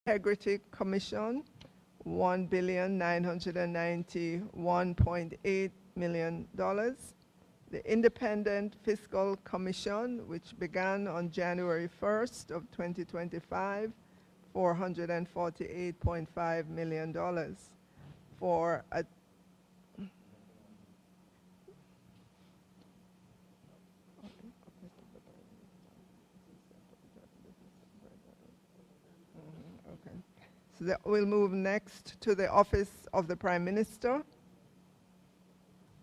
Integrity Commission, $1,991.8 million. The Independent Fiscal Commission, which began on January 1st of 2025, $448.5 million for a So we'll move next to the Office of the Prime Minister.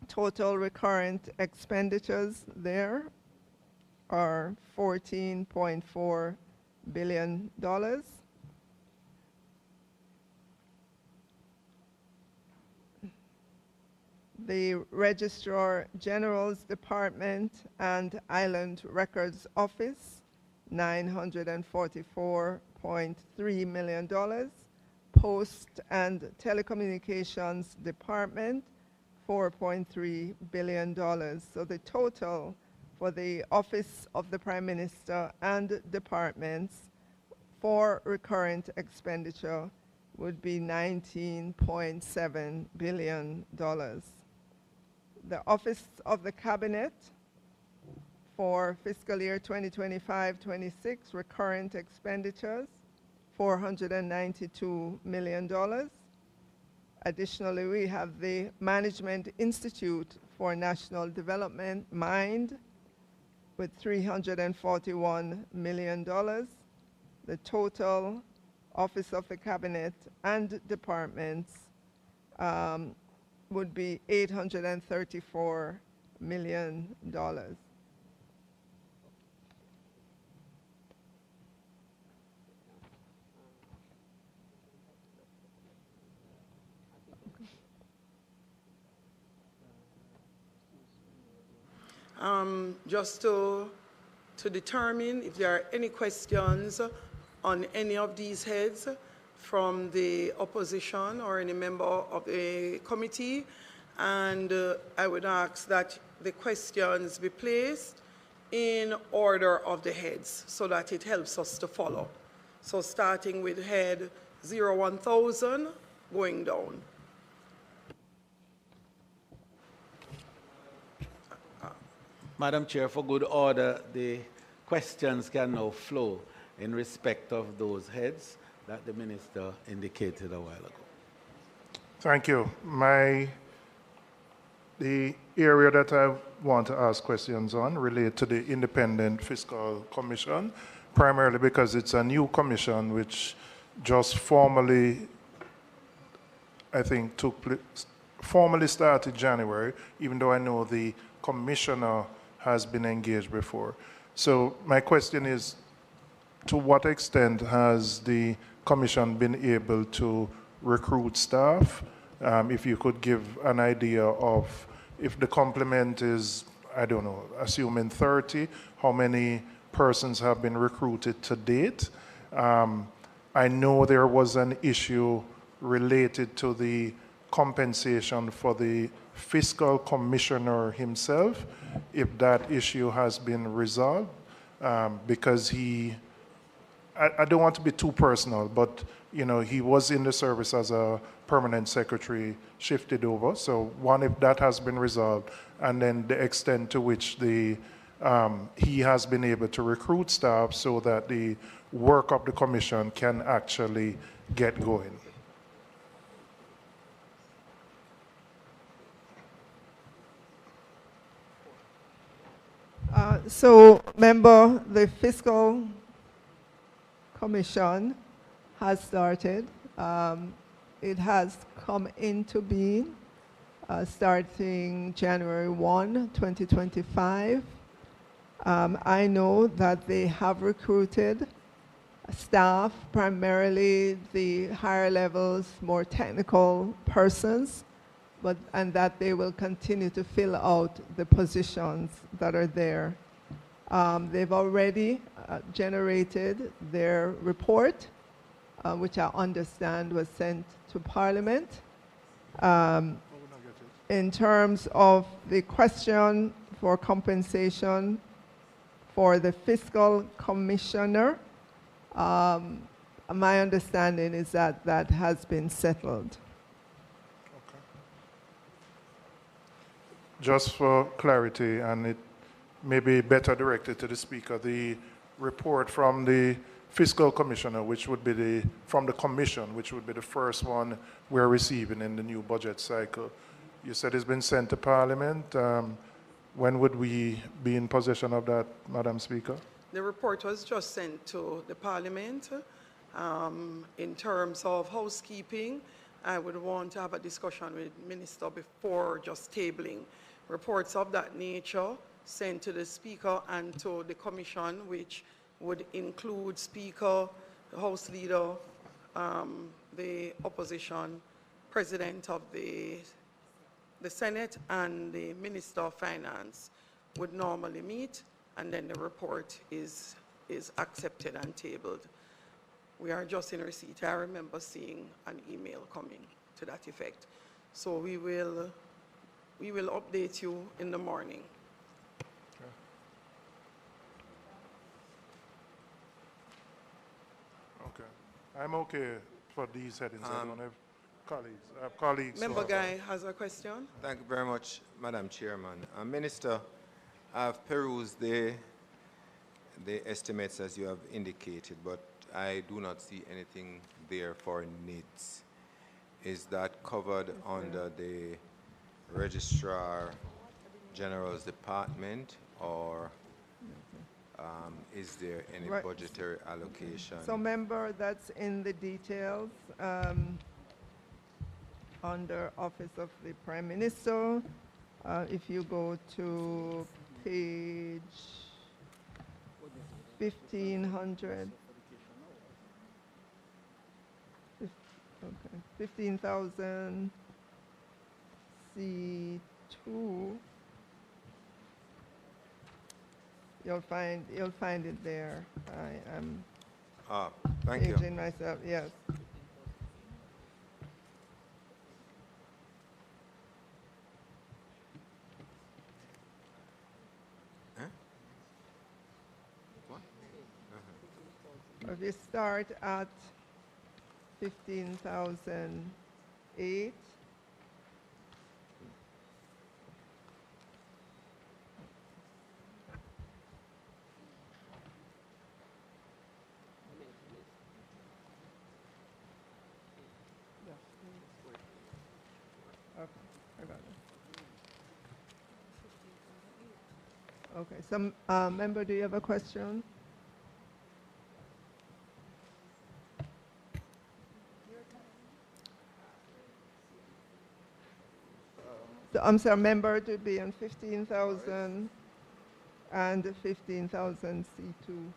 Total recurrent expenditures there are $14.4 billion. The Registrar General's Department and Island Records Office, $944.3 million. Post and Telecommunications Department, $4.3 billion. So the total for the Office of the Prime Minister and departments for recurrent expenditure would be $19.7 billion. The Office of the Cabinet for fiscal year 2025-26 recurrent expenditures, $492 million. Additionally, we have the Management Institute for National Development, MIND, with $341 million. The total Office of the Cabinet and departments would be $834 million. Just to determine if there are any questions on any of these heads from the opposition or any member of the committee, and I would ask that the questions be placed in order of the heads so that it helps us to follow. So starting with head 01000 going down. Madam Chair, for good order, the questions can now flow in respect of those heads that the Minister indicated a while ago. Thank you. The area that I want to ask questions on relate to the Independent Fiscal Commission, primarily because it's a new commission which just formally, I think, formally started January, even though I know the commissioner has been engaged before. So my question is, to what extent has the commission been able to recruit staff? If you could give an idea of, if the complement is, I don't know, assuming 30, how many persons have been recruited to date? I know there was an issue related to the compensation for the fiscal commissioner himself, if that issue has been resolved, because I don't want to be too personal, but you know, he was in the service as a permanent secretary, shifted over. So one, if that has been resolved, and then the extent to which he has been able to recruit staff so that the work of the commission can actually get going. So, member, the Fiscal Commission has started. It has come into being starting January 1, 2025. I know that they have recruited staff, primarily the higher levels, more technical persons, and that they will continue to fill out the positions that are there. They've already generated their report, which I understand was sent to Parliament. In terms of the question for compensation for the Fiscal Commissioner, My understanding is that that has been settled. Just for clarity, and it may be better directed to the speaker, the report from the Fiscal Commissioner, which would be from the Commission, which would be the first one we're receiving in the new budget cycle. You said it's been sent to Parliament. When would we be in possession of that, Madam Speaker? The report was just sent to the Parliament. In terms of housekeeping, I would want to have a discussion with Minister before just tabling reports of that nature sent to the Speaker and to the Commission, which would include Speaker, the House Leader, the Opposition, President of the Senate, and the Minister of Finance would normally meet, and then the report is accepted and tabled. We are just in receipt. I remember seeing an email coming to that effect. So we will update you in the morning. Okay. I'm okay for these headings. I don't have colleagues. I have colleagues. Member Guy has a question. Thank you very much, Madam Chairman. Minister, I've perused the estimates as you have indicated, but I do not see anything there for needs. Is that covered under the Registrar General's Department, or is there any budgetary allocation? So, member, that's in the details under Office of the Prime Minister. If you go to page 1500. Okay, 15,000 C2. You'll find it there. I am thank you. paging myself. Yes. Huh? What? If you start at 15,008. Okay, I got it. Okay, some member, do you have a question? I'm sorry, member to be on 15,000 and 15,000 C2.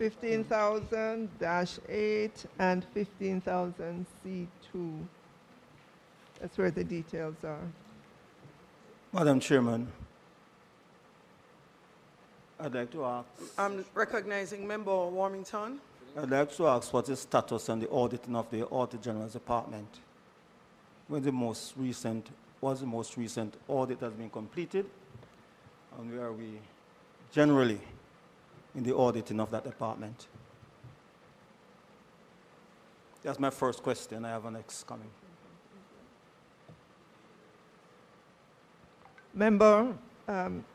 15,000-8 and 15,000 C2. That's where the details are. Madam Chairman, I'd like to ask. I'm recognizing Member Warmington. I'd like to ask what is status on the auditing of the Auditor General's Department. Was the most recent audit has been completed, and where are we generally in the auditing of that department? That's my first question. I have an next coming. Member,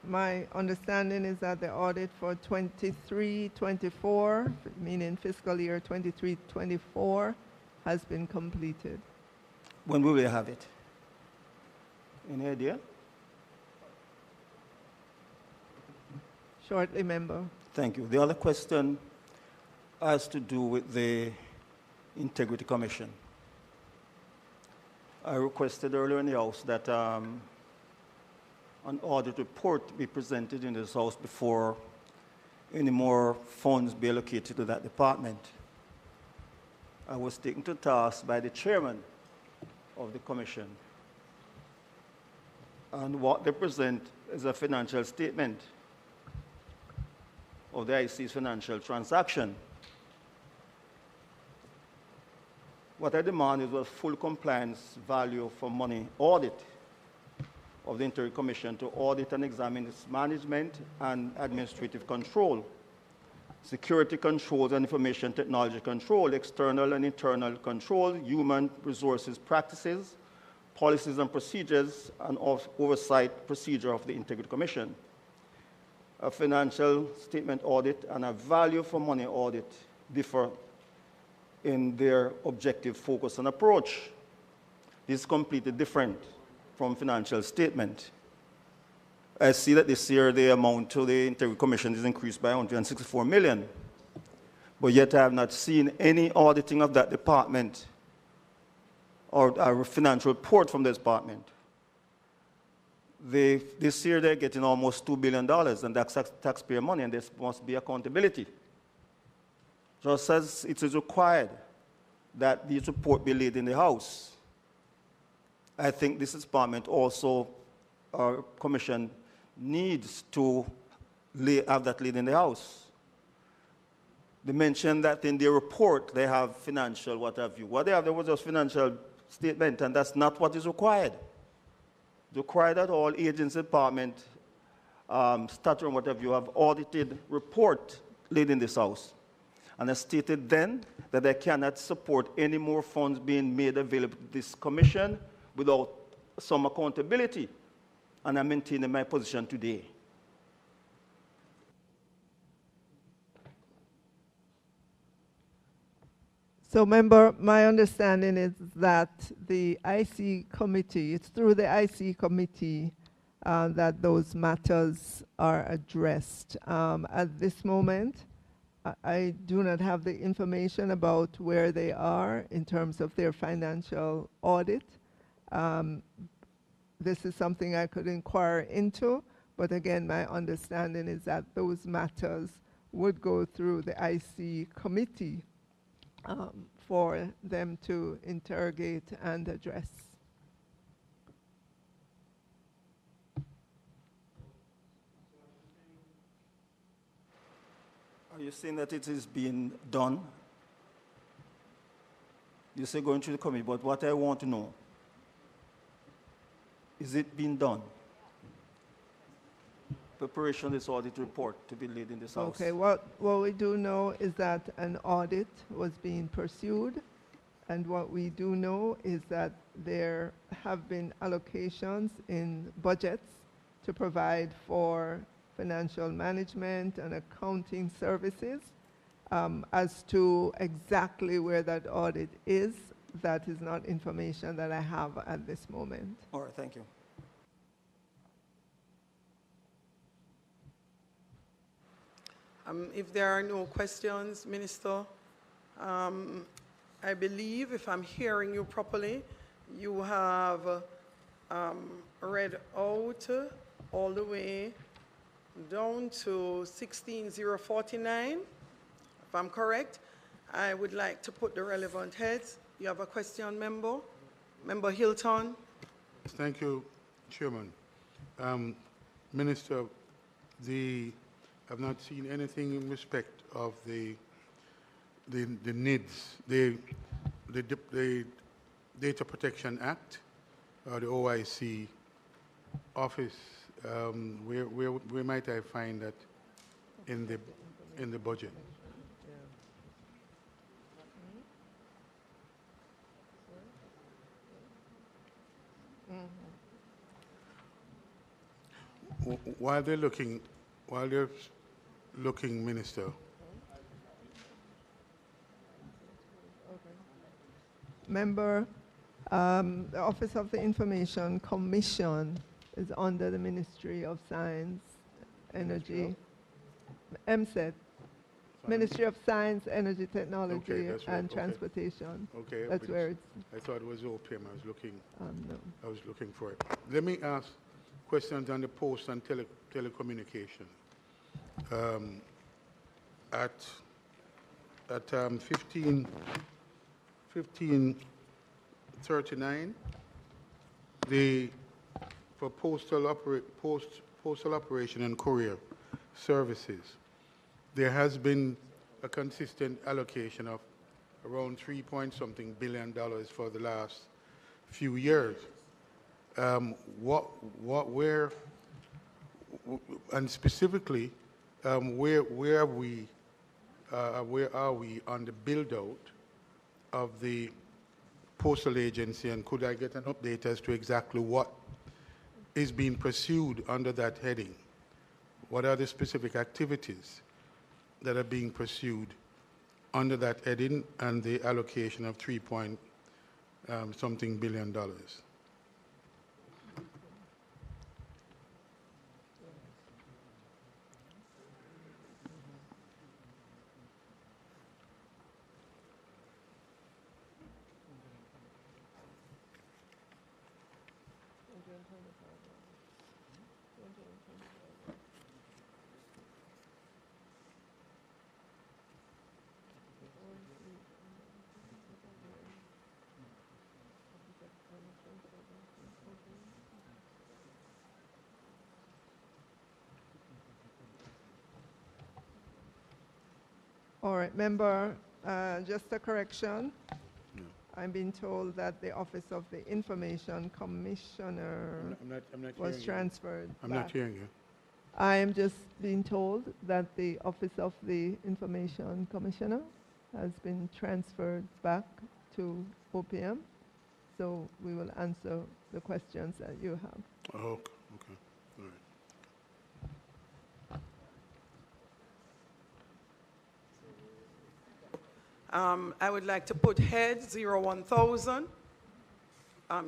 my understanding is that the audit for 23-24, meaning fiscal year 23-24, has been completed. When will we have it? Any idea? Shortly, member. Thank you. The other question has to do with the Integrity Commission. I requested earlier in the House that an audit report be presented in this House before any more funds be allocated to that department. I was taken to task by the chairman of the commission, and what they present is a financial statement of the IC's financial transaction. What I demand is a full compliance value for money audit of the Integrity Commission to audit and examine its management and administrative control security controls and information technology control, external and internal control, human resources practices, policies and procedures, and oversight procedure of the Integrity Commission. A financial statement audit and a value for money audit differ in their objective focus and approach. This is completely different from financial statement. I see that this year the amount to the Integrity Commission is increased by 164 million, but yet I have not seen any auditing of that department or a financial report from the department. This year they're getting almost $2 billion, and that's taxpayer money, and there must be accountability. Just as it is required that these reports be laid in the House, I think this department also, our commission, needs to have that laid in the House. They mentioned that in their report they have financial what have you. What they have, there was just financial statement, and that's not what is required. It's required that all agency department, statute and whatever you have audited report laid in this House. And I stated then that I cannot support any more funds being made available to this commission without some accountability. And I'm maintaining my position today. So, member, my understanding is that the IC committee, it's through the IC committee that those matters are addressed. At this moment, I do not have the information about where they are in terms of their financial audit. This is something I could inquire into, but again, my understanding is that those matters would go through the IC committee for them to interrogate and address. Are you saying that it is being done? You say going through the committee, but what I want to know, is it being done? Preparation of this audit report to be laid in this House. Okay, what we do know is that an audit was being pursued, and what we do know is that there have been allocations in budgets to provide for financial management and accounting services. As to exactly where that audit is, that is not information that I have at this moment. All right, thank you. If there are no questions, Minister, I believe, if I'm hearing you properly, you have read out all the way down to 16049. If I'm correct, I would like to put the relevant heads. You have a question, member? Member Hilton. Thank you, Chairman. Minister, I've not seen anything in respect of the NIDS, the Data Protection Act, or the OIC office. Where might I find that in the budget? While they're looking, Minister. Member, the Office of the Information Commission is under the Ministry of Science, Energy, MSET, Ministry of Science, Energy, Technology, Okay, that's right, and okay. Transportation. Okay. That's where it's. I thought it was OPM. No. I was looking for it. Let me ask questions on the post and telecommunication. At 1539, for postal operation and courier services, there has been a consistent allocation of around $3-point-something billion for the last few years. Where, and specifically, where have we where are we on the build-out of the postal agency, and could I get an update as to exactly what is being pursued under that heading? What are the specific activities that are being pursued under that heading and the allocation of $3.something billion? All right, member, just a correction. I'm being told that the Office of the Information Commissioner I'm not was hearing transferred. you. I'm not back. hearing you. I am just being told that the Office of the Information Commissioner has been transferred back to OPM. So we will answer the questions that you have. Oh, okay, okay, all right. I would like to put head 01000.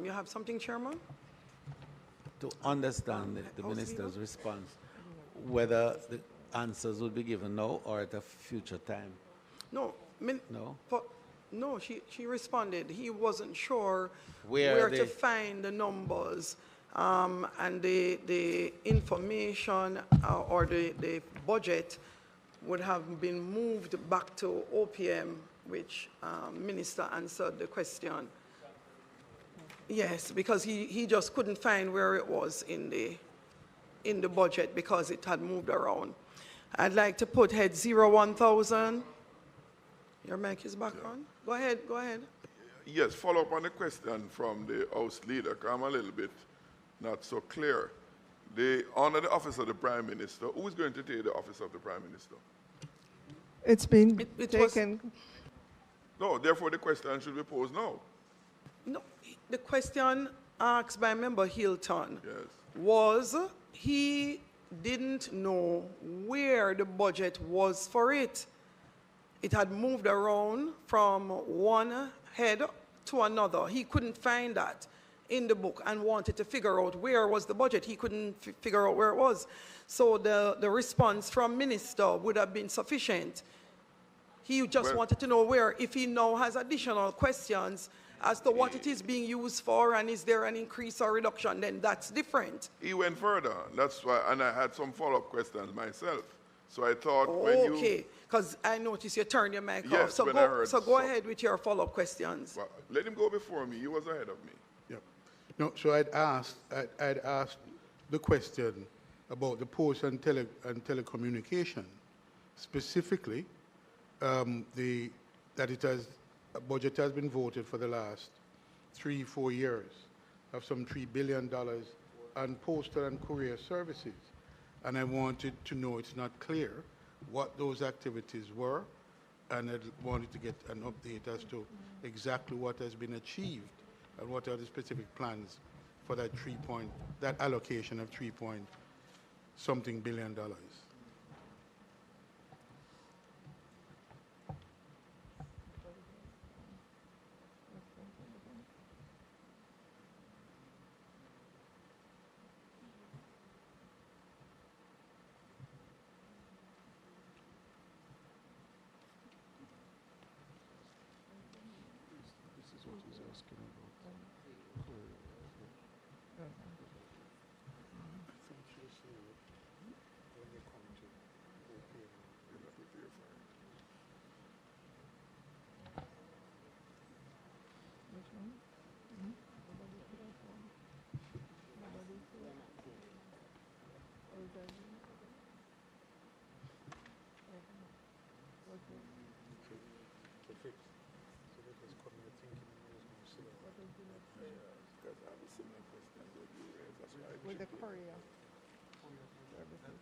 You have something, Chairman? To understand the minister's response, whether the answers will be given now or at a future time. No, No? no, she responded. He wasn't sure Where where they- to find the numbers and the information or the budget would have been moved back to OPM, which Minister answered the question. Yes, because he just couldn't find where it was in the budget because it had moved around. I'd like to put head 01000. Your mic is back on. Go ahead, go ahead. Yes, follow up on the question from the House Leader, 'cause I'm a little bit not so clear. Under the office of the Prime Minister, who is going to take the office of the Prime Minister? It's been It was- taken. No, therefore the question should be posed now. No, the question asked by Member Hilton Yes. was he didn't know where the budget was for it. It had moved around from one head to another. He couldn't find that in the book and wanted to figure out where was the budget. He couldn't figure out where it was. So the response from Minister would have been sufficient. He just Well- wanted to know where, if he now has additional questions as to what it is being used for and is there an increase or reduction, then that's different. He went further. That's why, and I had some follow-up questions myself. So I thought when you... Okay, because I noticed you turned your mic off. Yes, So when I heard go some- ahead with your follow-up questions. Well, let him go before me. He was ahead of me. Yep. No, so I'd asked the question about the post and telecommunication, specifically that a budget has been voted for the last 3-4 years of some $3 billion on postal and courier services. And I wanted to know, it's not clear what those activities were, and I wanted to get an update as to exactly what has been achieved and what are the specific plans for that that allocation of $3-something billion. With the courier. services.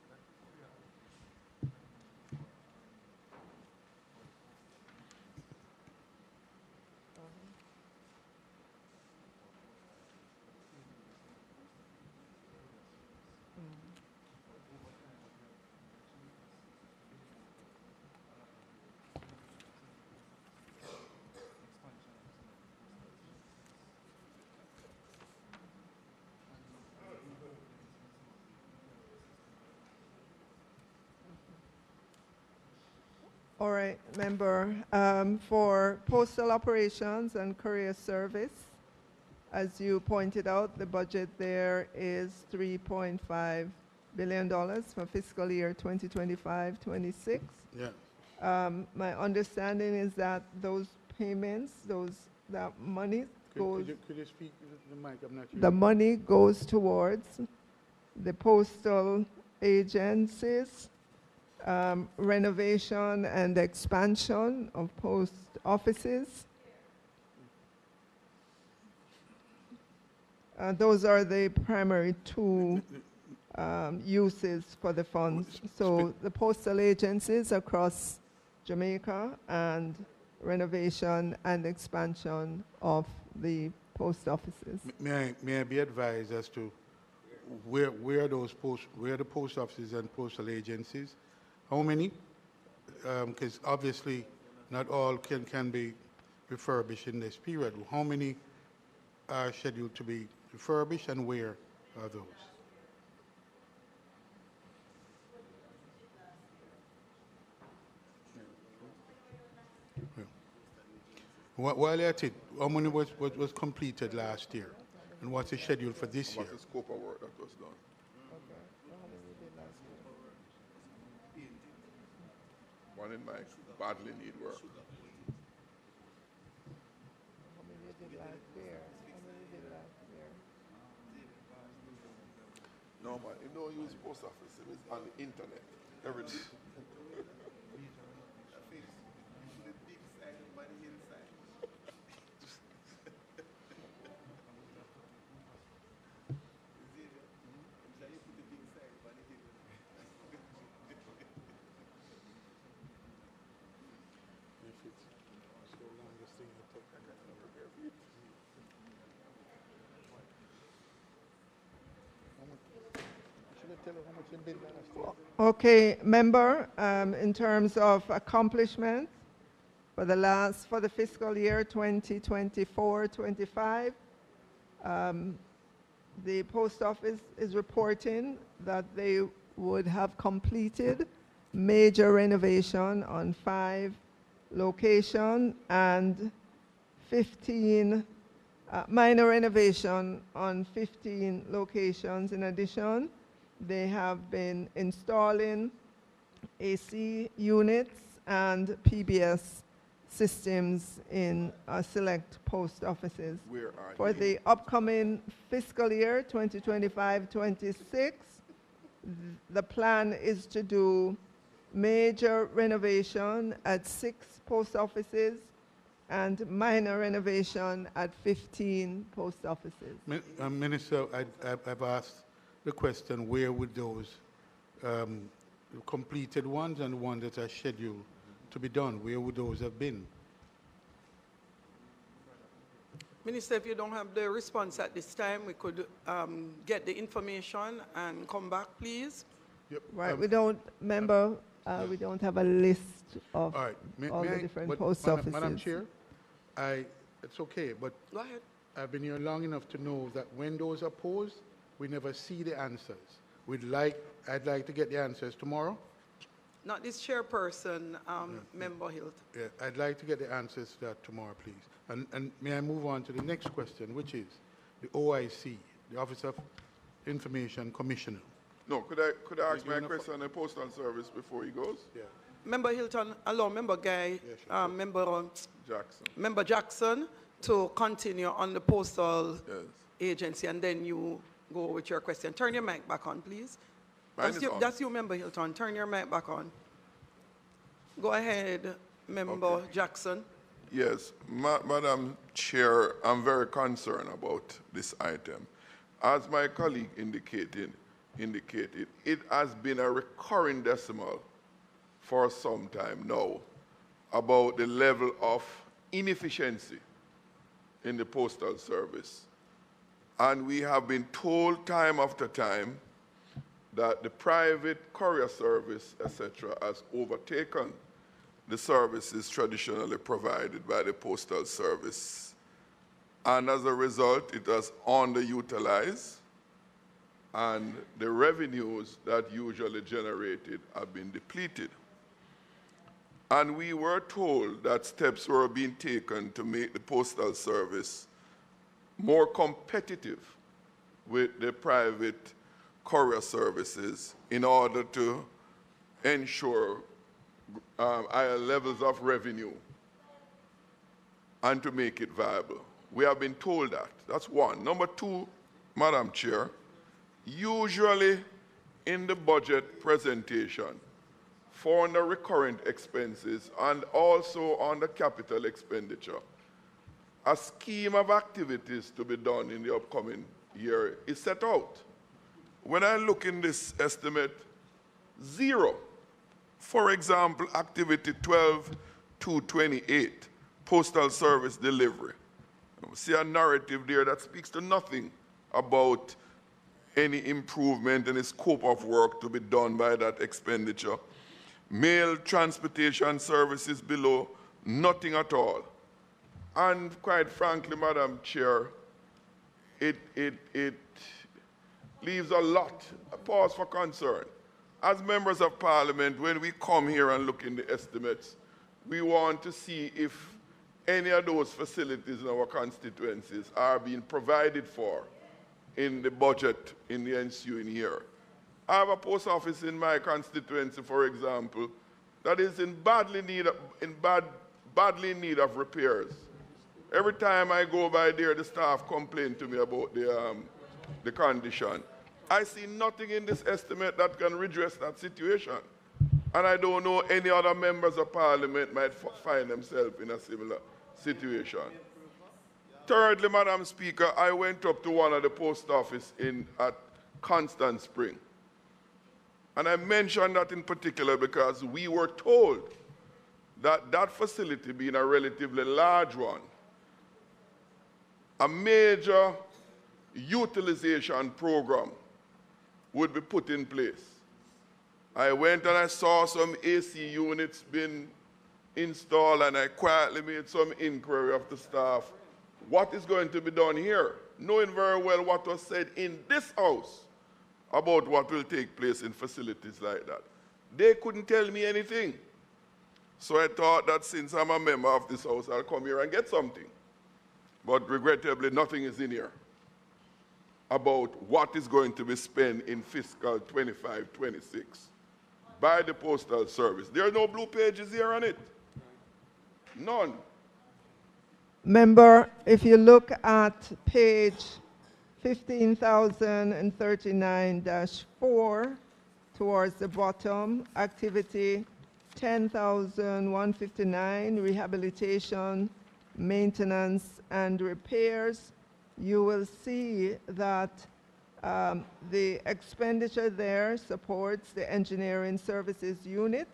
All right, member. For postal operations and courier service, as you pointed out, the budget there is $3.5 billion for fiscal year 2025-26. Yeah. My understanding is that those payments, that money goes, Could you speak to the mic? I'm not sure. the money goes towards the postal agencies, renovation and expansion of post offices. Those are the primary two uses for the funds. So the postal agencies across Jamaica and renovation and expansion of the post offices. May I be advised as to where the post offices and postal agencies? How many? Because obviously not all can be refurbished in this period. How many are scheduled to be refurbished, and where are those? While at it, how many was completed last year? And what's the schedule for this year? What's the scope of work that was done? One in Mike badly need work. No man, you don't use post office, it's on the internet. Everything. Okay, member, in terms of accomplishments for the fiscal year 2024-25, the post office is reporting that they would have completed major renovation on 5 locations and 15 minor renovation on 15 locations. In addition, they have been installing AC units and PBS systems in select post offices. Where are For they? the upcoming fiscal year 2025-26, the plan is to do major renovation at 6 post offices and minor renovation at 15 post offices. Minister, I've asked the question, where would those completed ones and ones that are scheduled to be done, where would those have been? Minister, if you don't have the response at this time, we could get the information and come back, please. Yep. Right, we don't, member, we don't have a list of All right. all the different but post Madam offices. Chair, it's okay, but Go ahead. I've been here long enough to know that when those are posed, we never see the answers. I'd like to get the answers tomorrow. Not this chairperson, Member Hilt. Yeah, I'd like to get the answers to that tomorrow, please. And may I move on to the next question, which is the OIC, the Office of Information Commissioner. No, could I ask my question on the postal service before he goes? Yeah. Member Hilton, allow Member Guy, Yeah, sure. Jackson. Member Jackson to continue on the postal Yes. agency, and then you go with your question. Turn your mic back on, please. Mine is on. That's you, Member Hilton. Turn your mic back on. Go ahead, Member Okay. Jackson. Yes, Madam Chair, I'm very concerned about this item. As my colleague indicated, it has been a recurring decimal for some time now about the level of inefficiency in the postal service. And we have been told time after time that the private courier service, etc., has overtaken the services traditionally provided by the postal service. And as a result, it has underutilized, and the revenues that usually generated have been depleted. And we were told that steps were being taken to make the Postal Service more competitive with the private courier services in order to ensure higher levels of revenue and to make it viable. We have been told that. That's one. Number two, Madam Chair, usually in the budget presentation for the recurrent expenses and also on the capital expenditure, a scheme of activities to be done in the upcoming year is set out. When I look in this estimate, zero. For example, activity 12-228, postal service delivery. We see a narrative there that speaks to nothing about any improvement in the scope of work to be done by that expenditure. Mail transportation services below, nothing at all. And quite frankly, Madam Chair, it leaves a lot, a pause for concern. As members of Parliament, when we come here and look in the estimates, we want to see if any of those facilities in our constituencies are being provided for in the budget in the ensuing year. I have a post office in my constituency, for example, that is in badly need of repairs. Every time I go by there, the staff complain to me about the condition. I see nothing in this estimate that can redress that situation. And I don't know any other members of Parliament might find themselves in a similar situation. Thirdly, Madam Speaker, I went up to one of the post office at Constant Spring. And I mentioned that in particular because we were told that that facility, being a relatively large one, a major utilization program would be put in place. I went and I saw some AC units being installed, and I quietly made some inquiry of the staff. What is going to be done here? Knowing very well what was said in this house about what will take place in facilities like that. They couldn't tell me anything. So I thought that since I'm a member of this house, I'll come here and get something. But regrettably, nothing is in here about what is going to be spent in fiscal 25-26 by the Postal Service. There are no blue pages here on it. None. Member, if you look at page 15,039-4 towards the bottom, activity 10,159, rehabilitation, maintenance, and repairs, you will see that the expenditure there supports the engineering services unit,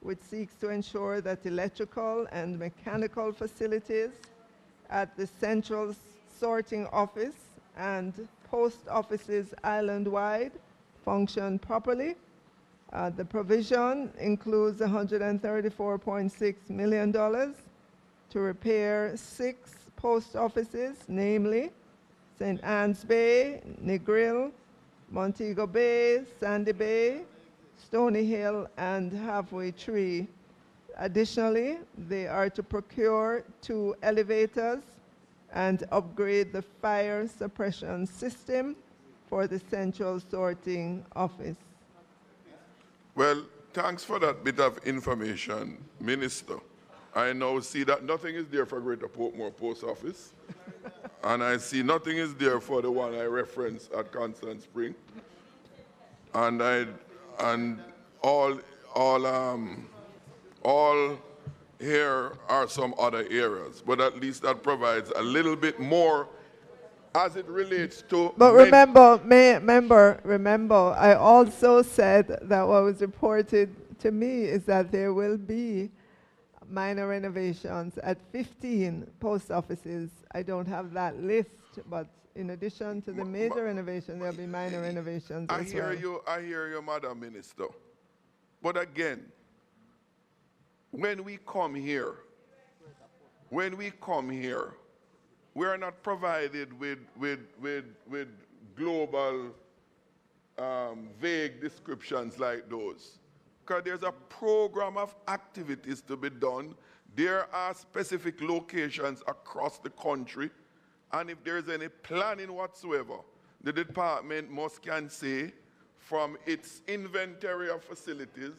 which seeks to ensure that electrical and mechanical facilities at the central sorting office and post offices island-wide function properly. The provision includes $134.6 million to repair 6 post offices, namely St. Anne's Bay, Negril, Montego Bay, Sandy Bay, Stony Hill, and Halfway Tree. Additionally, they are to procure 2 elevators and upgrade the fire suppression system for the central sorting office. Well, thanks for that bit of information, Minister. I now see that nothing is there for Greater Portmore Post Office, and I see nothing is there for the one I referenced at Constant Spring, and all here are some other areas, but at least that provides a little bit more as it relates to. But remember, remember, I also said that what was reported to me is that there will be minor renovations at 15 post offices. I don't have that list, but in addition to the major renovation, there'll be minor renovations as well. I hear you, Madam Minister. But again, when we come here, we are not provided with global vague descriptions like those. because there's a program of activities to be done. There are specific locations across the country, and if there's any planning whatsoever, the department can say from its inventory of facilities,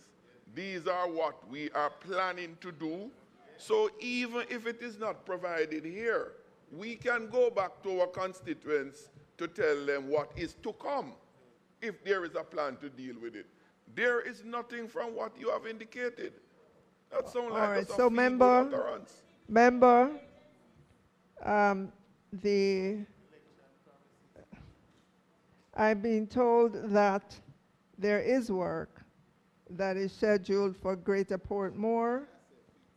these are what we are planning to do. So even if it is not provided here, we can go back to our constituents to tell them what is to come, if there is a plan to deal with it. There is nothing from what you have indicated. That sounds like All right, just a so feeble utterance. member, I've been told that there is work that is scheduled for Greater Portmore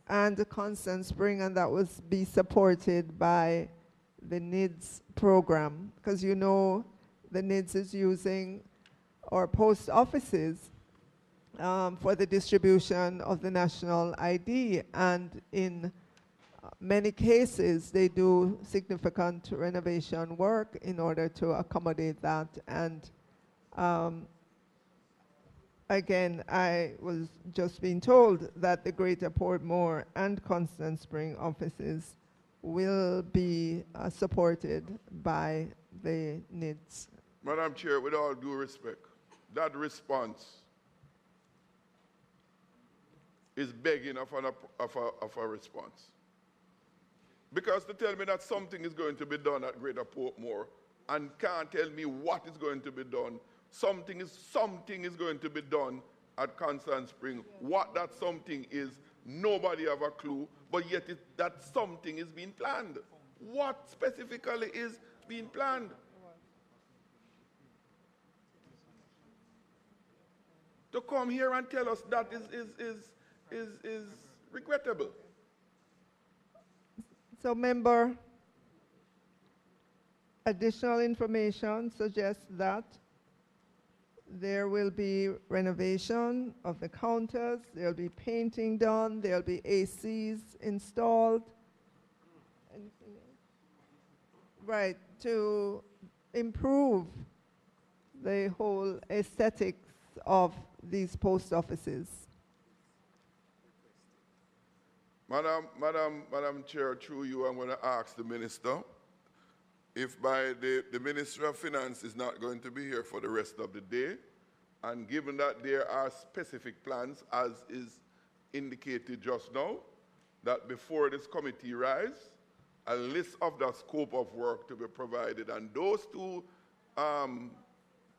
and Constant Spring, and that will be supported by the NIDS program, because you know the NIDS is using our post offices for the distribution of the national ID, and in many cases they do significant renovation work in order to accommodate that. And again, I was just being told that the Greater Portmore and Constant Spring offices will be supported by the NIDS. Madam Chair, with all due respect, that response is begging of a response. Because to tell me that something is going to be done at Greater Portmore and can't tell me what is going to be done, something is going to be done at Constant Spring. What that something is, nobody have a clue, but yet that something is being planned. What specifically is being planned? To come here and tell us that is regrettable. So, member, additional information suggests that there will be renovation of the counters, there will be painting done, there will be ACs installed. Anything else? Right, to improve the whole aesthetics of these post offices. Madam Chair, through you, I'm going to ask the Minister if by the Minister of Finance is not going to be here for the rest of the day, and given that there are specific plans, as is indicated just now, that before this committee rise, a list of the scope of work to be provided, and those two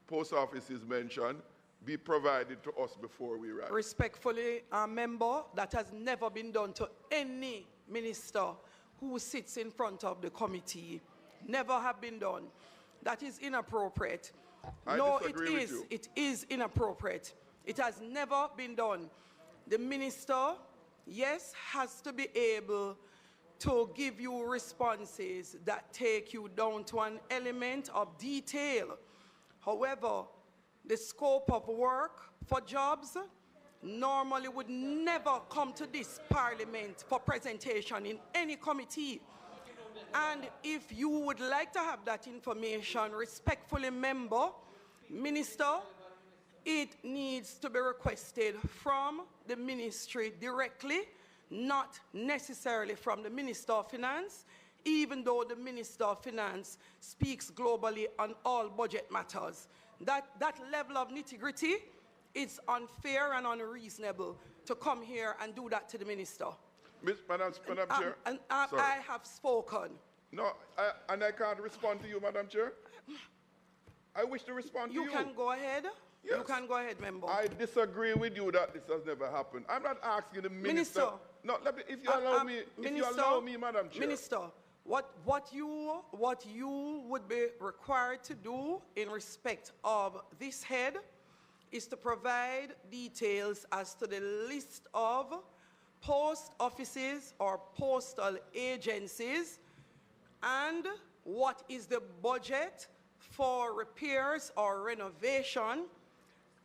post offices mentioned be provided to us before we rise. Respectfully, member, that has never been done to any minister who sits in front of the committee. Never have been done. That is inappropriate. No, it is. It is inappropriate. It has never been done. The minister, yes, has to be able to give you responses that take you down to an element of detail. However, the scope of work for jobs normally would never come to this parliament for presentation in any committee. And if you would like to have that information, respectfully, member, minister, it needs to be requested from the ministry directly, not necessarily from the Minister of Finance, even though the Minister of Finance speaks globally on all budget matters. That level of nitty-gritty, it's unfair and unreasonable to come here and do that to the minister. Madam Chair. I have spoken. No, and I can't respond to you, Madam Chair. I wish to respond to you. You can go ahead. Yes. You can go ahead, member. I disagree with you that this has never happened. I'm not asking the minister. No, if you allow me, minister, if you allow me, Madam Chair. Minister, what you would be required to do in respect of this head is to provide details as to the list of post offices or postal agencies and what is the budget for repairs or renovation,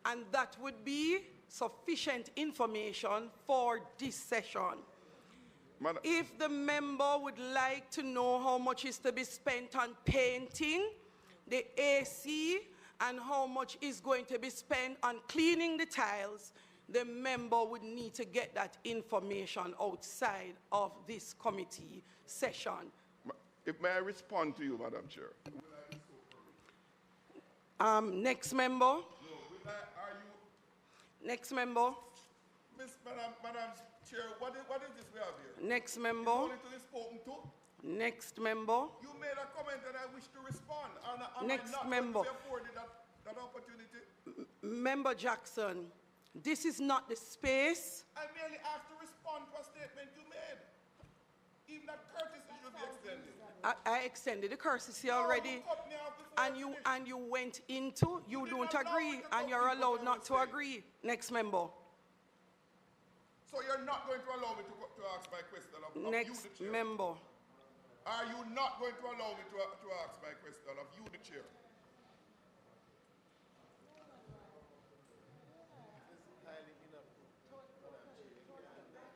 and that would be sufficient information for this session. If the member would like to know how much is to be spent on painting, the AC, and how much is going to be spent on cleaning the tiles, the member would need to get that information outside of this committee session. If may I respond to you, Madam Chair? Next member. No, are you? Next member. Madam Chair, what is this we have here? Next member. Only to be spoken to? Next member. You made a comment and I wish to respond. And Next I'm not member. going to be afforded that opportunity. Member Jackson, this is not the space. I merely asked to respond to a statement you made. Even that courtesy should be extended. I extended the courtesy already, You cut me off before I finished. and you went into, you did don't not allow me agree, to and you're complete what allowed I not was to saying. agree. Next member. So you're not going to allow me to ask my question of you, Next the chair? member. Are you not going to allow me to ask my question of you, the chair?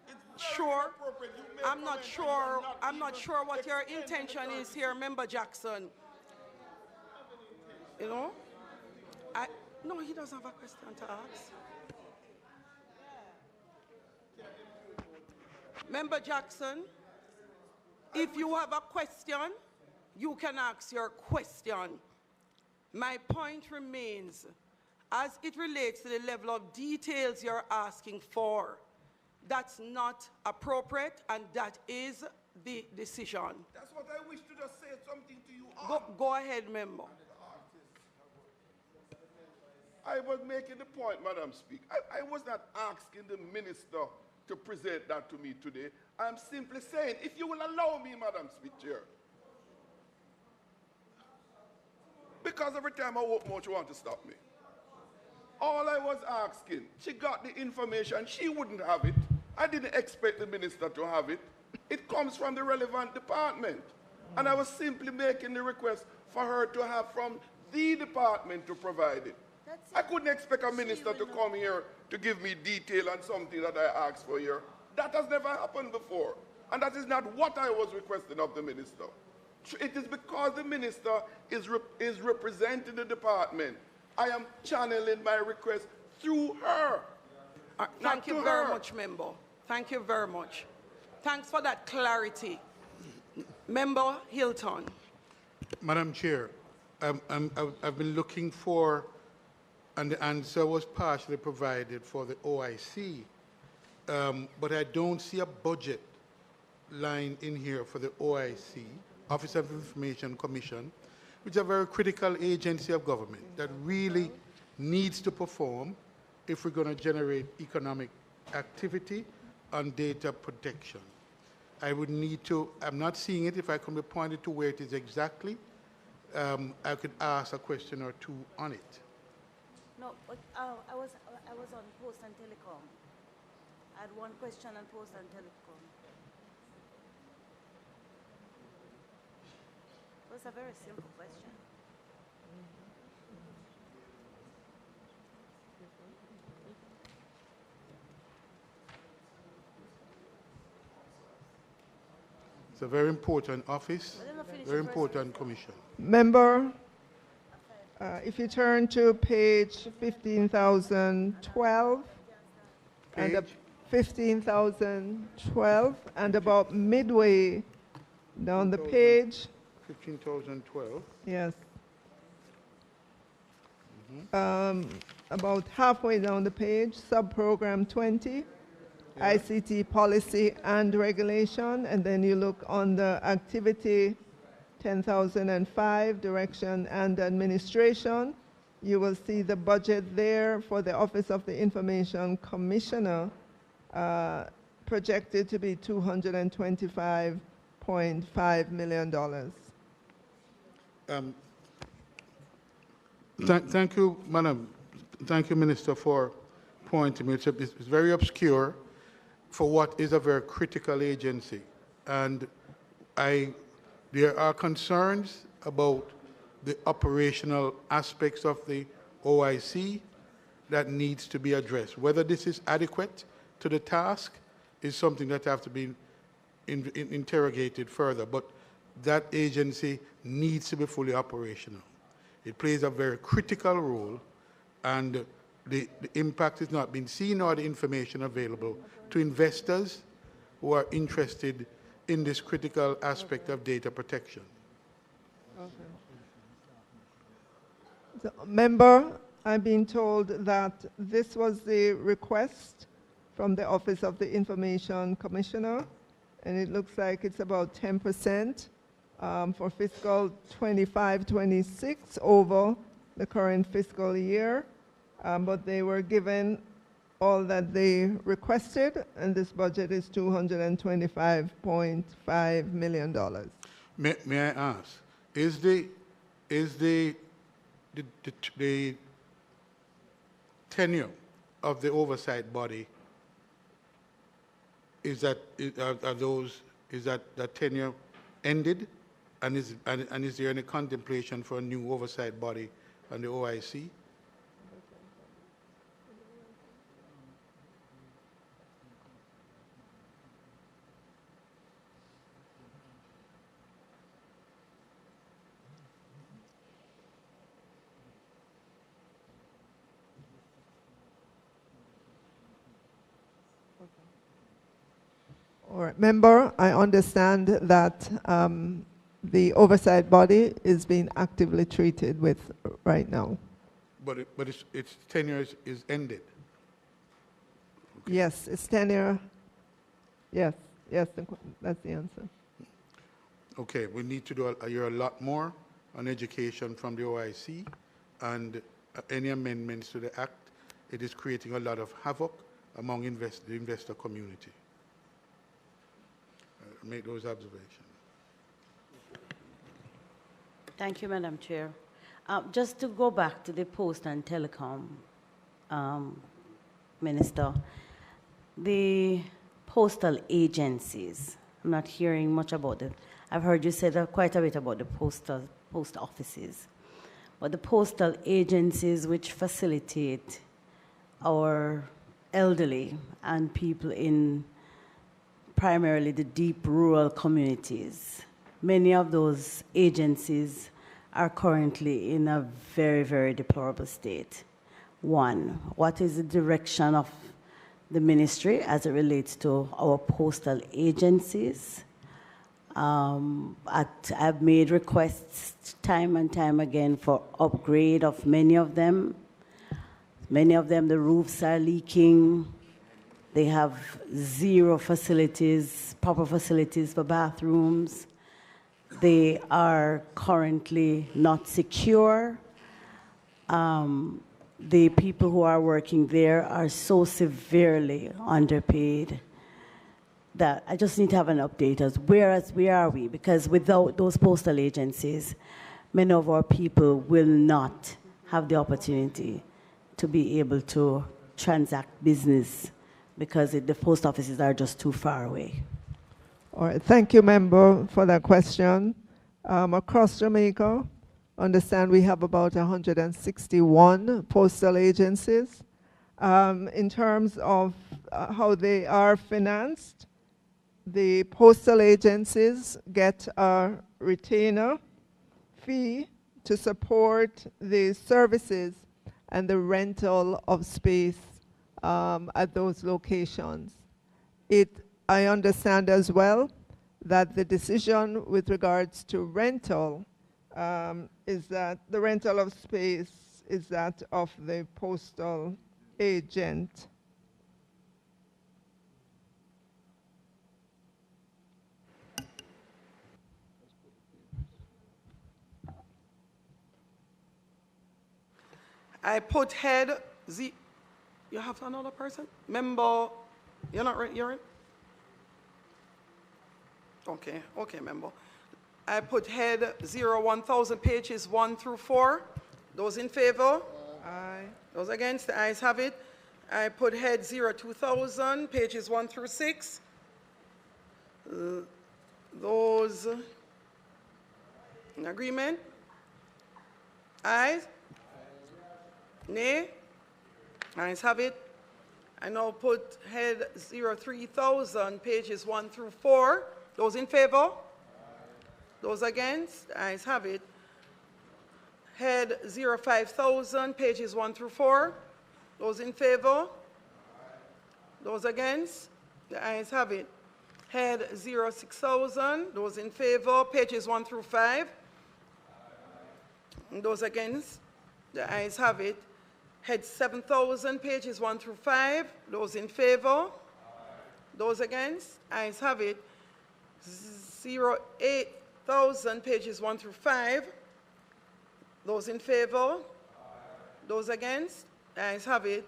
It's very Sure. inappropriate. You make I'm not comments and you are sure. I'm not even sure what your extending the intention is courtesy. here, Member Jackson. You know? No, he doesn't have a question to ask. Member Jackson, if you have a question, you can ask your question. My point remains, as it relates to the level of details you're asking for, that's not appropriate, and that is the decision. That's what I wish to just say something to you on. Go ahead, member. I was making the point, Madam Speaker. I was not asking the minister to present that to me today. I'm simply saying, if you will allow me, Madam Speaker, because every time I open mouth, you want to stop me. All I was asking, she got the information, she wouldn't have it. I didn't expect the minister to have it. It comes from the relevant department. And I was simply making the request for her to have from the department to provide it. I couldn't expect a minister to come here to give me detail on something that I asked for here. That has never happened before. And that is not what I was requesting of the minister. It is because the minister is representing the department. I am channeling my request through her. Thank you very much, member. Thank you very much. Thanks for that clarity. Member Hilton. Madam Chair, I've been looking for, and the answer was partially provided for the OIC, but I don't see a budget line in here for the OIC, Office of Information Commission, which is a very critical agency of government that really needs to perform if we're going to generate economic activity and data protection. I would need to, I'm not seeing it. If I can be pointed to where it is exactly, I could ask a question or two on it. No, but I was on Post and Telecom. I had one question on Post and Telecom. It was a very simple question. It's a very important office, But then I'll finish very the first important commission. Member, if you turn to page 15,012, and Page? 15,012, and about midway down the page, 15,012. yes, about halfway down the page, sub-program 20, ICT policy and regulation, and then you look on the activity 10,005, direction and administration. You will see the budget there for the Office of the Information Commissioner, projected to be $225.5 million. Thank you, Madam. Thank you, Minister, for pointing me. It's very obscure for what is a very critical agency. And there are concerns about the operational aspects of the OIC that needs to be addressed. Whether this is adequate to the task is something that has to be interrogated further. But that agency needs to be fully operational. It plays a very critical role, and the impact has not been seen or the information available to investors who are interested in this critical aspect of data protection. So, member, I've been told that this was the request from the Office of the Information Commissioner, and it looks like it's about 10% for fiscal 25-26 over the current fiscal year, but they were given all that they requested, and this budget is $225.5 million. May I ask, is the tenure of the oversight body, is that tenure ended, and is there any contemplation for a new oversight body on the OIC? All right, member, I understand that the oversight body is being actively treated with right now. But its tenure is ended. Okay. Yes, its tenure. Yes, that's the answer. Okay, we need to do a lot more on education from the OIC, and any amendments to the Act, it is creating a lot of havoc among the investor community. Make those observations. Thank you, Madam Chair. Just to go back to the Post and Telecom Minister, the postal agencies, I'm not hearing much about it. I've heard you say quite a bit about the post offices, but the postal agencies which facilitate our elderly and people in primarily the deep rural communities. Many of those agencies are currently in a very, very deplorable state. One, what is the direction of the ministry as it relates to our postal agencies? I've made requests time and time again for upgrade of many of them. Many of them, the roofs are leaking. They have zero facilities, proper facilities for bathrooms. They are currently not secure. The people who are working there are so severely underpaid that I just need to have an update as where are we? Because without those postal agencies, many of our people will not have the opportunity to be able to transact business because the post offices are just too far away. All right, thank you, member, for that question. Across Jamaica, understand we have about 161 postal agencies. In terms of how they are financed, the postal agencies get a retainer fee to support the services and the rental of space at those locations. I understand as well that the decision with regards to rental is that the rental of space is that of the postal agent. I put head Z. You have another person? Member, you're not right, you're in? Okay, member. I put head 1000 pages 1 through 4. Those in favor? Aye. Those against? The ayes have it. I put head 2000 pages 1 through 6. Those in agreement? Ayes? Nay? Ayes have it. I now put head 3000 pages 1 through 4. Those in favor? Those against? Ayes have it. Head 5000 pages 1 through 4. Those in favor? Those against? The ayes have it. Head 06,000. Those in favor, pages 1 through 5. Those against? The ayes have it. Head 7,000, pages 1 through 5. Those in favor? Those against? Ayes have it. 08,000, pages 1 through 5. Those in favor? Those against? Ayes have it.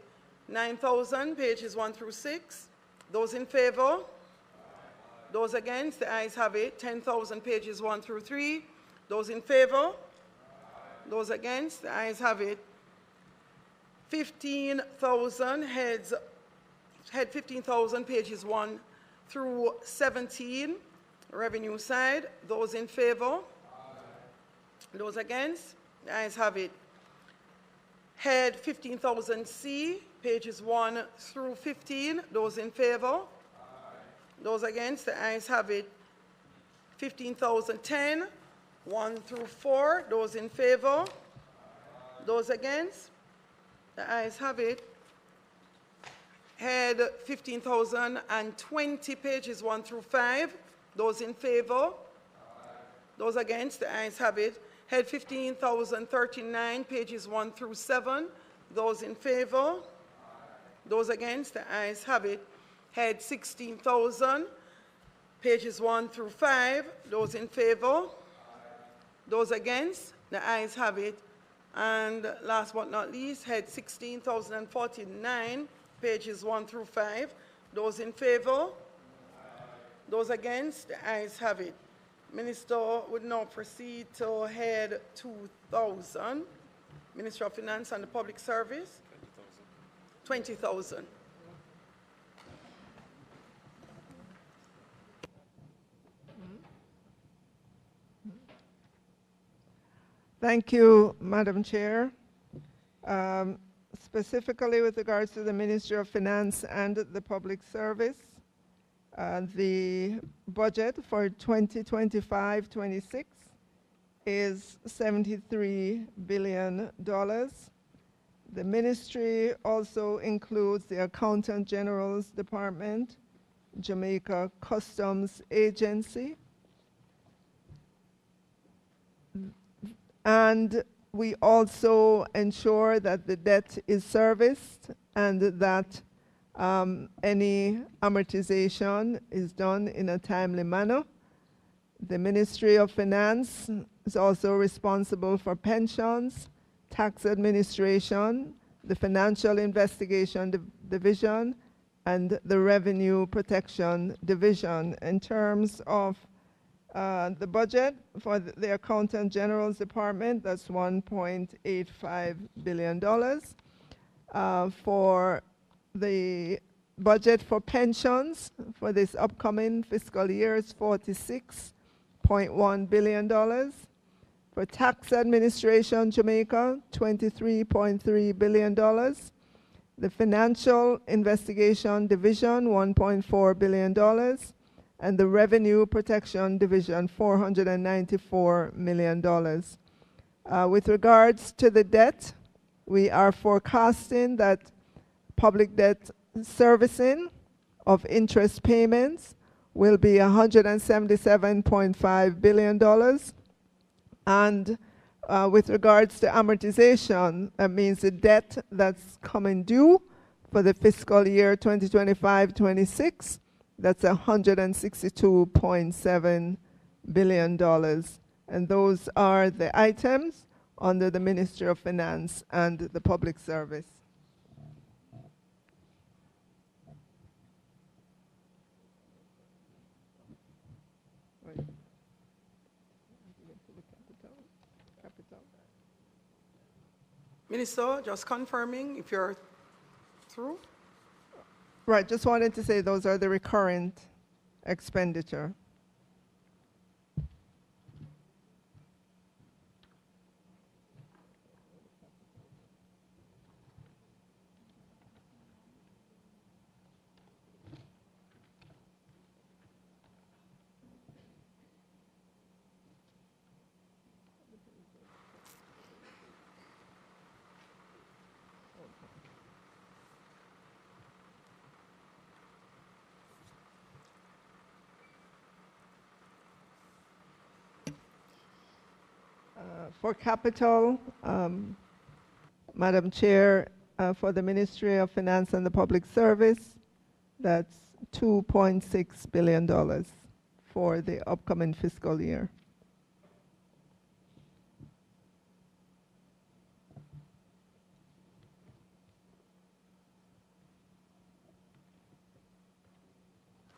9,000, pages 1 through 6. Those in favor? Those against? The ayes have it. 10,000, pages 1 through 3. Those in favor? Those against? The ayes have it. 15,000, head 15,000, pages 1 through 17. Revenue side. Those in favor? Those against? The ayes have it. Head 15,000C, pages 1 through 15. Those in favor? Those against? The ayes have it. 15,010, 1 through 4. Those in favor? Those against? The ayes have it. Head 15,020, pages 1 through 5. Those in favor? Those against? The ayes have it. Head 15,039, pages 1 through 7. Those in favor? Those against? The ayes have it. Head 16,000, pages 1 through 5. Those in favor? Those against? The ayes have it. And last but not least, head 16,049, pages 1 through 5. Those in favor? Those against? The ayes have it. Minister would now proceed to head 2,000, Ministry of Finance and the Public Service. 20,000. Thank you, Madam Chair. Specifically with regards to the Ministry of Finance and the Public Service, the budget for 2025-26 is $73 billion. The ministry also includes the Accountant General's Department, Jamaica Customs Agency, and we also ensure that the debt is serviced and that any amortization is done in a timely manner. The Ministry of Finance is also responsible for pensions, tax administration, the Financial Investigation Division, and the Revenue Protection Division. In terms of the budget for the Accountant General's Department, that's $1.85 billion. For the budget for pensions for this upcoming fiscal year is $46.1 billion. For tax administration, Jamaica, $23.3 billion. The Financial Investigation Division, $1.4 billion. And the Revenue Protection Division, $494 million. With regards to the debt, we are forecasting that public debt servicing of interest payments will be $177.5 billion. And with regards to amortization, that means the debt that's coming due for the fiscal year 2025-26, that's $162.7 billion. And those are the items under the Ministry of Finance and the Public Service. Minister, just confirming if you're through. Right, just wanted to say those are the recurrent expenditure. For capital, Madam Chair, for the Ministry of Finance and the Public Service, that's $2.6 billion for the upcoming fiscal year.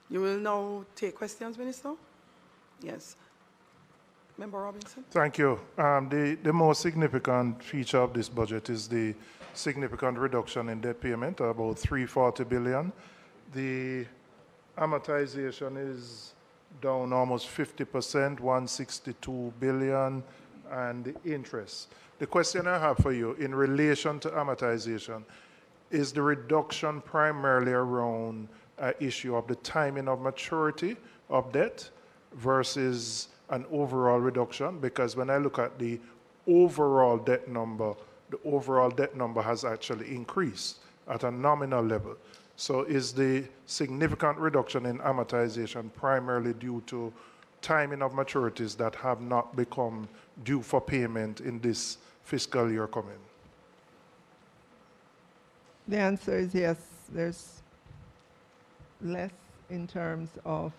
You will now take questions, Minister? Yes. Member Robinson? Thank you. The most significant feature of this budget is the significant reduction in debt payment, about $340 billion. The amortization is down almost 50%, $162 billion, and the interest. The question I have for you in relation to amortization, is the reduction primarily around an issue of the timing of maturity of debt versus an overall reduction? Because when I look at the overall debt number has actually increased at a nominal level. So is the significant reduction in amortization primarily due to timing of maturities that have not become due for payment in this fiscal year coming? The answer is yes. There's less in terms of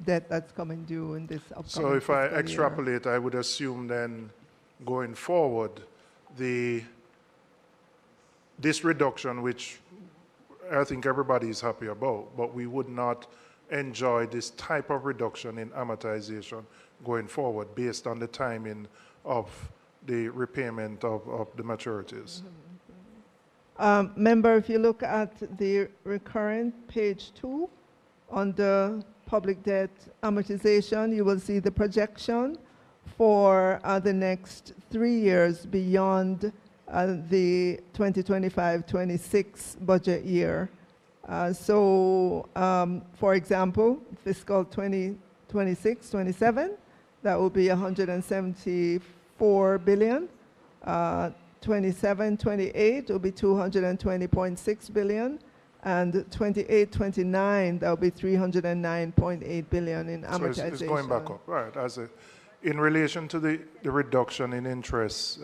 debt that's coming due in this upcoming So if I fiscal year. extrapolate, I would assume then going forward, this reduction, which I think everybody is happy about, but we would not enjoy this type of reduction in amortization going forward based on the timing of the repayment of the maturities. Member, if you look at the recurrent page 2 on the public debt amortization, you will see the projection for the next 3 years beyond the 2025-26 budget year. For example, fiscal 2026-27, that will be $174 billion. 27-28 will be $220.6 billion, and 28-29 that will be $309.8 billion in amortization. So it's going back up, right? In relation to the reduction in interest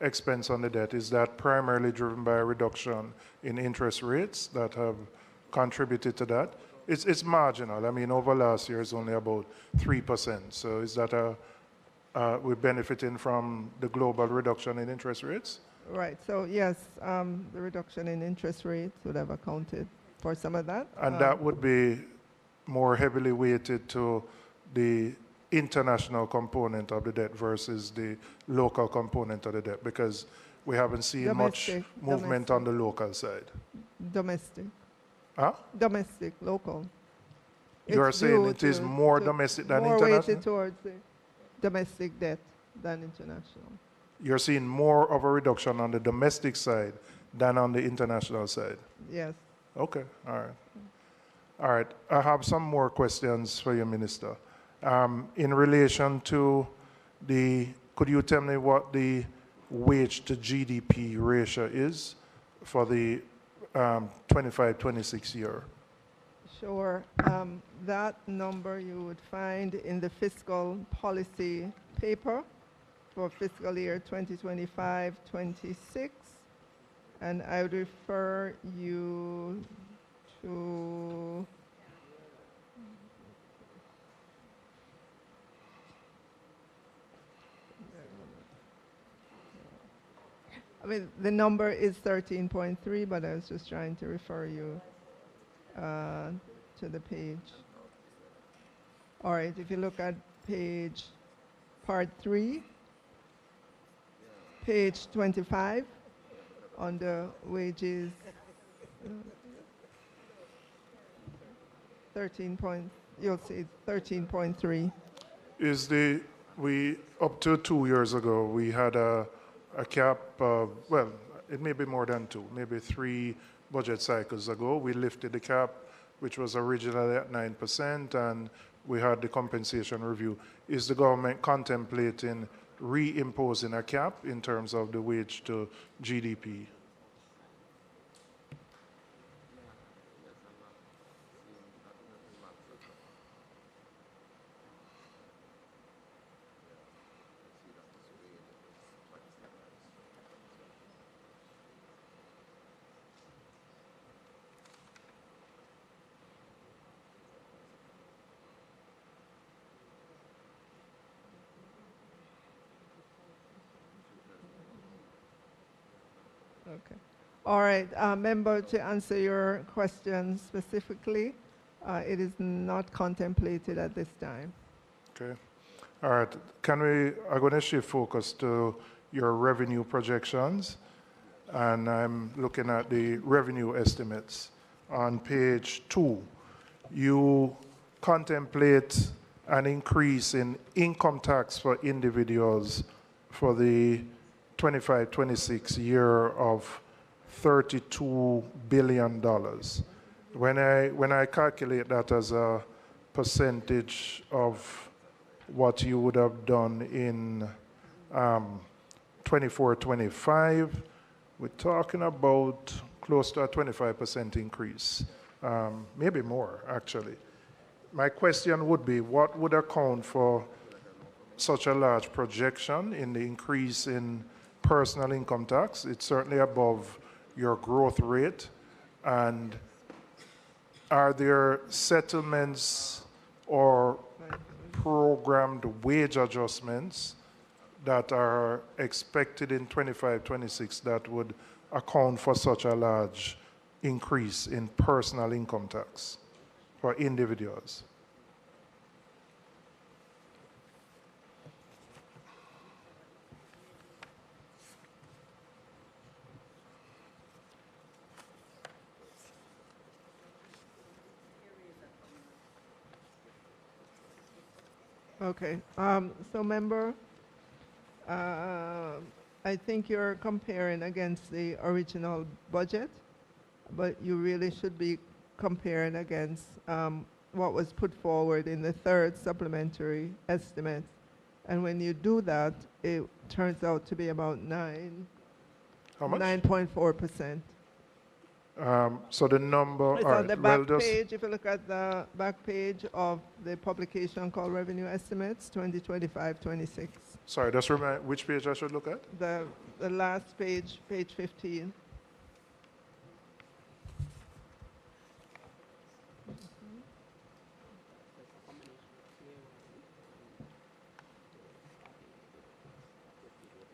expense on the debt, is that primarily driven by a reduction in interest rates that have contributed to that? It's marginal. I mean, over last year, it's only about 3%. So is that we're benefiting from the global reduction in interest rates? Right. So yes, the reduction in interest rates would have accounted for some of that. And that would be more heavily weighted to the international component of the debt versus the local component of the debt, because we haven't seen much movement on the local side. Domestic. Huh? Domestic, local. You are saying it is more domestic than more international? weighted towards the domestic debt than international. You're seeing more of a reduction on the domestic side than on the international side? Yes. Okay, all right. All right, I have some more questions for you, Minister. In relation to could you tell me what the wage to GDP ratio is for the 25-26 year? Sure. That number you would find in the fiscal policy paper for fiscal year 2025-26. And I would refer you to the number is 13.3, but I was just trying to refer you to the page. All right, if you look at part 3, page 25, on the wages, you'll see 13.3. Up to 2 years ago, we had a cap of, well, it may be more than 2, maybe 3 budget cycles ago. We lifted the cap, which was originally at 9%, and we had the compensation review. Is the government contemplating reimposing a cap in terms of the wage to GDP? Okay. All right, member, to answer your question specifically, it is not contemplated at this time. Okay. All right. I'm going to shift focus to your revenue projections. And I'm looking at the revenue estimates. On page 2, you contemplate an increase in income tax for individuals for the 25-26 year of $32 billion. When I calculate that as a percentage of what you would have done in 24-25, we're talking about close to a 25% increase, maybe more, actually. My question would be, what would account for such a large projection in the increase in personal income tax? It's certainly above your growth rate. And are there settlements or programmed wage adjustments that are expected in 25-26 that would account for such a large increase in personal income tax for individuals? Okay, so member, I think you're comparing against the original budget, but you really should be comparing against what was put forward in the third supplementary estimate. And when you do that, it turns out to be about How much? 9.4%. So the number, It's all on right, the well, back page. If you look at the back page of the publication called Revenue Estimates 2025-26. sorry, just remind, which page I should look at? The last page, page 15.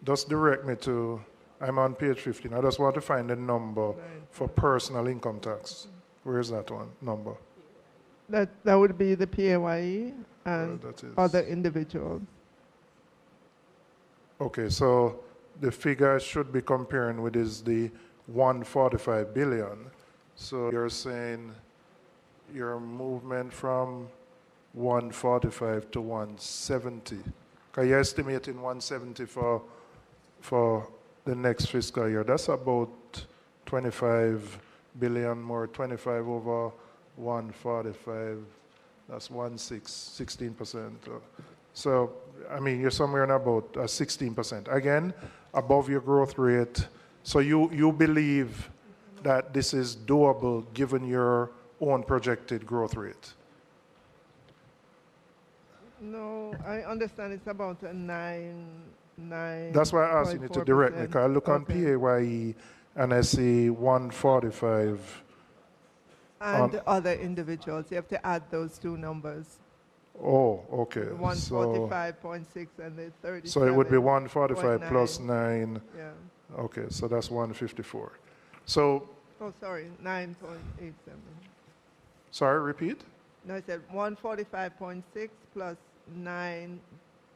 Just direct me to, I'm on page 15. I just want to find the number for personal income tax. Where is that one number? That would be the PAYE and that is- other individuals. Okay, so the figure I should be comparing with is the 145 billion. So you're saying your movement from 145 to 170. Because you're estimating 170 for the next fiscal year. That's about 25 billion more, 25 over 145. That's 16%. So, I mean, you're somewhere in about 16%. Again, above your growth rate. So you believe that this is doable given your own projected growth rate? No, I understand it's about a 9. That's why I asked you to direct me, because I look on PAYE and I see 145. And other individuals. You have to add those two numbers. Oh, okay. The 145.6 and the 37. So it would be 145 plus 9. Yeah. Okay, so that's 154. So. Oh, sorry, 9.87. Sorry, repeat? No, I said 145.6 plus 9.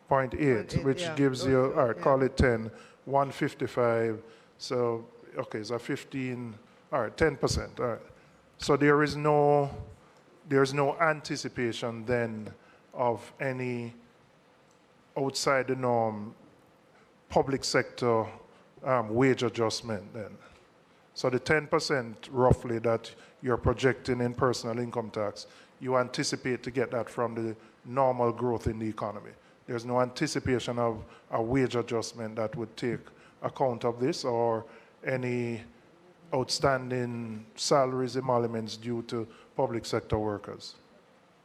0.8, which gives you, all right, call it 10, 155. So, okay, so 15, all right, 10%, all right. So there's no anticipation then of any outside the norm public sector wage adjustment then. So the 10% roughly that you're projecting in personal income tax, you anticipate to get that from the normal growth in the economy. There's no anticipation of a wage adjustment that would take account of this or any outstanding salaries emoluments due to public sector workers.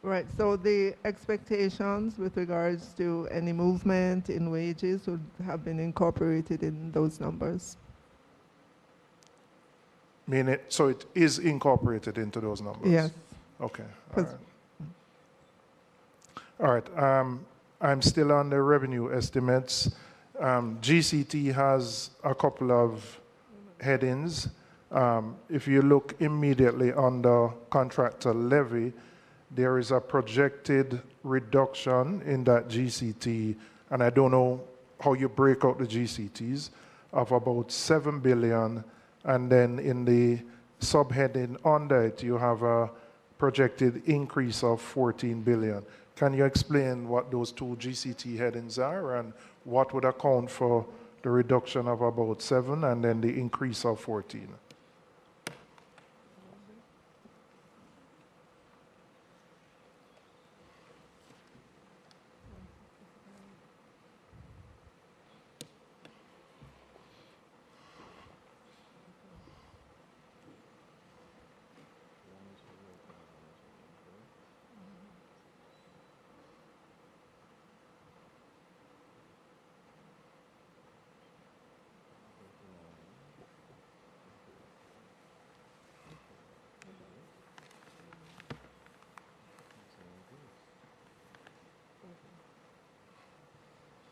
Right, so the expectations with regards to any movement in wages would have been incorporated in those numbers. So it is incorporated into those numbers? Yes. Okay, all right. All right, I'm still on the revenue estimates. GCT has a couple of headings, if you look immediately under contractor levy, there is a projected reduction in that GCT, and I don't know how you break out the GCTs, of about 7 billion, and then in the subheading under it, you have a projected increase of 14 billion. Can you explain what those two GCT headings are and what would account for the reduction of about 7 and then the increase of 14?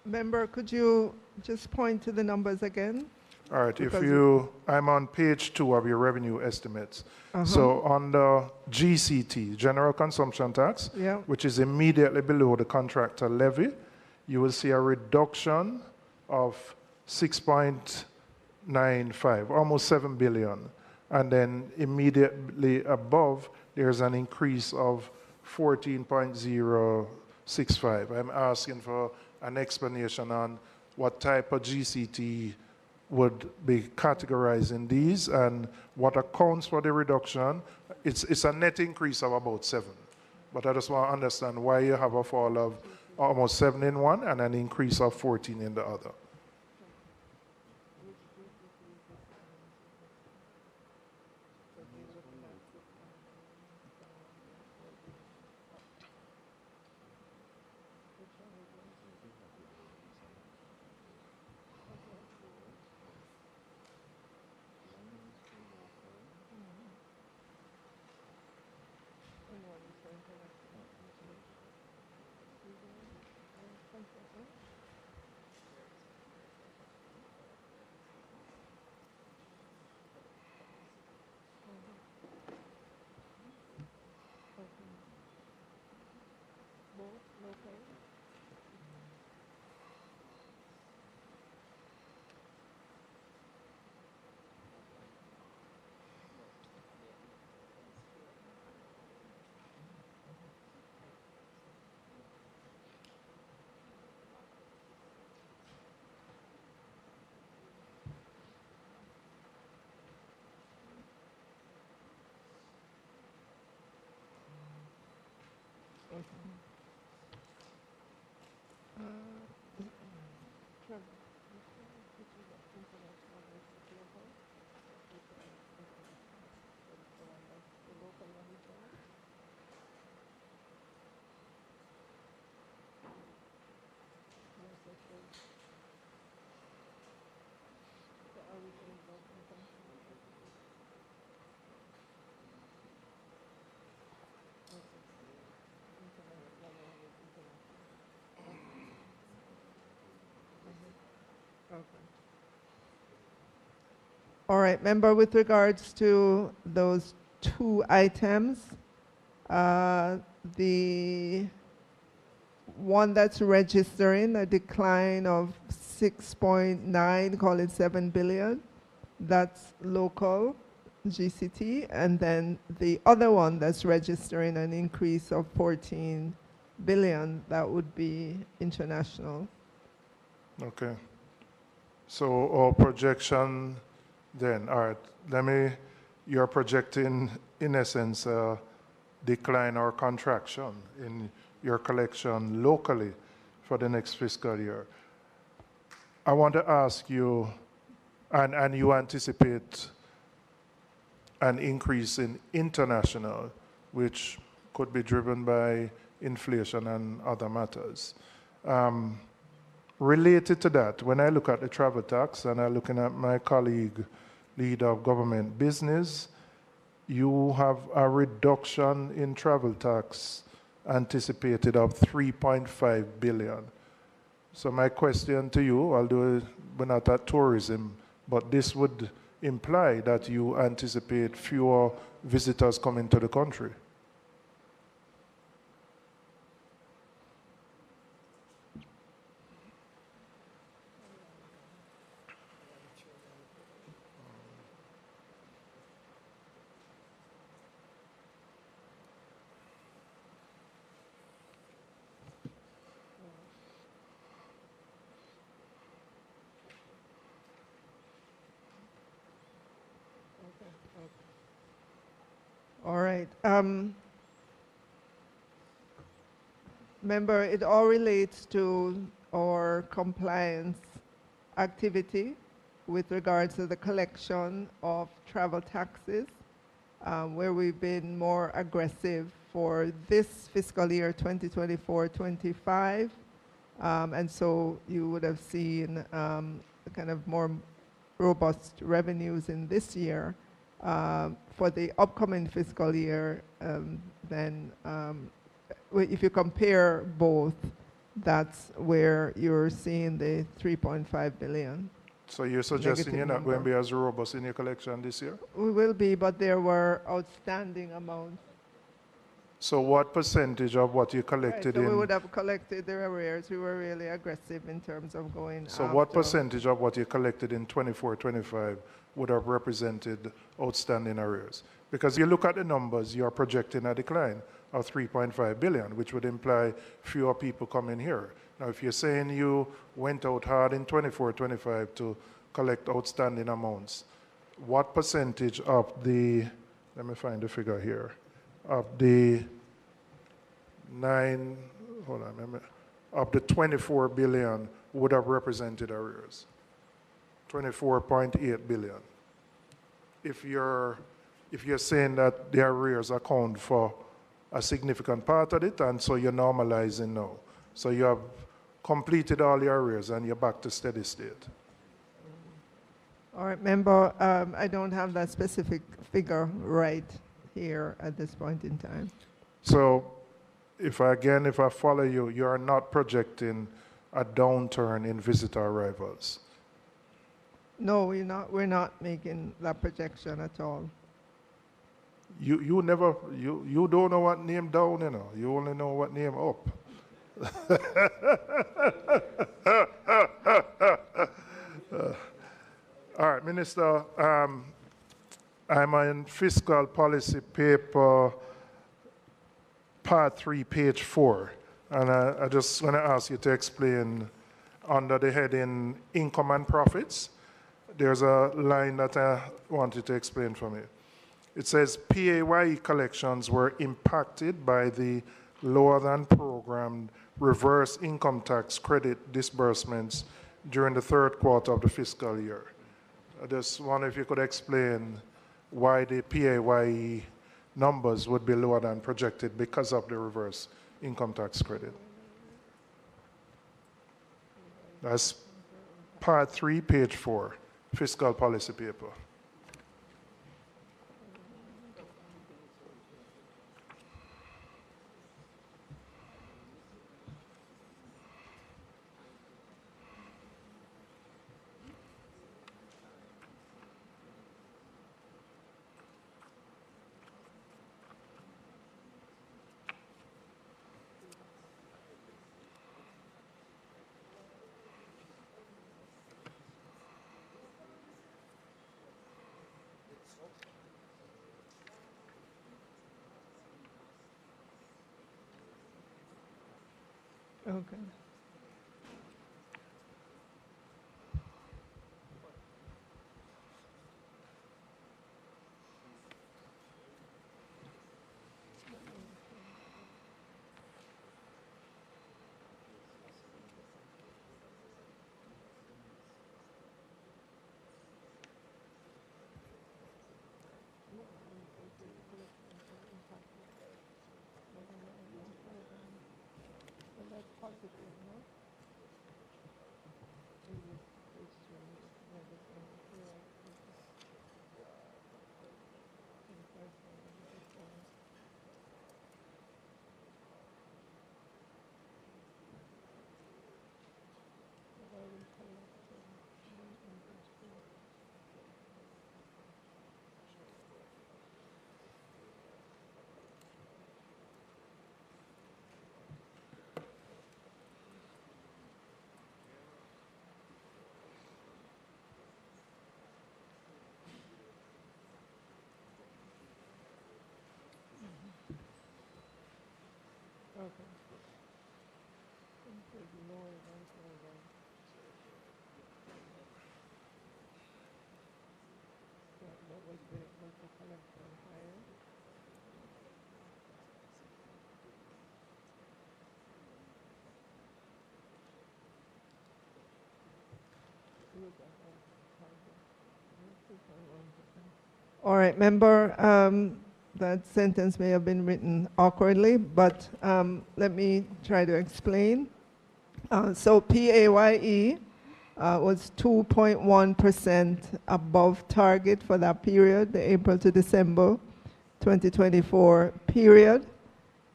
Member, could you just point to the numbers again? All right, if Because I'm on page 2 of your revenue estimates. So on the GCT, General Consumption Tax, Yeah. which is immediately below the contractor levy, you will see a reduction of 6.95, almost 7 billion. And then immediately above, there's an increase of 14.065. I'm asking for an explanation on what type of GCT would be categorized in these and what accounts for the reduction. It's a net increase of about 7. But I just want to understand why you have a fall of almost 7 in one and an increase of 14 in the other. All right, member, with regards to those two items, the one that's registering a decline of 6.9, call it 7 billion, that's local GCT, and then the other one that's registering an increase of 14 billion, that would be international. Okay. So our projection then, all right, you're projecting, in essence, a decline or contraction in your collection locally for the next fiscal year. I want to ask you, and you anticipate an increase in international, which could be driven by inflation and other matters. Related to that, when I look at the travel tax, and I'm looking at my colleague, leader of government business, you have a reduction in travel tax anticipated of 3.5 billion. So my question to you, although we're not at tourism, but this would imply that you anticipate fewer visitors coming to the country. All right. Member, it all relates to our compliance activity with regards to the collection of travel taxes, where we've been more aggressive for this fiscal year 2024-25. And so you would have seen kind of more robust revenues in this year. For the upcoming fiscal year, then if you compare both, that's where you're seeing the 3.5 billion. So you're suggesting you're not number. going to be as robust in your collection this year? We will be, but there were outstanding amounts. So what percentage of what you Right, collected so we in... would have collected the arrears. We were really aggressive in terms of going So after. what percentage of what you collected in 24-25 would have represented outstanding arrears? Because you look at the numbers, you're projecting a decline of 3.5 billion, which would imply fewer people coming here. Now, if you're saying you went out hard in 24-25 to collect outstanding amounts, what percentage of the, let me find the figure here, of the of the 24 billion would have represented arrears? 24.8 billion. If you're saying that the arrears account for a significant part of it, and so you're normalizing now. So you have completed all your arrears and you're back to steady state. All right, member, I don't have that specific figure right here at this point in time. So if I follow you, you're not projecting a downturn in visitor arrivals. No, we're not making that projection at all. You don't know what name down, you know. You only know what name up. All right, Minister, I'm in fiscal policy paper, part 3, page 4. And I just want to ask you to explain under the heading income and profits. There's a line that I want you to explain for me. It says PAYE collections were impacted by the lower than programmed reverse income tax credit disbursements during the third quarter of the fiscal year. I just wonder if you could explain why the PAYE numbers would be lower than projected because of the reverse income tax credit. That's part 3, page 4, fiscal policy paper. Okay. All right, member, that sentence may have been written awkwardly, but let me try to explain. So PAYE was 2.1% above target for that period, the April to December 2024 period.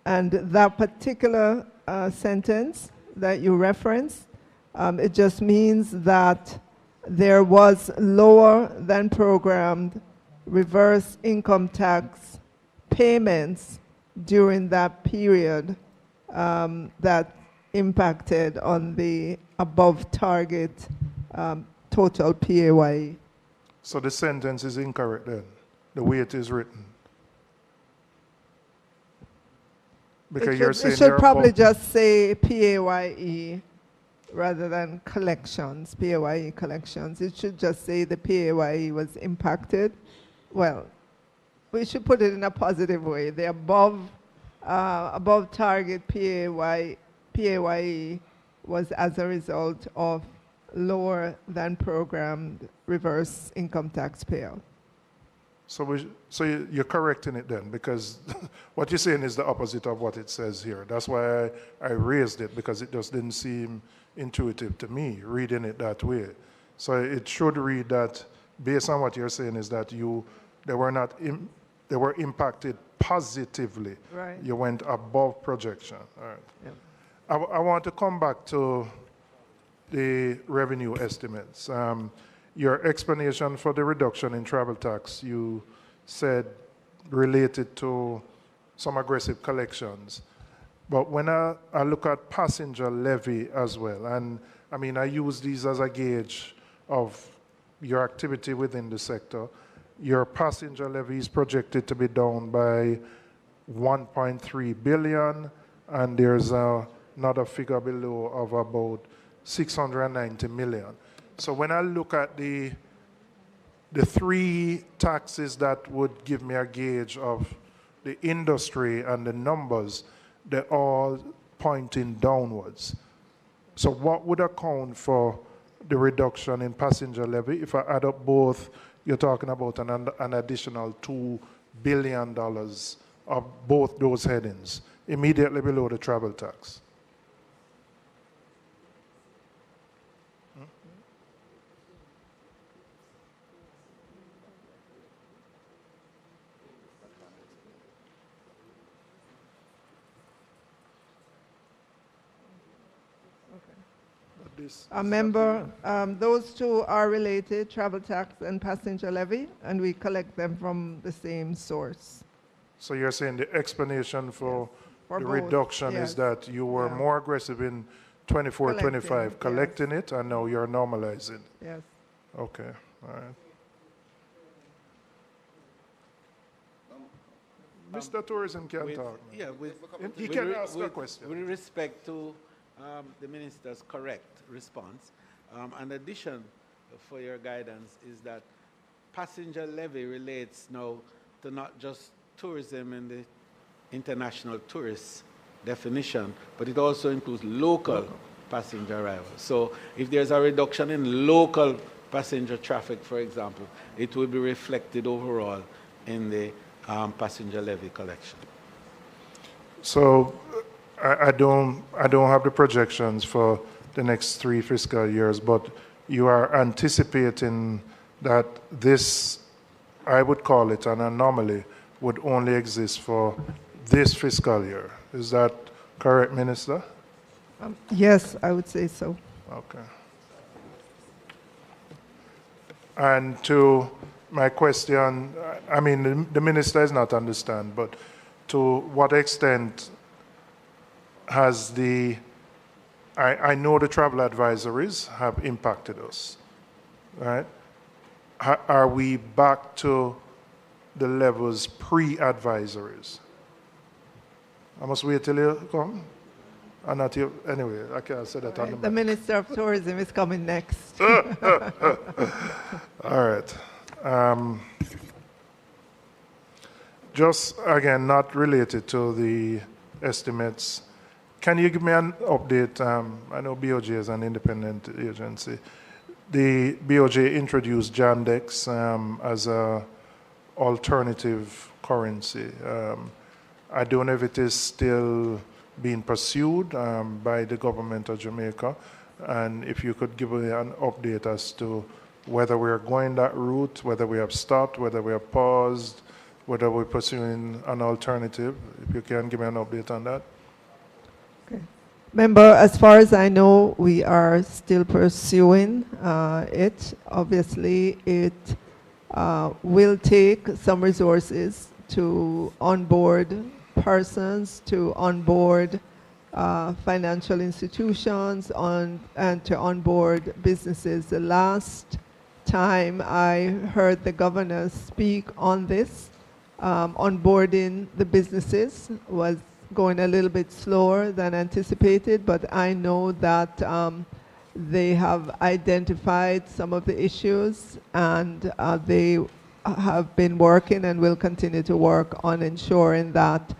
And that particular sentence that you referenced, it just means that there was lower than programmed reverse income tax payments during that period that impacted on the above target total PAYE. So the sentence is incorrect then, the way it is written. Because you're saying it should they're probably above- just say PAYE rather than collections, PAYE collections. It should just say the PAYE was impacted. Well, we should put it in a positive way. The above target PAYE was as a result of lower than programmed reverse income tax payout. So you're correcting it then, because what you're saying is the opposite of what it says here. That's why I raised it, because it just didn't seem intuitive to me, reading it that way. So it should read that, based on what you're saying, is that they were impacted positively. Right. You went above projection. All right. Yeah. I want to come back to the revenue estimates. Your explanation for the reduction in travel tax, you said related to some aggressive collections. But when I look at passenger levy as well, and I mean, I use these as a gauge of your activity within the sector, your passenger levy is projected to be down by 1.3 billion, and there's another figure below of about 690 million. So when I look at the three taxes that would give me a gauge of the industry and the numbers, they're all pointing downwards. So what would account for the reduction in passenger levy? If I add up both, you're talking about an additional $2 billion of both those headings, immediately below the travel tax. A member, those two are related, travel tax and passenger levy, and we collect them from the same source. So you're saying the explanation for For the both, reduction yes. is that you were Yeah. more aggressive in 24, Collecting, 25, collecting it, and now you're normalizing. Yes. Okay, all right. Mr. Tourism can talk. Yeah, He can ask a question. With respect to the minister's correct response, an addition for your guidance is that passenger levy relates now to not just tourism in the international tourist definition, but it also includes local passenger arrivals. So if there's a reduction in local passenger traffic, for example, it will be reflected overall in the passenger levy collection. So I don't have the projections for the next 3 fiscal years, but you are anticipating that this, I would call it an anomaly, would only exist for this fiscal year. Is that correct, Minister? Yes, I would say so. Okay. And to my question, I mean, the minister does not understand, but to what extent has I know the travel advisories have impacted us, right? Are we back to the levels pre-advisories? I must wait till you come. And not you, anyway, I can't say that on the The mic. Minister of Tourism is coming next. All right. Just again, not related to the estimates. Can you give me an update? I know BOJ is an independent agency. The BOJ introduced Jamdex as an alternative currency. I don't know if it is still being pursued by the government of Jamaica, and if you could give me an update as to whether we're going that route, whether we have stopped, whether we have paused, whether we're pursuing an alternative. If you can give me an update on that. Okay. Member, as far as I know, we are still pursuing it. Obviously, it will take some resources to onboard persons, to onboard financial institutions, and to onboard businesses. The last time I heard the governor speak on this, onboarding the businesses was going a little bit slower than anticipated, but I know that they have identified some of the issues, and they have been working and will continue to work on ensuring that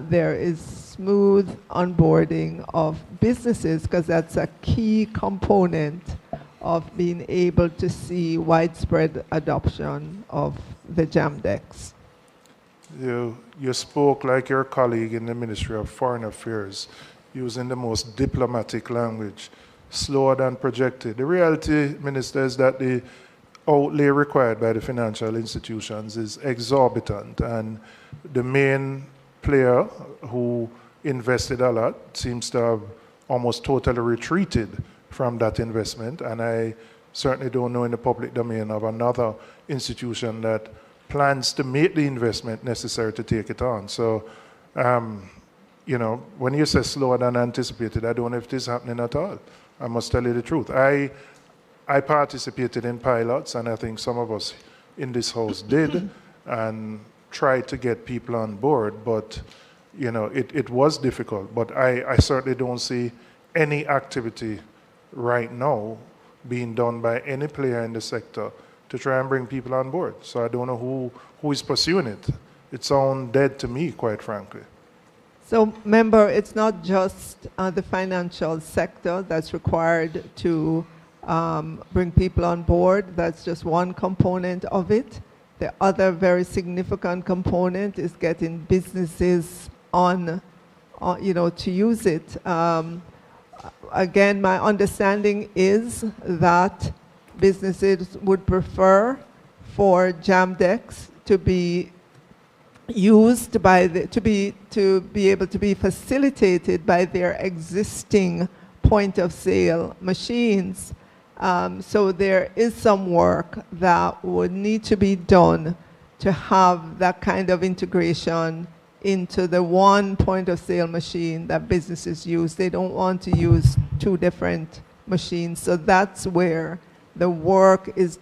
there is smooth onboarding of businesses, because that's a key component of being able to see widespread adoption of the Jamdex. You spoke like your colleague in the Ministry of Foreign Affairs, using the most diplomatic language, slower than projected. The reality, Minister, is that the outlay required by the financial institutions is exorbitant, and the main player who invested a lot seems to have almost totally retreated from that investment, and I certainly don't know in the public domain of another institution that plans to make the investment necessary to take it on. So, you know, when you say slower than anticipated, I don't know if this is happening at all. I must tell you the truth. I participated in pilots, and I think some of us in this house did, and tried to get people on board, but, you know, it was difficult. But I certainly don't see any activity right now being done by any player in the sector to try and bring people on board. So I don't know who is pursuing it. It sounds dead to me, quite frankly. So, member, it's not just the financial sector that's required to bring people on board. That's just one component of it. The other very significant component is getting businesses on to use it. Again, my understanding is that businesses would prefer for Jamdex to be used by to be able to be facilitated by their existing point of sale machines. So there is some work that would need to be done to have that kind of integration into the one point of sale machine that businesses use. They don't want to use two different machines. So that's where the work is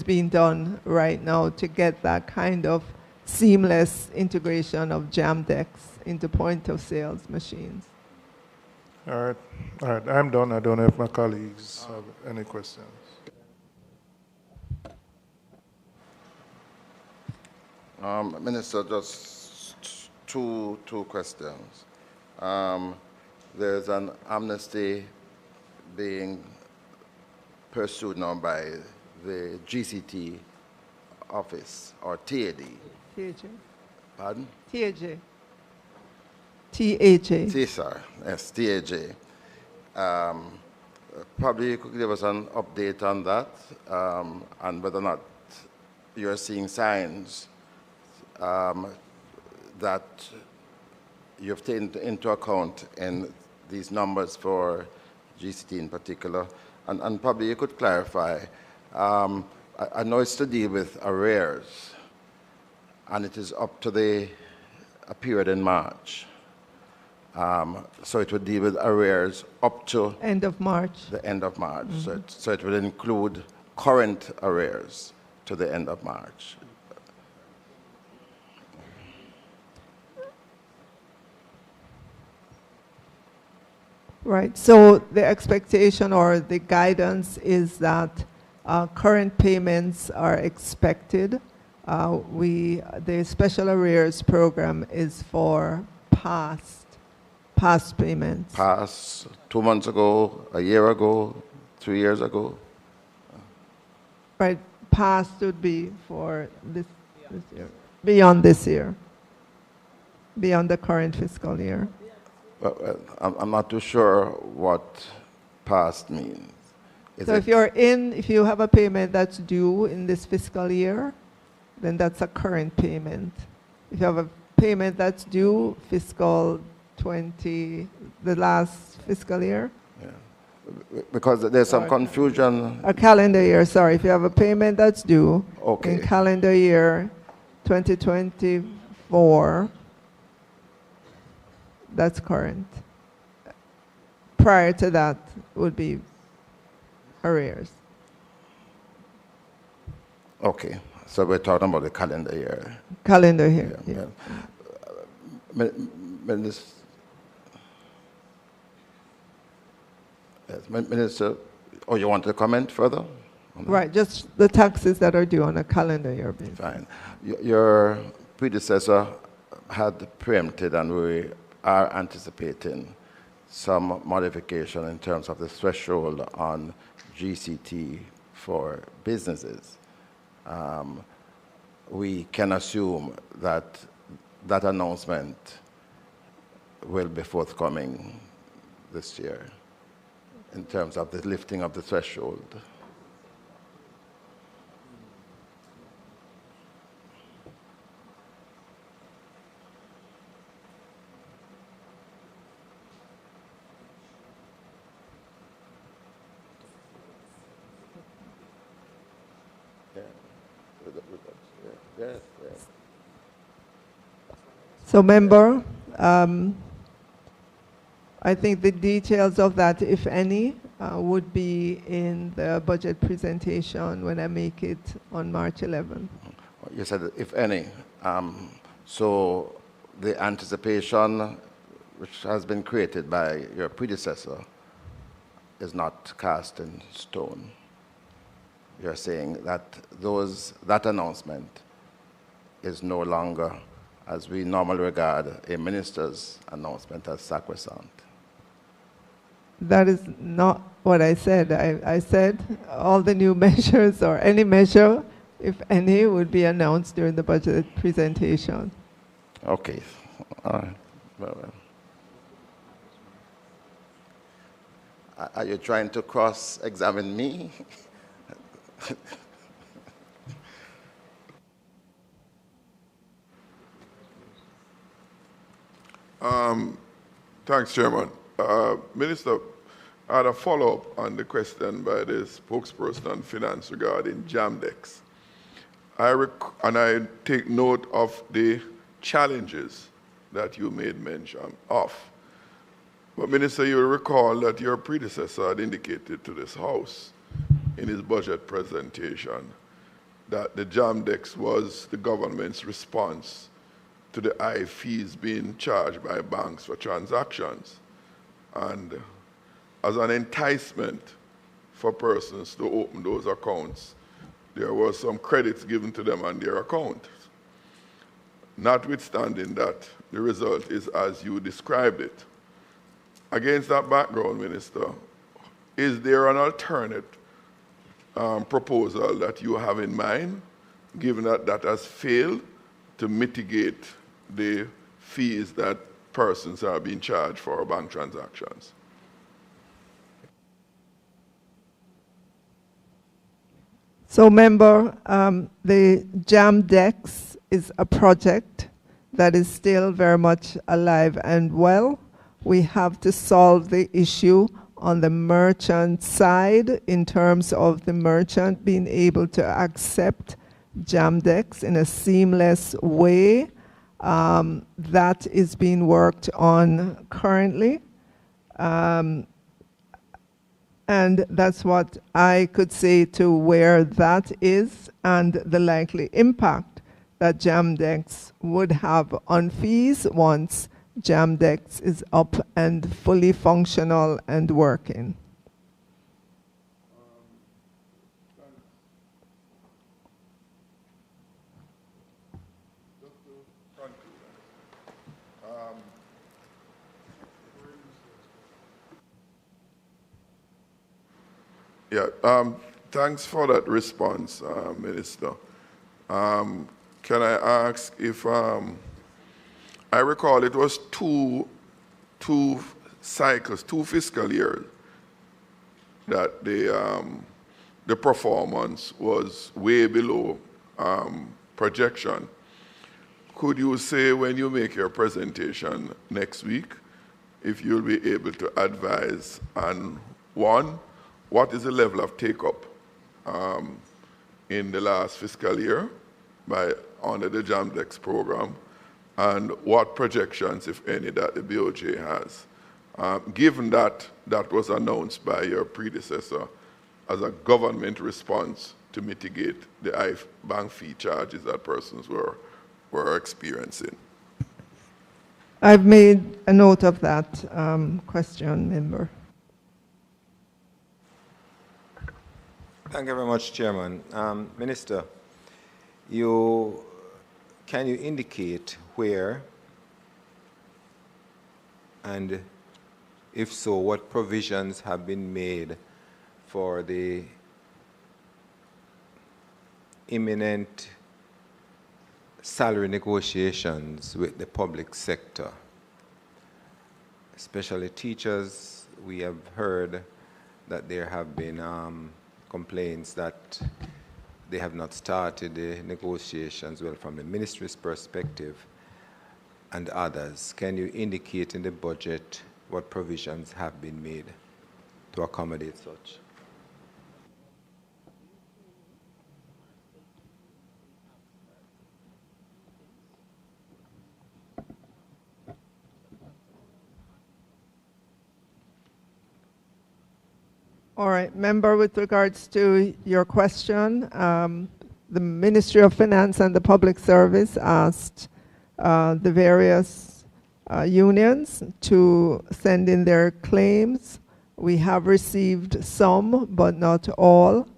being done right now to get that kind of seamless integration of Jamdex into point of sales machines. All right, I'm done. I don't know if my colleagues have any questions. Minister, just two questions. There's an amnesty being pursued now by the GCT office, or TAD. TAJ. Pardon? TAJ. TAJ. Yes, TAJ. Probably you could give us an update on that, and whether or not you're seeing signs that you've taken into account in these numbers for GCT in particular. And probably you could clarify, I know it's to deal with arrears, and it is up to a period in March. So it would deal with arrears up to end of March. The end of March. Mm-hmm. So it would include current arrears to the end of March. Right, so the expectation or the guidance is that current payments are expected. The special arrears program is for past payments. Past 2 months ago, a year ago, 3 years ago? Right, past would be for this year, beyond this year, beyond the current fiscal year. Well, I'm not too sure what past means. So if you have a payment that's due in this fiscal year, then that's a current payment. If you have a payment that's due fiscal 20, the last fiscal year. Yeah. Because there's some confusion. A calendar year, sorry. If you have a payment that's due Okay. in calendar year 2024, that's current. Prior to that would be arrears. Okay, so we're talking about the calendar year. Calendar year, Yeah, yeah. Minister, oh, you want to comment further? Right, just the taxes that are due on a calendar year basis. Fine. Your predecessor had preempted, and we are anticipating some modification in terms of the threshold on GCT for businesses. We can assume that that announcement will be forthcoming this year in terms of the lifting of the threshold. Yes, yes. So member, I think the details of that, if any, would be in the budget presentation when I make it on March 11th. You said if any. So the anticipation which has been created by your predecessor is not cast in stone. You're saying that that announcement is no longer, as we normally regard a minister's announcement, as sacrosanct. That is not what I said. I said all the new measures or any measure, if any, would be announced during the budget presentation. Okay. All right. Well. Are you trying to cross-examine me? Thanks, Chairman. Minister, I had a follow-up on the question by the spokesperson on finance regarding Jamdex. And I take note of the challenges that you made mention of. But Minister, you will recall that your predecessor had indicated to this House in his budget presentation that the Jamdex was the government's response to the high fees being charged by banks for transactions. And as an enticement for persons to open those accounts, there was some credits given to them on their account. Notwithstanding that, the result is as you described it. Against that background, Minister, is there an alternate proposal that you have in mind, given that that has failed to mitigate the fees that persons are being charged for bank transactions? So member, the Jamdex is a project that is still very much alive and well. We have to solve the issue on the merchant side in terms of the merchant being able to accept Jamdex in a seamless way. That is being worked on currently. And that's what I could say to where that is and the likely impact that Jamdex would have on fees once Jamdex is up and fully functional and working. Yeah, thanks for that response, Minister. Can I ask if, I recall it was two cycles, 2 fiscal years that the performance was way below projection. Could you say when you make your presentation next week, if you'll be able to advise on, one, what is the level of take-up in the last fiscal year under the Jamdex program, and what projections, if any, that the BOJ has, given that that was announced by your predecessor as a government response to mitigate the high bank fee charges that persons were experiencing. I've made a note of that question, member. Thank you very much, Chairman. Minister, can you indicate where, and if so, what provisions have been made for the imminent salary negotiations with the public sector, especially teachers? We have heard that there have been complaints that they have not started the negotiations well from the ministry's perspective and others. Can you indicate in the budget what provisions have been made to accommodate such? All right, member, with regards to your question, the Ministry of Finance and the Public Service asked the various unions to send in their claims. We have received some, but not all.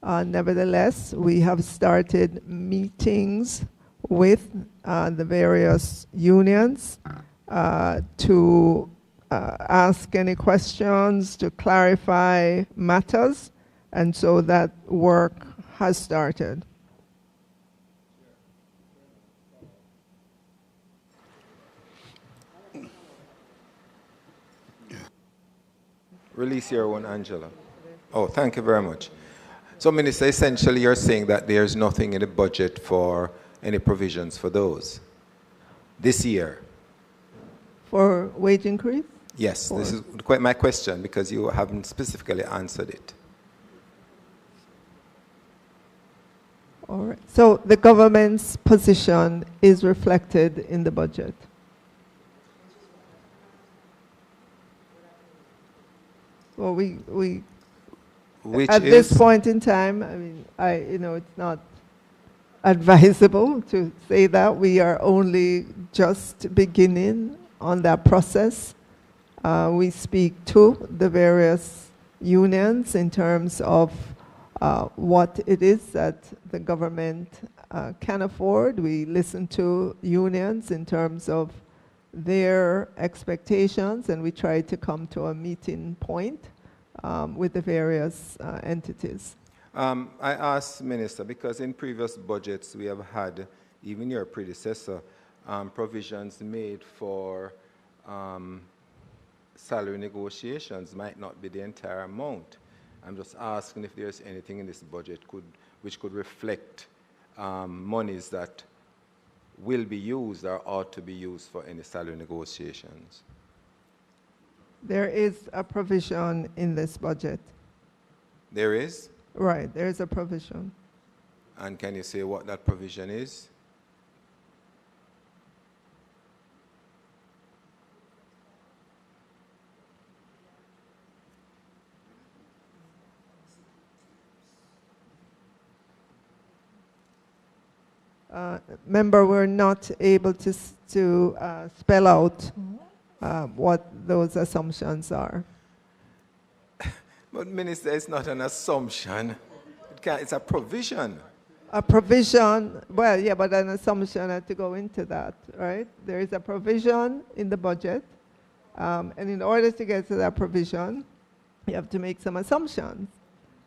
Nevertheless, we have started meetings with the various unions to ask any questions, to clarify matters, and so that work has started. Release your one, Angela. Oh, thank you very much. So, Minister, essentially you're saying that there's nothing in the budget for any provisions for those this year? For wage increase? Yes, this is quite my question because you haven't specifically answered it. All right. So the government's position is reflected in the budget. Well, at this point in time, I mean, it's not advisable to say that. We are only just beginning on that process. We speak to the various unions in terms of what it is that the government can afford. We listen to unions in terms of their expectations, and we try to come to a meeting point with the various entities. I asked Minister because in previous budgets we have had, even your predecessor, provisions made for salary negotiations. Might not be the entire amount. I'm just asking if there's anything in this budget which could reflect monies that will be used or ought to be used for any salary negotiations. There is a provision in this budget. There is? Right, there is a provision. And can you say what that provision is? member were not able to spell out what those assumptions are. But Minister, it's not an assumption. It's a provision. A provision, well, yeah, but an assumption had to go into that, right? There is a provision in the budget, and in order to get to that provision, you have to make some assumptions.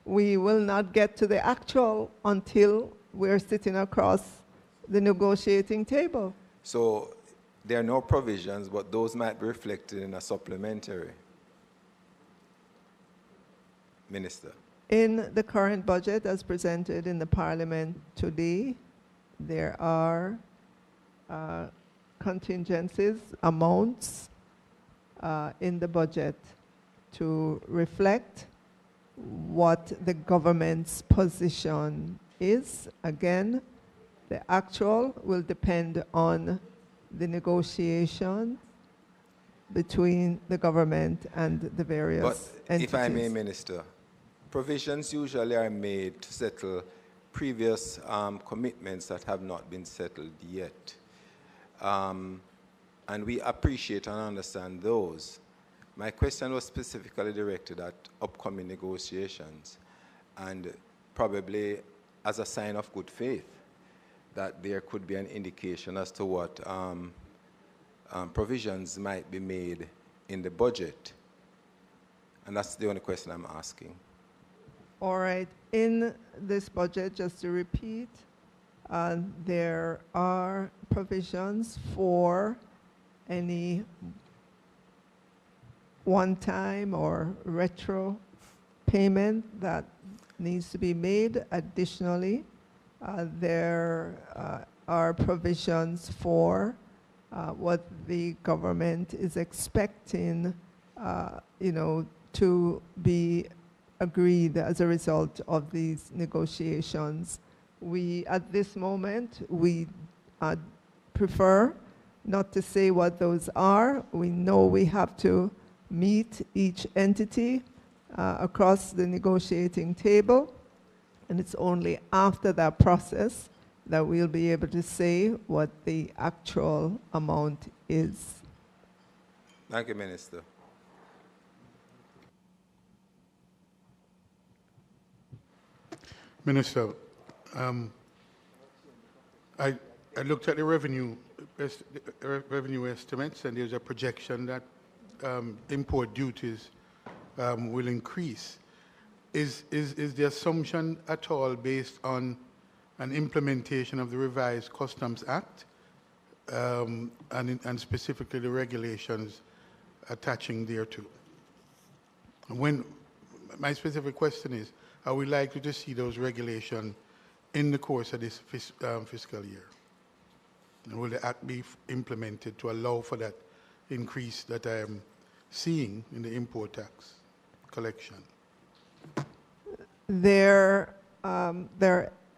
We will not get to the actual until we're sitting across the negotiating table. So there are no provisions, but those might be reflected in a supplementary. Minister. In the current budget as presented in the Parliament today, there are contingencies, amounts in the budget to reflect what the government's position is. Again, the actual will depend on the negotiations between the government and the various entities. If I may, Minister, provisions usually are made to settle previous commitments that have not been settled yet. And we appreciate and understand those. My question was specifically directed at upcoming negotiations and probably as a sign of good faith that there could be an indication as to what provisions might be made in the budget. And that's the only question I'm asking. All right. In this budget, just to repeat, there are provisions for any one-time or retro payment that needs to be made. Additionally, there are provisions for what the government is expecting, to be agreed as a result of these negotiations. We, at this moment, we prefer not to say what those are. We know we have to meet each entity across the negotiating table, and it's only after that process that we'll be able to say what the actual amount is. Thank you, Minister. Minister, I looked at the revenue estimates, and there's a projection that import duties will increase. Is the assumption at all based on an implementation of the revised Customs Act and specifically the regulations attaching thereto? My specific question is, are we likely to see those regulations in the course of this fiscal year? And will the act be implemented to allow for that increase that I am seeing in the import tax collection? There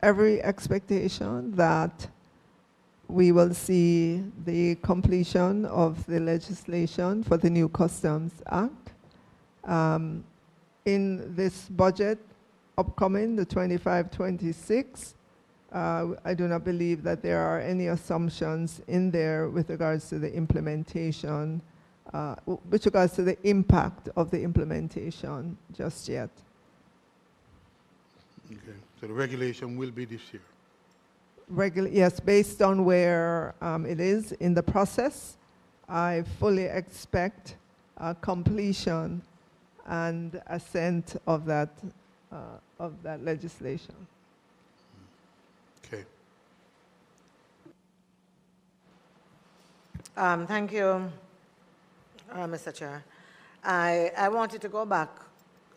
every expectation that we will see the completion of the legislation for the new Customs Act. In this budget upcoming, the 25-26, I do not believe that there are any assumptions in there with regards to the implementation, with regards to the impact of the implementation just yet. Okay, so the regulation will be this year? Yes, based on where it is in the process, I fully expect completion and assent of that legislation. Okay. Thank you, Mr. Chair. I wanted to go back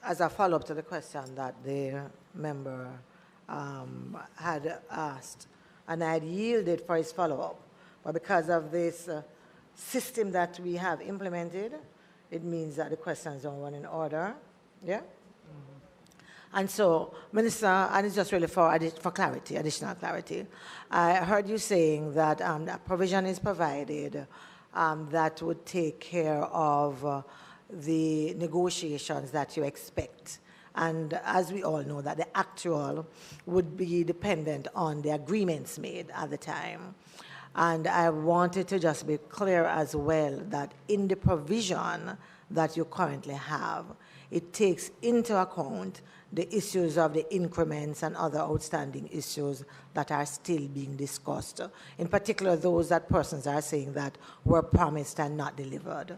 as a follow-up to the question that the member had asked, and I had yielded for his follow-up. But because of this system that we have implemented, it means that the questions don't run in order. Yeah? Mm-hmm. And so, Minister, and it's just really for clarity, additional clarity, I heard you saying that a provision is provided that would take care of the negotiations that you expect And as we all know, that the actual would be dependent on the agreements made at the time. And I wanted to just be clear as well that in the provision that you currently have, it takes into account the issues of the increments and other outstanding issues that are still being discussed, in particular those that persons are saying that were promised and not delivered.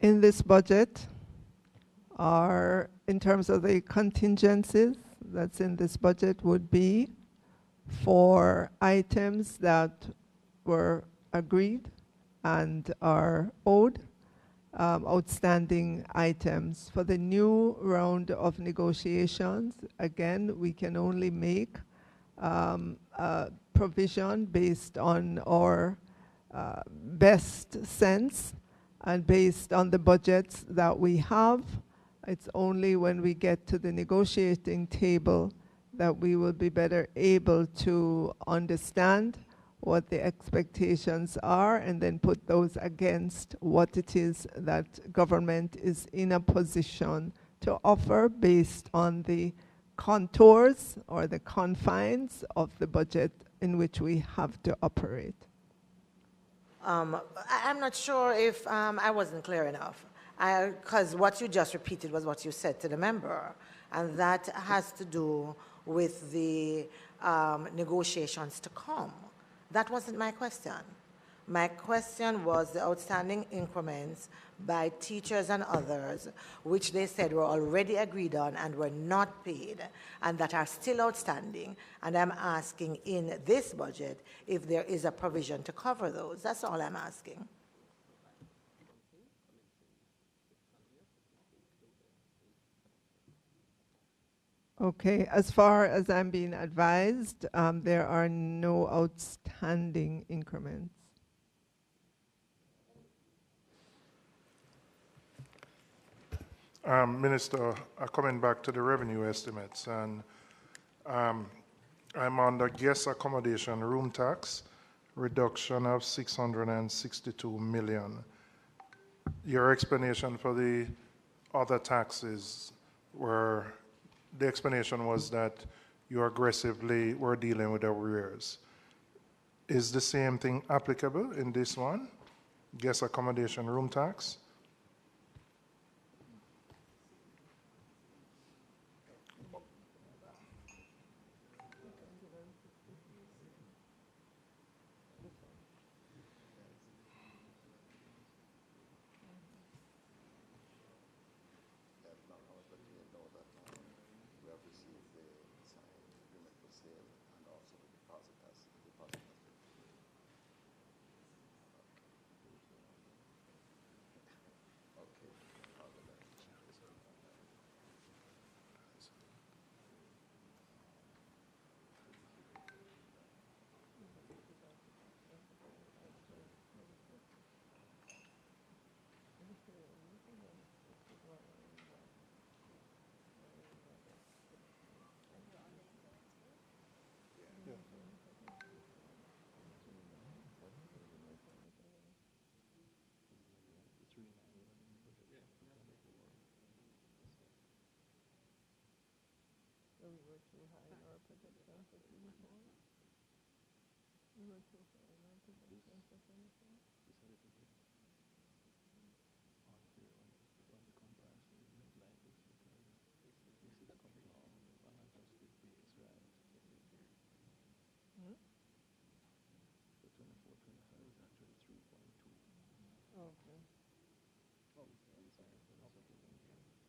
In this budget, in terms of the contingencies that's in this budget, would be for items that were agreed and are owed, outstanding items. For the new round of negotiations, again, we can only make a provision based on our best sense and based on the budgets that we have. It's only when we get to the negotiating table that we will be better able to understand what the expectations are and then put those against what it is that government is in a position to offer based on the contours or the confines of the budget in which we have to operate. I'm not sure if I wasn't clear enough, because what you just repeated was what you said to the member, and that has to do with the negotiations to come. That wasn't my question. My question was the outstanding increments by teachers and others, which they said were already agreed on and were not paid, and that are still outstanding. And I'm asking in this budget if there is a provision to cover those. That's all I'm asking. Okay, as far as I'm being advised, there are no outstanding increments. Minister, coming back to the revenue estimates, and I'm on the guest accommodation room tax, reduction of 662 million. Your explanation for the other taxes were, the explanation was that you aggressively were dealing with arrears. Is the same thing applicable in this one? Guest accommodation room tax?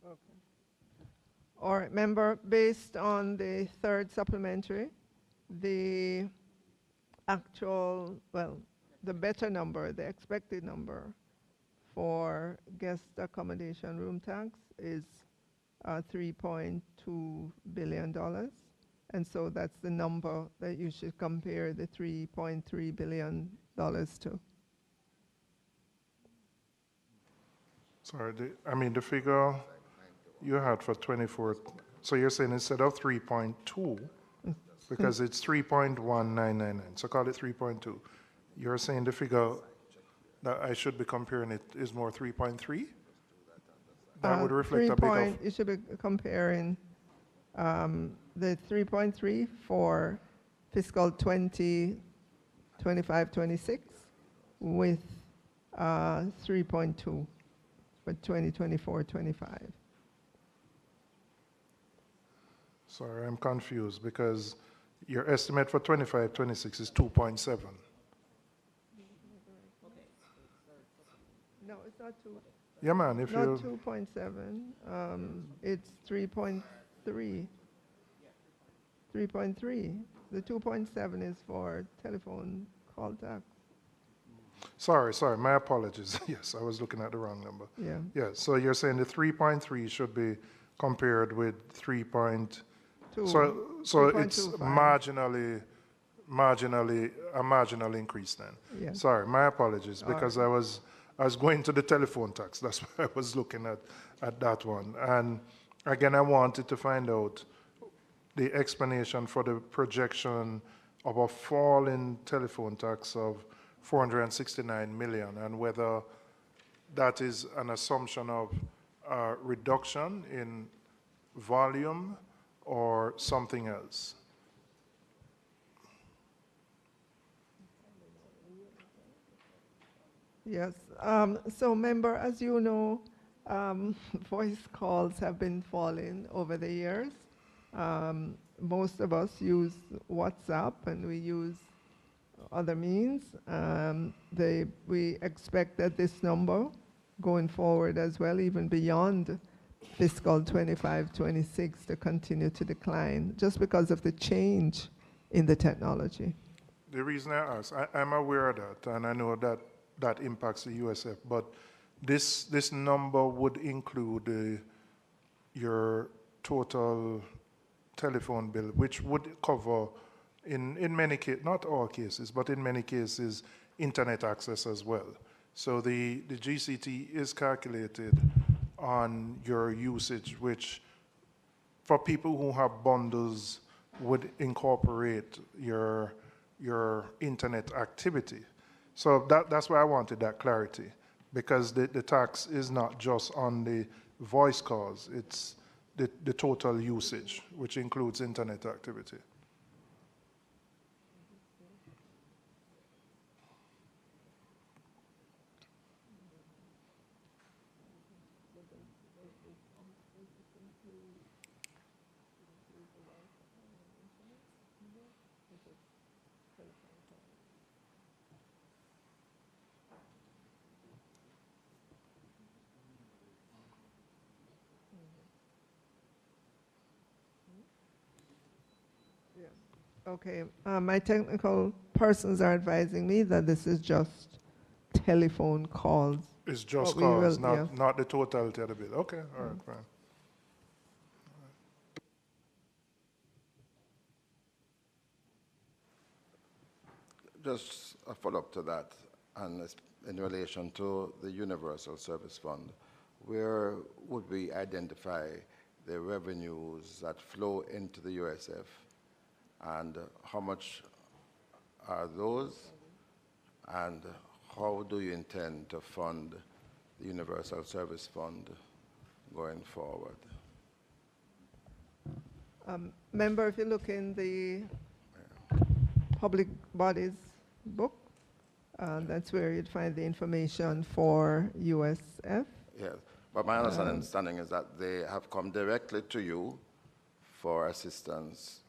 Okay. All right, member, based on the third supplementary, the actual, well, the better number, the expected number for guest accommodation room tax is $3.2 billion. And so that's the number that you should compare the $3.3 billion to. Sorry, the figure you had for 24, so you're saying instead of 3.2, because it's 3.1999, so call it 3.2. You're saying the figure that I should be comparing it is more 3.3? That would reflect a bit of... You should be comparing the 3.3 for fiscal 2025-26 with 3.2 for 2024-25. Sorry, I'm confused because your estimate for 25-26 is 2.7. No, it's not 2. Yeah, man, if Not you... 2.7. It's 3.3. 3.3. The 2.7 is for telephone call tax. Sorry, my apologies. Yes, I was looking at the wrong number. Yeah. Yeah, so you're saying the 3.3 should be compared with 3.2. So it's 3.25. marginally a marginal increase then. Yeah. Sorry, my apologies, because I was going to the telephone tax. That's why I was looking at that one. And again, I wanted to find out the explanation for the projection of a fall in telephone tax of 469 million, and whether that is an assumption of a reduction in volume or something else. Yes. So, member, as you know, voice calls have been falling over the years. Most of us use WhatsApp and we use other means. We expect that this number going forward as well, even beyond fiscal 25-26, to continue to decline just because of the change in the technology. The reason I ask, I'm aware of that, and I know that impacts the USF, but this number would include your total telephone bill, which would cover, in many cases, not all cases, but in many cases, internet access as well. So the GCT is calculated on your usage, which for people who have bundles would incorporate your internet activity. So that's why I wanted that clarity, because the tax is not just on the voice calls, it's the total usage, which includes internet activity. Okay, my technical persons are advising me that this is just telephone calls. It's just But we will- calls, yeah. not the totality of the bill. Okay, all right, fine. Just a follow-up to that, and in relation to the Universal Service Fund, where would we identify the revenues that flow into the USF, and how much are those, and how do you intend to fund the Universal Service Fund going forward? Member, if you look in the public bodies book, that's where you'd find the information for USF. Yes, but my understanding is that they have come directly to you for assistance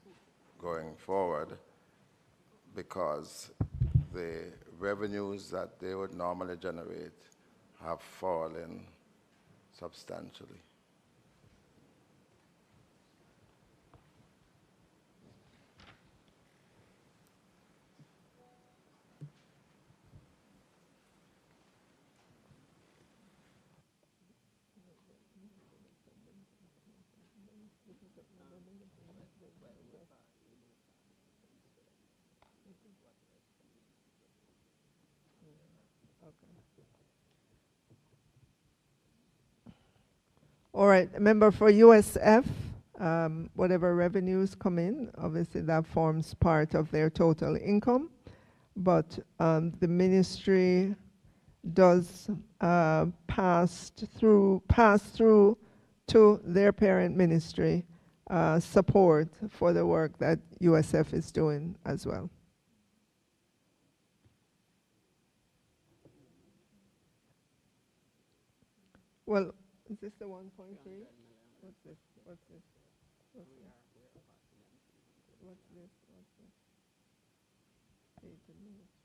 going forward, because the revenues that they would normally generate have fallen substantially. All right, member, for USF, whatever revenues come in, obviously that forms part of their total income. But the ministry does pass through to their parent ministry support for the work that USF is doing as well. Well, is this the 1.3? What's this? What's this? What's this? What's this? What's this? Paid administration.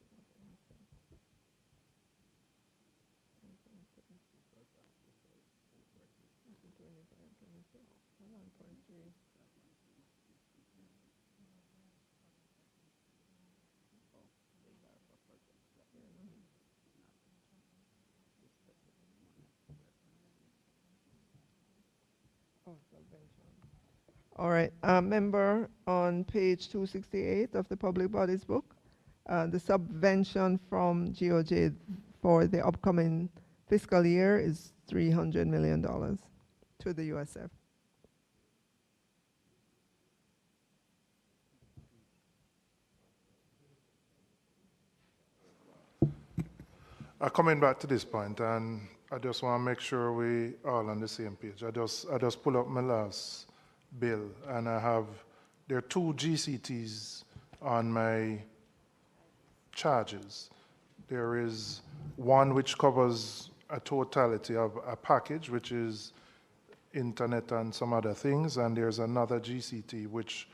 All right, member, on page 268 of the Public Bodies Book, the subvention from GOJ for the upcoming fiscal year is $300 million to the USF. Coming back to this point, and I just want to make sure we all on the same page. I just pull up my last bill, and there are two GCTs on my charges. There is one which covers a totality of a package, which is internet and some other things, and there's another GCT which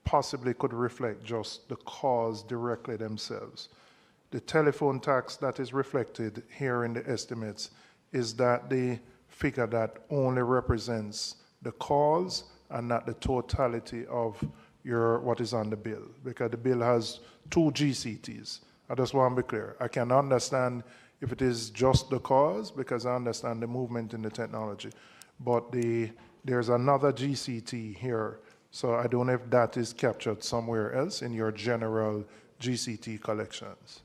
possibly could reflect just the calls directly themselves. The telephone tax that is reflected here in the estimates is that the figure that only represents the calls and not the totality of what is on the bill, because the bill has two GCTs. I just want to be clear. I can understand if it is just the cause, because I understand the movement in the technology, but there's another GCT here, so I don't know if that is captured somewhere else in your general GCT collections.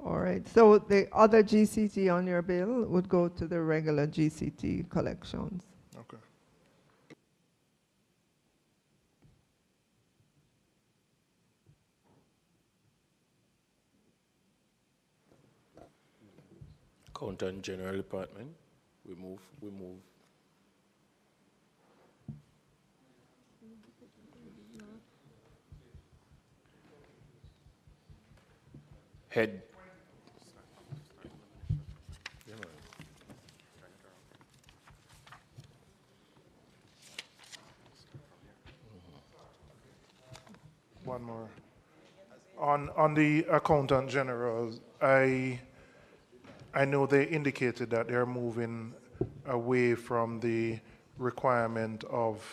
All right, so the other GCT on your bill would go to the regular GCT collections. Okay. Accountant General Department, we move. Head. One more. On the Accountant General, I know they indicated that they're moving away from the requirement of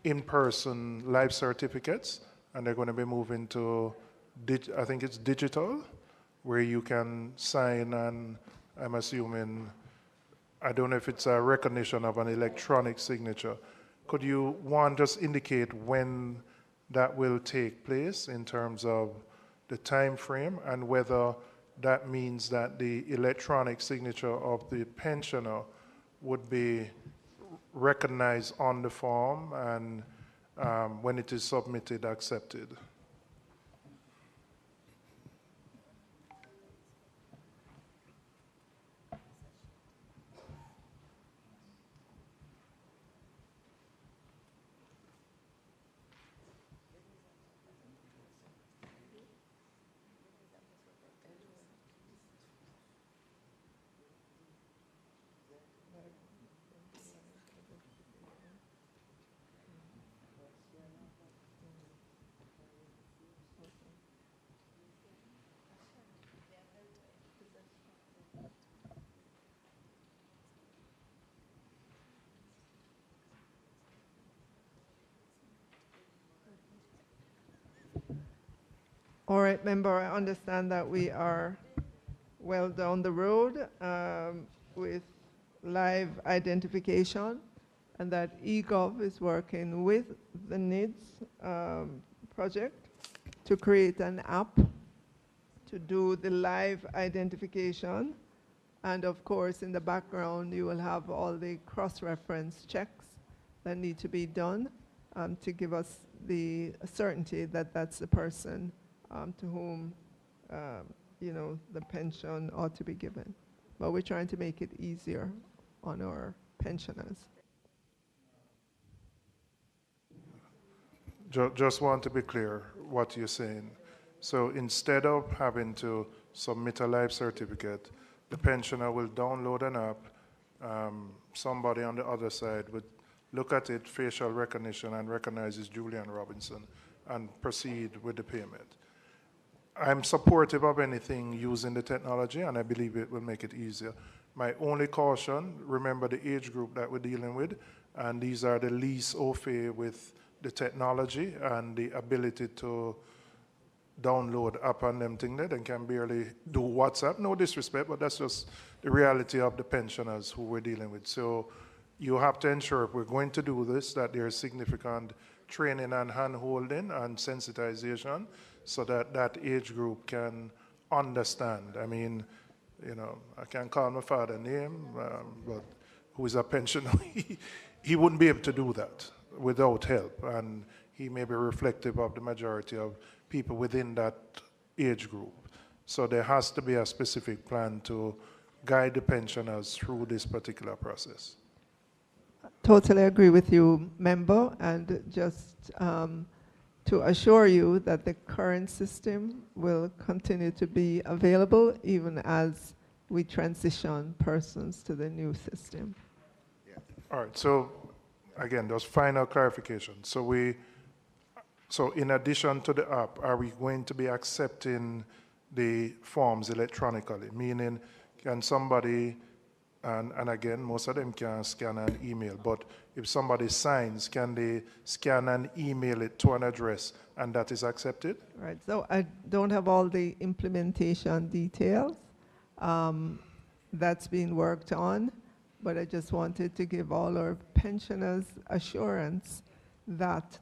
in-person life certificates, and they're going to be moving to, I think it's digital, where you can sign, and I'm assuming, I don't know if it's a recognition of an electronic signature. Could you, one, just indicate when that will take place in terms of the time frame, and whether that means that the electronic signature of the pensioner would be recognized on the form and when it is submitted, accepted? All right, member, I understand that we are well down the road with live identification, and that eGov is working with the NIDS project to create an app to do the live identification. And of course, in the background, you will have all the cross-reference checks that need to be done to give us the certainty that that's the person to whom the pension ought to be given. But we're trying to make it easier on our pensioners. Just want to be clear what you're saying. So instead of having to submit a life certificate, the pensioner will download an app. Somebody on the other side would look at it, facial recognition, and recognizes Julian Robinson and proceed with the payment. I'm supportive of anything using the technology, and I believe it will make it easier. My only caution, remember the age group that we're dealing with, and these are the least au fait with the technology and the ability to download app and them thing that and can barely do WhatsApp. No disrespect, but that's just the reality of the pensioners who we're dealing with. So you have to ensure if we're going to do this that there's significant training and hand-holding and sensitization so that that age group can understand. I mean, I can call my father name, but who is a pensioner, he wouldn't be able to do that without help. And he may be reflective of the majority of people within that age group. So there has to be a specific plan to guide the pensioners through this particular process. Totally agree with you, member, and just to assure you that the current system will continue to be available even as we transition persons to the new system. All right, so again, those final clarifications. So in addition to the app, are we going to be accepting the forms electronically? Meaning, can somebody, and again, most of them can scan and email, but if somebody signs, can they scan and email it to an address and that is accepted? Right, so I don't have all the implementation details. That's being worked on, but I just wanted to give all our pensioners assurance that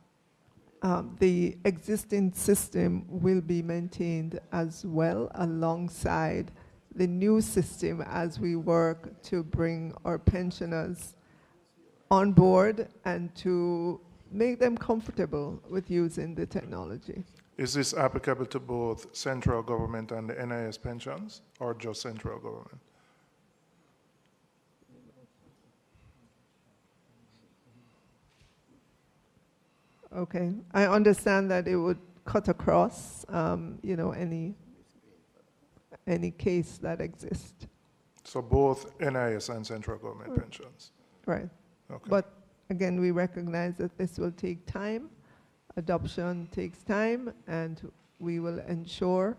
the existing system will be maintained as well alongside the new system as we work to bring our pensioners on board and to make them comfortable with using the technology. Is this applicable to both central government and the NIS pensions, or just central government? Okay, I understand that it would cut across, any case that exists. So both NIS and central government pensions? Right. Okay. But again, we recognize that this will take time. Adoption takes time, and we will ensure,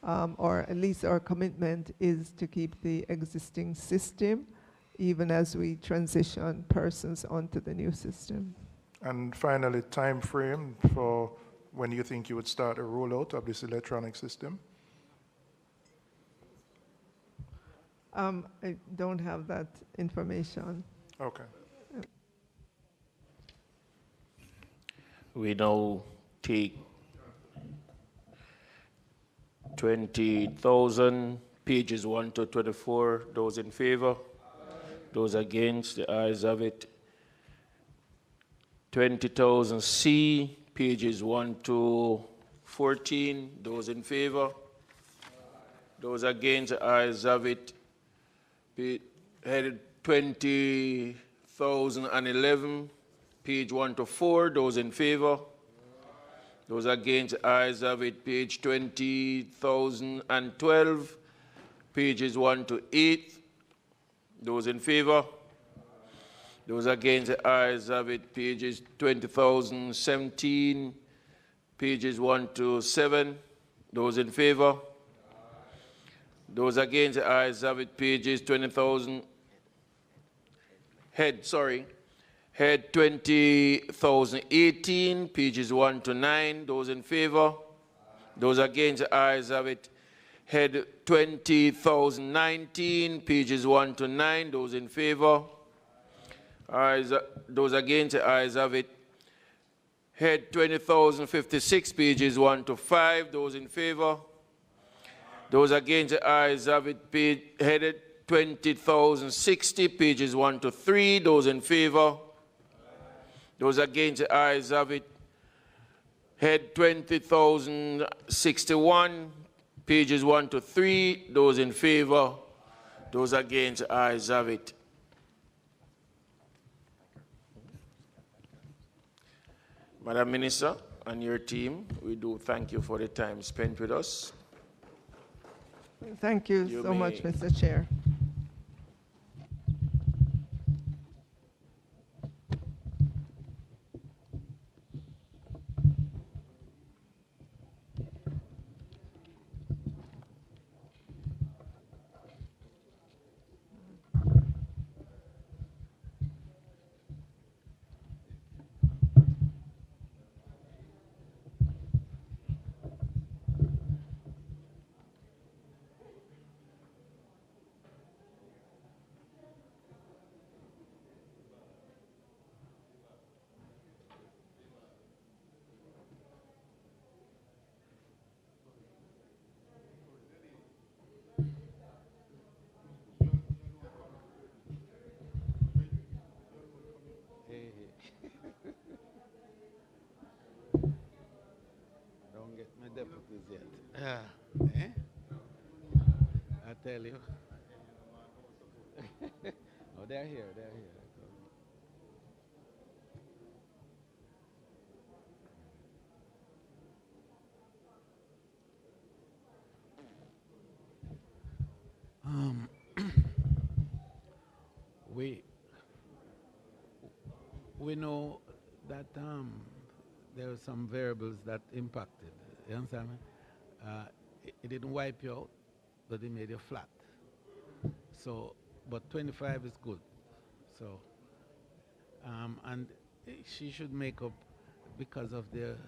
or at least our commitment is to keep the existing system, even as we transition persons onto the new system. And finally, time frame for when you think you would start a rollout of this electronic system? I don't have that information. Okay. We now take 20,000, pages 1 to 24. Those in favor? Those against? The ayes have it. 20,000 C, pages 1 to 14. Those in favor? Those against? The ayes have it. Headed 20,011, page 1 to 4. Those in favor? Those against? The ayes have it. Page 20,012, pages 1 to 8. Those in favor? Those against? The ayes have it. Pages 20,017, pages 1 to 7. Those in favor? Those against? The ayes have it. Pages 20,000. Head 20,018, pages 1 to 9. Those in favor? Those against? The ayes have it. Head 20,019, pages 1 to 9. Those in favor? Those against? The ayes have it. Head 20,056, pages 1 to 5. Those in favor? Those against? The ayes have it. Headed 20,060, pages 1 to 3. Those in favor? Those against? The ayes have it. Head 20,061, pages 1 to 3. Those in favor, those against, ayes have it. Madam Minister and your team, we do thank you for the time spent with us. Thank you so much, Mr. Chair. Don't get my deputies yet. Eh? I tell you. Oh, they're here, they're here. We know that there were some variables that impacted. You understand me? It didn't wipe you out, but it made you flat. So, but 25 is good. So, and she should make up because of the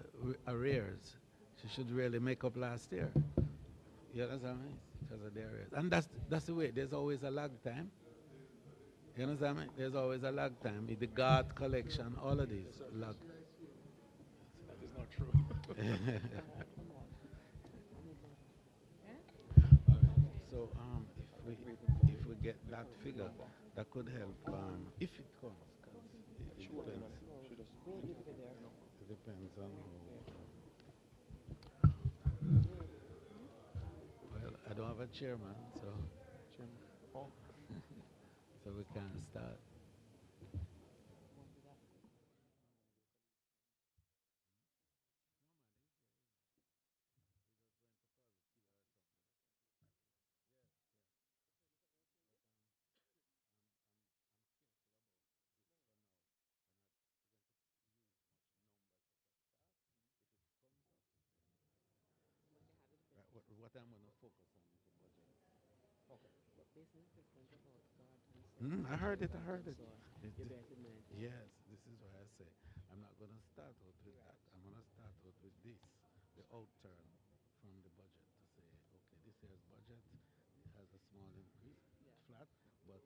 arrears. She should really make up last year. You understand me? Because of the arrears. And that's the way. There's always a lag time. You understand me? There's always a lag time. The guard collection, all of these lag. That is not true. So if we get that figure, that could help. If it comes, it depends. It depends on. Well, I don't have a chairman, so. So we can start. What I'm going to focus on is the budget. Okay. I heard it, I heard it. Yes, this is why I say I'm not going to start out with that. I'm going to start out with this, the outturn from the budget to say, okay, this year's budget has a small increase, flat, but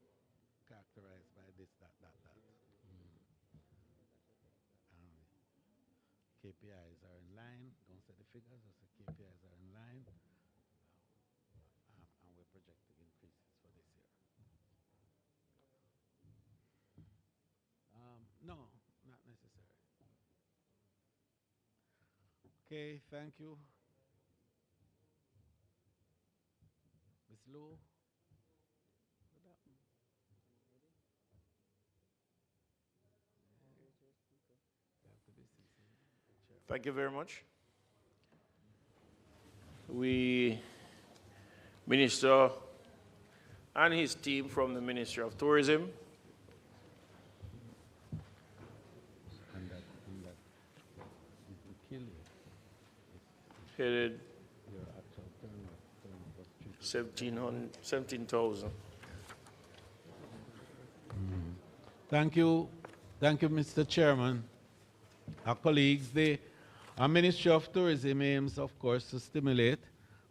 characterized by this, that. KPIs are in line. Don't say the figures, just the KPIs are in line. And we're projecting increases for this year. No, not necessary. Okay, thank you. Ms. Lou? Thank you very much. Minister and his team from the Ministry of Tourism. Headed 17,000. Thank you, Mr. Chairman. Our colleagues, our Ministry of Tourism aims, of course, to stimulate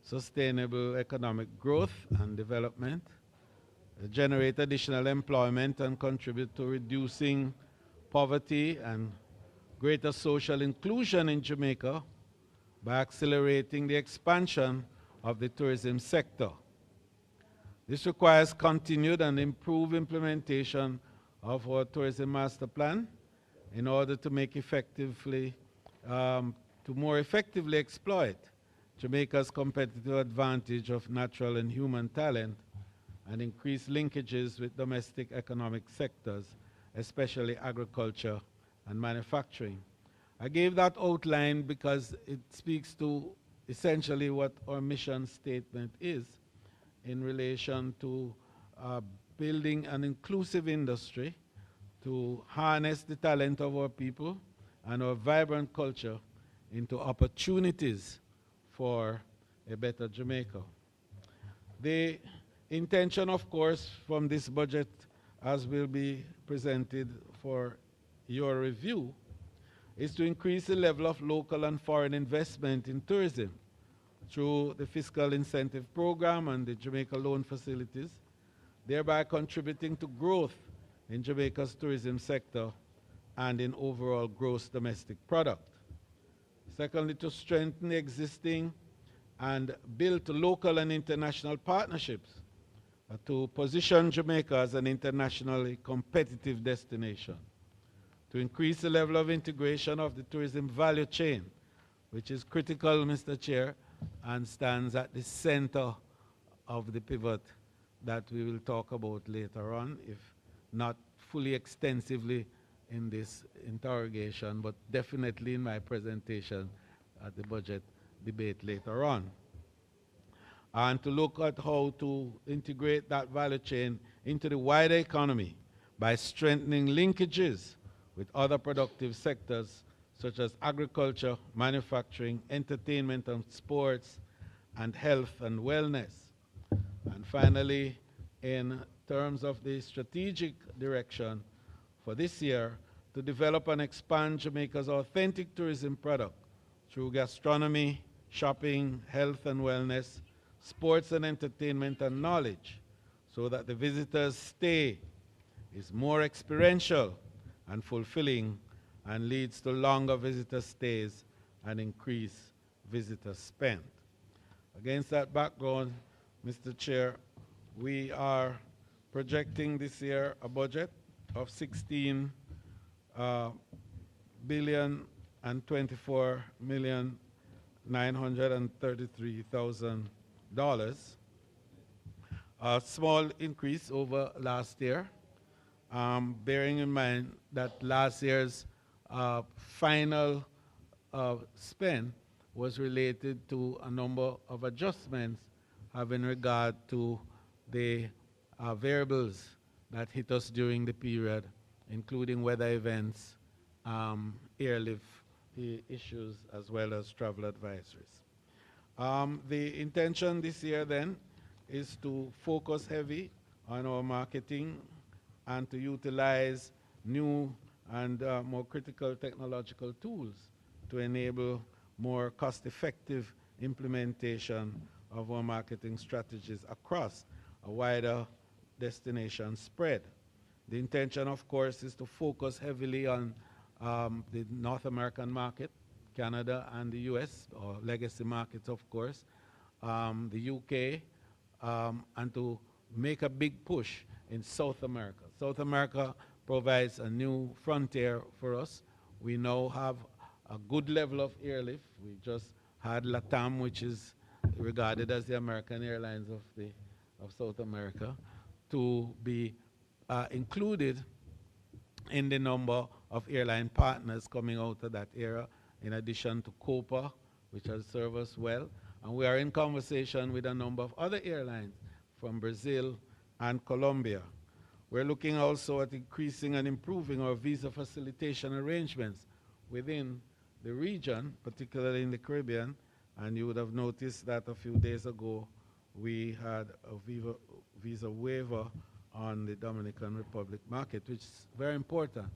sustainable economic growth and development, generate additional employment, and contribute to reducing poverty and greater social inclusion in Jamaica by accelerating the expansion of the tourism sector. This requires continued and improved implementation of our tourism master plan in order to make more effectively exploit Jamaica's competitive advantage of natural and human talent, and increase linkages with domestic economic sectors, especially agriculture and manufacturing. I gave that outline because it speaks to essentially what our mission statement is in relation to building an inclusive industry to harness the talent of our people and our vibrant culture into opportunities for a better Jamaica. The intention, of course, from this budget, as will be presented for your review, is to increase the level of local and foreign investment in tourism through the Fiscal Incentive Program and the Jamaica loan facilities, thereby contributing to growth in Jamaica's tourism sector and in overall gross domestic product. Secondly, to strengthen the existing and build local and international partnerships to position Jamaica as an internationally competitive destination, to increase the level of integration of the tourism value chain, which is critical, Mr. Chair, and stands at the center of the pivot that we will talk about later on, if not fully extensively in this interrogation, but definitely in my presentation at the budget debate later on. And to look at how to integrate that value chain into the wider economy by strengthening linkages with other productive sectors such as agriculture, manufacturing, entertainment and sports, and health and wellness. And finally, in terms of the strategic direction for this year, to develop and expand Jamaica's authentic tourism product through gastronomy, shopping, health and wellness, sports and entertainment and knowledge, so that the visitor's stay is more experiential and fulfilling and leads to longer visitor stays and increased visitor spend. Against that background, Mr. Chair, we are projecting this year a budget of $16,024,933,000, a small increase over last year, bearing in mind that last year's final spend was related to a number of adjustments having regard to the variables that hit us during the period, including weather events, airlift issues, as well as travel advisories. The intention this year then is to focus heavy on our marketing and to utilize new and more critical technological tools to enable more cost-effective implementation of our marketing strategies across a wider destination spread. The intention, of course, is to focus heavily on the North American market, Canada and the US, or legacy markets, of course, the UK, and to make a big push in South America. South America provides a new frontier for us. We now have a good level of airlift. We just had LATAM, which is regarded as the American Airlines of South America, to be included in the number of airline partners coming out of that era, in addition to COPA, which has served us well. And we are in conversation with a number of other airlines from Brazil and Colombia. We're looking also at increasing and improving our visa facilitation arrangements within the region, particularly in the Caribbean. And you would have noticed that a few days ago, we had a visa waiver on the Dominican Republic market, which is very important.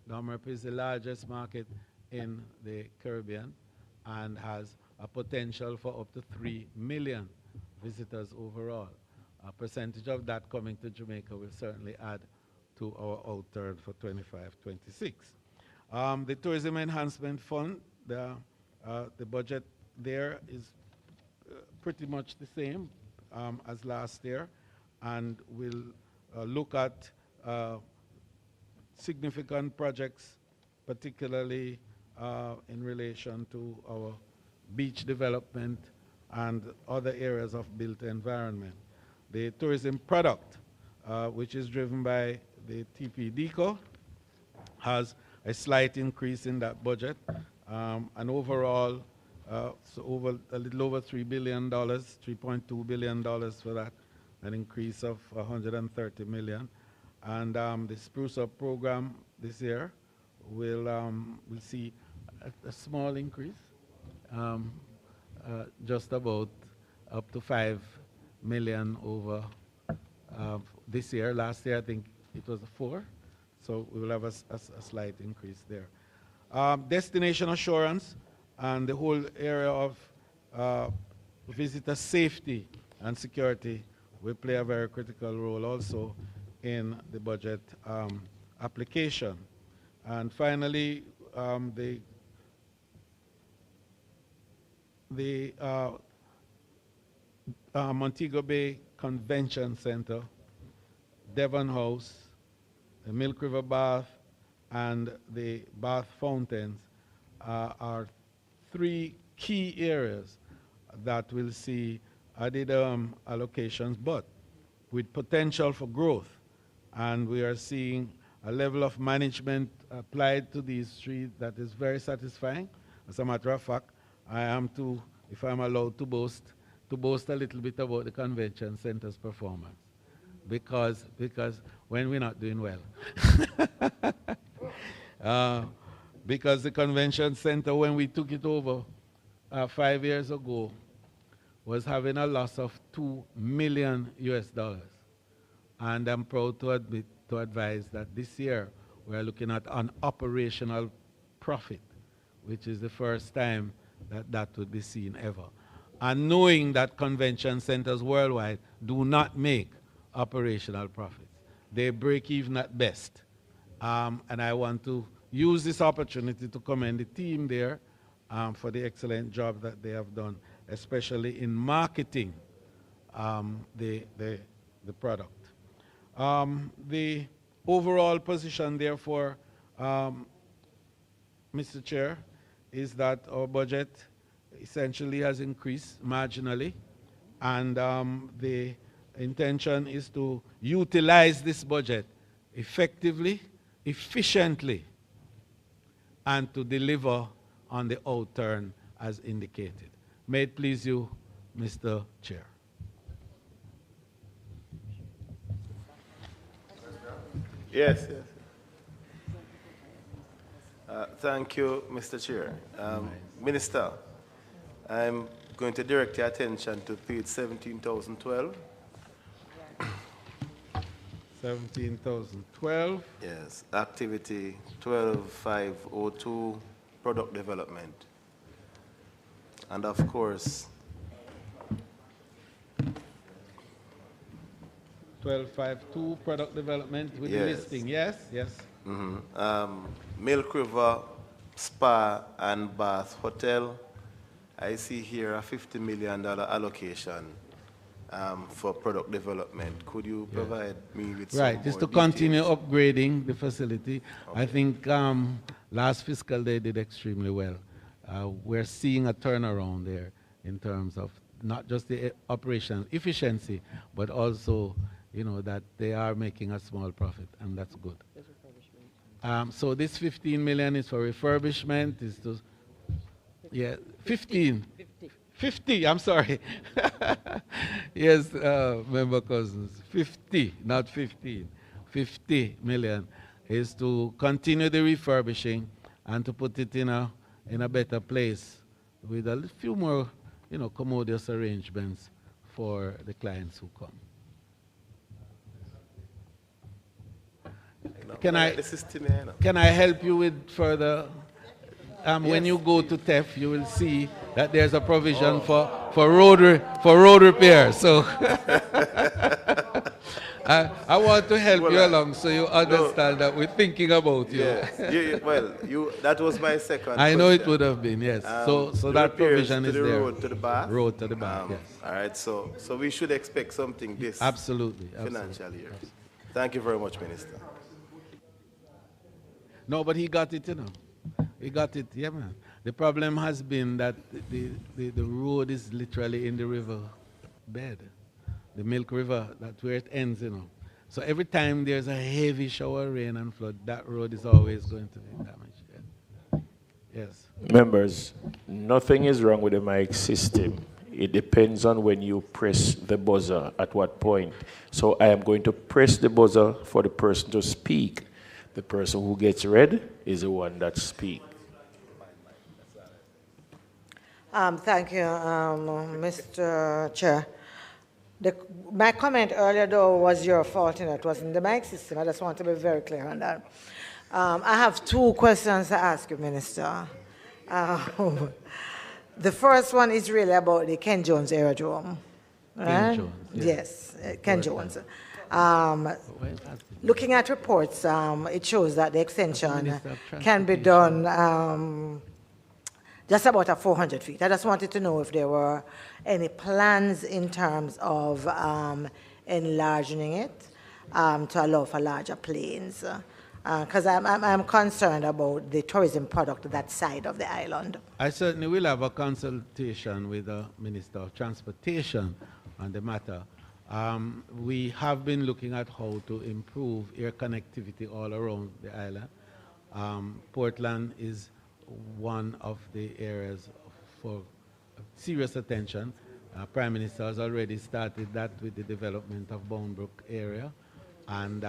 DOMREP is the largest market in the Caribbean and has a potential for up to 3 million visitors overall. A percentage of that coming to Jamaica will certainly add to our outturn for 25-26. The Tourism Enhancement Fund, the budget there is pretty much the same as last year, and we'll look at significant projects, particularly in relation to our beach development and other areas of built environment. The tourism product, which is driven by the TPDCO, has a slight increase in that budget, and overall, so a little over $3 billion, $3.2 billion for that, an increase of 130 million. And the Spruce Up program this year will see a small increase, just about up to 5 million over this year. Last year, I think it was 4. So we will have a slight increase there. Destination assurance and the whole area of visitor safety and security will play a very critical role also in the budget application. And finally, the Montego Bay Convention Center, Devon House, the Milk River Bath, and the Bath Fountains are 3 key areas that will see added allocations, but with potential for growth. And we are seeing a level of management applied to these 3 that is very satisfying. As a matter of fact, I am to, if I'm allowed to boast a little bit about the convention center's performance. Because when we're not doing well. Because the convention center, when we took it over 5 years ago, was having a loss of $2 million US. And I'm proud to advise that this year we're looking at an operational profit, which is the first time that would be seen ever. And knowing that convention centers worldwide do not make operational profits. They break even at best. And I want to use this opportunity to commend the team there for the excellent job that they have done, especially in marketing the product. The overall position, therefore, Mr. Chair, is that our budget essentially has increased marginally, and the intention is to utilize this budget effectively, efficiently, and to deliver on the outturn as indicated. May it please you, Mr. Chair. Yes. Thank you, Mr. Chair. Minister, I'm going to direct your attention to page 17,012. 17,012. Yes, activity 12,502, product development. And of course, 1252, product development with the yes. listing, yes? Yes. Milk River Spa and Bath Hotel. I see here a $50 million allocation for product development. Could you provide me with some Right, just to more continue details? upgrading the facility. Okay. I think last fiscal they did extremely well. We're seeing a turnaround there in terms of not just the operational efficiency, but also, you know, that they are making a small profit, and that's good. So this 15 million is for refurbishment, is to, 50, I'm sorry. Yes, Member Cousins, 50, not 15. 50 million is to continue the refurbishing and to put it in a better place with a few more, you know, commodious arrangements for the clients who come. Can I help you with further? Yes. When you go to TEF, you will see that there's a provision for road repair. So I want to help you along so you understand that we're thinking about you. Yes. That was my second I know question. it would have been, yes. So that provision is there. Road to the Bath? Road to the Bath, yes. All right, so we should expect something this absolutely financial year. Thank you very much, Minister. No, but he got it, you know. He got it, yeah, man. The problem has been that the road is literally in the river bed, the Milk River, that's where it ends, you know. So every time there's a heavy shower, rain and flood, that road is always going to be damaged. Yeah. Yes. Members, nothing is wrong with the mic system. It depends on when you press the buzzer, at what point. So I am going to press the buzzer for the person to speak. The person who gets red is the one that speaks. Thank you, Mr. Chair. My comment earlier, though, was your fault, and it wasn't the mic system. I just want to be very clear on that. I have two questions to ask you, Minister. The first one is really about the Ken Jones Aerodrome. Right? Ken Jones, yes, Ken Jones. Looking at reports, it shows that the extension can be done just about at 400 feet. I just wanted to know if there were any plans in terms of enlarging it to allow for larger planes. Because I'm concerned about the tourism product that side of the island. I certainly will have a consultation with the Minister of Transportation on the matter. We have been looking at how to improve air connectivity all around the island. Portland is one of the areas for serious attention. Prime Minister has already started that with the development of Boundbrook area, and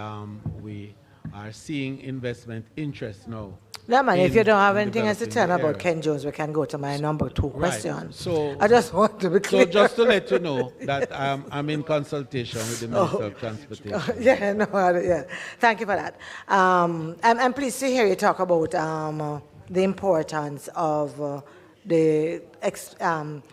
we are seeing investment interest now. No, man, if you don't have anything else to tell about Ken Jones, we can go to my number 2 question. Right. So, I just want to be clear. So just to let you know that I'm in consultation with the Minister of Transportation. Yeah, no, yeah. Thank you for that. I'm pleased to hear you talk about the importance of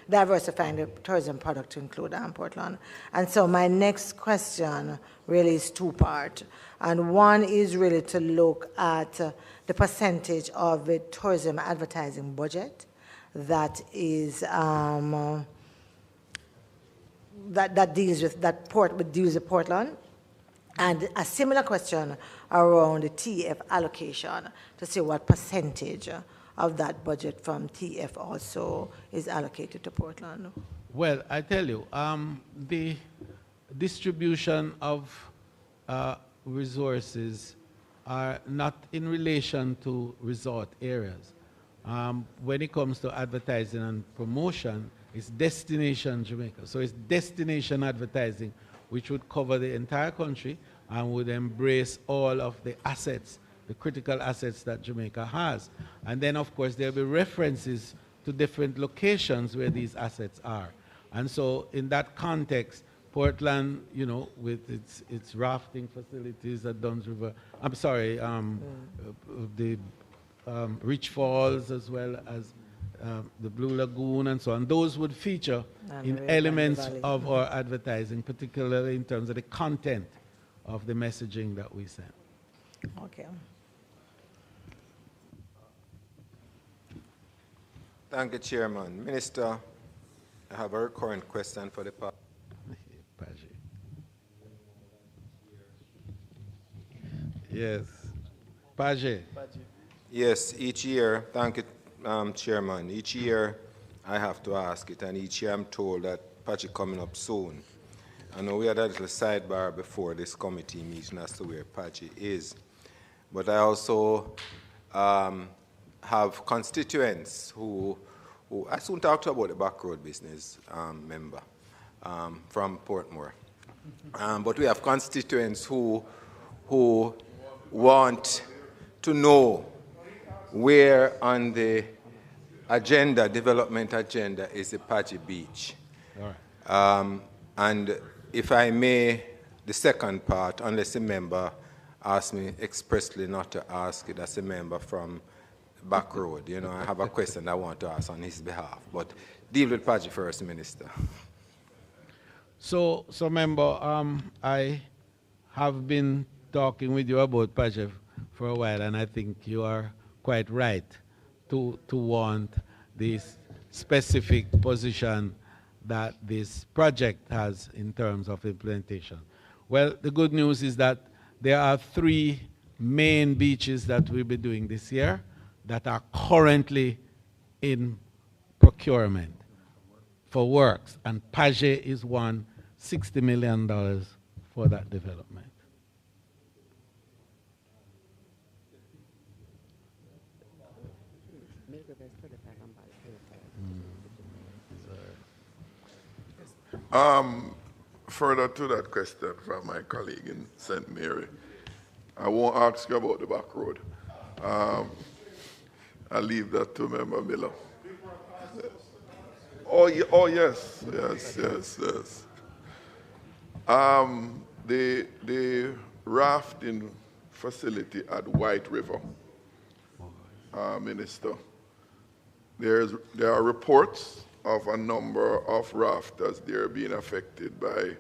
diversifying the tourism product to include Portland. And so my next question really is 2-part. And one is really to look at the percentage of the tourism advertising budget that is that deals with Portland, and a similar question around the TF allocation to see what percentage of that budget from TF also is allocated to Portland. Well, I tell you, the distribution of resources are not in relation to resort areas. When it comes to advertising and promotion, it's destination Jamaica. So it's destination advertising, which would cover the entire country and would embrace all of the assets, the critical assets that Jamaica has. And then, of course, there'll be references to different locations where these assets are. And so in that context, Portland, you know, with its rafting facilities at Duns River, the Rich Falls, as well as the Blue Lagoon and so on, those would feature in elements of our advertising, particularly in terms of the content of the messaging that we send. Okay. Thank you, Chairman. Minister, I have a recurrent question for the part. Yes. Page. Yes, each year, thank you, Chairman. Each year I have to ask it, and each year I'm told that Pachi coming up soon. I know we had a little sidebar before this committee meeting as to where Pachi is. But I also have constituents who I soon talked about the back road business member from Portmore. But we have constituents who want to know where on the agenda, development agenda, is the Pachi Beach. All right. And if I may, the second part, unless a member asks me expressly not to ask it as a member from back road, you know, I have a question I want to ask on his behalf. But deal with Pachi first, Minister. So member, I have been talking with you about Pachi for a while, and I think you are quite right to want this specific position that this project has in terms of implementation. Well, the good news is that there are 3 main beaches that we'll be doing this year that are currently in procurement for works, and Paget is one, $60 million for that development. Further to that question from my colleague in St. Mary, I won't ask you about the back road. I'll leave that to Member Miller. Oh, yes. The rafting facility at White River, Minister, there are reports of a number of rafters there being affected by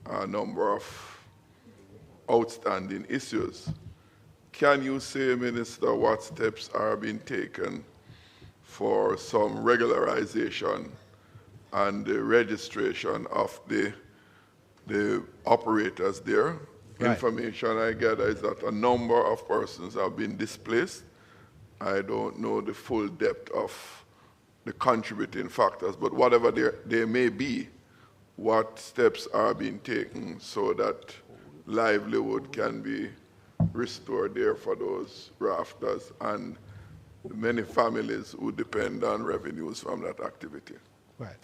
a number of outstanding issues. Can you say, Minister, what steps are being taken for some regularization and the registration of the operators there? Right. Information I gather is that a number of persons have been displaced. I don't know the full depth of the contributing factors, but whatever they may be, what steps are being taken so that livelihood can be restored there for those rafters and many families who depend on revenues from that activity? Right.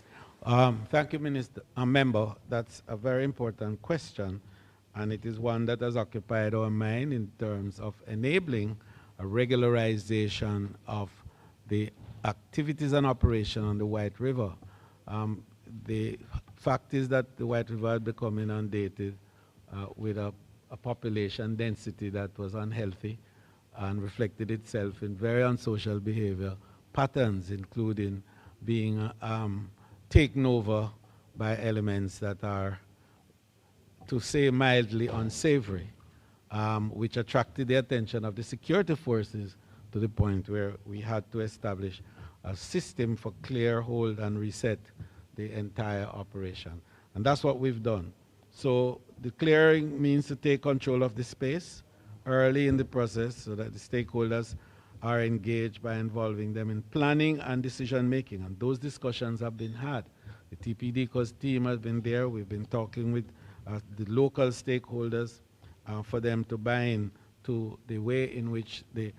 Thank you, Minister. Member, that's a very important question, and it is one that has occupied our mind in terms of enabling a regularization of the activities and operation on the White River. The fact is that the White River had become inundated with a population density that was unhealthy and reflected itself in very unsocial behavior patterns, including being taken over by elements that are, to say mildly, unsavory, which attracted the attention of the security forces to the point where we had to establish a system for clear, hold, and reset the entire operation. And that's what we've done. So the clearing means to take control of the space early in the process so that the stakeholders are engaged by involving them in planning and decision making. And those discussions have been had. The TPDCO's team has been there. We've been talking with the local stakeholders for them to buy in to the way in which the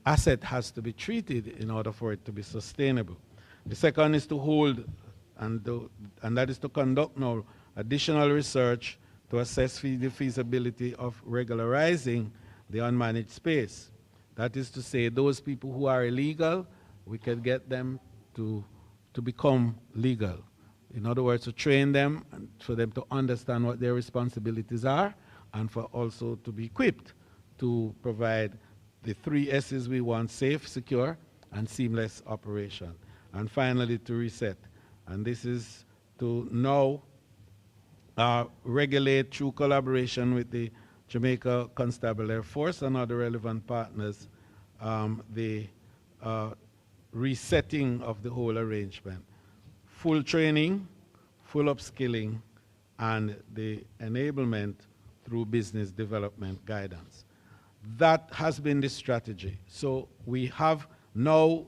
asset has to be treated in order for it to be sustainable. The second is to hold, and that is to conduct now additional research to assess the feasibility of regularizing the unmanaged space. That is to say, those people who are illegal, we can get them to become legal. In other words, to train them and for them to understand what their responsibilities are, and for also to be equipped to provide the 3 S's we want: safe, secure, and seamless operation. And finally, to reset. And this is to now regulate through collaboration with the Jamaica Constabulary Force and other relevant partners the resetting of the whole arrangement. Full training, full upskilling, and the enablement through business development guidance. That has been the strategy. So we have now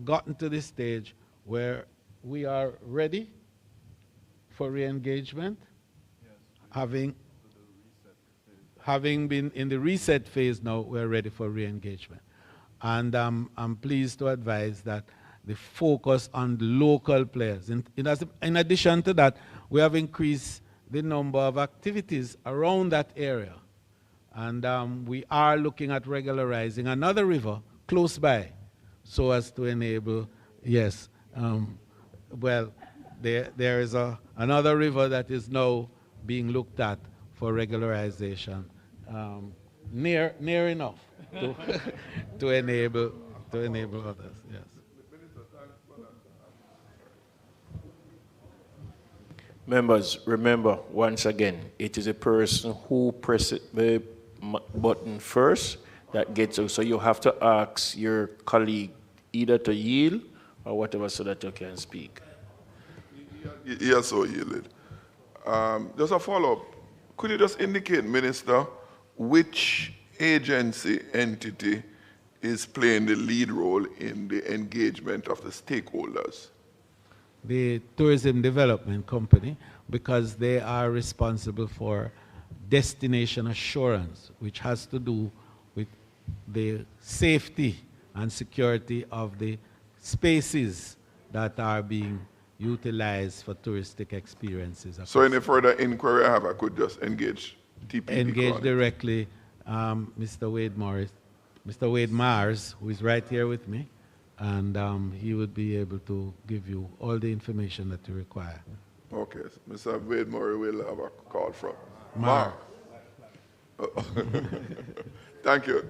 gotten to this stage where we are ready for re-engagement, yes. Having been in the reset phase now, we're ready for re-engagement. And I'm pleased to advise that the focus on local players. In addition to that, we have increased the number of activities around that area. And we are looking at regularizing another river close by so as to enable, yes, well, there is another river that is now being looked at for regularization, near enough to enable others, yes. Members, remember, once again, it is a person who presses the button first that gets it. So you have to ask your colleague either to yield or whatever so that you can speak. Yes, so yielded. Just a follow-up. Could you just indicate, Minister, which agency entity is playing the lead role in the engagement of the stakeholders? The Tourism Development Company, because they are responsible for destination assurance, which has to do with the safety and security of the spaces that are being utilized for touristic experiences. So any further inquiry I have, I could just engage TPP? Engage directly Mr. Wade Mars, who is right here with me, and he would be able to give you all the information that you require. Okay, Mr. Wade Murray will have a call from Mar. Thank you,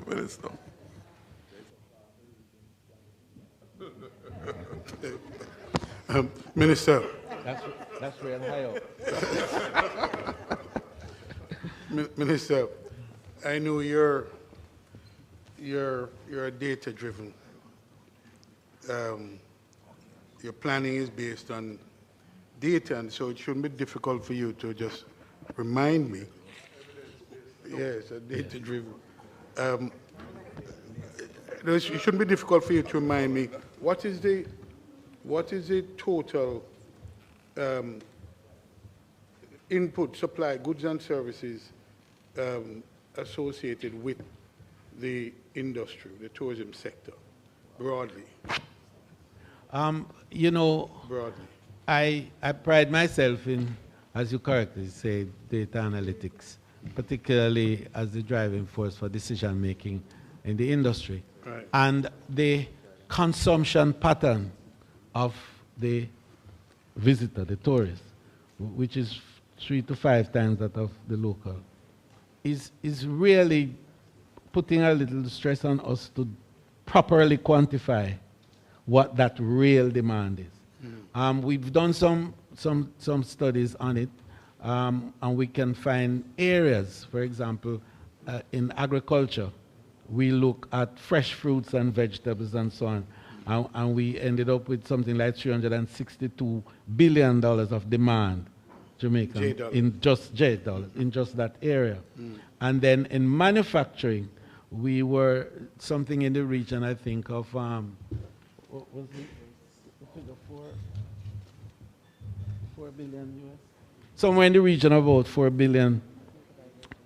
Minister. Minister. That's real high up. Minister, I know you're data-driven. Your planning is based on data, and so it shouldn't be difficult for you to just remind me. Yes, data-driven. It shouldn't be difficult for you to remind me what is the total input, supply, goods and services associated with the industry, the tourism sector, broadly? You know, broadly. I pride myself in, as you correctly say, data analytics, particularly as the driving force for decision making in the industry. Right. And the consumption pattern of the visitor, the tourist, which is 3 to 5 times that of the local, is really putting a little stress on us to properly quantify what that real demand is. We've done some studies on it, and we can find areas, for example, in agriculture, we look at fresh fruits and vegetables and so on, and we ended up with something like $362 billion of demand, Jamaican, in just $J, in just that area. And then in manufacturing, we were something in the region, I think, of, what was the figure, 4 billion US? Somewhere in the region of about 4 billion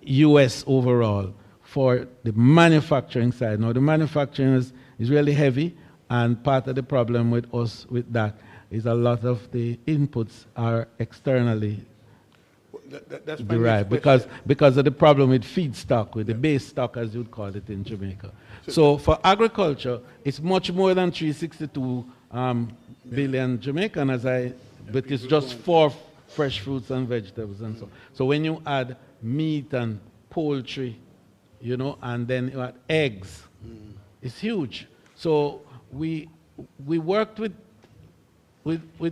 US overall for the manufacturing side. Now, the manufacturing is really heavy, and part of the problem with us with that is a lot of the inputs are externally That's derived because of the problem with feedstock, with the base stock, as you'd call it in Jamaica. So for agriculture, it's much more than 362 billion Jamaican, but it's just for fresh fruits and vegetables and so on. So when you add meat and poultry, you know, and then you add eggs, it's huge. So we worked with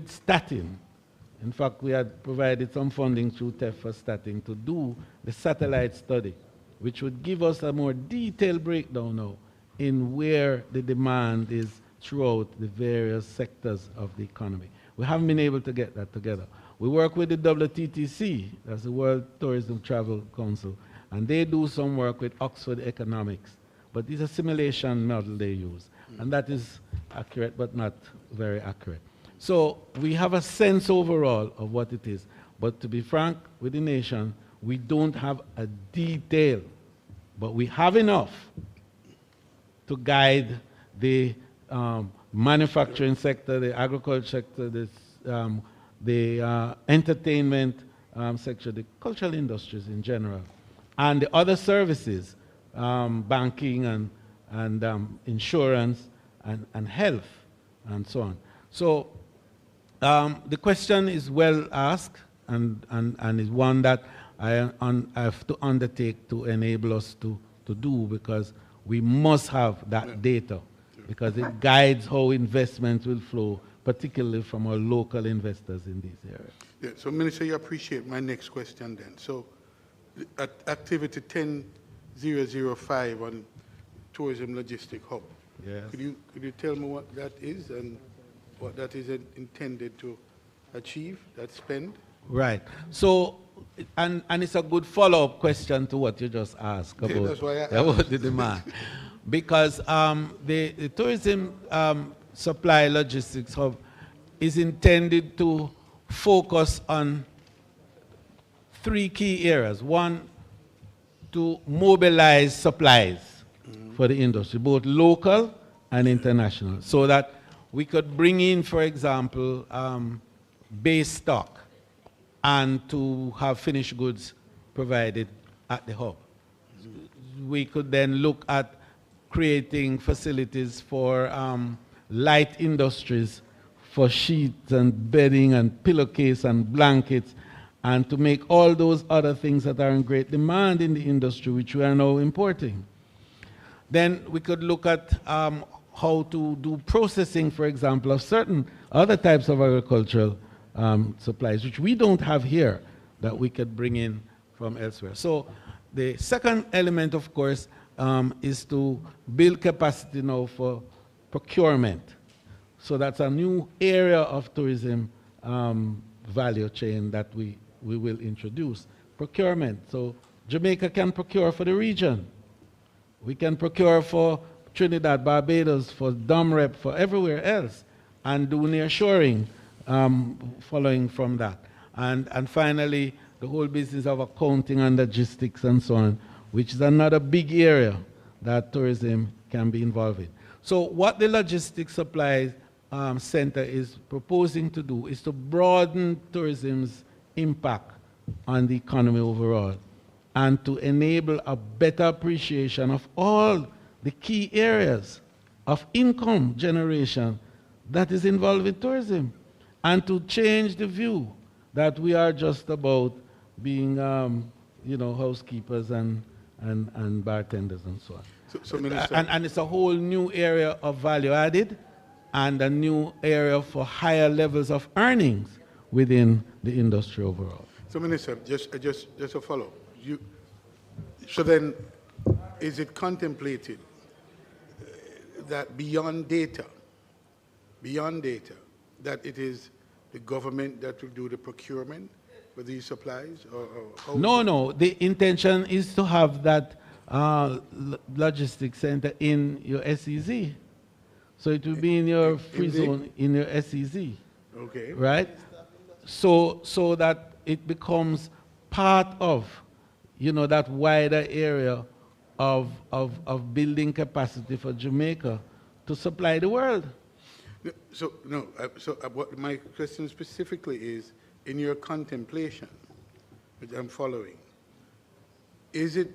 Statin. In fact, we had provided some funding through TEF for Statin to do the satellite study, which would give us a more detailed breakdown now in where the demand is throughout the various sectors of the economy. We haven't been able to get that together. We work with the WTTC, that's the World Tourism Travel Council, and they do some work with Oxford Economics, but it's a simulation model they use, and that is accurate but not very accurate. So we have a sense overall of what it is, but to be frank with the nation, we don't have a detail, but we have enough to guide the manufacturing sector, the agriculture sector, the entertainment sector, the cultural industries in general, and the other services, banking and insurance and health and so on. So the question is well asked and is one that I have to undertake to enable us to do, because we must have that data, because it guides how investments will flow, particularly from our local investors in these areas. Yeah, so Minister, you appreciate my next question then. So at activity 10005 on Tourism Logistic Hub, yes. Could you tell me what that is and what that is intended to achieve, that spend? Right. So, and it's a good follow-up question to what you just asked about, that's why about the demand. because the tourism supply logistics hub is intended to focus on 3 key areas. One, to mobilize supplies for the industry, both local and international, so that we could bring in, for example, base stock and to have finished goods provided at the hub. We could then look at creating facilities for light industries, for sheets and bedding and pillowcase and blankets, and to make all those other things that are in great demand in the industry, which we are now importing. Then we could look at how to do processing, for example, of certain other types of agricultural supplies, which we don't have here, that we could bring in from elsewhere. So the second element, of course, is to build capacity now for procurement. So that's a new area of tourism value chain that we will introduce. Procurement. So Jamaica can procure for the region. We can procure for Trinidad, Barbados, for DOMREP, for everywhere else, and do nearshoring following from that. And finally, the whole business of accounting and logistics and so on, which is another big area that tourism can be involved in. So what the Logistics Supply Center is proposing to do is to broaden tourism's impact on the economy overall, and to enable a better appreciation of all the key areas of income generation that is involved with tourism, and to change the view that we are just about being, housekeepers and bartenders and so on. So Minister, and it's a whole new area of value added, and a new area for higher levels of earnings within the industry overall. So Minister, just a follow. So then, is it contemplated that beyond data, that it is the government that will do the procurement for these supplies? Or how No. The intention is to have that logistics center in your SEZ. So it will be in your free zone, in your SEZ. Okay. Right? So that it becomes part of, that wider area of building capacity for Jamaica to supply the world. What my question specifically is, in your contemplation, which I'm following, is it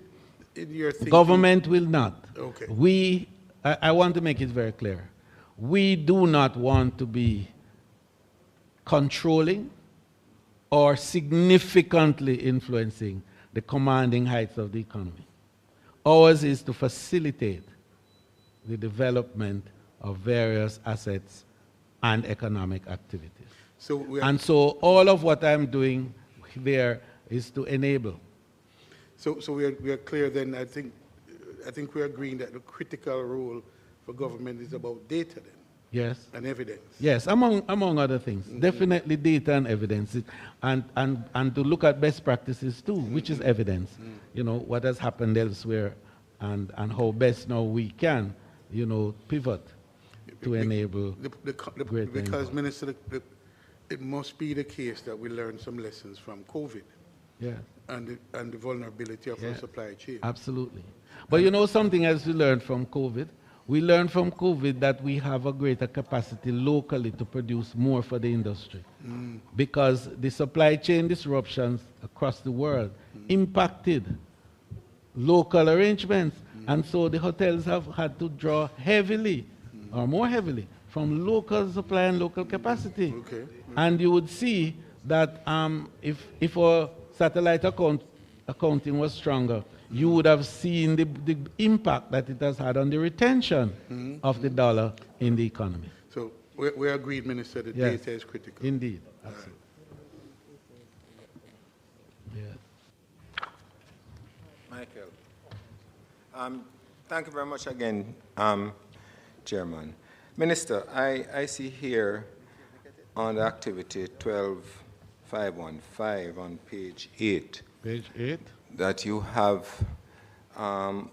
in your thinking? Government will not. Okay. I want to make it very clear. We do not want to be controlling or significantly influencing the commanding heights of the economy. Ours is to facilitate the development of various assets and economic activities. So all of what I'm doing there is to enable. So we are clear then. I think we're agreeing that the critical role for government is about data then. Yes. And evidence. Yes, among other things. Mm-hmm. Definitely data and evidence. And to look at best practices too, which is evidence. Mm-hmm. What has happened elsewhere and how best now we can, pivot to enable because Minister, it must be the case that we learn some lessons from COVID. Yeah. And the vulnerability of our supply chain. Absolutely. But something else we learned from COVID? We learned from COVID that we have a greater capacity locally to produce more for the industry. Because the supply chain disruptions across the world impacted local arrangements. And so the hotels have had to draw heavily, or more heavily, from local supply and local capacity. Okay. And you would see that if our satellite accounting was stronger, you would have seen the impact that it has had on the retention of the dollar in the economy. So we agreed, Minister, that data is critical. Indeed. Absolutely. Michael. Thank you very much again, Chairman. Minister, I see here on the activity 12515 on page 8. Page 8? That you have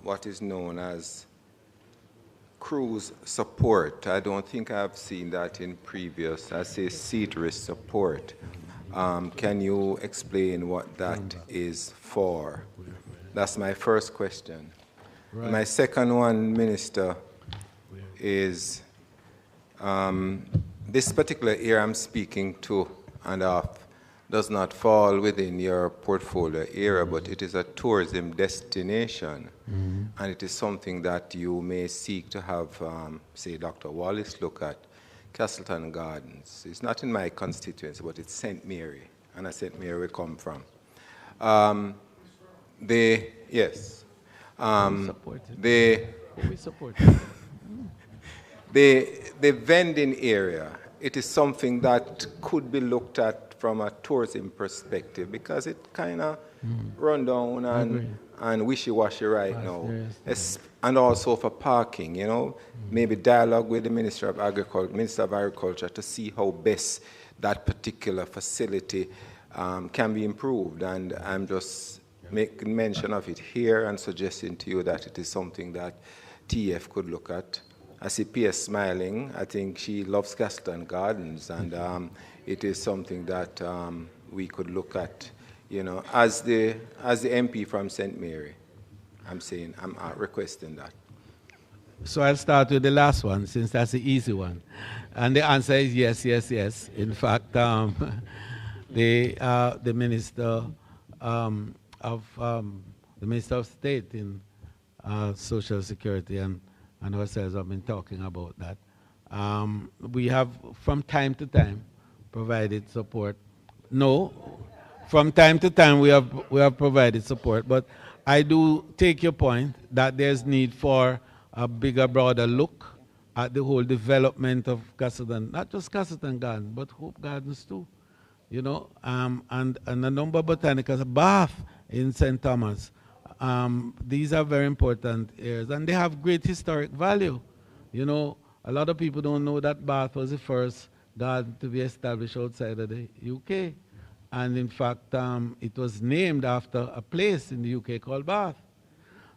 what is known as cruise support. I don't think I've seen that in previous. I say seat risk support. Can you explain what that is for? That's my first question. Right. My second one, Minister, is this particular area I'm speaking to and of does not fall within your portfolio area, but it is a tourism destination. Mm-hmm. And it is something that you may seek to have, say, Dr. Wallace look at, Castleton Gardens. It's not in my constituency, but it's St. Mary, and at St. Mary we come from. Yes. The vending area, it is something that could be looked at from a tourism perspective because it kind of run down and wishy-washy right now. Yes. And also for parking, you know, maybe dialogue with the Minister of Agriculture to see how best that particular facility can be improved. And I'm just making mention of it here and suggesting to you that it is something that TF could look at. I see PS smiling. I think she loves Castleton Gardens, and it is something that we could look at, you know, as the MP from St. Mary. I'm requesting that. So I'll start with the last one, since that's the easy one. And the answer is yes, yes, yes. In fact, the Minister the Minister of State in Social Security and ourselves have been talking about that. We have, from time to time, provided support. No, from time to time we have provided support, but I do take your point that there's need for a bigger, broader look at the whole development of Castleton, not just Castleton Gardens, but Hope Gardens too, you know, and a number of botanicals, Bath in St. Thomas. These are very important areas, and they have great historic value. You know, a lot of people don't know that Bath was the first garden to be established outside of the UK. And in fact, it was named after a place in the UK called Bath.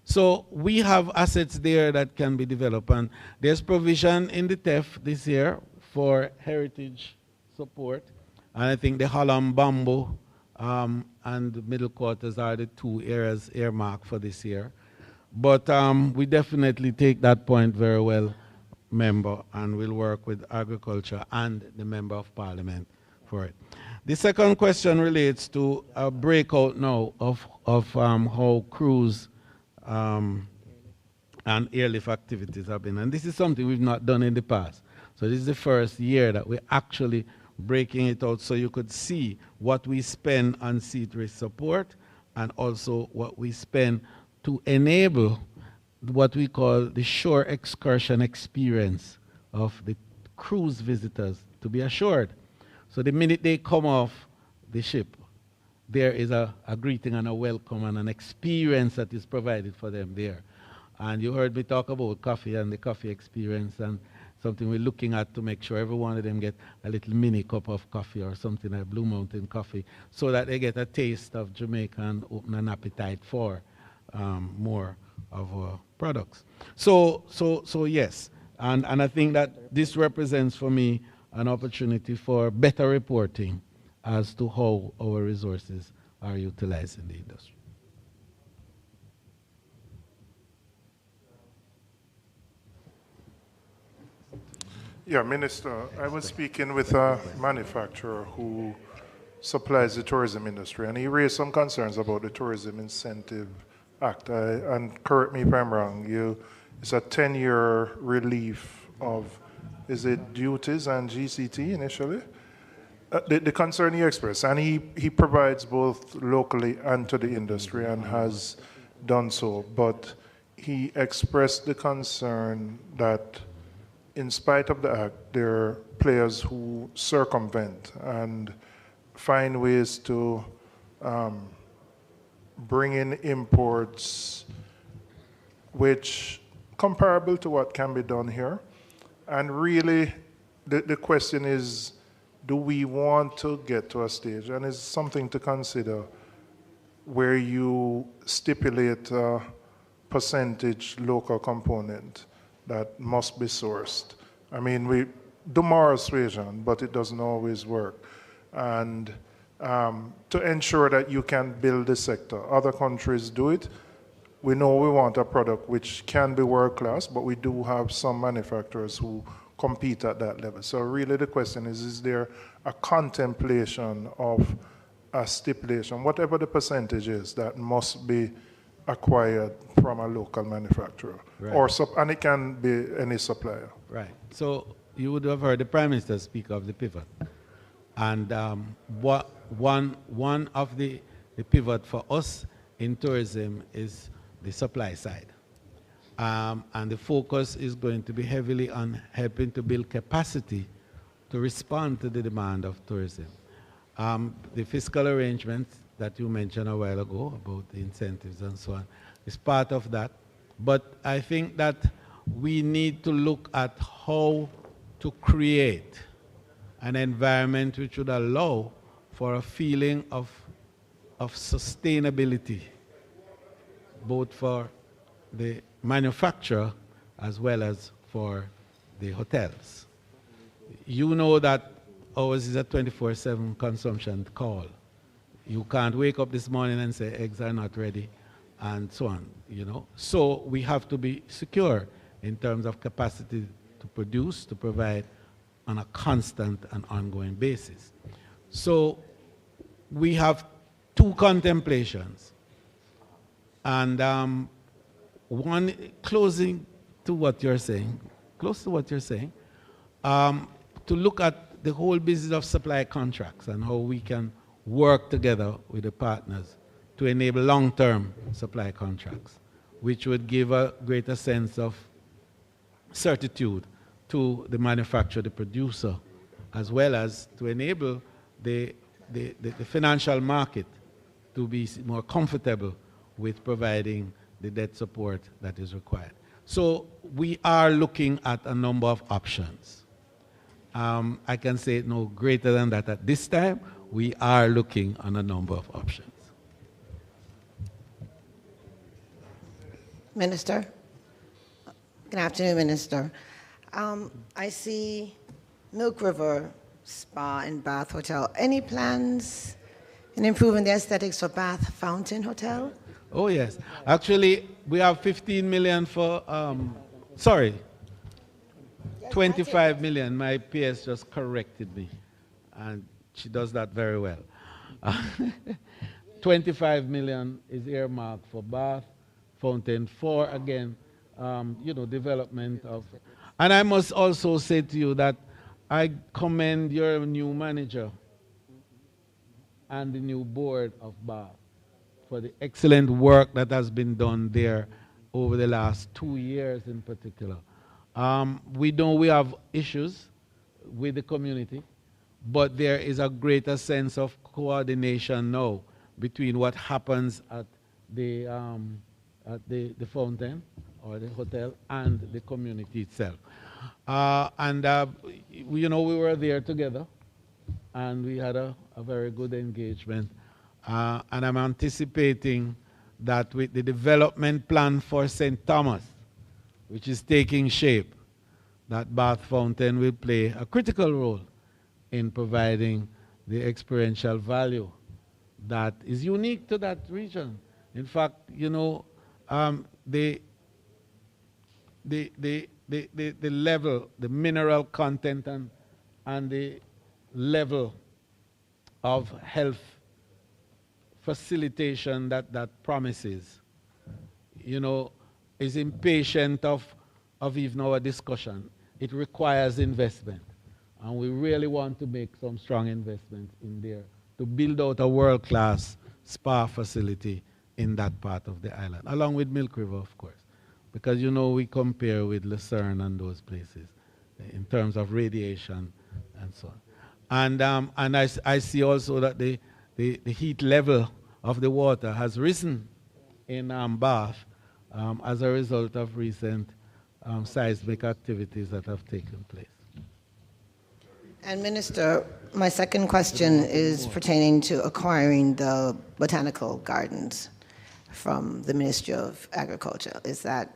So we have assets there that can be developed. And there's provision in the TEF this year for heritage support. And I think the Holland Bamboo and the Middle Quarters are the two areas earmarked for this year. But we definitely take that point very well, Member, and we'll work with Agriculture and the Member of Parliament for it. The second question relates to a breakout now of how cruise and airlift activities have been. And this is something we've not done in the past. So this is the first year that we're actually breaking it out so you could see what we spend on seat risk support and also what we spend to enable what we call the shore excursion experience of the cruise visitors to be assured. So the minute they come off the ship, there is a greeting and a welcome and an experience that is provided for them there. And you heard me talk about coffee and the coffee experience, and something we're looking at to make sure every one of them get a little mini cup of coffee or something like Blue Mountain coffee, so that they get a taste of Jamaica and open an appetite for more of our products. So yes, and I think that this represents for me an opportunity for better reporting as to how our resources are utilized in the industry. Yeah, Minister, I was speaking with a manufacturer who supplies the tourism industry, and he raised some concerns about the Tourism Incentive Act. And correct me if I'm wrong, it's a 10-year relief of, is it duties and GCT initially? The concern he expressed, and he provides both locally and to the industry and has done so, but he expressed the concern that in spite of the act, there are players who circumvent and find ways to bring in imports which comparable to what can be done here. And really, the question is, do we want to get to a stage, and it's something to consider, where you stipulate a percentage local component that must be sourced. I mean, we do moral suasion, but it doesn't always work. And to ensure that you can build the sector, other countries do it. We know we want a product which can be world-class, but we do have some manufacturers who compete at that level. So really the question is there a contemplation of a stipulation, whatever the percentage is, that must be acquired from a local manufacturer? Right. And it can be any supplier. Right. So you would have heard the Prime Minister speak of the pivot. And one of the pivot for us in tourism is the supply side. And the focus is going to be heavily on helping to build capacity to respond to the demand of tourism. The fiscal arrangements that you mentioned a while ago about the incentives and so on is part of that. But I think that we need to look at how to create an environment which would allow for a feeling of sustainability, both for the manufacturer as well as for the hotels. You know that ours is a 24/7 consumption call. You can't wake up this morning and say eggs are not ready and so on, you know. So we have to be secure in terms of capacity to produce, to provide on a constant and ongoing basis. So we have two contemplations. And one, close to what you're saying, to look at the whole business of supply contracts and how we can work together with the partners to enable long-term supply contracts, which would give a greater sense of certitude to the manufacturer, the producer, as well as to enable the financial market to be more comfortable with providing the debt support that is required. So we are looking at a number of options. I can say no greater than that at this time. We are looking on a number of options. Minister. Good afternoon, Minister. I see Milk River Spa and Bath Hotel. Any plans in improving the aesthetics for Bath Fountain Hotel? Oh, yes. Actually, we have 15 million for, 25 million. My PS just corrected me, and she does that very well. 25 million is earmarked for Bath Fountain for, again, development of. And I must also say to you that I commend your new manager and the new board of Bath for the excellent work that has been done there over the last 2 years in particular. We know we have issues with the community, but there is a greater sense of coordination now between what happens at the fountain or the hotel and the community itself. We were there together, and we had a very good engagement. And I'm anticipating that with the development plan for St. Thomas, which is taking shape, that Bath Fountain will play a critical role in providing the experiential value that is unique to that region. In fact, the level, the mineral content and the level of health facilitation that promises, is impatient of even our discussion. It requires investment. And we really want to make some strong investments in there to build out a world-class spa facility in that part of the island, along with Milk River, of course. Because, we compare with Lucerne and those places in terms of radiation and so on. And I see also that the heat level of the water has risen in Bath as a result of recent seismic activities that have taken place. And Minister, my second question is pertaining to acquiring the botanical gardens from the Ministry of Agriculture. Is that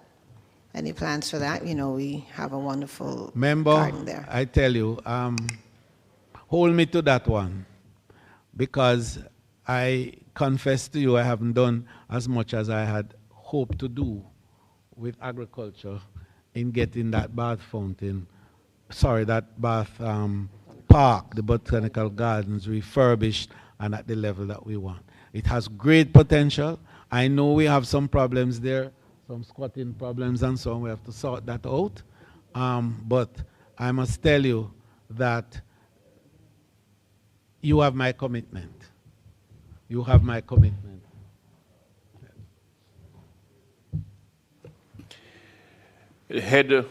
Any plans for that? You know, we have a wonderful Member, garden there. I tell you, hold me to that one, because I confess to you I haven't done as much as I had hoped to do with agriculture in getting that bath fountain, that bath park, the botanical gardens refurbished and at the level that we want. It has great potential. I know we have some problems there, some squatting problems and so on. We have to sort that out. But I must tell you that you have my commitment. You have my commitment. Head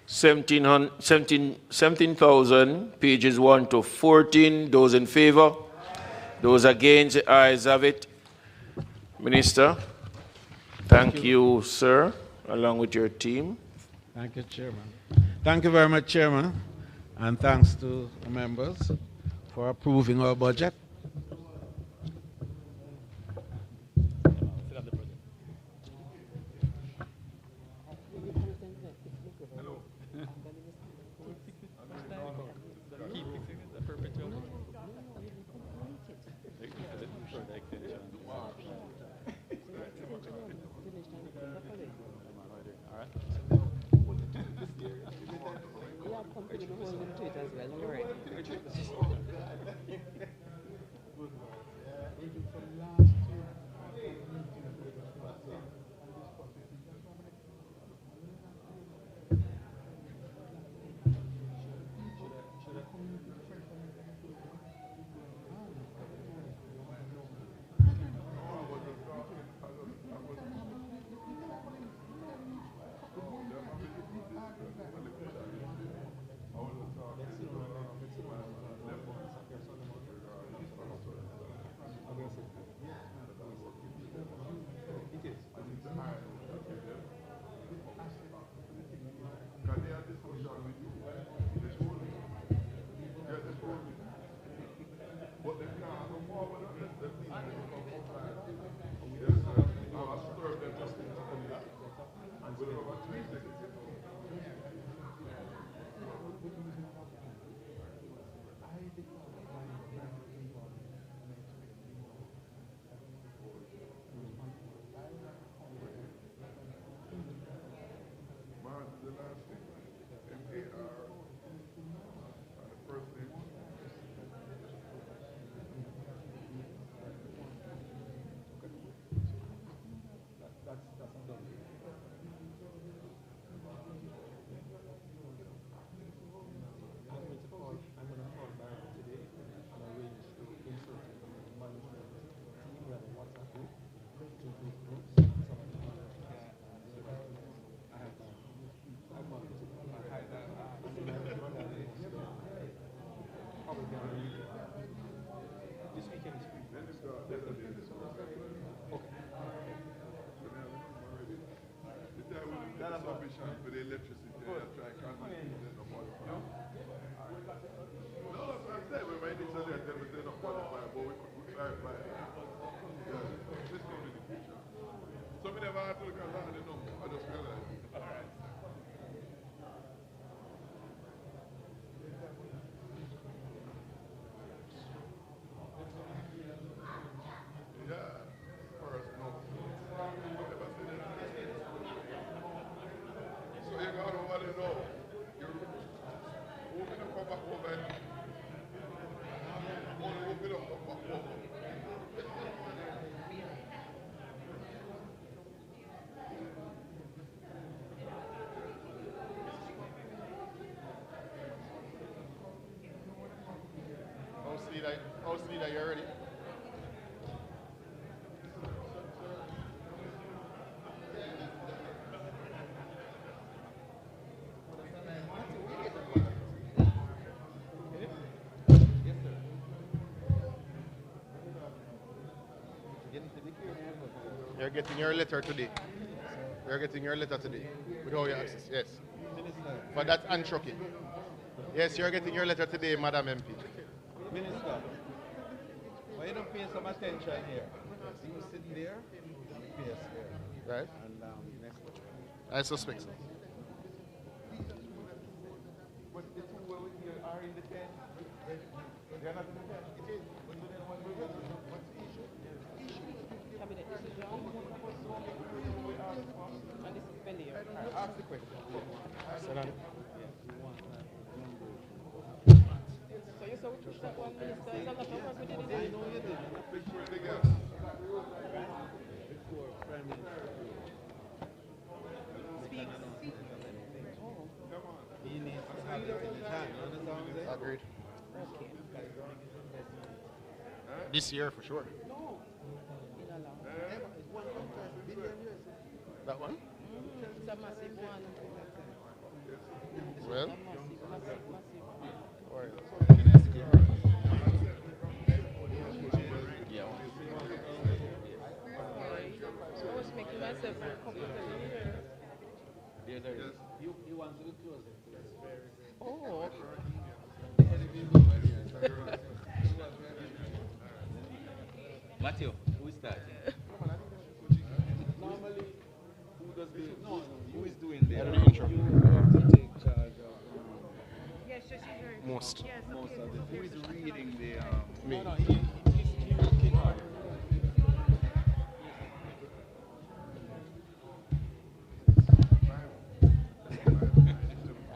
17,000, pages 1 to 14. Those in favor? Those against? The ayes have it. Minister, thank you, sir, along with your team. Thank you, Chairman. Thank you very much, Chairman. And thanks to the members for approving our budget. For the electricity, I'll try and convince them to qualify. No, that's what I'm saying. We might need to let them say not qualify, but we could clarify. Yeah, this communication. So we never had to look at that, I don't know. I just realized. All right. House leader, you ready? You're getting your letter today. You're getting your letter today with all your access, yes. But that's unshocking. Yes, you're getting your letter today, Madam MP. Minister, why you don't pay some attention here? You sit there, pay us here. Right. And next. I suspect so. Agreed. This year for sure. That one? It's a massive one. Well, I was making myself very comfortable here. You want to close it? Oh. Matthew, who is that? Normally, who does the who is doing the intro? You have to take charge of Yes, most. Yes, most of the who is reading the Me. No,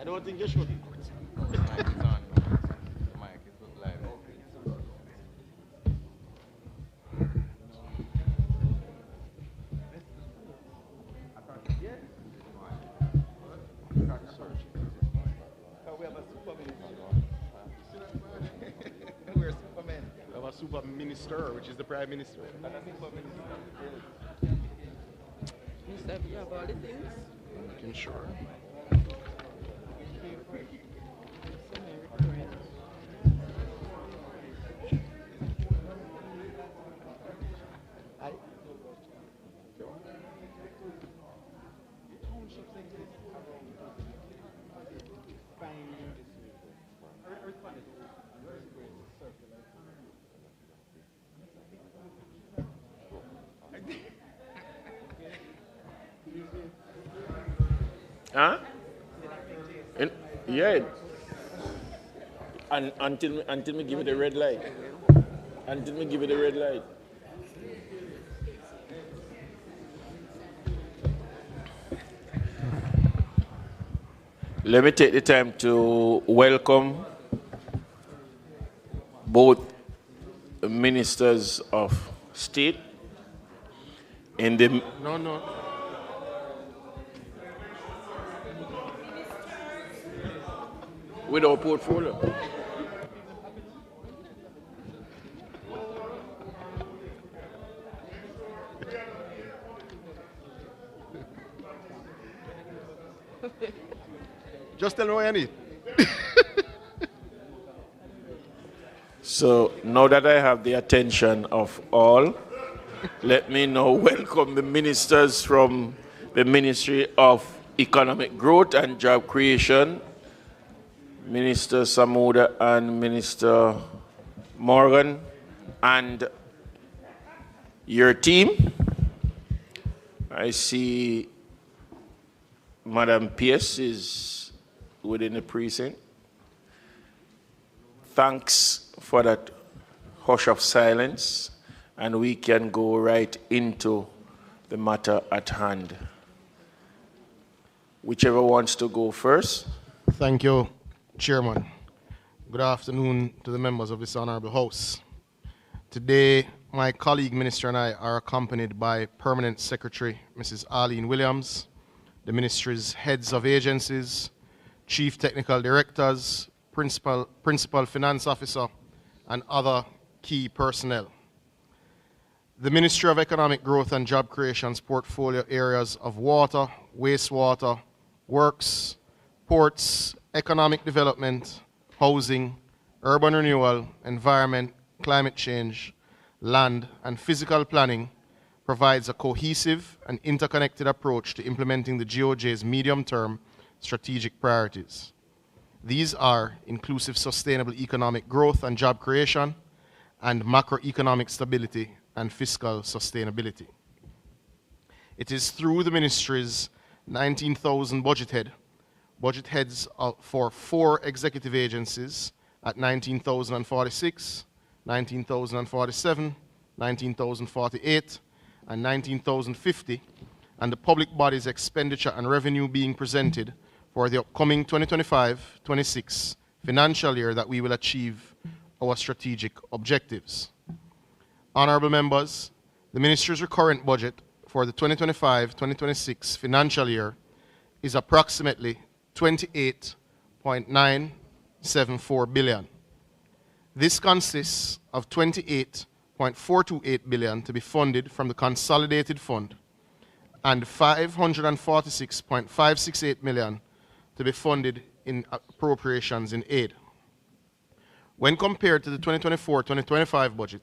I don't think you should. Super minister, which is the prime minister. Mr. You have all the things? Making sure. Huh? Yeah. And until me give it the red light. Until me give it the red light. Let me take the time to welcome both ministers of state in the... No. With our portfolio. Just tell me what you need. So now that I have the attention of all, let me now welcome the ministers from the Ministry of Economic Growth and Job Creation, Minister Samuda and Minister Morgan, and your team. I see Madam Pierce is within the precinct. Thanks for that hush of silence, and we can go right into the matter at hand. Whichever wants to go first. Thank you, Chairman. Good afternoon to the members of this Honorable House. Today, my colleague Minister and I are accompanied by Permanent Secretary Mrs. Arlene Williams, the Ministry's heads of agencies, Chief Technical Directors, Principal Finance Officer, and other key personnel. The Ministry of Economic Growth and Job Creation's portfolio areas of water, wastewater, works, ports, economic development, housing, urban renewal, environment, climate change, land, and physical planning provides a cohesive and interconnected approach to implementing the GOJ's medium-term strategic priorities. These are inclusive sustainable economic growth and job creation, and macroeconomic stability and fiscal sustainability. It is through the Ministry's 19,000 budget head. Budget heads for 4 executive agencies at 19,046, 19,047, 19,048, and 19,050, and the public body's expenditure and revenue being presented for the upcoming 2025-26 financial year that we will achieve our strategic objectives. Honorable members, the Ministry's recurrent budget for the 2025-2026 financial year is approximately 28.974 billion. This consists of 28.428 billion to be funded from the consolidated fund and 546.568 million to be funded in appropriations in aid. When compared to the 2024-2025 budget,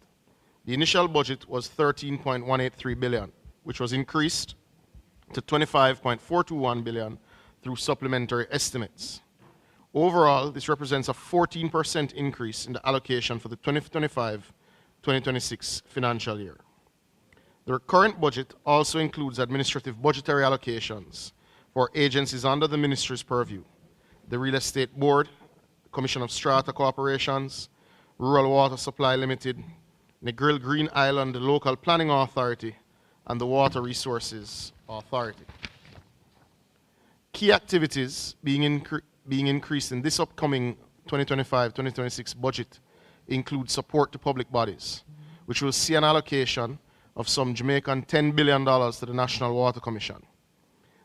the initial budget was 13.183 billion, which was increased to 25.421 billion through supplementary estimates. Overall, this represents a 14% increase in the allocation for the 2025-2026 financial year. The current budget also includes administrative budgetary allocations for agencies under the Ministry's purview: the Real Estate Board, Commission of Strata Corporations, Rural Water Supply Limited, Negril Green Island Local Planning Authority, and the Water Resources Authority. Key activities being increased in this upcoming 2025-2026 budget include support to public bodies, which will see an allocation of some Jamaican $10 billion to the National Water Commission.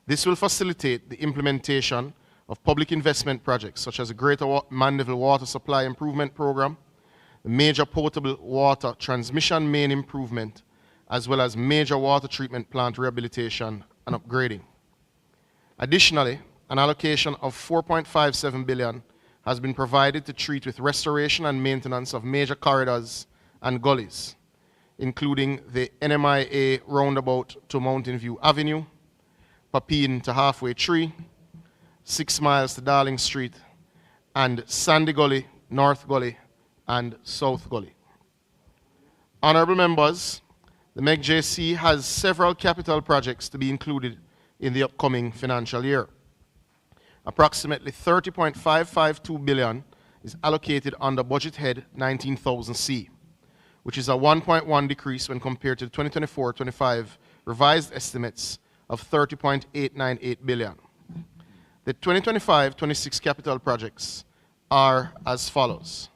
This will facilitate the implementation of public investment projects such as the Greater Mandeville Water Supply Improvement Program, the major potable water transmission main improvement, as well as major water treatment plant rehabilitation and upgrading. Additionally, an allocation of 4.57 billion has been provided to treat with restoration and maintenance of major corridors and gullies, including the NMIA roundabout to Mountain View Avenue, Papine to Halfway Tree, 6 miles to Darling Street, and Sandy Gully, North Gully, and South Gully. Honorable members, the MEGJC has several capital projects to be included in the upcoming financial year. Approximately 30.552 billion is allocated under budget head 19,000C, which is a 1.1 decrease when compared to the 2024-25 revised estimates of 30.898 billion. The 2025-26 capital projects are as follows: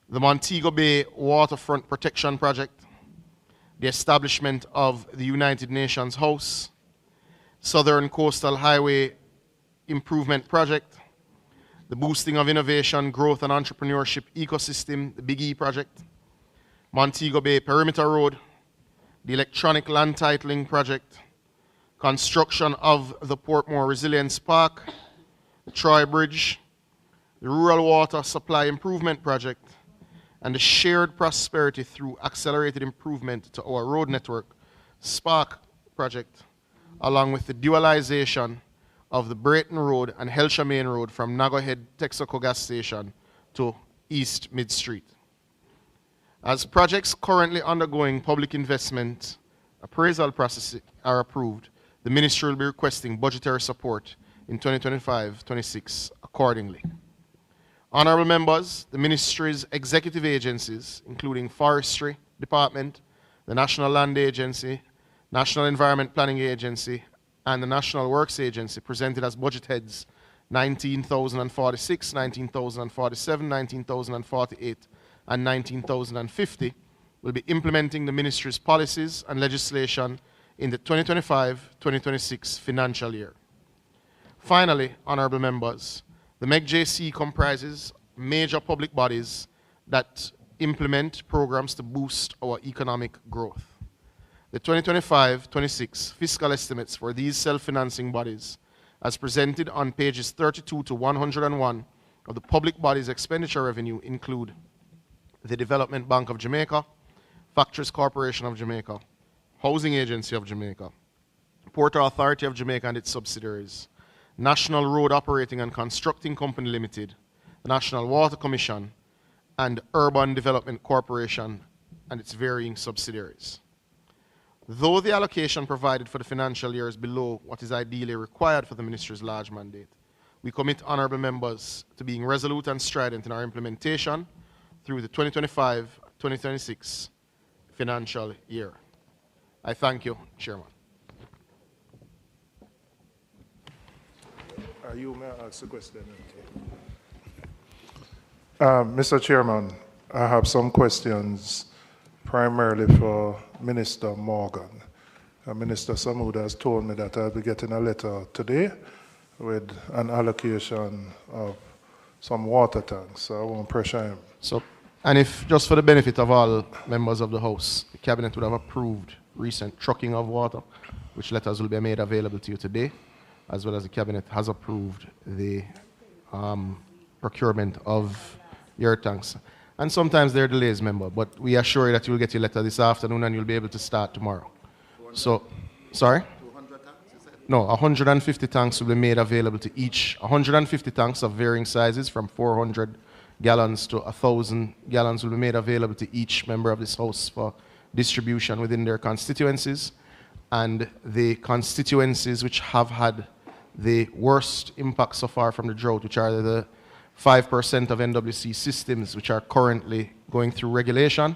the Montego Bay Waterfront Protection Project, the establishment of the United Nations House, Southern Coastal Highway Improvement Project, the Boosting of Innovation, Growth and Entrepreneurship Ecosystem, the Big E Project, Montego Bay Perimeter Road, the Electronic Land Titling Project, construction of the Portmore Resilience Park, the Troy Bridge, the Rural Water Supply Improvement Project, and the Shared Prosperity through Accelerated Improvement to our Road Network, SPARK Project, along with the dualization of the Brayton Road and Helsha Main Road from Nagohead Texaco Gas Station to East Mid Street. As projects currently undergoing public investment appraisal processes are approved, the Ministry will be requesting budgetary support in 2025-26 accordingly. Honorable members, the Ministry's executive agencies, including Forestry Department, the National Land Agency, National Environment Planning Agency, and the National Works Agency, presented as budget heads 19,046, 19,047, 19,048, and 19,050, will be implementing the Ministry's policies and legislation in the 2025-2026 financial year. Finally, honorable members, the MEGJC comprises major public bodies that implement programs to boost our economic growth. The 2025-26 fiscal estimates for these self-financing bodies, as presented on pages 32 to 101 of the public body's expenditure revenue, include the Development Bank of Jamaica, Factories Corporation of Jamaica, Housing Agency of Jamaica, Port Authority of Jamaica and its subsidiaries, National Road Operating and Constructing Company Limited, the National Water Commission, and Urban Development Corporation and its varying subsidiaries. Though the allocation provided for the financial year is below what is ideally required for the Ministry's large mandate, we commit honourable members to being resolute and strident in our implementation through the 2025-2026 financial year. I thank you, Chairman. You may ask the question. Mr. Chairman, I have some questions primarily for Minister Morgan. Minister Samud has told me that I'll be getting a letter today with an allocation of some water tanks, so I won't pressure him. So, and if, just for the benefit of all members of the House, the Cabinet would have approved recent trucking of water, which letters will be made available to you today, as well as the Cabinet has approved the procurement of your tanks. And sometimes there are delays, member, but we assure you that you will get your letter this afternoon and you'll be able to start tomorrow. So, sorry? 200 tanks, you said? No, 150 tanks will be made available to each. 150 tanks of varying sizes from 400 gallons to 1,000 gallons will be made available to each member of this House for distribution within their constituencies. And the constituencies which have had the worst impact so far from the drought, which are the 5% of NWC systems which are currently going through regulation,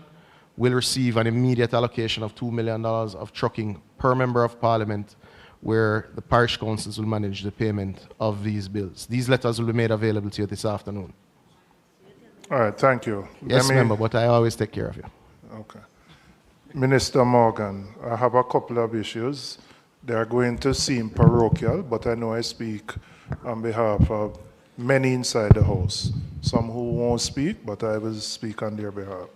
will receive an immediate allocation of $2 million of trucking per member of parliament, where the parish councils will manage the payment of these bills. These letters will be made available to you this afternoon. All right, thank you. Yes, member, but I always take care of you. Okay. Minister Morgan, I have a couple of issues. They are going to seem parochial, but I know I speak on behalf of many inside the House. Some who won't speak, but I will speak on their behalf.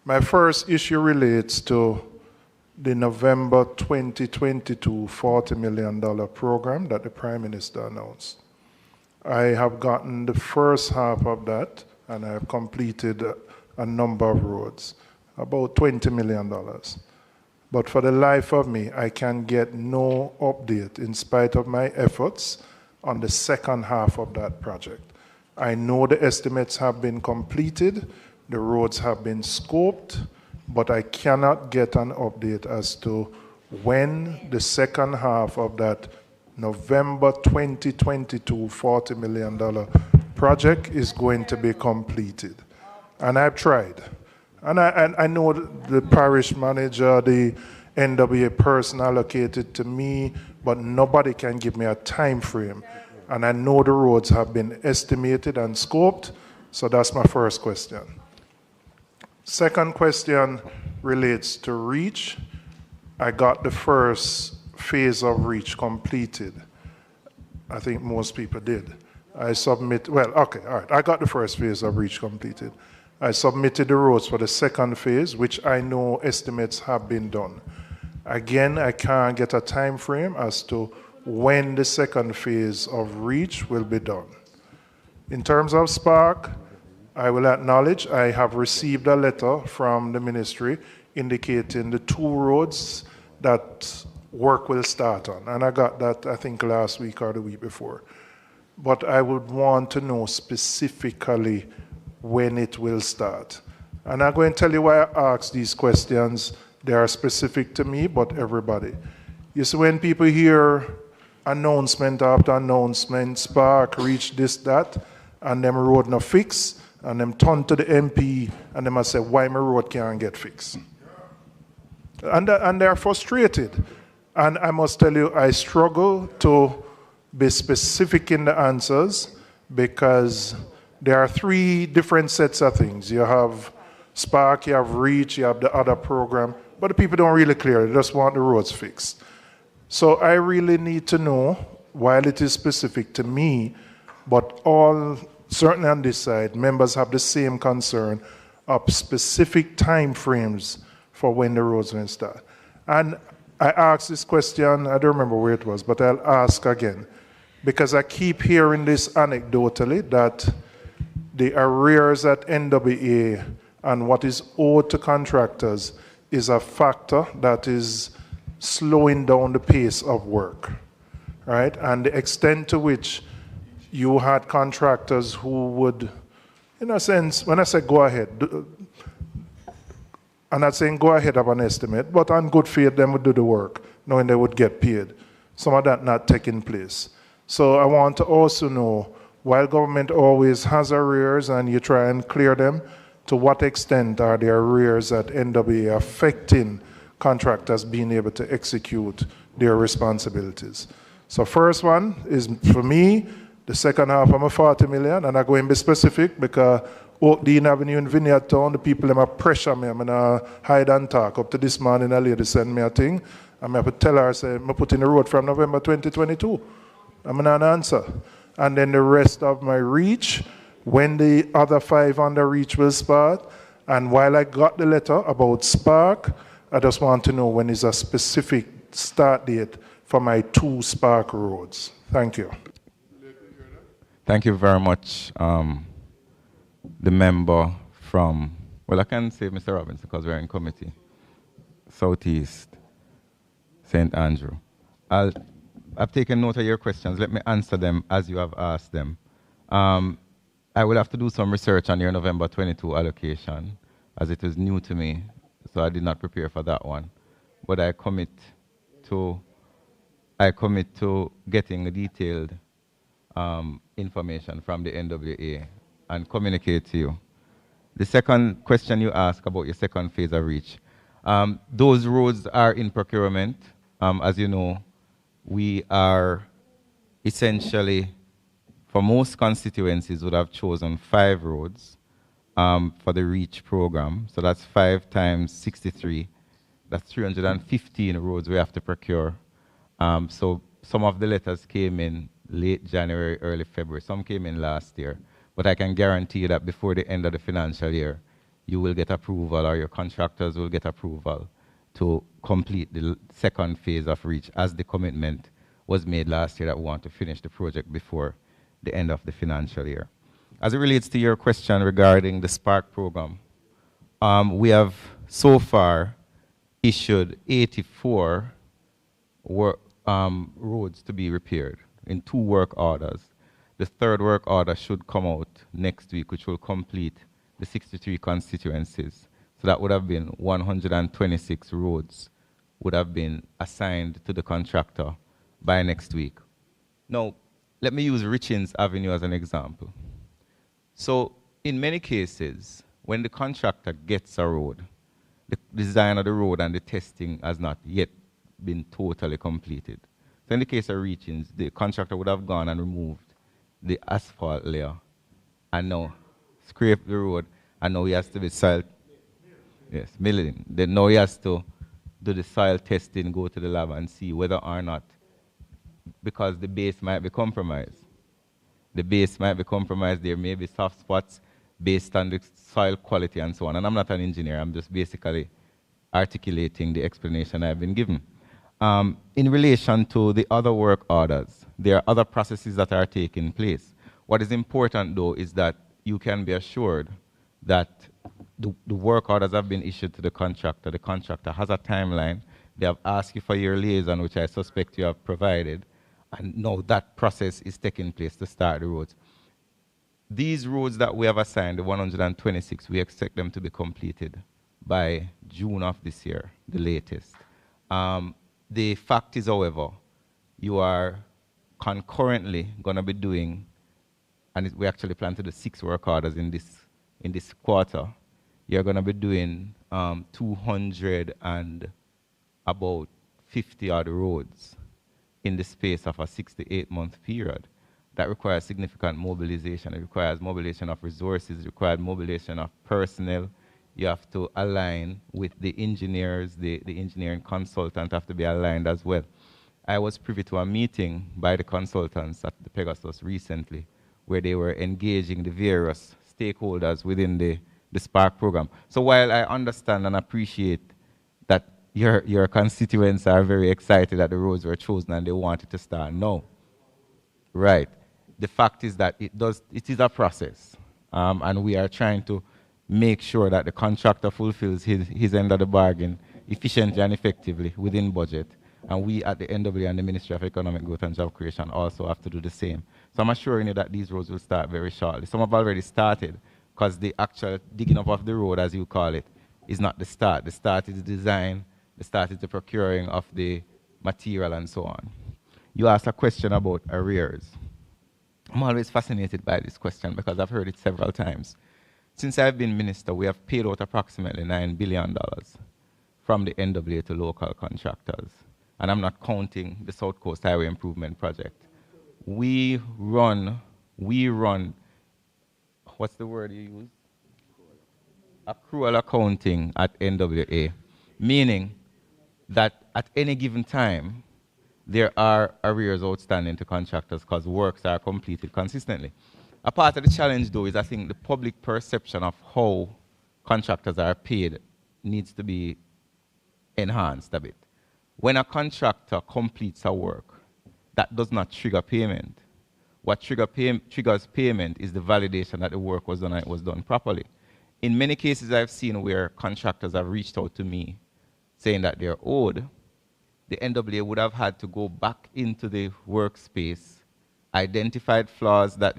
My first issue relates to the November 2022 $40 million program that the Prime Minister announced. I have gotten the first half of that, and I have completed a number of roads, about $20 million. But for the life of me, I can get no update in spite of my efforts on the second half of that project. I know the estimates have been completed, the roads have been scoped, but I cannot get an update as to when the second half of that November 2022 $40 million project is going to be completed. And I've tried. And I know the parish manager, the NWA person allocated to me, but nobody can give me a time frame. And I know the roads have been estimated and scoped, so that's my first question. Second question relates to REACH. I got the first phase of REACH completed. I think most people did. I got the first phase of REACH completed. I submitted the roads for the second phase, which I know estimates have been done. Again, I can't get a time frame as to when the second phase of REACH will be done. In terms of Spark, I will acknowledge I have received a letter from the ministry indicating the 2 roads that work will start on. And I got that, I think, last week or the week before. But I would want to know specifically when it will start. And I'm going to tell you why I ask these questions. They are specific to me, but everybody. You see, when people hear announcement after announcement, Spark, REACH, this, that, and them road no fix, and them turn to the MP, and them say, why my road can't get fixed? And they're frustrated. And I must tell you, I struggle to be specific in the answers because there are 3 different sets of things. You have Spark, you have REACH, you have the other program, but the people don't really clear. They just want the roads fixed. So I really need to know, while it is specific to me, but all, certainly on this side, members have the same concern of specific time frames for when the roads will start. And I asked this question, I don't remember where it was, but I'll ask again, because I keep hearing this anecdotally that the arrears at NWA and what is owed to contractors is a factor that is slowing down the pace of work, right? And the extent to which you had contractors who would, in a sense, when I say go ahead, I'm not saying go ahead of an estimate, but on good faith, them would do the work, knowing they would get paid. Some of that not taking place. So I want to also know, while government always has arrears and you try and clear them, to what extent are the arrears at NWA affecting contractors being able to execute their responsibilities? So first one is, for me, the second half of my 40 million, and I'm going to be specific because Oak Dean Avenue in Vineyard Town, the people them a pressure me. I'm gonna hide and talk. Up to this morning, a lady sent me a thing. I'm going to tell her, say, I'm put in the road from November 2022. I'm gonna answer. And then the rest of my reach, when the other 5 on the reach will start. And while I got the letter about Spark, I just want to know when is a specific start date for my 2 Spark roads. Thank you. Thank you very much. The member from, well, I can say Mr. Robinson because we're in committee, Southeast, St. Andrew. I've taken note of your questions. Let me answer them as you have asked them. I will have to do some research on your November 22 allocation, as it is new to me, so I did not prepare for that one. But I commit to getting a detailed information from the NWA and communicate to you. The second question you asked about your second phase of reach. Those roads are in procurement. As you know, we are essentially, for most constituencies, would have chosen 5 roads for the REACH program. So that's 5 times 63. That's 315 roads we have to procure. So some of the letters came in late January, early February. Some came in last year. But I can guarantee you that before the end of the financial year, you will get approval, or your contractors will get approval to complete the second phase of REACH, as the commitment was made last year that we want to finish the project before the end of the financial year. As it relates to your question regarding the Spark program, we have so far issued 84 roads to be repaired in 2 work orders. The 3rd work order should come out next week, which will complete the 63 constituencies. So that would have been 126 roads would have been assigned to the contractor by next week. Now, let me use Richins Avenue as an example. So in many cases, when the contractor gets a road, the design of the road and the testing has not yet been totally completed. So in the case of Richins, the contractor would have gone and removed the asphalt layer and now scrape the road, and now he has to be soil, yes, milling. Then now he has to do the soil testing, go to the lab and see whether or not, because the base might be compromised. The base might be compromised, there may be soft spots based on the soil quality and so on. And I'm not an engineer, I'm just basically articulating the explanation I've been given. In relation to the other work orders, there are other processes that are taking place. What is important, though, is that you can be assured that the work orders have been issued to the contractor. The contractor has a timeline. They have asked you for your liaison, which I suspect you have provided, and now that process is taking place to start the roads. These roads that we have assigned, the 126, we expect them to be completed by June of this year, the latest. The fact is, however, you are concurrently going to be doing, and we actually plan to do 6 work orders in this quarter. You're going to be doing 200 and about 50 odd roads in the space of a 6 to 8 month period. That requires significant mobilization. It requires mobilization of resources. It requires mobilization of personnel. You have to align with the engineers. The engineering consultant have to be aligned as well. I was privy to a meeting by the consultants at the Pegasus recently where they were engaging the various stakeholders within the Spark program. So while I understand and appreciate that your constituents are very excited that the roads were chosen and they wanted to start now, right? The fact is that it is a process, and we are trying to make sure that the contractor fulfills his end of the bargain efficiently and effectively within budget. And we at the NWA and the Ministry of Economic Growth and Job Creation also have to do the same. So I'm assuring you that these roads will start very shortly. Some have already started because the actual digging up of the road, as you call it, is not the start. The start is the design, the start is the procuring of the material and so on. You asked a question about arrears. I'm always fascinated by this question because I've heard it several times. Since I've been minister, we have paid out approximately $9 billion from the NWA to local contractors. And I'm not counting the South Coast Highway Improvement Project. We run, what's the word you use? Accrual accounting at NWA, meaning that at any given time, there are arrears outstanding to contractors because works are completed consistently. A part of the challenge, though, is I think the public perception of how contractors are paid needs to be enhanced a bit. When a contractor completes a work, that does not trigger payment. What triggers payment is the validation that the work was done and it was done properly. In many cases I've seen where contractors have reached out to me saying that they're owed, the NWA would have had to go back into the workspace, identified flaws that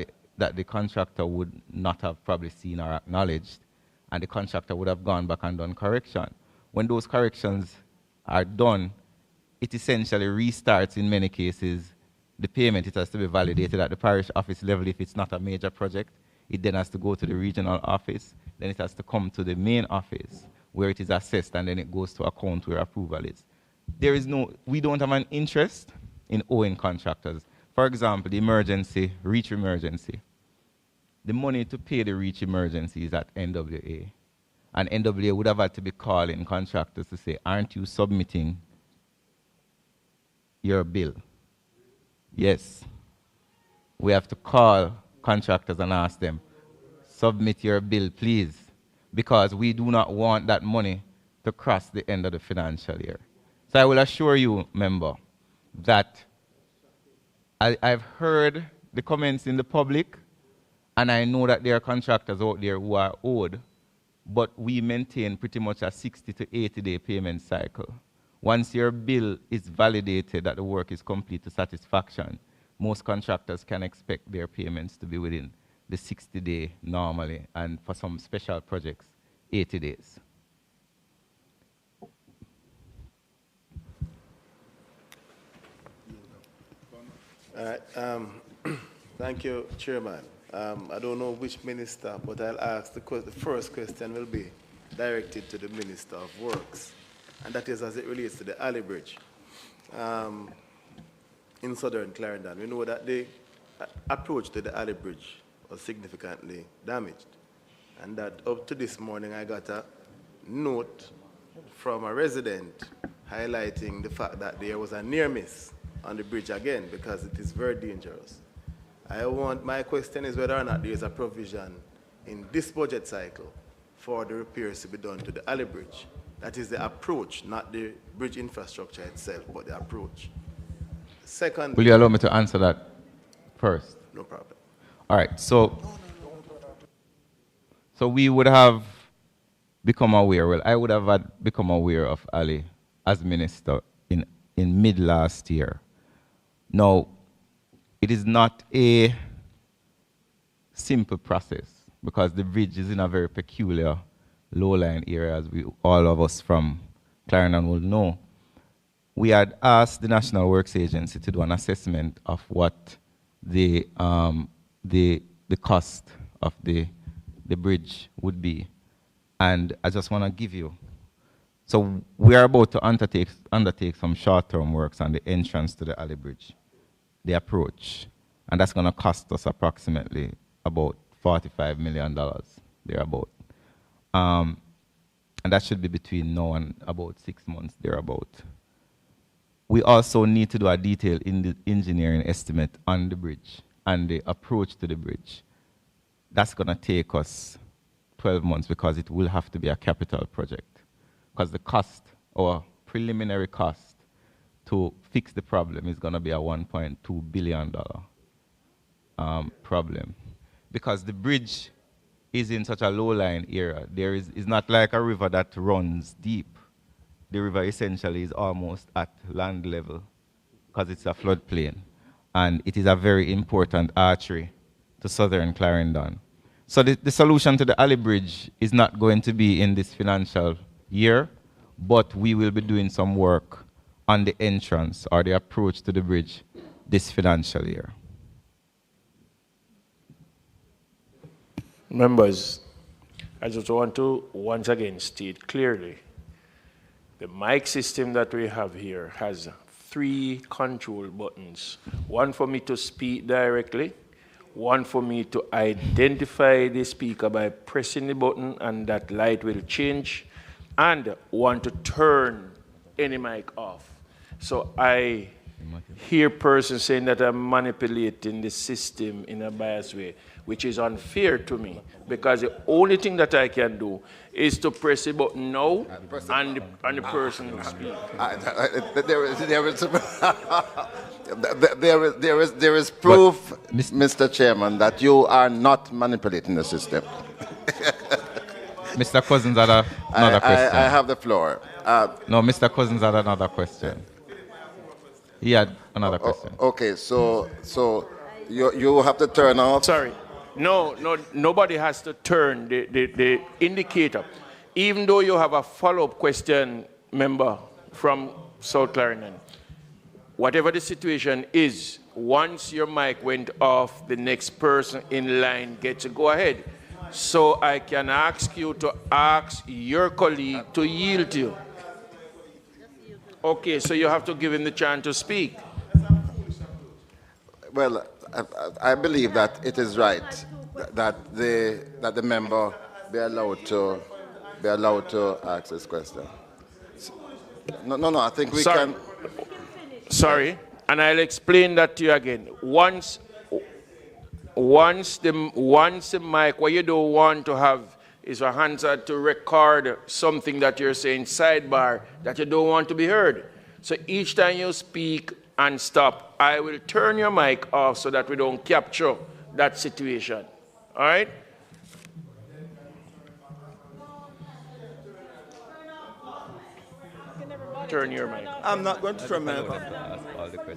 the contractor would not have probably seen or acknowledged, and the contractor would have gone back and done correction. When those corrections are done, it essentially restarts in many cases the payment. It has to be validated at the parish office level if it's not a major project. It then has to go to the regional office. Then it has to come to the main office where it is assessed, and then it goes to account where approval is. We don't have an interest in owing contractors. For example, the emergency, reach emergency. The money to pay the reach emergency is at NWA. And NWA would have had to be calling contractors to say, aren't you submitting your bill? Yes. We have to call contractors and ask them, submit your bill, please, because we do not want that money to cross the end of the financial year. So I will assure you, member, that I've heard the comments in the public, and I know that there are contractors out there who are owed, but we maintain pretty much a 60 to 80-day payment cycle. Once your bill is validated that the work is complete to satisfaction, most contractors can expect their payments to be within the 60-day normally, and for some special projects, 80 days. All right. Thank you, Chairman. I don't know which minister, but I'll ask the first question will be directed to the Minister of Works, and that is as it relates to the alley bridge in southern Clarendon. We know that the approach to the alley bridge was significantly damaged, and that up to this morning I got a note from a resident highlighting the fact that there was a near miss on the bridge again because it is very dangerous. My question is whether or not there is a provision in this budget cycle for the repairs to be done to the alley bridge. That is the approach, not the bridge infrastructure itself, but the approach. Second. Will you allow me to answer that first? No problem. All right, so we would have become aware, well, I would have become aware of Ali as minister in mid last year. Now, it is not a simple process because the bridge is in a very peculiar low-lying area, as all of us from Clarendon will know. We had asked the National Works Agency to do an assessment of what the cost of the bridge would be. And I just want to give you, so we are about to undertake some short-term works on the entrance to the alley bridge, the approach, and that's going to cost us approximately about $45 million, thereabout. And that should be between now and about 6 months, thereabout. We also need to do a detailed engineering estimate on the bridge and the approach to the bridge. That's going to take us 12 months because it will have to be a capital project. Because the cost, or preliminary cost, to fix the problem is going to be a $1.2 billion problem. Because the bridge is in such a low-lying area. It's not like a river that runs deep. The river essentially is almost at land level because it's a floodplain. And it is a very important artery to southern Clarendon. So the solution to the alley bridge is not going to be in this financial year, but we will be doing some work on the entrance or the approach to the bridge this financial year. Members, I just want to once again state clearly, the mic system that we have here has 3 control buttons. One for me to speak directly, one for me to identify the speaker by pressing the button and that light will change, and one to turn any mic off. So I hear persons saying that I'm manipulating the system in a biased way, which is unfair to me, because the only thing that I can do is to press the button now and the person will speak. There is proof, Mr. Chairman, that you are not manipulating the system. Mr. Cousins had another question. I have the floor. No, Mr. Cousins had another question. He had another question. Okay, so you have to turn off. Sorry. No, nobody has to turn the indicator. Even though you have a follow-up question, member from South Clarendon, whatever the situation is, once your mic went off, the next person in line gets to go ahead. So I can ask you to ask your colleague to yield to you. Okay, so you have to give him the chance to speak. Well, I believe that it is right that the member be allowed to ask this question. No, I think we can. Sorry, and I'll explain that to you again. Once the mic, what you don't want to have is a handset to record something that you're saying sidebar that you don't want to be heard. So each time you speak and stop, I will turn your mic off so that we don't capture that situation. All right? Turn your mic. I'm not going to turn my mic off.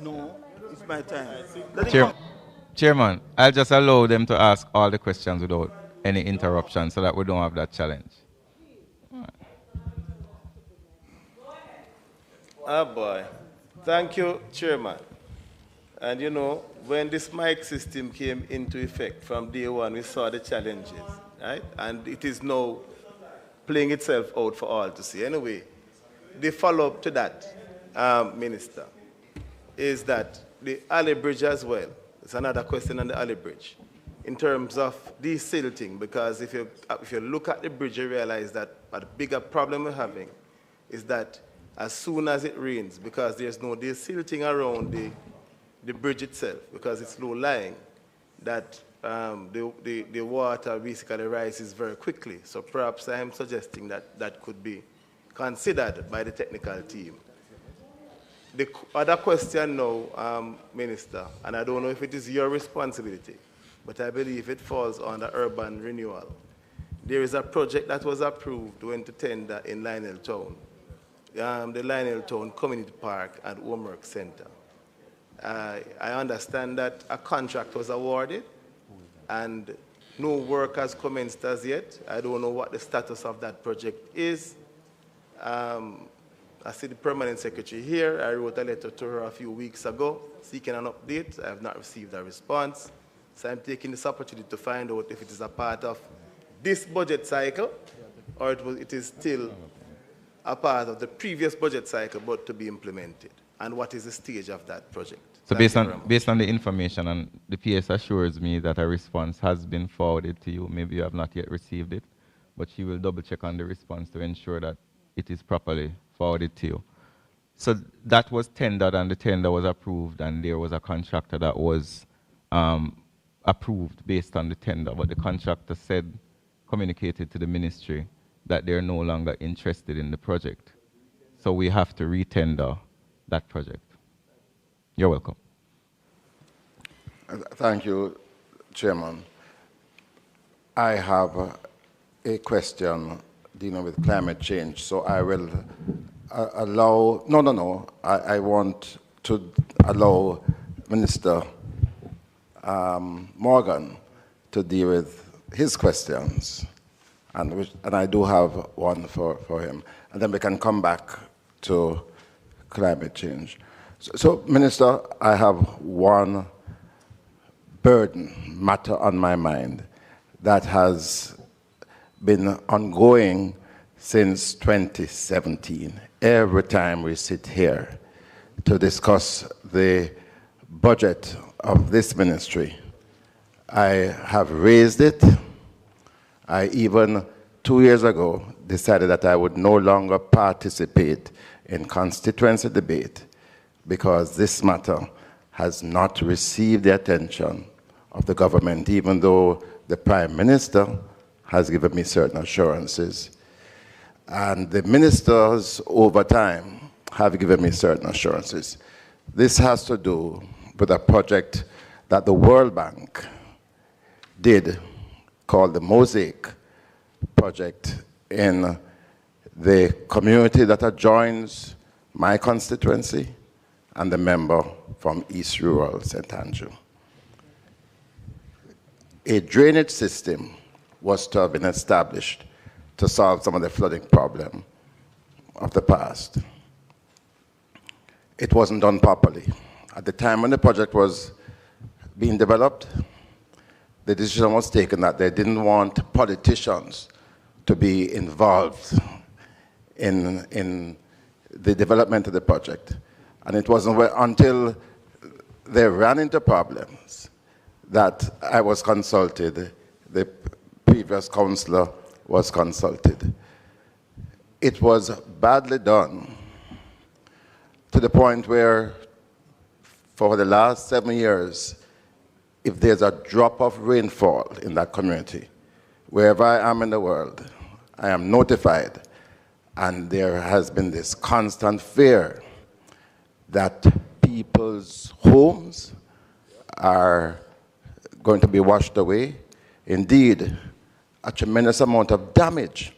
No, it's my time. Chairman, I'll just allow them to ask all the questions without any interruption so that we don't have that challenge. Ah, boy. Thank you, Chairman. And you know, when this mic system came into effect from day one, we saw the challenges, right? And it is now playing itself out for all to see. Anyway, the follow-up to that, Minister, is that the alley bridge as well. It's another question on the alley bridge. In terms of desilting, because if you look at the bridge, you realize that the bigger problem we're having is that as soon as it rains, because there's no desilting around the bridge itself, because it's low-lying, that the water basically rises very quickly. So perhaps I am suggesting that that could be considered by the technical team. The other question now, Minister, and I don't know if it is your responsibility, but I believe it falls under urban renewal. There is a project that was approved, went to tender in Lionel Town, the Lionel Town Community Park and Homework Center. I understand that a contract was awarded and no work has commenced as yet. I don't know what the status of that project is. I see the permanent secretary here. I wrote a letter to her a few weeks ago seeking an update. I have not received a response. So I'm taking this opportunity to find out if it is a part of this budget cycle or it is still a part of the previous budget cycle but to be implemented. And what is the stage of that project? So based on the information, and the PS assures me that a response has been forwarded to you. Maybe you have not yet received it, but she will double check on the response to ensure that it is properly forwarded to you. So that was tendered and the tender was approved and there was a contractor that was approved based on the tender, but the contractor communicated to the ministry that they're no longer interested in the project. So we have to retender that project. You're welcome. Thank you, Chairman. I have a question dealing with climate change, so I will allow, I want to allow Minister Morgan to deal with his questions, and I do have one for him, and then we can come back to climate change. So, Minister, I have one matter on my mind that has been ongoing since 2017. Every time we sit here to discuss the budget of this ministry, I have raised it. I even 2 years ago decided that I would no longer participate in constituency debate because this matter has not received the attention of the government, even though the Prime Minister has given me certain assurances. And the ministers over time have given me certain assurances. This has to do with a project that the World Bank did called the Mosaic project in the community that adjoins my constituency and the member from East Rural St. Andrew. A drainage system was to have been established to solve some of the flooding problem of the past. It wasn't done properly. At the time when the project was being developed, the decision was taken that they didn't want politicians to be involved in the development of the project. And it wasn't until they ran into problems that I was consulted, the previous councillor was consulted. It was badly done to the point where for the last 7 years, if there's a drop of rainfall in that community, wherever I am in the world, I am notified, and there has been this constant fear that people's homes are going to be washed away. Indeed, a tremendous amount of damage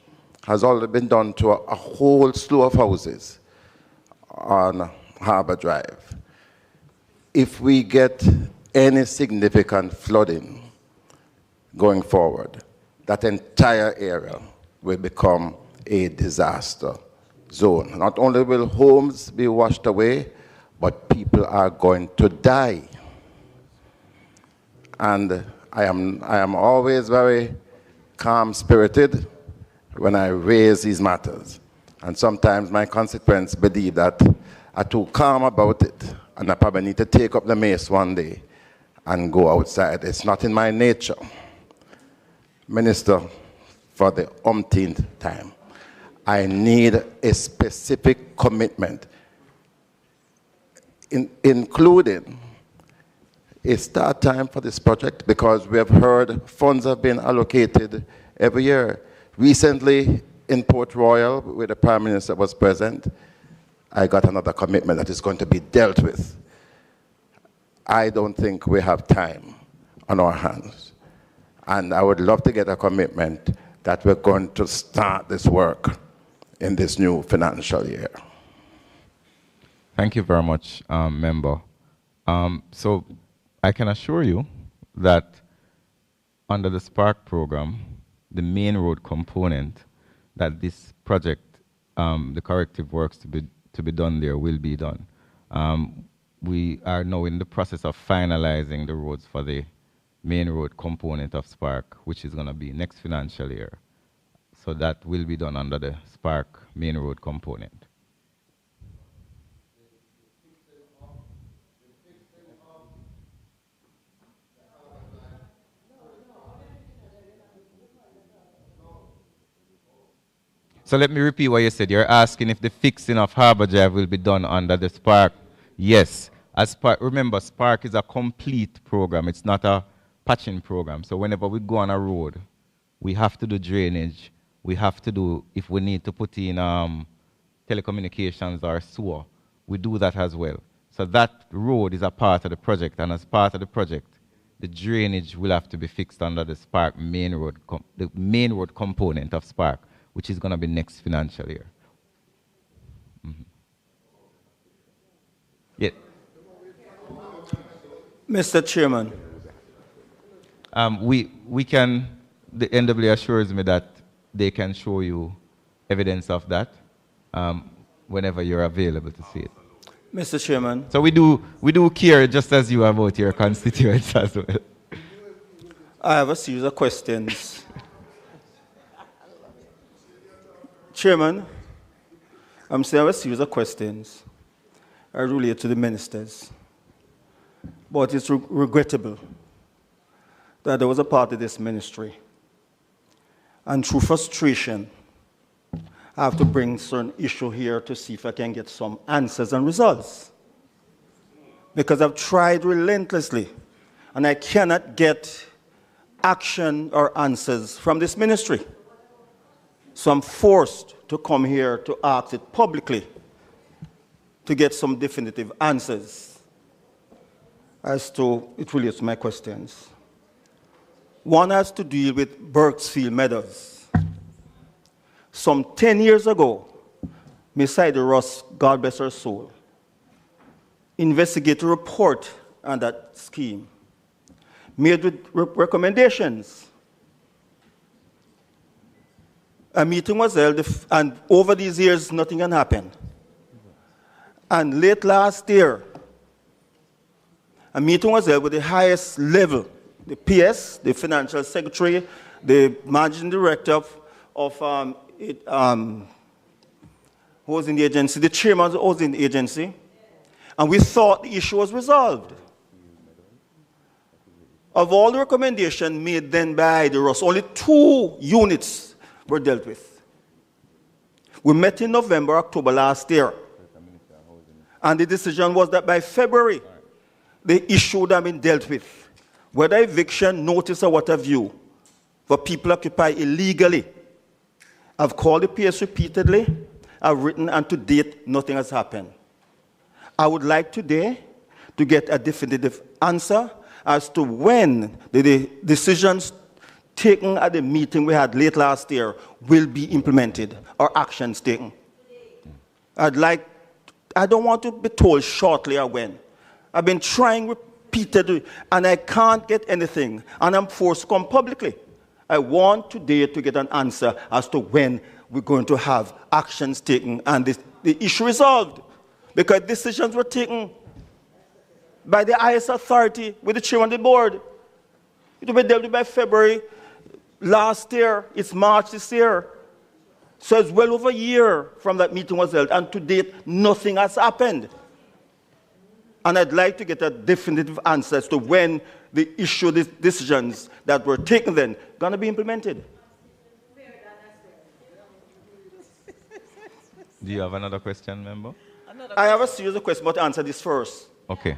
has already been done to a whole slew of houses on Harbour Drive. If we get any significant flooding going forward, that entire area will become a disaster zone. Not only will homes be washed away, but people are going to die. And I am always very calm-spirited when I raise these matters. And sometimes my constituents believe that I'm too calm about it, and I probably need to take up the mace one day and go outside. It's not in my nature. Minister, for the umpteenth time, I need a specific commitment, including a start time for this project, because we have heard funds have been allocated every year. Recently, in Port Royal, where the Prime Minister was present, I got another commitment that is going to be dealt with. I don't think we have time on our hands. And I would love to get a commitment that we're going to start this work in this new financial year. Thank you very much, Member. So I can assure you that under the Spark program, the main road component that this project, the corrective works to be done there will be done. We are now in the process of finalizing the roads for the main road component of Spark, which is going to be next financial year. So that will be done under the Spark main road component. So let me repeat what you said. You're asking if the fixing of Harbour Drive will be done under the Spark. Yes. Remember, Spark is a complete program. It's not a patching program. So whenever we go on a road, we have to do drainage. We have to do, if we need to put in telecommunications or sewer, we do that as well. So that road is a part of the project. And as part of the project, the drainage will have to be fixed under the Spark main road, the main road component of Spark, which is going to be next financial year. Mm-hmm. Yeah. Mr. Chairman. We can the NWA assures me that they can show you evidence of that whenever you're available to see it. Mr. Chairman. So we do care just as you about your constituents as well. I have a series of questions. Chairman, I'm saying I have a series of questions I relate to the ministers. But it's regrettable that there was a part of this ministry, and through frustration, I have to bring certain issue here to see if I can get some answers and results. Because I've tried relentlessly, and I cannot get action or answers from this ministry. So I'm forced to come here to ask it publicly to get some definitive answers as to, it relates to my questions. One has to deal with Burksfield Meadows. Some 10 years ago, Miss Ida Ross, God bless her soul, investigated a report on that scheme, made with recommendations. A meeting was held, and over these years, nothing can happen. And late last year, a meeting was held with the highest level, the PS, the financial secretary, the managing director of who was in the agency, the chairman was in the agency, and we thought the issue was resolved. Of all the recommendations made then by the Ross, only 2 units were dealt with. We met in November, October last year, and the decision was that by February, the issue would have been dealt with. Whether eviction, notice, or what have you, for people occupied illegally. I've called the PS repeatedly, I've written, and to date, nothing has happened. I would like today to get a definitive answer as to when the decisions taken at the meeting we had late last year will be implemented or actions taken. I don't want to be told shortly or when. I've been trying repeatedly, and I can't get anything, and I'm forced to come publicly. I want today to get an answer as to when we're going to have actions taken and the issue resolved. Because decisions were taken by the highest authority with the chairman of the board. It will be dealt with by February last year. It's March this year. So it's well over a year from that meeting was held, and to date, nothing has happened. And I'd like to get a definitive answer as to when the issue, the decisions that were taken then, going to be implemented. Do you have another question, member? I have a series of questions, but answer this first. Okay.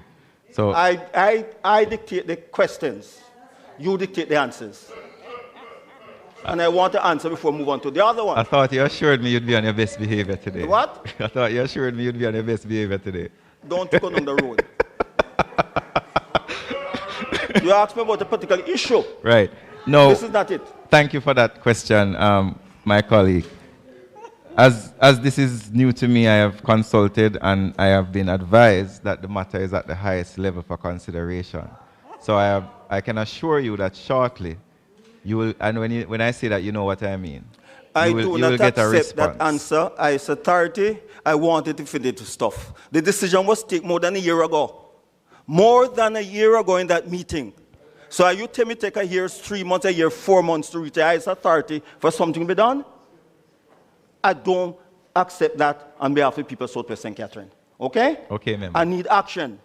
So I dictate the questions. You dictate the answers. And I want to answer before we move on to the other one. I thought you assured me you'd be on your best behavior today. What? I thought you assured me you'd be on your best behavior today. Don't go down the road. You asked me about a particular issue. Right. No. This is not it. Thank you for that question, my colleague. As this is new to me, I have consulted and I have been advised that the matter is at the highest level for consideration. So I can assure you that shortly you will, and when I say that, you know what I mean. I do not accept that answer. As authority, I wanted to finish the stuff. The decision was taken more than a year ago. More than a year ago in that meeting. So are you telling me take a year, 3 months, a year, 4 months to retire as authority for something to be done? I don't accept that on behalf of the people of Southwest St. Catherine. Okay? Okay, member. I need action.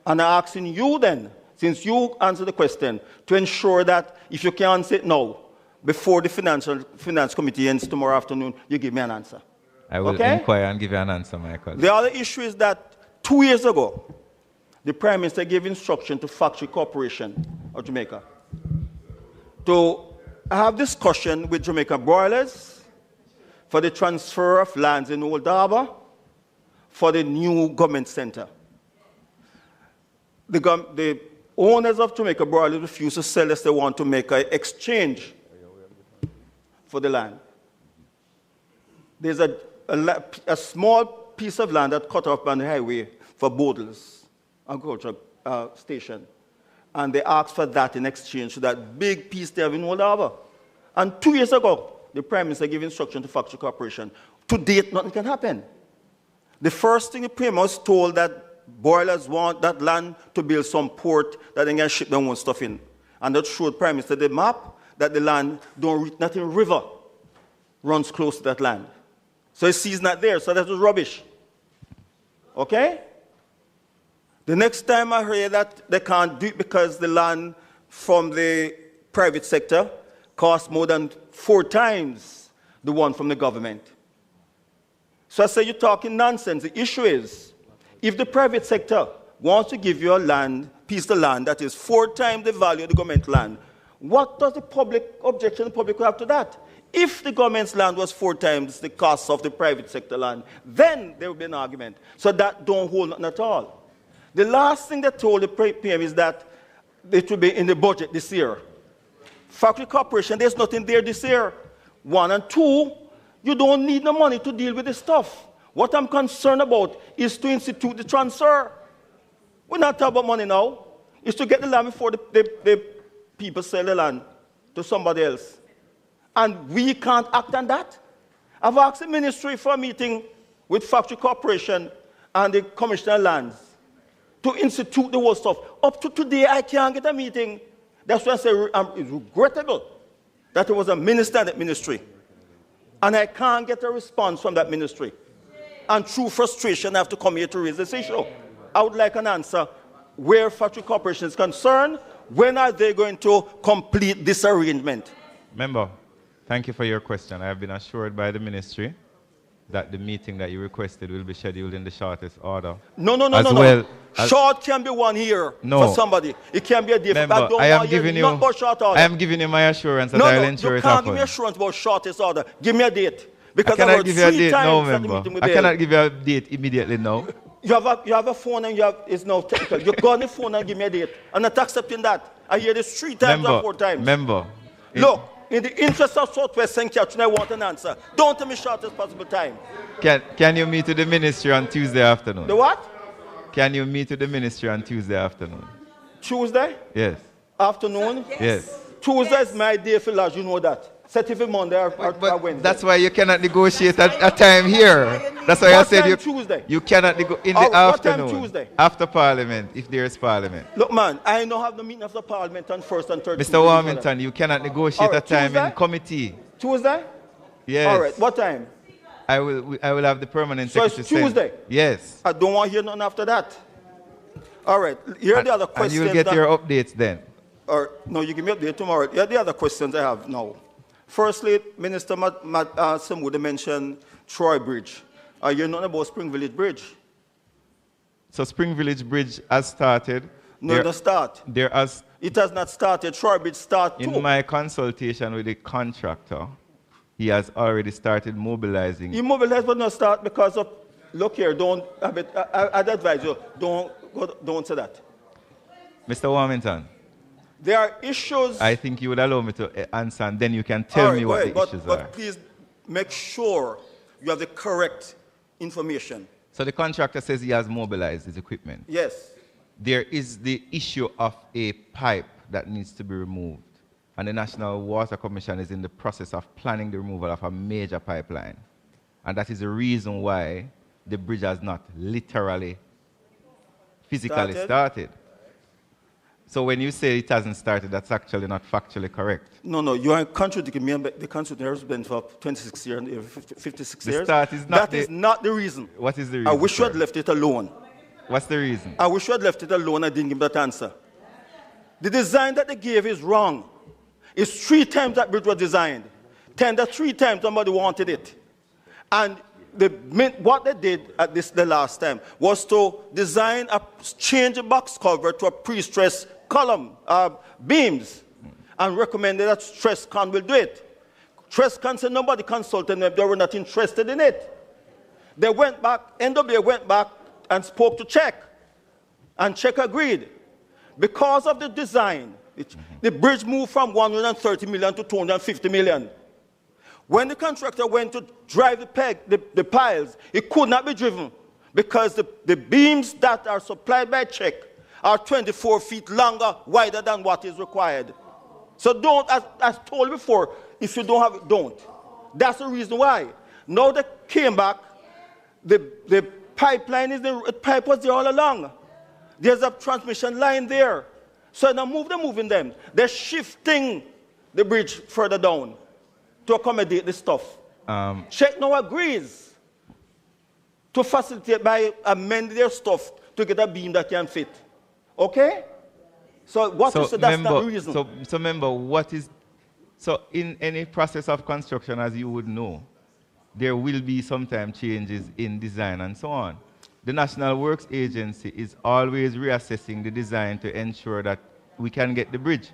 And I'm asking you then, since you answered the question, to ensure that if you can't answer it now, before the finance committee ends tomorrow afternoon, you give me an answer. I will inquire and give you an answer, Michael. The other issue is that 2 years ago, the Prime Minister gave instruction to Factory Corporation of Jamaica to have discussion with Jamaica Broilers for the transfer of lands in Old Harbour for the new government center. The owners of Jamaica Broilers refused to sell as they want to make an exchange for the land. There's a small piece of land that cut off on the highway for Bodle's agricultural station. and they asked for that in exchange for that big piece they have in Old Harbour. And 2 years ago, the Prime Minister gave instruction to Factory Corporation. To date, nothing can happen. The first thing the Prime Minister was told that boilers want that land to build some port that they can ship their own stuff in. And that showed Prime Minister the map that the land don't reach, nothing river runs close to that land. So he sees not there, so that was rubbish. Okay? The next time I heard that they can't do it because the land from the private sector costs more than 4 times the one from the government. So I say, you're talking nonsense. The issue is, if the private sector wants to give you a land, piece of land that is 4 times the value of the government land, what does the public objection the public have to that? If the government's land was 4 times the cost of the private sector land, then there would be an argument. So that don't hold nothing at all. The last thing they told the PM is that it will be in the budget this year. Factory Corporation, there's nothing there this year. 1 and 2, you don't need no money to deal with this stuff. What I'm concerned about is to institute the transfer. We're not talking about money now. It's to get the land before the people sell the land to somebody else. And we can't act on that. I've asked the ministry for a meeting with Factory Corporation and the Commissioner of Lands to institute the whole stuff. Up to today, I can't get a meeting. That's why I say it's regrettable that there was a minister in that ministry. And I can't get a response from that ministry. And through frustration, I have to come here to raise this issue. I would like an answer where Factory Corporation is concerned. When are they going to complete this arrangement? Member, thank you for your question. I have been assured by the ministry that the meeting that you requested will be scheduled in the shortest order. No. Short can be 1 year for somebody. It can be a day. Member, I am giving you my assurance that I will ensure it happens. You can't give me assurance about shortest order. Give me a date. Because I cannot give you a date now, member. I cannot give you a date immediately now. You have a phone and it's now technical. You go on the phone and give me a date. I'm not accepting that. I hear this 3 times or 4 times. Member. Look, in the interest of Southwest St. Catherine, I want an answer. Don't tell me shortest possible time. Can you meet with the ministry on Tuesday afternoon? The what? Can you meet with the ministry on Tuesday afternoon? Tuesday? Yes. Afternoon? Yes. Tuesday is my day for large, you know that. Set it for Monday or Wednesday. That's why you cannot negotiate a time here. That's why I said you cannot negotiate in the afternoon. What time Tuesday? After Parliament, if there is Parliament. Look, man, I don't have the meeting after Parliament on 1st and 3rd. Mr. Warmington, you cannot negotiate a time in committee. Tuesday? Yes. All right, what time? I will have the permanent secretary. So it's Tuesday? Yes. I don't want to hear nothing after that. All right, here are the other questions. And you'll get your updates then. No, you give me an update tomorrow. Here are the other questions I have now. Firstly, Minister Samuda mentioned Troy Bridge. You know about Spring Village Bridge? So Spring Village Bridge has started. No, it doesn't start. It has not started. Troy Bridge started too. In my consultation with the contractor, he has already started mobilizing. He mobilized but not start because of, look here, I'd advise you, don't say that. Mr. Warmington. There are issues. I think you would allow me to answer, and then you can tell me what the issues are. But please make sure you have the correct information. So the contractor says he has mobilized his equipment. Yes. There is the issue of a pipe that needs to be removed. And the National Water Commission is in the process of planning the removal of a major pipeline. And that is the reason why the bridge has not literally, physically started. So when you say it hasn't started, that's actually not factually correct. No, you are contradicting me. The contradiction has been for 26 years, 56 years. Start is not that is not the reason. What is the reason? I wish you had left it alone. What's the reason? I wish you had left it alone. I didn't give that answer. The design that they gave is wrong. It's 3 times that bridge was designed. Tender 3 times somebody wanted it. And what they did at the last time was to change the box cover to a pre-stressed column, beams, and recommended that Stresscon will do it. Stresscon said nobody consulted them, they were not interested in it. They went back, NWA went back and spoke to Czech, and Czech agreed. Because of the design, the bridge moved from 130 million to 250 million. When the contractor went to drive the piles, it could not be driven because the beams that are supplied by Czech are 24 feet longer, wider than what is required. So don't, as told before, if you don't have it, don't. That's the reason why. Now they came back, the pipeline is, the pipe was there all along. There's a transmission line there. So now they're moving them. They're shifting the bridge further down to accommodate the stuff. Czech now agrees to facilitate by amending their stuff to get a beam that can fit. Okay? So what you said, that's not the reason. So remember, so in any process of construction, as you would know, there will be sometimes changes in design and so on. The National Works Agency is always reassessing the design to ensure that we can get the bridge.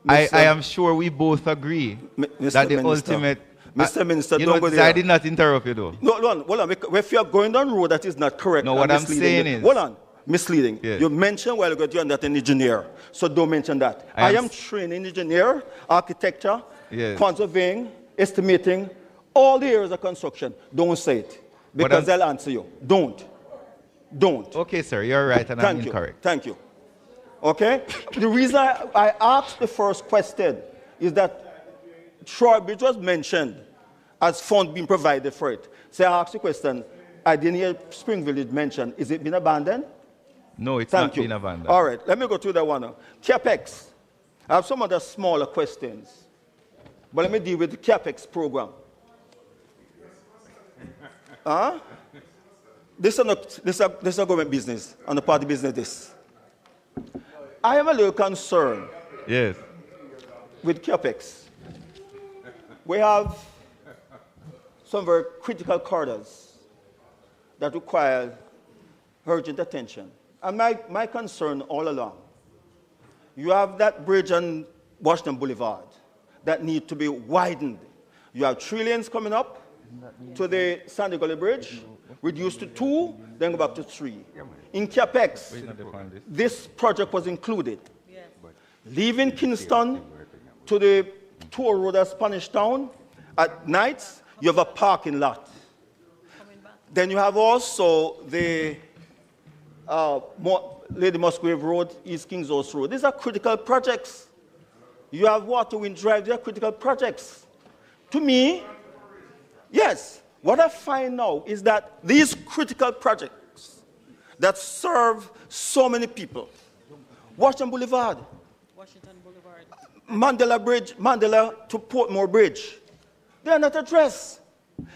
I am sure we both agree that the ultimate... Mr. Minister, don't go there. I did not interrupt you though. No, hold on. If you are going down road that is not correct. No, what I'm saying is... Hold on. Misleading. Yes. You mentioned while ago you're not an engineer, so don't mention that. I am trained engineer, architecture, yes, conserving, estimating, all the areas of construction. Don't say it, because they'll answer you. Don't. Okay, sir, you're right and I'm incorrect. Thank you. Okay? The reason I asked the first question is that Troy Bridge was mentioned as funds being provided for it. So I asked the question, I didn't hear Spring Village mentioned. Is it been abandoned? No, it's not been abandoned. All right, let me go to that one. CAPEX. I have some other smaller questions. But let me deal with the CAPEX program. This is a government business, on the party business this. I am a little concerned with CAPEX. We have some very critical corridors that require urgent attention. And my concern all along, you have that bridge on Washington Boulevard that need to be widened. You have 3 lanes coming up to the Sandy Gully Bridge, reduced to 2, then go back to 3. In CAPEX, this project was included. Leaving Kingston to the toll road at Spanish Town, at nights, you have a parking lot. Then you have also the Lady Musgrave Road, East Kings House Road. These are critical projects. You have Waterwind Drive, they are critical projects. To me, yes, what I find now is that these critical projects that serve so many people, Washington Boulevard, Mandela Bridge, Mandela to Portmore Bridge, they are not addressed.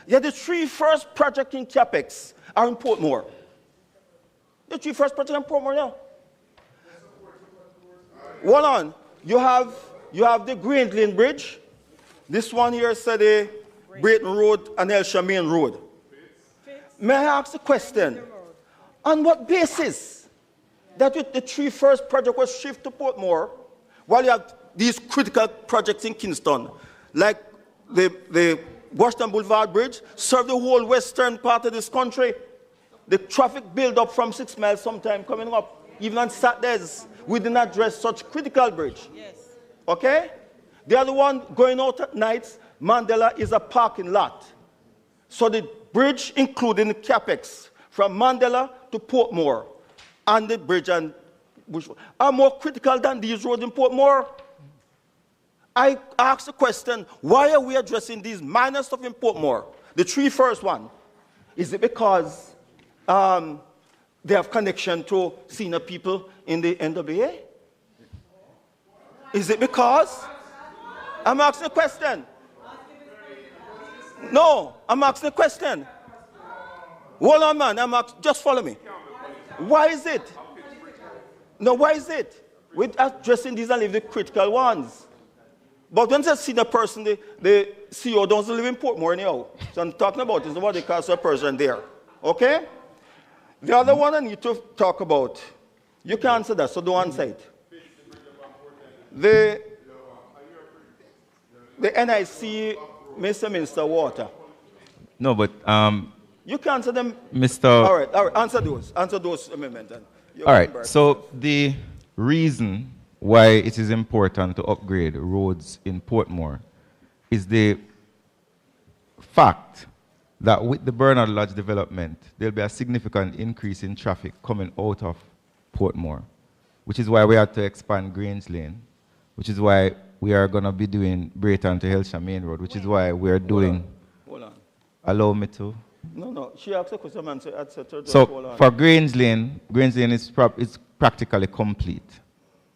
Yet the 3 first projects in CAPEX are in Portmore. The 3 first projects in Portmore now. Hold on. You have the Green Lane Bridge. This one here said the Brayton Road and Elsha Main Road. May I ask a question? On what basis that the 3 first projects was shifted to Portmore, while you have these critical projects in Kingston, like the Washington Boulevard Bridge, serve the whole western part of this country? The traffic build up from 6 miles sometime coming up, even on Saturdays. We did not address such critical bridge. Yes. Okay? The other one going out at nights, Mandela is a parking lot. So the bridge, including the CAPEX, from Mandela to Portmore, and the bridge and which are more critical than these roads in Portmore. I asked the question, why are we addressing these minor stuff in Portmore? The 3 first one. Is it because they have connection to senior people in the NWA? Is it because? I'm asking a question. No, I'm asking a question. Hold on, man. Just follow me. Why is it? No, why is it? We're addressing these and leave the critical ones. But when it's a senior person, the CEO doesn't live in Portmore anyhow. So I'm talking about is what they call a person there. Okay? The other one I need to talk about, you can answer that, so don't answer it. The NIC, Mr. Minister, water. No, but you can answer them. Mr. All right, answer those amendments. All right, so the reason why it is important to upgrade roads in Portmore is the fact that with the Bernard Lodge development, there'll be a significant increase in traffic coming out of Portmore, which is why we had to expand Grange Lane, which is why we are going to be doing Brayton to Hillshire Main Road, which is why we are doing... Hold on. Allow me to... No. She asked a question, man. So for Grange Lane is practically complete.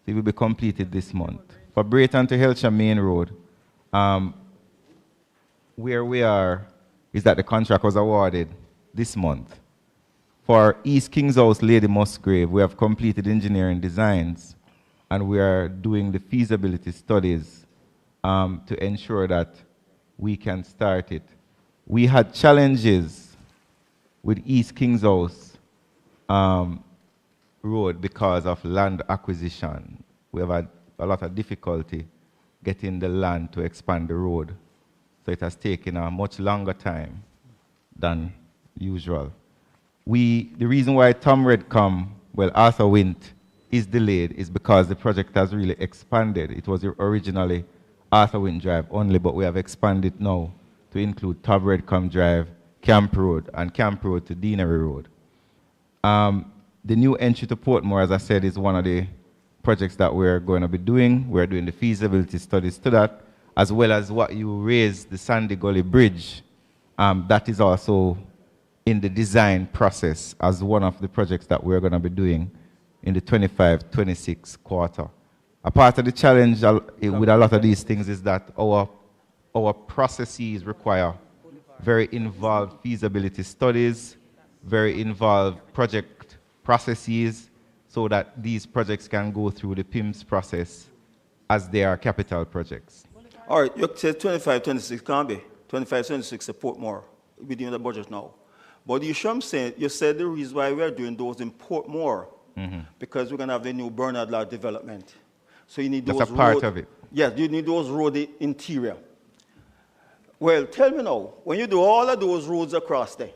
It will be completed this month. For Brayton to Hillshire Main Road, where we are is that the contract was awarded this month. For East King's House, Lady Musgrave, we have completed engineering designs, and we are doing the feasibility studies to ensure that we can start it. We had challenges with East King's House Road because of land acquisition. We have had a lot of difficulty getting the land to expand the road. So it has taken a much longer time than usual. The reason why Tom Redcom, Arthur Wint, is delayed is because the project has really expanded. It was originally Arthur Wint Drive only, but we have expanded now to include Tom Redcom Drive, Camp Road, and Camp Road to Deanery Road. The new entry to Portmore, as I said, is one of the projects that we're going to be doing. We're doing the feasibility studies to that, as well as what you raised, the Sandy Gully Bridge. That is also in the design process as one of the projects that we're going to be doing in the 25-26 quarter. A part of the challenge with a lot of these things is that our processes require very involved feasibility studies, very involved project processes, so that these projects can go through the PIMS process as they are capital projects. All right, you said 25-26 can't be. 25-26 support more within the budget now. But you sure I'm saying, you said the reason why we're doing those in Portmore, because we're going to have the new Bernard Law development. So you need those That's a part of it. Yes, you need those road interior. Well, tell me now, when you do all of those roads across there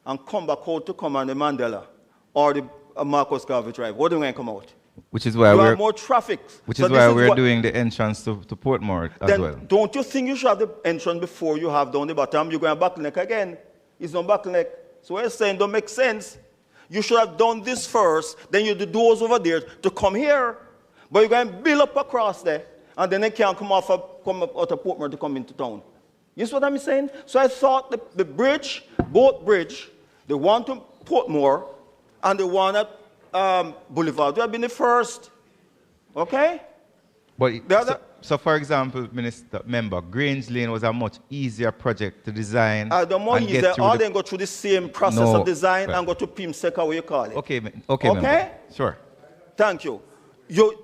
and come back out to come on the Mandela or the Marcus Garvey Drive, what do you going to come out? Which is why you have more traffic. Which is why we're doing the entrance to Portmore as well. Don't you think you should have the entrance before you have down the bottom? You're going to bottleneck again. It's not bottleneck. So what you're saying don't make sense. You should have done this first, then you do doors over there to come here. But you're going to build up across there, and then they can't come out of Portmore to come into town. You see what I'm saying? So I thought the bridge, both bridge, the one to Portmore and the one at Boulevard, would have been the first. Okay? But so for example, Member, Grange Lane was a much easier project to design. The more easier, all them go through the same process of design and go to PIMSEC, how you call it. Okay, Member. Sure. Thank you. You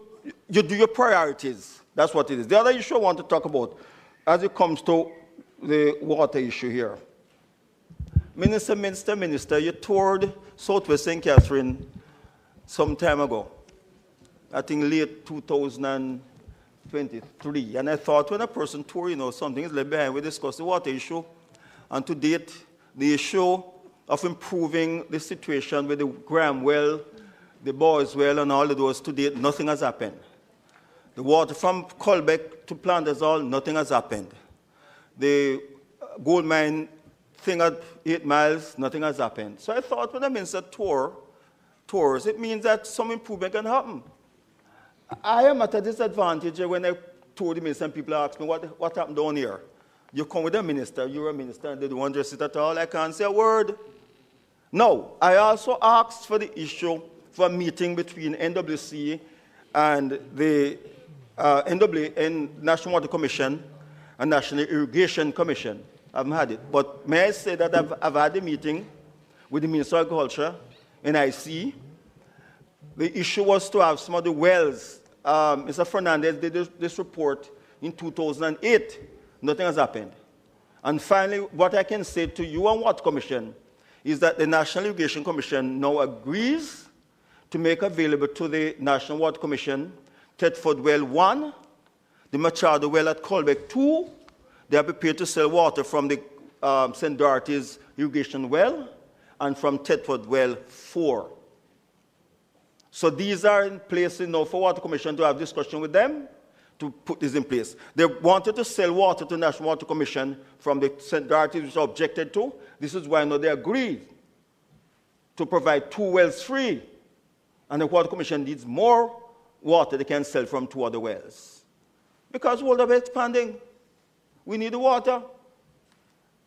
do your priorities. That's what it is. The other issue I want to talk about, as it comes to the water issue here. Minister, you toured Southwest St. Catherine some time ago. I think late 2023. And I thought when a person tours, something is left behind. We discussed the water issue. And to date, the issue of improving the situation with the Graham well, the Boys well, and all of those, to date, nothing has happened. The water from Colbeck to Plantersall, nothing has happened. The gold mine thing at 8 miles, nothing has happened. So I thought when the minister tours, it means that some improvement can happen. I am at a disadvantage when I tour the minister and people ask me, what happened down here? You come with a minister, you're a minister, and they don't address it at all. I can't say a word. No, I also asked for the issue for a meeting between NWC and the National Water Commission and National Irrigation Commission. I haven't had it. But may I say that I've had a meeting with the Minister of Agriculture, NIC. The issue was to have some of the wells. Mr. Fernandez did this report in 2008. Nothing has happened. And finally, what I can say to you and Water Commission is that the National Irrigation Commission now agrees to make available to the National Water Commission Thetford Well 1, the Machado Well at Colbeck 2. They are prepared to sell water from the St. Dorothy's irrigation well and from Thetford Well 4. So these are in place now for Water Commission to have discussion with them to put this in place. They wanted to sell water to the National Water Commission from the St. Dorothy's, which objected to. This is why now they agreed to provide 2 wells free And the Water Commission needs more water they can sell from 2 other wells. Because world are expanding. We need the water.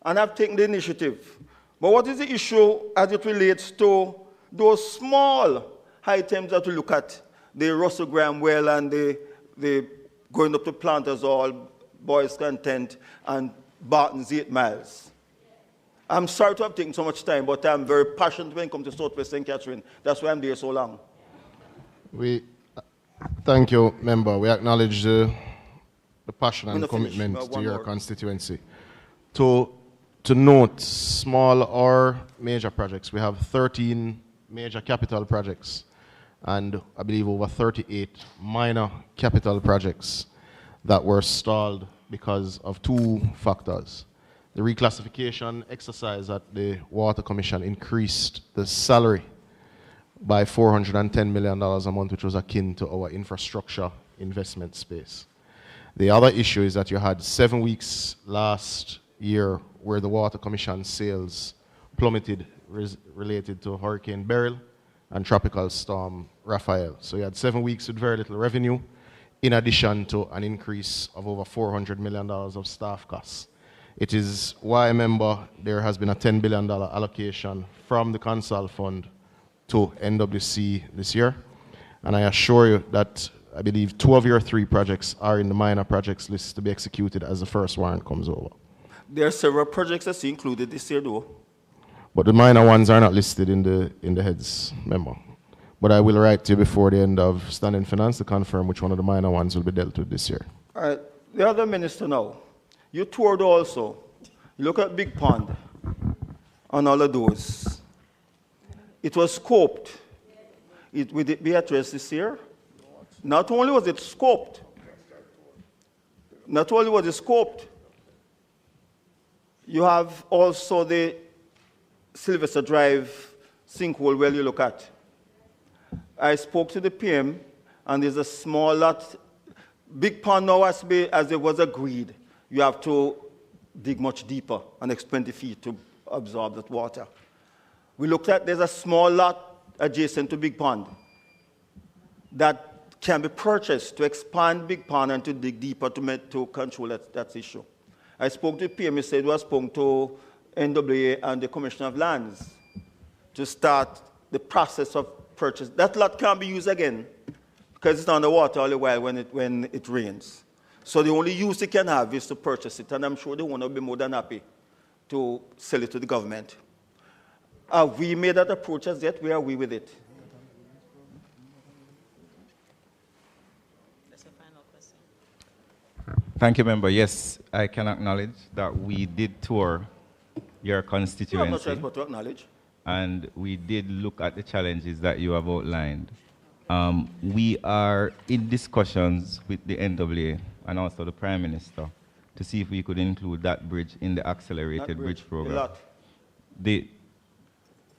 And I've taken the initiative. But what is the issue as it relates to those small items that we look at? The Russell Graham well and the going up to Planters Hall, Boys Content, and Barton's 8 miles. I'm sorry to have taken so much time, but I'm very passionate when it comes to Southwest St. Catherine. That's why I'm there so long. Thank you, member. We acknowledge the passion and commitment to your constituency. To note, small or major projects, we have 13 major capital projects and I believe over 38 minor capital projects that were stalled because of 2 factors. The reclassification exercise at the Water Commission increased the salary by $410 million a month, which was akin to our infrastructure investment space. The other issue is that you had 7 weeks last year where the Water Commission sales plummeted related to Hurricane Beryl and Tropical Storm Raphael. So you had 7 weeks with very little revenue, in addition to an increase of over $400 million of staff costs. It is why, I remember, there has been a $10 billion allocation from the Consol Fund to NWC this year. And I assure you that I believe 2 of your 3 projects are in the minor projects list to be executed as the first warrant comes over. There are several projects that's included this year, though. But the minor ones are not listed in the heads memo. But I will write to you before the end of standing finance to confirm which one of the minor ones will be dealt with this year. All right, the other minister now. You toured also. You look at Big Pond and all of those. It was scoped. Will it be addressed this year? Not only was it scoped, you have also the Sylvester Drive sinkhole well you look at. I spoke to the PM, and there's a small lot. Big Pond now has to be, as it was agreed, you have to dig much deeper, an next 20 feet to absorb that water. We looked at, there's a small lot adjacent to Big Pond that can be purchased to expand Big Pond and to dig deeper to control that issue. I spoke to the PM, he said we have spoken to NWA and the Commissioner of Lands to start the process of purchase. That lot can't be used again because it's underwater all the while when it rains. So the only use it can have is to purchase it, and I'm sure the owner will be more than happy to sell it to the government. Have we made that approach as yet? Where are we with it? That's your final question. Thank you, member. Yes, I can acknowledge that we did tour your constituency. I'm not sure but to acknowledge. And we did look at the challenges that you have outlined. We are in discussions with the NWA and also the Prime Minister to see if we could include that bridge in the accelerated bridge program. The lot.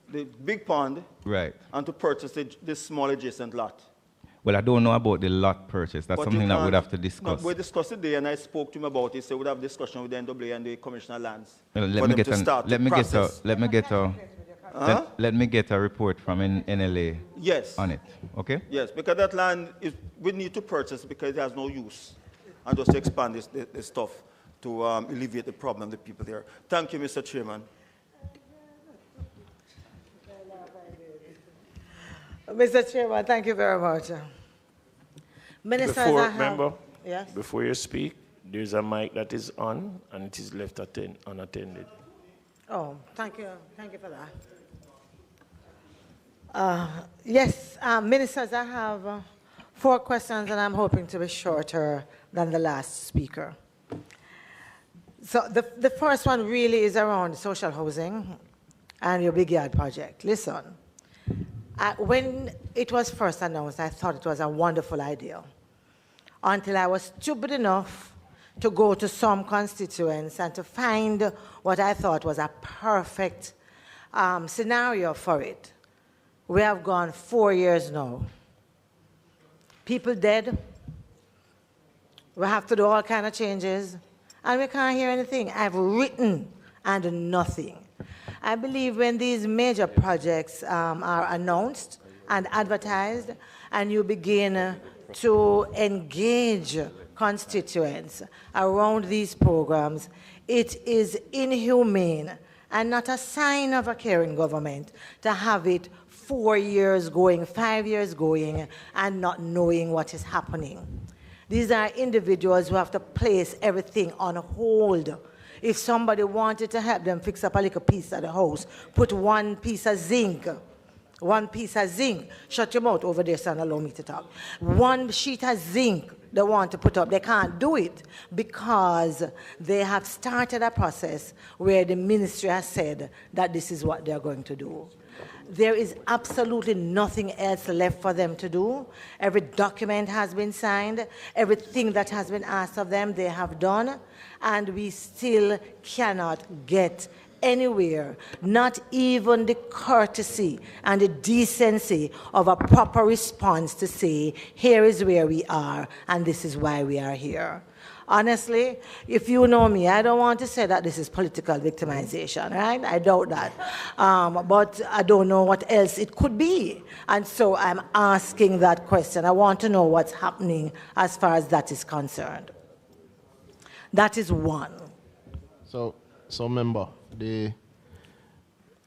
The Big Pond. Right. And to purchase this small adjacent lot. Well, I don't know about the lot purchase. That's something that we'd have to discuss. No, we discussed it there, and I spoke to him about it, so we'd have a discussion with the NWA and the Commissioner of Lands. Well, let me get a report from NLA on it, okay? Yes, because that land, we need to purchase because it has no use, and just to expand this stuff to alleviate the problem of the people there. Thank you, Mr. Chairman. Mr. Chairman, thank you very much. Ministers, yes? Before you speak, there's a mic that is on, and it is left unattended. Oh, thank you. Thank you for that. Yes, ministers, I have 4 questions, and I'm hoping to be shorter than the last speaker. So the first one really is around social housing and your Big Yard project. Listen, when it was first announced, I thought it was a wonderful idea until I was stupid enough to go to some constituents and to find what I thought was a perfect scenario for it. We have gone 4 years now. People dead. We have to do all kinds of changes, and we can't hear anything. I've written and nothing. I believe when these major projects are announced, and advertised, and you begin to engage constituents around these programs, it is inhumane and not a sign of a caring government to have it 4 years going, 5 years going, and not knowing what is happening. These are individuals who have to place everything on hold. If somebody wanted to help them fix up a little piece of the house, put one piece of zinc, shut your mouth over there, son, allow me to talk. One sheet of zinc they want to put up, they can't do it because they have started a process where the ministry has said that this is what they're going to do. There is absolutely nothing else left for them to do. Every document has been signed. Everything that has been asked of them, they have done. And we still cannot get anywhere, not even the courtesy and the decency of a proper response to say, here is where we are, and this is why we are here. Honestly, if you know me, I don't want to say that this is political victimization, right? I doubt that. But I don't know what else it could be. And so I'm asking that question. I want to know what's happening as far as that is concerned. That is one. So member, the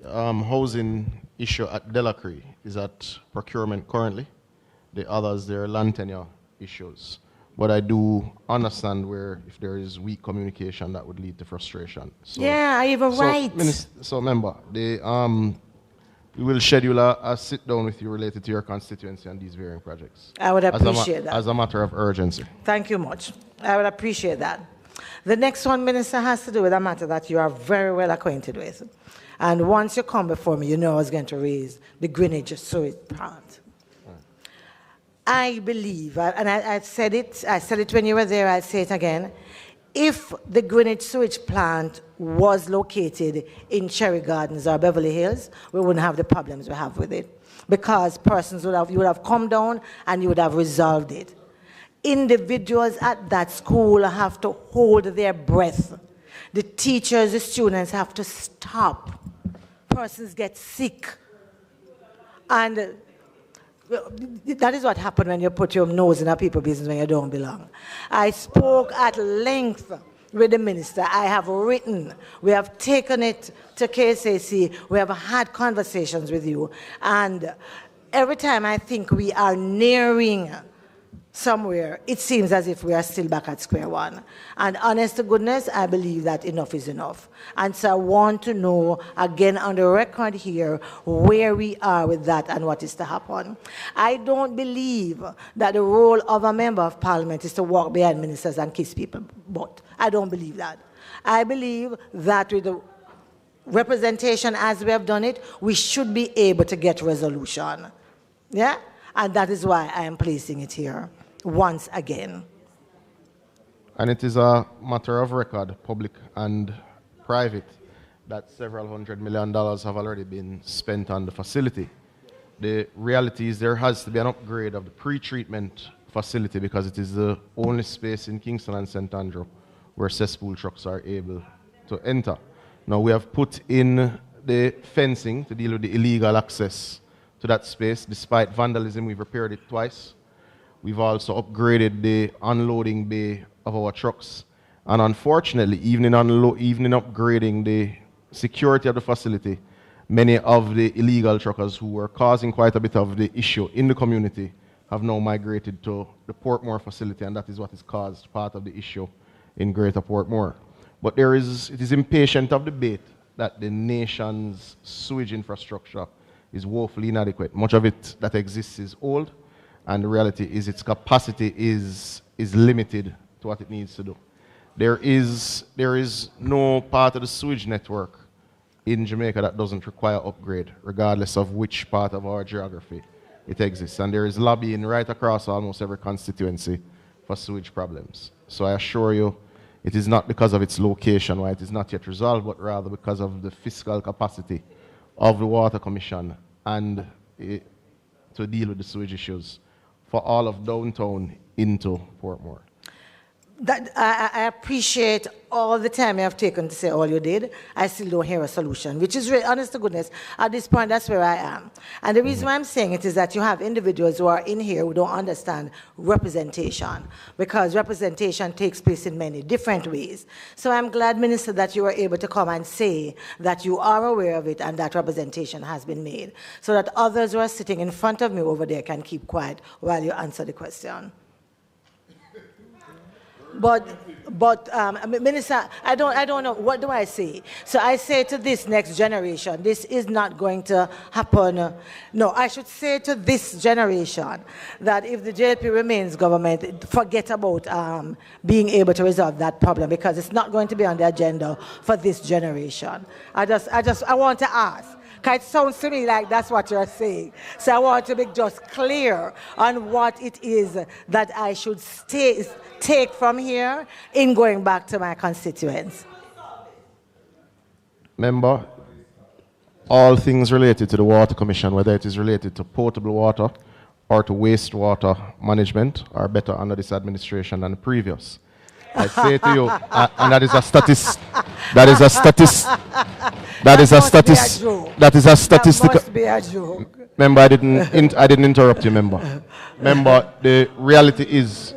housing issue at Delacree is at procurement currently. The others, there are land tenure issues. But I do understand where if there is weak communication, that would lead to frustration. So, yeah, I even right. So member, we will schedule a sit down with you related to your constituency and these varying projects. I would appreciate that. As a matter of urgency. Thank you much. I would appreciate that. The next one, Minister, has to do with a matter that you are very well acquainted with. And once you come before me, you know I was going to raise the Greenwich sewage plant. I believe, and I said it when you were there, I'll say it again, if the Greenwich sewage plant was located in Cherry Gardens or Beverly Hills, we wouldn't have the problems we have with it. Because you would have come down and you would have resolved it. Individuals at that school have to hold their breath. The teachers, the students have to stop. Persons get sick. And that is what happens when you put your nose in a people's business when you don't belong. I spoke at length with the minister. I have written. We have taken it to KSAC. We have had conversations with you. And every time I think we are nearing somewhere, it seems as if we are still back at square one. And honest to goodness, I believe that enough is enough. And so I want to know, again on the record here, where we are with that and what is to happen. I don't believe that the role of a member of parliament is to walk behind ministers and kiss people butt. I don't believe that. I believe that with the representation as we have done it, we should be able to get resolution. Yeah? And that is why I am placing it here once again. And it is a matter of record, public and private, that several $100 million have already been spent on the facility. The reality is there has to be an upgrade of the pre-treatment facility because it is the only space in Kingston and St. Andrew where cesspool trucks are able to enter. Now we have put in the fencing to deal with the illegal access to that space. Despite vandalism, we've repaired it twice. We've also upgraded the unloading bay of our trucks. And unfortunately, even in upgrading the security of the facility, many of the illegal truckers who were causing quite a bit of the issue in the community have now migrated to the Portmore facility, and that is what has caused part of the issue in Greater Portmore. But it is impatient of debate that the nation's sewage infrastructure is woefully inadequate. Much of it that exists is old, and the reality is its capacity is limited to what it needs to do. There is no part of the sewage network in Jamaica that doesn't require upgrade, regardless of which part of our geography it exists. And there is lobbying right across almost every constituency for sewage problems. So I assure you, it is not because of its location why it is not yet resolved, but rather because of the fiscal capacity of the Water Commission and to deal with the sewage issues for all of downtown into Portmore. I appreciate all the time you have taken to say all you did. I still don't hear a solution, which is really, honest to goodness, at this point, that's where I am. And the reason why I'm saying it is that you have individuals who are in here who don't understand representation, because representation takes place in many different ways. So I'm glad, Minister, that you were able to come and say that you are aware of it and that representation has been made, so that others who are sitting in front of me over there can keep quiet while you answer the question. But Minister, I don't know, what do I say? So I say to this next generation, this is not going to happen. No, I should say to this generation that if the JLP remains government, forget about being able to resolve that problem, because it's not going to be on the agenda for this generation. I want to ask. It sounds to me like that's what you're saying. So I want to be just clear on what it is that I should take from here in going back to my constituents. Member, all things related to the Water Commission, whether it is related to potable water or to wastewater management, are better under this administration than the previous. I say to you, and that is a statistic. That is a statistic. That is a statistic. That is a statistical. That must be a joke. Member, I didn't interrupt you, member. Member, the reality is,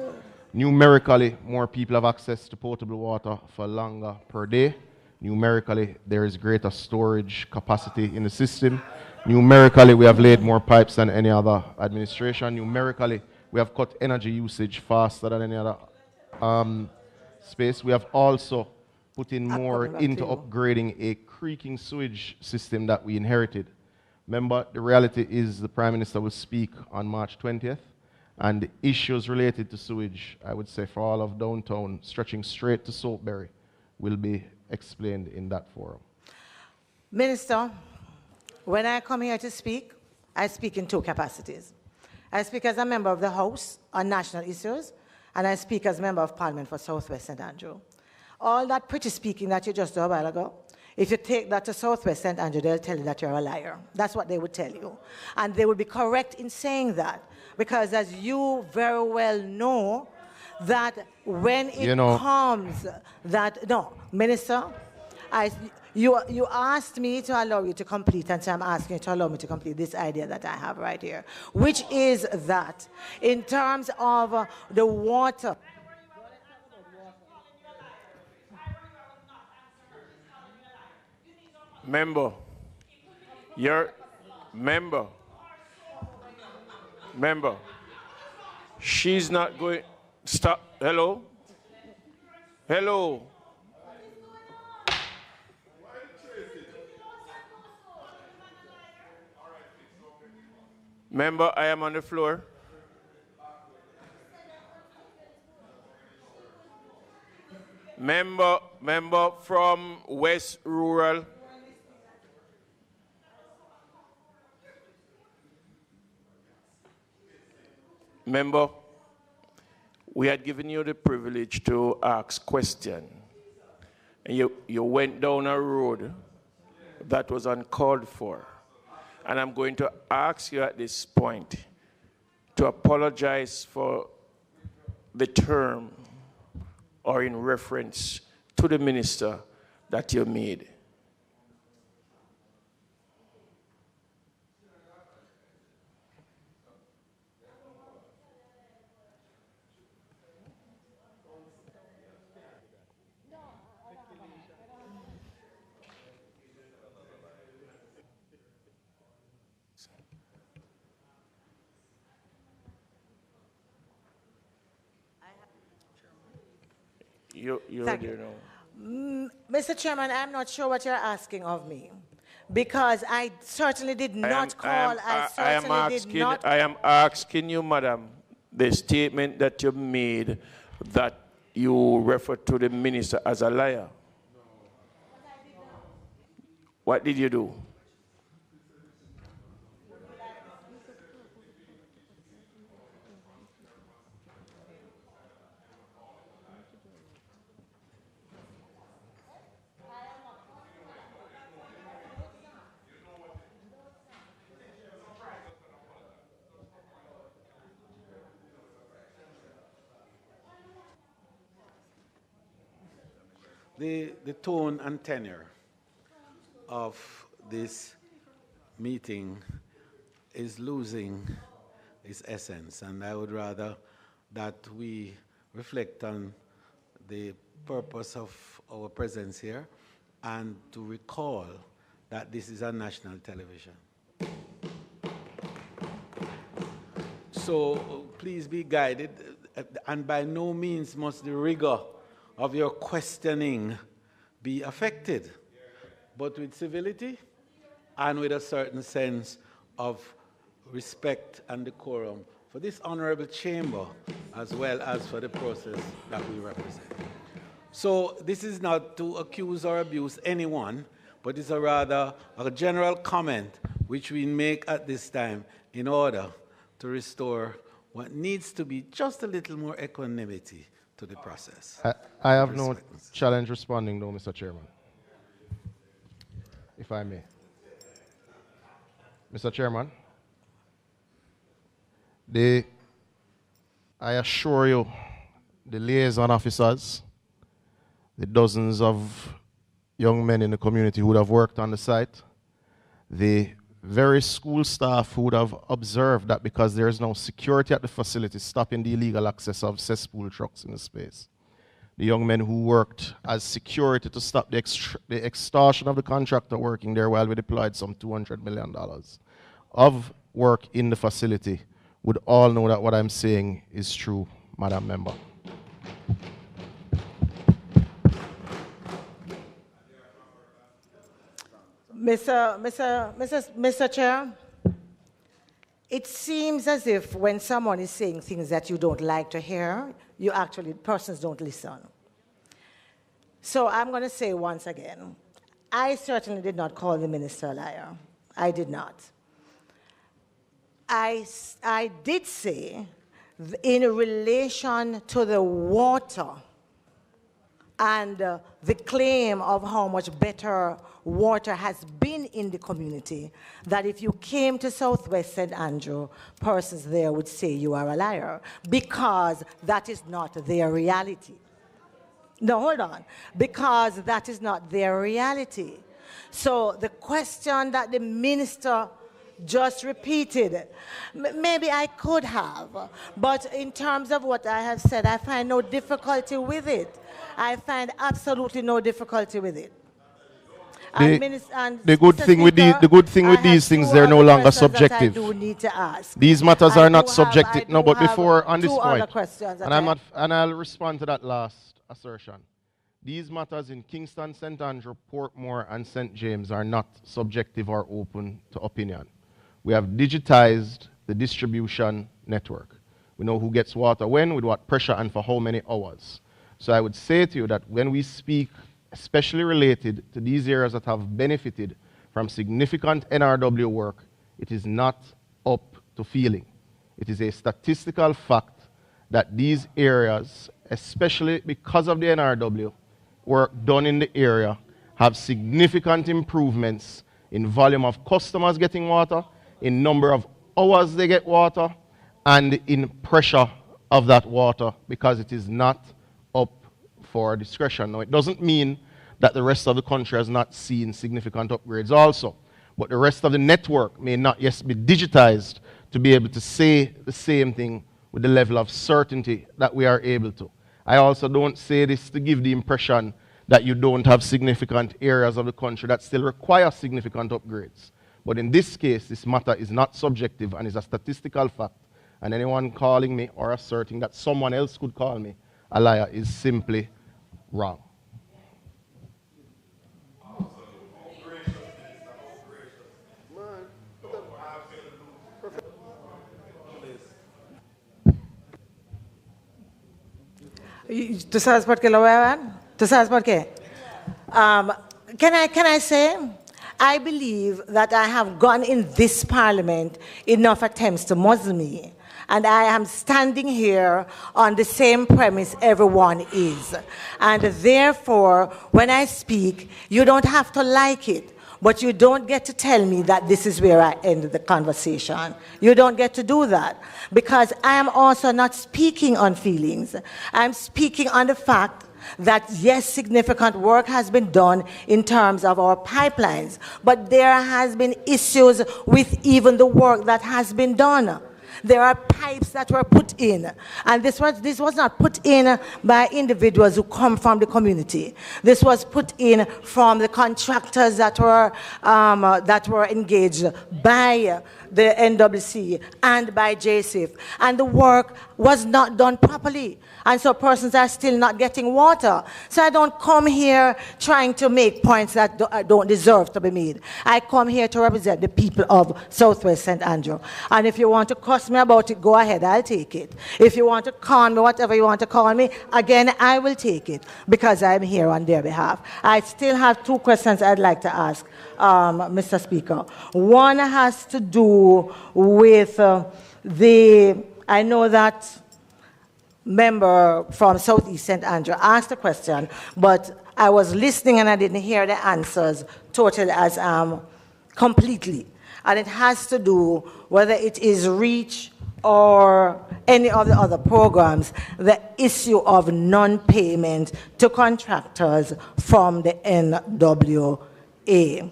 numerically, more people have access to potable water for longer per day. Numerically, there is greater storage capacity in the system. Numerically, we have laid more pipes than any other administration. Numerically, we have cut energy usage faster than any other space. We have also put in more into upgrading a creaking sewage system that we inherited. Remember, the reality is the Prime Minister will speak on March 20th, and the issues related to sewage, I would say for all of downtown, stretching straight to Soapberry, will be explained in that forum. Minister, when I come here to speak, I speak in two capacities. I speak as a member of the House on national issues, and I speak as member of Parliament for Southwest St. Andrew. All that pretty speaking that you just did a while ago, if you take that to Southwest St. Andrew, they'll tell you that you're a liar. That's what they would tell you. And they would be correct in saying that, because as you very well know, that when it comes that, no, Minister, you asked me to allow you to complete, and so I'm asking you to allow me to complete this idea that I have right here, which is that in terms of the water. Member, member, she's not going, stop, hello? Hello? Member, I am on the floor. Member from West Rural. Member, we had given you the privilege to ask questions, and you went down a road that was uncalled for. And I'm going to ask you at this point to apologize for the term or in reference to the minister that you made. Thank you. Mr. Chairman, I'm not sure what you're asking of me, because I certainly did not call. I am asking you, madam, the statement that you made that you referred to the minister as a liar. What did you do? the tone and tenor of this meeting is losing its essence, and I would rather that we reflect on the purpose of our presence here and to recall that this is a national television. So please be guided, and by no means must the rigor of your questioning be affected, but with civility and with a certain sense of respect and decorum for this honorable chamber as well as for the process that we represent. So this is not to accuse or abuse anyone, but it's a rather a general comment which we make at this time in order to restore what needs to be just a little more equanimity to the process. I have no challenge responding, though, Mr. Chairman, if I may. Mr. Chairman, I assure you, the liaison officers, the dozens of young men in the community who would have worked on the site, the very school staff who would have observed that because there is no security at the facility stopping the illegal access of cesspool trucks in the space, the young men who worked as security to stop the extortion of the contractor working there while we deployed some $200 million of work in the facility would all know that what I'm saying is true, Madam Member. Mr. Chair, it seems as if when someone is saying things that you don't like to hear, persons don't listen. So I'm going to say once again, I certainly did not call the minister a liar. I did not. I did say in relation to the water and the claim of how much better water has been in the community, that if you came to Southwest St. Andrew, persons there would say you are a liar, because that is not their reality. No, hold on. Because that is not their reality. So the question that the minister just repeated, maybe I could have, but in terms of what I have said, I find no difficulty with it. I find absolutely no difficulty with it. The good thing with these things, they're no longer subjective. These matters are not subjective. No, but before on this point, and I'll respond to that last assertion. These matters in Kingston, St. Andrew, Portmore, and St. James are not subjective or open to opinion. We have digitized the distribution network. We know who gets water when, with what pressure, and for how many hours. So I would say to you that when we speak, especially related to these areas that have benefited from significant NRW work, it is not up to feeling. It is a statistical fact that these areas, especially because of the NRW work done in the area, have significant improvements in volume of customers getting water, in number of hours they get water, and in pressure of that water, because it is not up for discretion. Now, it doesn't mean that the rest of the country has not seen significant upgrades also, but the rest of the network may not yet be digitized to be able to say the same thing with the level of certainty that we are able to. I also don't say this to give the impression that you don't have significant areas of the country that still require significant upgrades. But in this case, this matter is not subjective and is a statistical fact. And anyone calling me or asserting that someone else could call me a liar is simply wrong. ¿Tú sabes por qué lo voy a ver? ¿Tú sabes por qué? Can I say, I believe that I have gone in this parliament enough attempts to muzzle me. And I am standing here on the same premise everyone is. And therefore, when I speak, you don't have to like it. But you don't get to tell me that this is where I end the conversation. You don't get to do that. Because I am also not speaking on feelings. I'm speaking on the fact that yes, significant work has been done in terms of our pipelines, but there has been issues with even the work that has been done. There are pipes that were put in, and this was not put in by individuals who come from the community. This was put in from the contractors that were engaged by the NWC and by JSIF, and the work was not done properly. And so persons are still not getting water. So I don't come here trying to make points that don't deserve to be made. I come here to represent the people of Southwest St. Andrew. And if you want to cuss me about it, go ahead, I'll take it. If you want to call me, whatever you want to call me, again, I will take it because I'm here on their behalf. I still have 2 questions I'd like to ask, Mr. Speaker. One has to do with I know that member from Southeast St. Andrew asked a question, but I was listening and I didn't hear the answers totally as completely. And it has to do whether it is REACH or any of the other programs, the issue of non-payment to contractors from the NWA.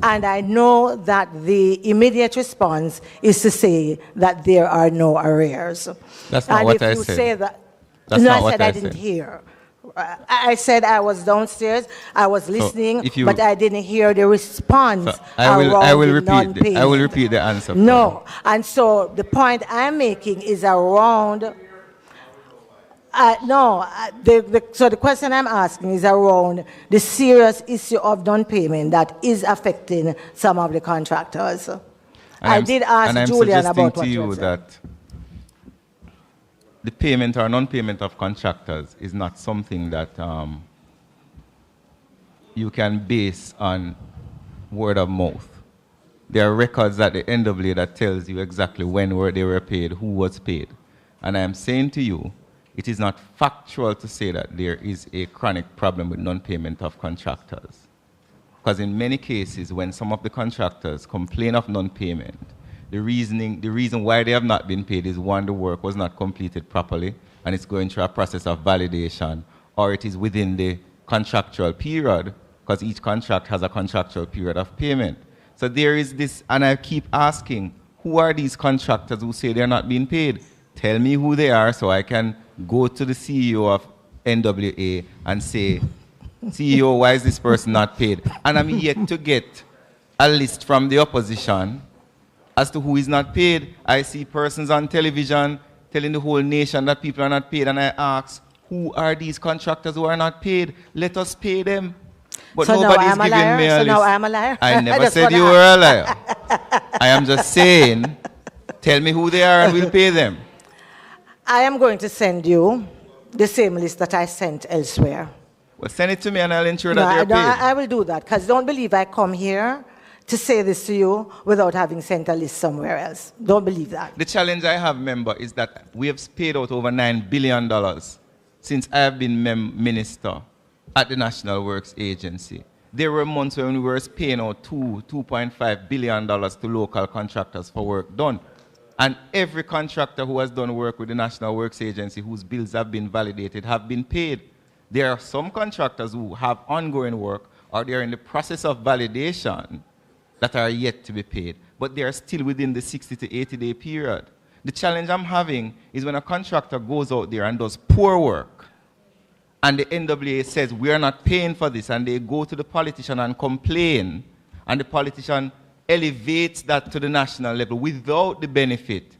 And I know that the immediate response is to say that there are no arrears. That's not and what if I you said. say that, That's no, not I what said I I didn't said. hear. I said I was downstairs, I was listening, if you- but I didn't hear the response. I will around the repeat the answer. No, and so the point I'm making is around. So the question I'm asking is around the serious issue of non-payment that is affecting some of the contractors. I did ask Julian about what you that the payment or non-payment of contractors is not something that you can base on word of mouth. There are records at the NWA that tells you exactly when they were paid, who was paid. And I am saying to you, it is not factual to say that there is a chronic problem with non-payment of contractors. Because in many cases, when some of the contractors complain of non-payment, the reason why they have not been paid is one, the work was not completed properly, and it's going through a process of validation, or it is within the contractual period, because each contract has a contractual period of payment. So there is this, and I keep asking, who are these contractors who say they're not being paid? Tell me who they are so I can go to the CEO of NWA and say, CEO, why is this person not paid? And I'm yet to get a list from the opposition as to who is not paid. I see persons on television telling the whole nation that people are not paid, and I ask, who are these contractors who are not paid? Let us pay them. But so nobody is giving me a list. now I'm a liar? I never said you were a liar. I am just saying, tell me who they are and we'll pay them. I am going to send you the same list that I sent elsewhere. Well, send it to me and I'll ensure that they're paid. I will do that, because don't believe I come here to say this to you without having sent a list somewhere else. Don't believe that. The challenge I have, member, is that we have paid out over $9 billion since I have been minister at the National Works Agency. There were months when we were paying out $2.5 billion to local contractors for work done. And every contractor who has done work with the National Works Agency whose bills have been validated have been paid. There are some contractors who have ongoing work or they are in the process of validation that are yet to be paid, but they are still within the 60 to 80-day period. The challenge I'm having is when a contractor goes out there and does poor work, and the NWA says, we are not paying for this, and they go to the politician and complain, and the politician elevates that to the national level without the benefit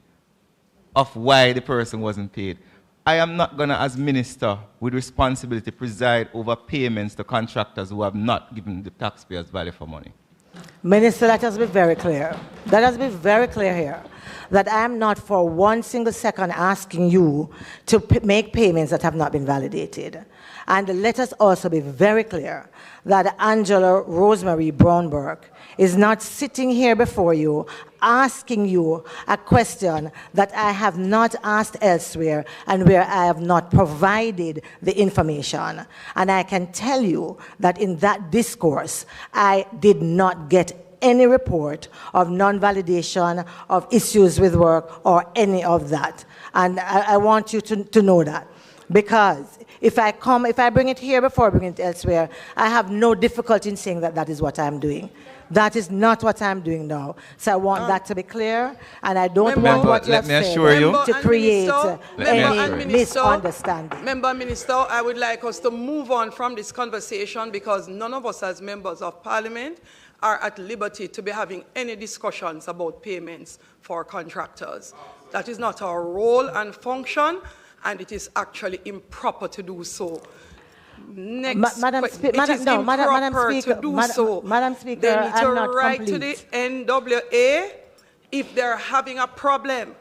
of why the person wasn't paid. I am not going to, as minister with responsibility, preside over payments to contractors who have not given the taxpayers value for money. Minister, let us be very clear. Let us be very clear here that I am not for one single second asking you to make payments that have not been validated. And let us also be very clear that Angela Rosemary Brownberg is not sitting here before you asking you a question that I have not asked elsewhere and where I have not provided the information. And I can tell you that in that discourse, I did not get any report of non-validation, of issues with work, or any of that. And I want you to know that. Because if I bring it here before I bring it elsewhere, I have no difficulty in saying that that is what I'm doing. That is not what I'm doing now. So I want that to be clear, and I don't want what you have said to create any misunderstanding. Member Minister, I would like us to move on from this conversation because none of us as members of Parliament are at liberty to be having any discussions about payments for contractors. That is not our role and function, and it is actually improper to do so. Madam Speaker, they need to write to the NWA if they're having a problem.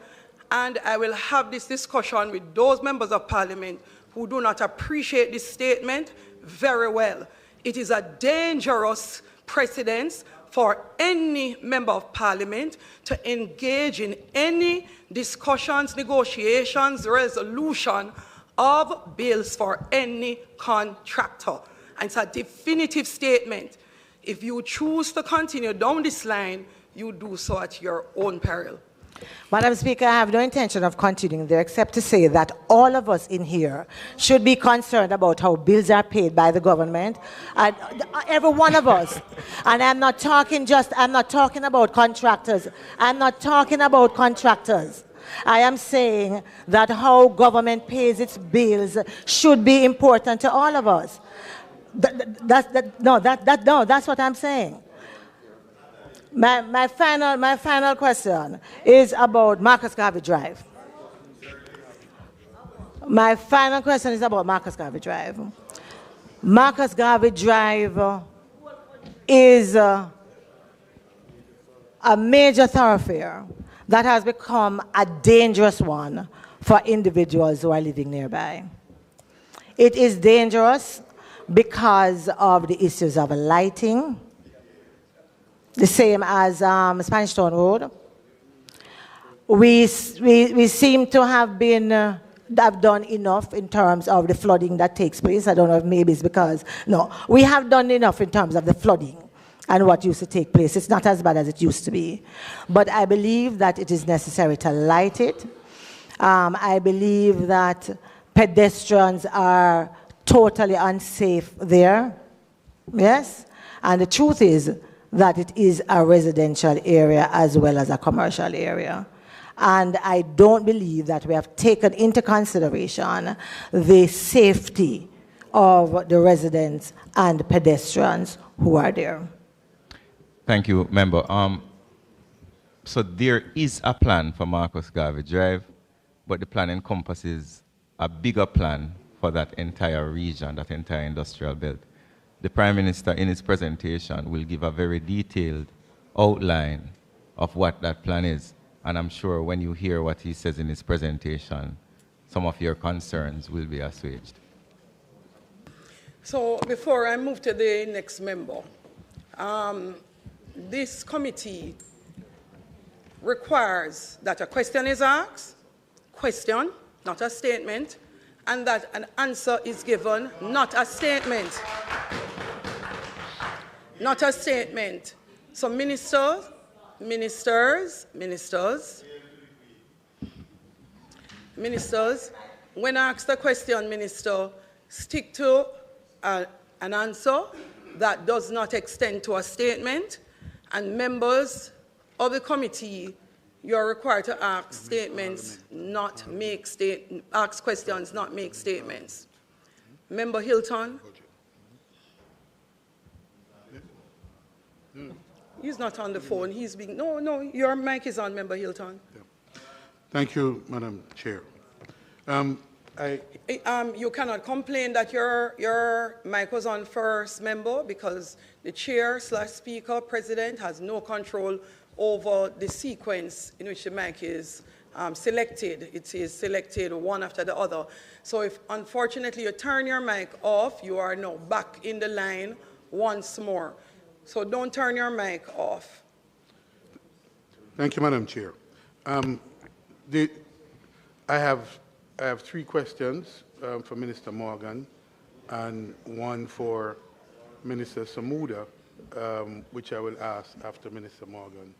And I will have this discussion with those members of Parliament who do not appreciate this statement very well. It is a dangerous precedent for any member of Parliament to engage in any discussions, negotiations, resolution of bills for any contractor. And it's a definitive statement. If you choose to continue down this line, you do so at your own peril. Madam Speaker, I have no intention of continuing there except to say that all of us in here should be concerned about how bills are paid by the government, and every one of us. And I'm not talking about contractors. I'm not talking about contractors. I am saying that how government pays its bills should be important to all of us. That's what I'm saying. My final question is about Marcus Garvey Drive. My final question is about Marcus Garvey Drive. Marcus Garvey Drive is a major thoroughfare that has become a dangerous one for individuals who are living nearby. It is dangerous because of the issues of lighting, the same as Spanish Town Road. We seem to have done enough in terms of the flooding that takes place. I don't know if maybe it's because, no, we have done enough in terms of the flooding and what used to take place. It's not as bad as it used to be. But I believe that it is necessary to light it. I believe that pedestrians are totally unsafe there. Yes? And the truth is that it is a residential area as well as a commercial area. And I don't believe that we have taken into consideration the safety of the residents and pedestrians who are there. Thank you, Member. So there is a plan for Marcus Garvey Drive, but the plan encompasses a bigger plan for that entire region, that entire industrial belt. The Prime Minister, in his presentation, will give a very detailed outline of what that plan is. And I'm sure when you hear what he says in his presentation, some of your concerns will be assuaged. So before I move to the next member, this committee requires that a question is asked, question, not a statement, and that an answer is given, not a statement. Not a statement. So ministers, when asked a question, Minister, stick to an answer that does not extend to a statement, and members of the committee, you are required to ask statements, not make ask questions, not make statements. Member Hilton. He's not on the phone. He's being, no, your mic is on, Member Hilton. Yeah. Thank you, Madam Chair. You cannot complain that your mic was on first, member, because the chair/speaker, president, has no control over the sequence in which the mic is selected. It is selected one after the other. So if, unfortunately, you turn your mic off, you are now back in the line once more. So don't turn your mic off. Thank you, Madam Chair. I have three questions for Minister Morgan and one for Minister Samuda, which I will ask after Minister Morgan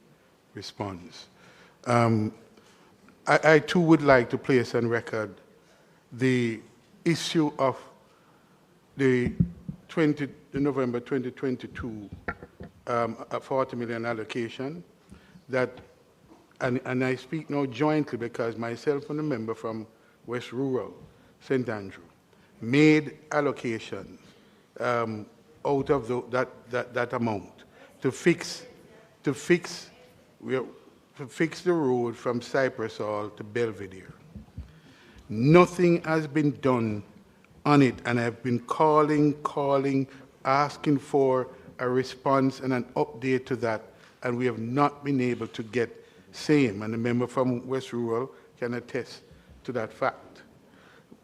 responds. I too would like to place on record the issue of the November 2022 a 40 million allocation that, and I speak now jointly because myself and a member from West Rural, St. Andrew, made allocations out of that amount to fix the road from Cypress Hall to Belvedere. Nothing has been done on it, and I've been calling, asking for a response and an update to that, and we have not been able to get same, and the member from West Rural can attest to that fact.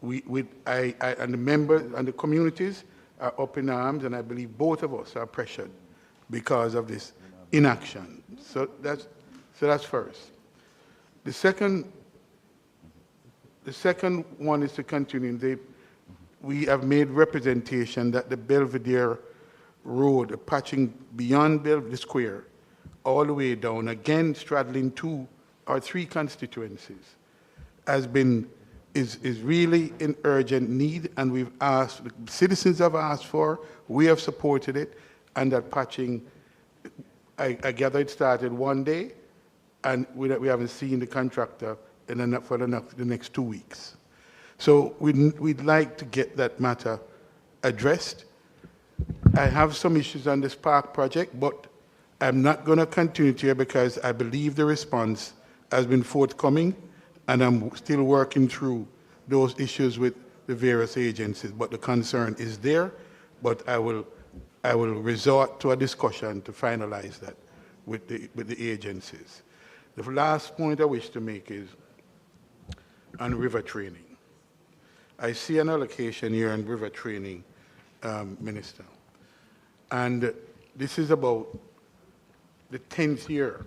And the members and the communities are up in arms, and I believe both of us are pressured because of this inaction. So that's first. The second one is to continue. We have made representation that the Belvedere Road, the patching beyond Belvedere Square, all the way down, again straddling 2 or 3 constituencies, is really in urgent need, and we've asked, the citizens have asked for, we have supported it, and that patching, I gather it started one day, and we haven't seen the contractor for the next 2 weeks. So we'd like to get that matter addressed. I have some issues on this park project, but I'm not going to continue here because I believe the response has been forthcoming, and I'm still working through those issues with the various agencies. But the concern is there, but I will resort to a discussion to finalize that with the agencies. The last point I wish to make is on river training. I see an allocation here on river training, Minister. And this is about the 10th year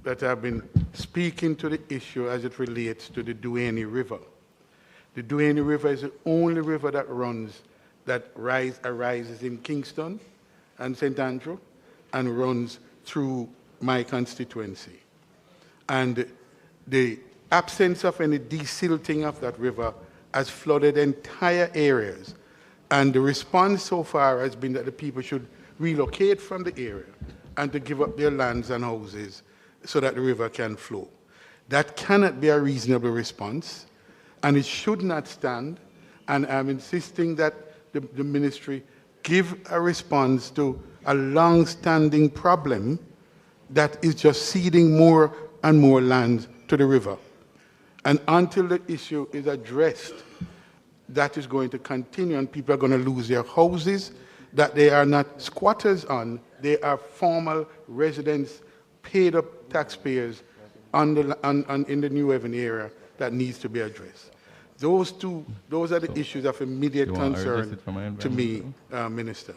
that I've been speaking to the issue as it relates to the Duane River. The Duane River is the only river that arises in Kingston and St. Andrew and runs through my constituency. And the absence of any desilting of that river has flooded entire areas. And the response so far has been that the people should relocate from the area and to give up their lands and houses so that the river can flow. That cannot be a reasonable response, and it should not stand. And I'm insisting that the ministry give a response to a long-standing problem that is just ceding more and more land to the river. And until the issue is addressed, that is going to continue, and people are going to lose their houses that they are not squatters on. They are formal residents, paid-up taxpayers in the New Haven area that needs to be addressed. Those are the issues of immediate concern to me, Minister.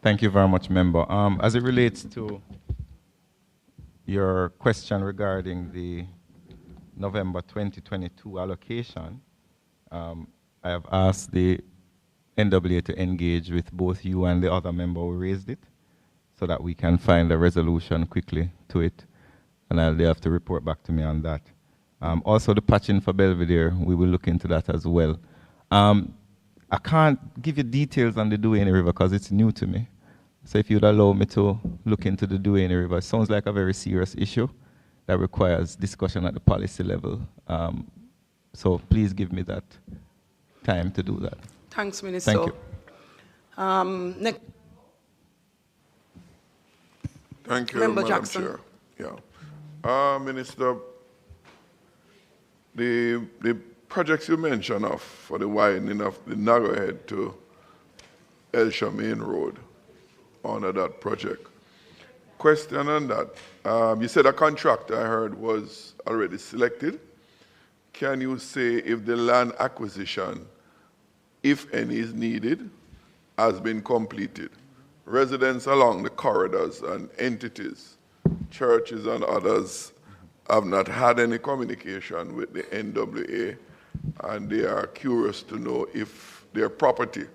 Thank you very much, Member. As it relates to your question regarding the November 2022 allocation, I have asked the NWA to engage with both you and the other member who raised it so that we can find a resolution quickly to it, and they'll have to report back to me on that. Also, the patching for Belvedere, we will look into that as well. I can't give you details on the Duane River because it's new to me. So if you'd allow me to look into the Duane River, it sounds like a very serious issue that requires discussion at the policy level. So please give me that time to do that. Thanks, Minister. Thank you. Next. Thank you, Member Madam Jackson. Chair. Yeah. Minister, the projects you mentioned for the widening of the Narrowhead to El Shamain Road, under that project. Question on that. You said a contractor, I heard, was already selected. Can you say if the land acquisition, if any is needed, has been completed? Residents along the corridors and entities, churches and others, have not had any communication with the NWA, and they are curious to know if their property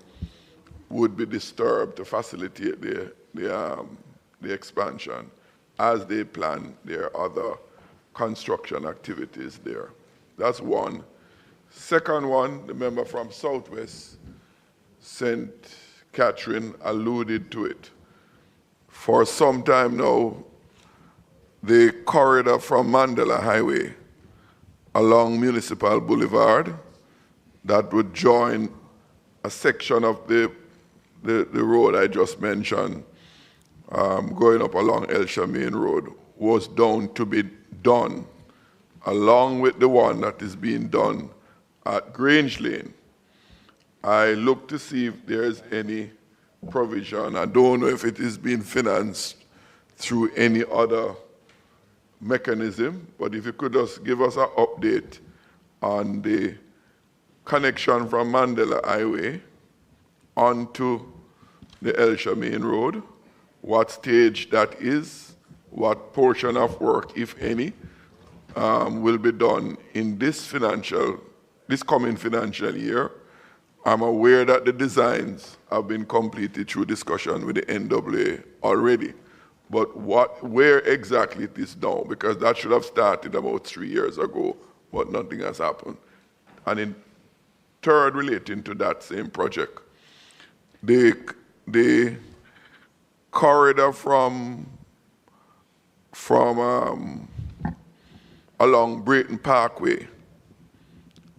would be disturbed to facilitate the expansion as they plan their other construction activities there. That's one. Second one, the member from Southwest, St. Catherine, alluded to it. For some time now, the corridor from Mandela Highway along Municipal Boulevard that would join a section of the road I just mentioned, going up along Elsha Main Road, was down to be done, along with the one that is being done at Grange Lane. I look to see if there's any provision. I don't know if it is being financed through any other mechanism, but if you could just give us an update on the connection from Mandela Highway onto the Elsha Main Road, what stage that is, what portion of work, if any, will be done in this coming financial year. I'm aware that the designs have been completed through discussion with the NWA already, but where exactly it is now, because that should have started about 3 years ago, but nothing has happened. And in third, relating to that same project, the corridor from along Brayton Parkway,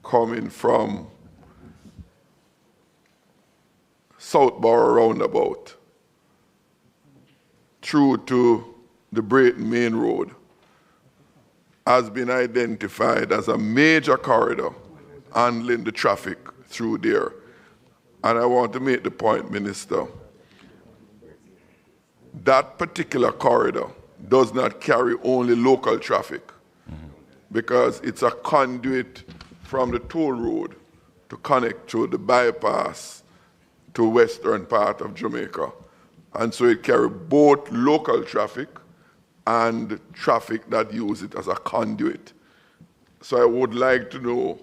coming from Southborough roundabout through to the Brayton Main Road, has been identified as a major corridor handling the traffic through there. And I want to make the point, Minister, that particular corridor does not carry only local traffic, because it's a conduit from the toll road to connect to the bypass to western part of Jamaica. And so it carries both local traffic and traffic that use it as a conduit. So I would like to know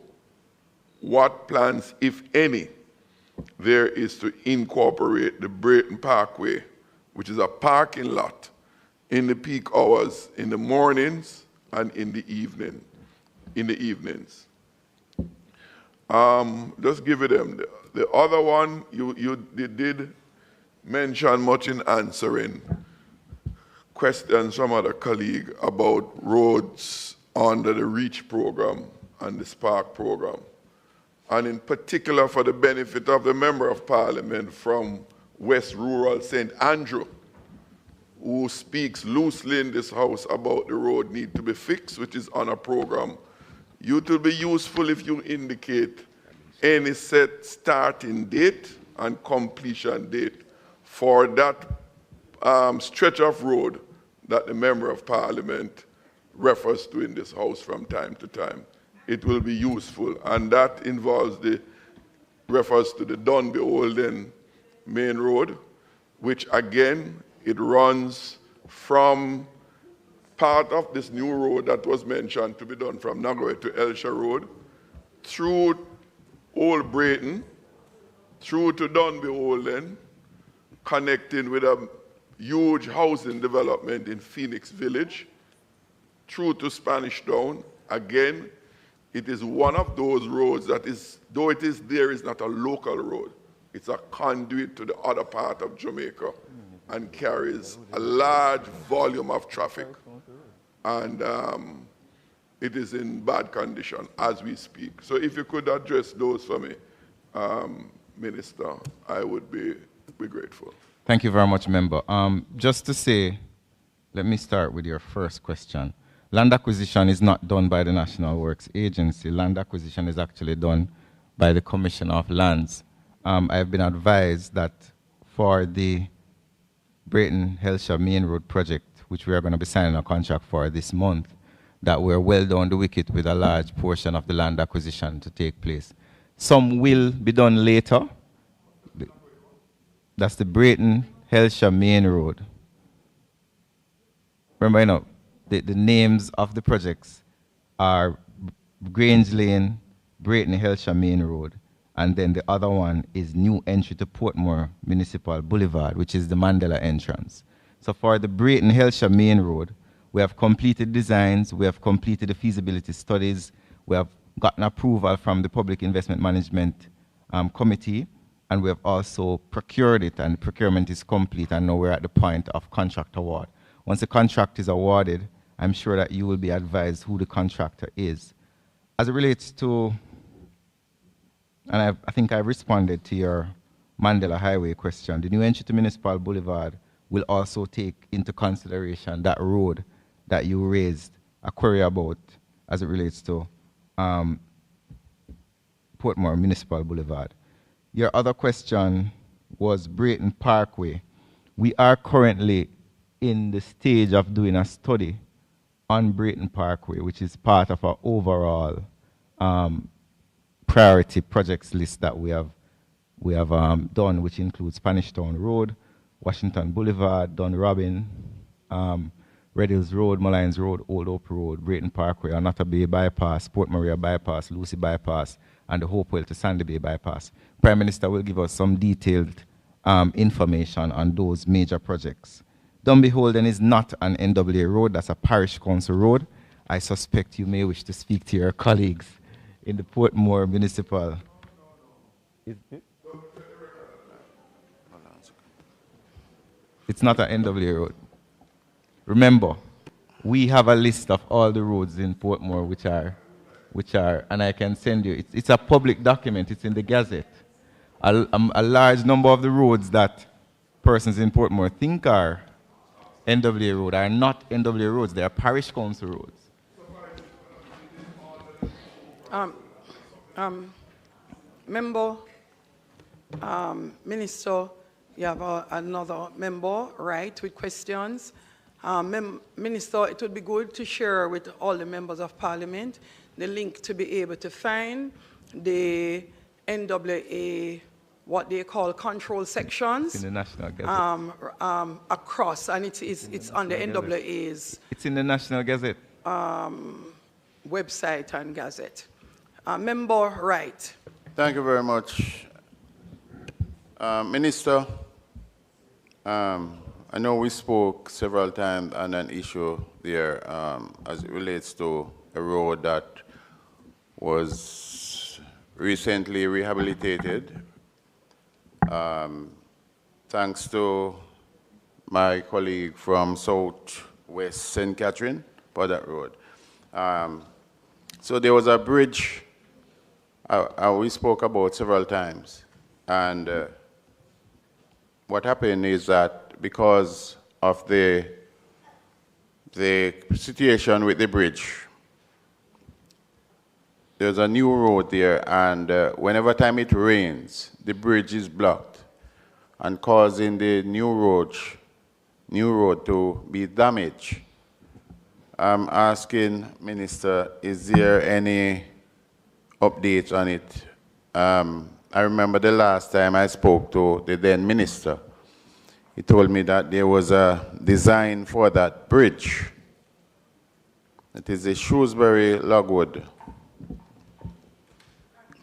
what plans, if any, there is to incorporate the Brayton Parkway, which is a parking lot, in the peak hours, in the mornings and in the evenings. Just give it them. The other one, you did mention much in answering questions from other colleague about roads under the REACH program and the SPARK program. And in particular for the benefit of the Member of Parliament from West Rural St. Andrew, who speaks loosely in this House about the road need to be fixed, which is on a program. It will be useful if you indicate any set starting date and completion date for that stretch of road that the Member of Parliament refers to in this House from time to time. It will be useful, and that refers to the Dunby Olden Main Road, which again, it runs from part of this new road that was mentioned to be done from Nagoya to Elsha Road, through Old Brayton, through to Dunby Olden, connecting with a huge housing development in Phoenix Village, through to Spanish Town. Again, it is one of those roads that is, though it is there, is not a local road. It's a conduit to the other part of Jamaica and carries a large volume of traffic. And it is in bad condition as we speak. So if you could address those for me, Minister, I would be grateful. Thank you very much, Member. Just to say, let me start with your first question. Land acquisition is not done by the National Works Agency. Land acquisition is actually done by the Commissioner of Lands. I have been advised that for the Brayton-Helsha Main Road project, which we are going to be signing a contract for this month, that we're well down the wicket with a large portion of the land acquisition to take place. Some will be done later. That's the Brayton-Helsha Main Road. Remember, you know, the names of the projects are Grange Lane, Brayton-Helsha Main Road, and then the other one is new entry to Portmore Municipal Boulevard, which is the Mandela entrance. So for the Brayton-Helsha Main Road, we have completed designs, we have completed the feasibility studies, we have gotten approval from the Public Investment Management Committee, and we have also procured it, and procurement is complete, and now we're at the point of contract award. Once the contract is awarded, I'm sure that you will be advised who the contractor is. As it relates to, and I think I responded to your Mandela Highway question, the new entry to Municipal Boulevard will also take into consideration that road that you raised a query about as it relates to Portmore Municipal Boulevard. Your other question was Brayton Parkway. We are currently in the stage of doing a study on Brayton Parkway, which is part of our overall priority projects list that we have done, which includes Spanish Town Road, Washington Boulevard, Don Robin, Red Hills Road, Malines Road, Old Hope Road, Brayton Parkway, Onotta Bay Bypass, Port Maria Bypass, Lucy Bypass, and the Hopewell to Sandy Bay Bypass. Prime Minister will give us some detailed information on those major projects. Dunby Holden is not an NWA road, that's a parish council road. I suspect you may wish to speak to your colleagues in the Portmore Municipal. It's not an NWA road. Remember, we have a list of all the roads in Portmore which are, and I can send you, it's a public document, it's in the Gazette. A large number of the roads that persons in Portmore think are NWA road are not NWA roads, they are parish council roads. Member, Minister, you have another member, right, with questions. Minister, it would be good to share with all the members of Parliament the link to be able to find the NWA, what they call control sections. It's in the National Gazette. Across, and it's on the NWA's. It's in the National Gazette. Website and Gazette. Member Wright. Thank you very much. Minister, I know we spoke several times on an issue there as it relates to a road that was recently rehabilitated. Thanks to my colleague from Southwest St. Catherine for that road. So there was a bridge we spoke about several times. And what happened is that because of the situation with the bridge, there's a new road there, and whenever time it rains, the bridge is blocked and causing the new road to be damaged. I'm asking, Minister, is there any update on it? I remember the last time I spoke to the then minister, he told me that there was a design for that bridge. It is the Shrewsbury-Logwood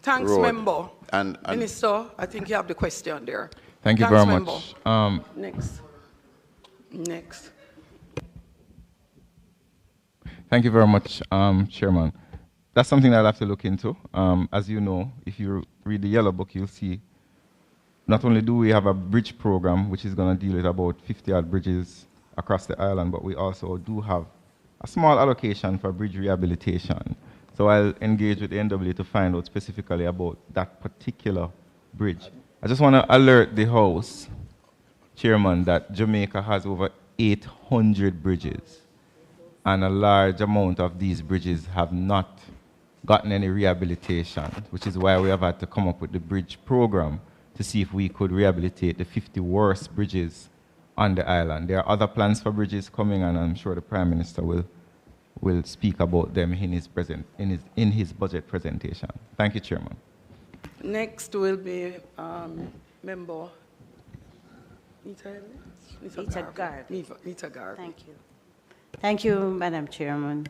Thanks, road. Member. And Minister, I think you have the question there. Thank you Thanks, very Member. much. Next. Thank you very much, Chairman. That's something I'll have to look into. As you know, if you read the Yellow Book, you'll see not only do we have a bridge program, which is going to deal with about 50-odd bridges across the island, but we also do have a small allocation for bridge rehabilitation. So I'll engage with the NWA to find out specifically about that particular bridge. I just want to alert the House, Chairman, that Jamaica has over 800 bridges, and a large amount of these bridges have not gotten any rehabilitation, which is why we have had to come up with the bridge program to see if we could rehabilitate the 50 worst bridges on the island. There are other plans for bridges coming, and I'm sure the Prime Minister will speak about them in his budget presentation. Thank you, Chairman. Next will be Member Nita Garvey. Thank you. Thank you, Madam Chairman.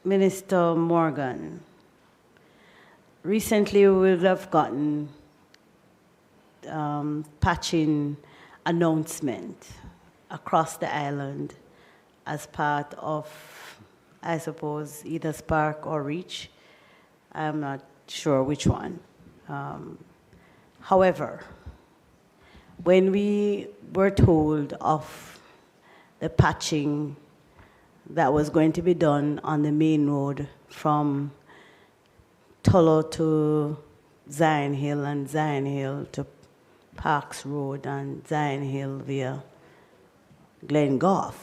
Minister Morgan, recently we would have gotten patching announcement across the island as part of I suppose, either Spark or Reach. I'm not sure which one. However, when we were told of the patching that was going to be done on the main road from Tullow to Zion Hill and Zion Hill to Parks Road and Zion Hill via Glengoff,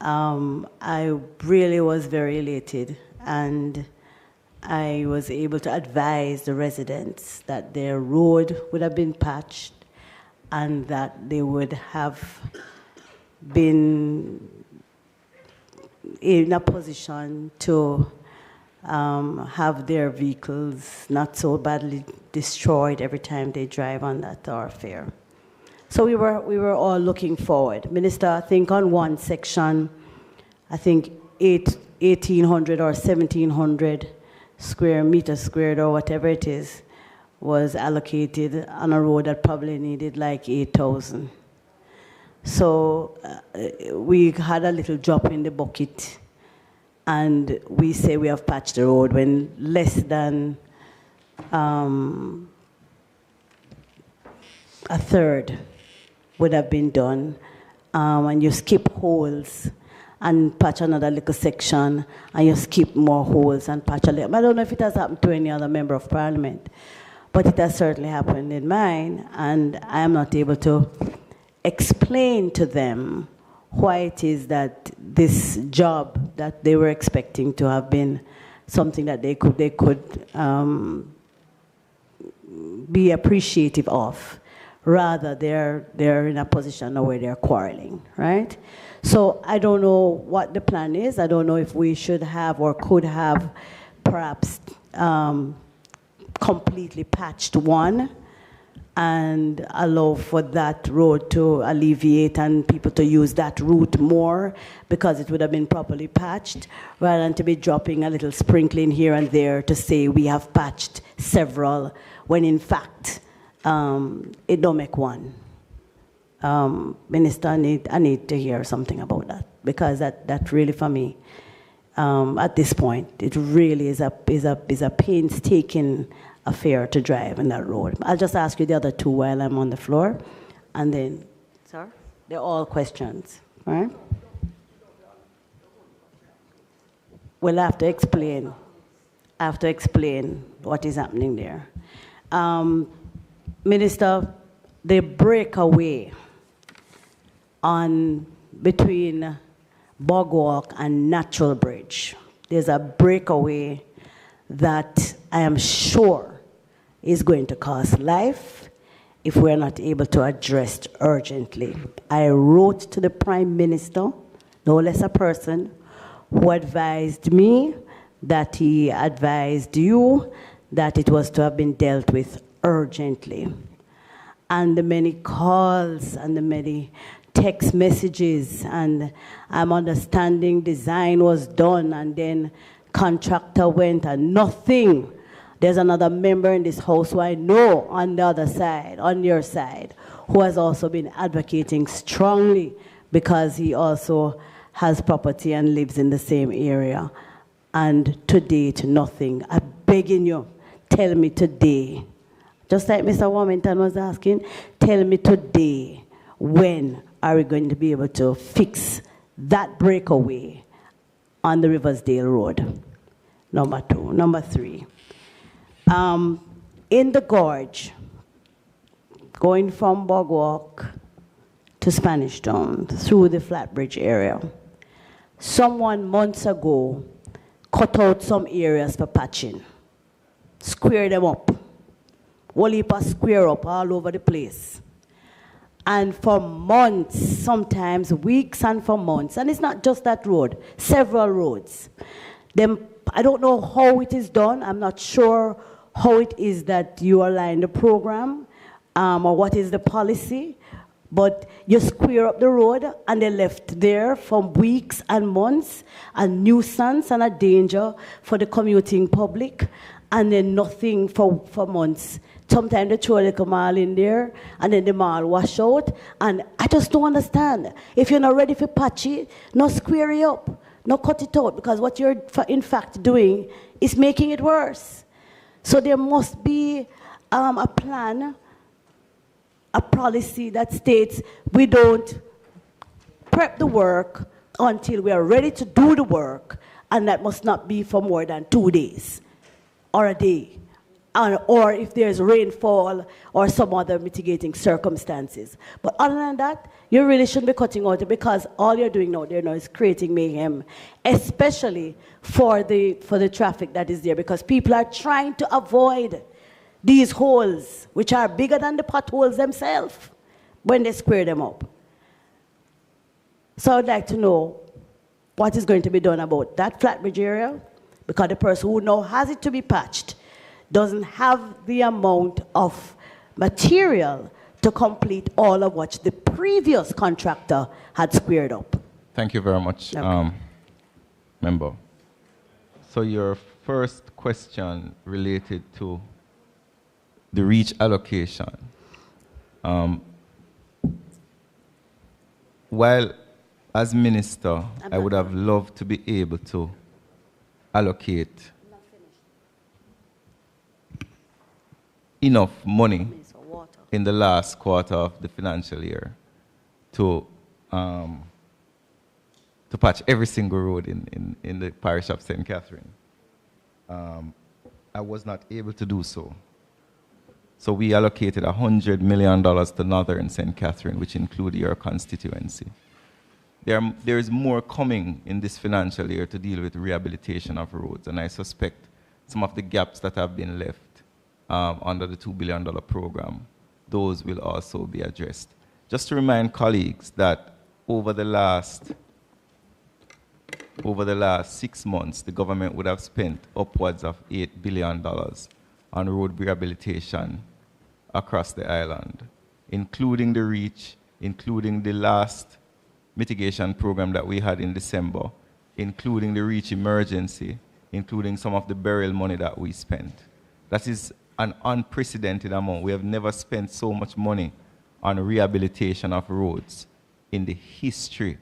I really was very elated, and I was able to advise the residents that their road would have been patched and that they would have been in a position to have their vehicles not so badly destroyed every time they drive on that thoroughfare. So we were all looking forward. Minister, I think on one section, I think 1,800 or 1,700 square meters squared or whatever it is was allocated on a road that probably needed like 8,000. So we had a little drop in the bucket, and we say we have patched the road when less than a third would have been done. And you skip holes and patch another little section, and you skip more holes and patch a little. I don't know if it has happened to any other member of parliament, but it has certainly happened in mine, and I am not able to explain to them why it is that this job that they were expecting to have been something that they could be appreciative of, rather they're in a position now where they're quarreling, right? So I don't know what the plan is. I don't know if we should have or could have perhaps completely patched one and allow for that road to alleviate and people to use that route more because it would have been properly patched, rather than to be dropping a little sprinkling here and there to say we have patched several, when in fact it don't make one. Minister, I need to hear something about that, because that really for me, at this point, it really is a painstaking affair to drive in that road. I'll just ask you the other two while I'm on the floor, and then, sir, they're all questions, right? We'll have to explain. I have to explain what is happening there. Minister, the breakaway between Bogwalk and Natural Bridge, there's a breakaway that I am sure is going to cost life if we're not able to address it urgently. I wrote to the Prime Minister, no less a person, who advised me that he advised you that it was to have been dealt with urgently. And the many calls and the many text messages, and I'm understanding design was done and then contractor went and nothing. There's another member in this house who I know on the other side, on your side, who has also been advocating strongly because he also has property and lives in the same area. And to date, nothing. I'm begging you, tell me today, just like Mr. Warmington was asking, tell me today, when are we going to be able to fix that breakaway on the Riversdale Road? Number two. Number three, in the gorge, going from Bogwalk to Spanish Town through the Flatbridge area, someone months ago cut out some areas for patching, square them up, whole heap of square up all over the place. And for months, sometimes weeks and for months, and it's not just that road, several roads. I don't know how it is done. I'm not sure how it is that you align the program or what is the policy, but you square up the road and they're left there for weeks and months, a nuisance and a danger for the commuting public, and then nothing for months. Sometimes they throw a little mall in there, and then the mall wash out, and I just don't understand. If you're not ready for patch it, no square it up. not cut it out, because what you're in fact doing is making it worse. So there must be a plan, a policy that states we don't prep the work until we are ready to do the work, and that must not be for more than 2 days or a day, or if there's rainfall or some other mitigating circumstances. But other than that, you really shouldn't be cutting out it, because all you're doing out there now is creating mayhem, especially for the traffic that is there, because people are trying to avoid these holes, which are bigger than the potholes themselves, when they square them up. So I'd like to know what is going to be done about that flatbridge area, because the person who now has it to be patched doesn't have the amount of material to complete all of what the previous contractor had squared up. Thank you very much, Okay. Member. So your first question related to the reach allocation. While as minister, I would have loved to be able to allocate enough money in the last quarter of the financial year to patch every single road in the parish of St. Catherine. I was not able to do so. So we allocated $100 million to Northern St. Catherine, which included your constituency. There is more coming in this financial year to deal with rehabilitation of roads, and I suspect some of the gaps that have been left under the $2 billion program, those will also be addressed. Just to remind colleagues that over the last 6 months, the government would have spent upwards of $8 billion on road rehabilitation across the island, including the REACH, including the last mitigation program that we had in December, including the REACH emergency, including some of the burial money that we spent. That is an unprecedented amount. We have never spent so much money on rehabilitation of roads in the history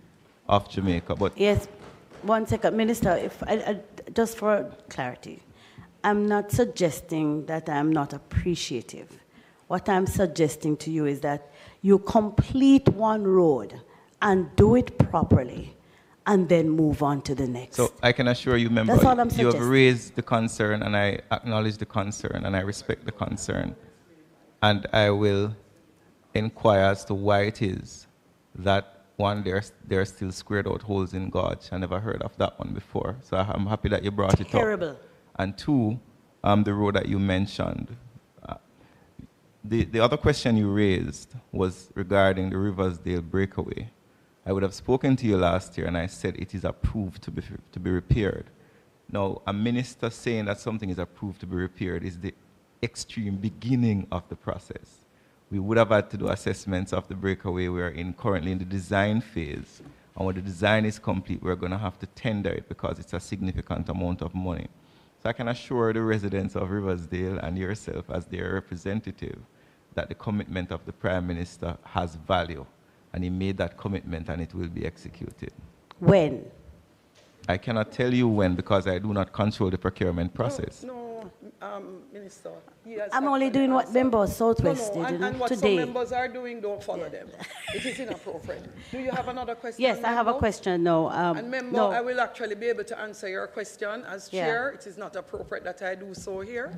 of Jamaica. But yes, 1 second, Minister, if just for clarity, I'm not suggesting that I'm not appreciative. What I'm suggesting to you is that you complete one road and do it properly, and then move on to the next. So I can assure you, member, That's all I'm you have suggesting. raised the concern, and I acknowledge the concern, and I respect the concern. And I will inquire as to why it is that, one, there are still squared out holes in Gorge. I never heard of that one before. So I'm happy that you brought it up. Terrible. And two, the road that you mentioned. The other question you raised was regarding the Riversdale breakaway. I would have spoken to you last year, and I said it is approved to be repaired. Now, a minister saying that something is approved to be repaired is the extreme beginning of the process. We would have had to do assessments of the breakaway. We are currently in the design phase. And when the design is complete, we're going to have to tender it because it's a significant amount of money. So I can assure the residents of Riversdale and yourself as their representative that the commitment of the Prime Minister has value. And he made that commitment, and it will be executed. When? I cannot tell you when, because I do not control the procurement process. No, Minister. he has I'm only actually doing what answered. Member Southwest No, did and what some today. members are doing, don't follow them. It is inappropriate. Do you have another question? Yes, I have a member? question now. And member, no. I will actually be able to answer your question as Yeah. chair. It is not appropriate that I do so here.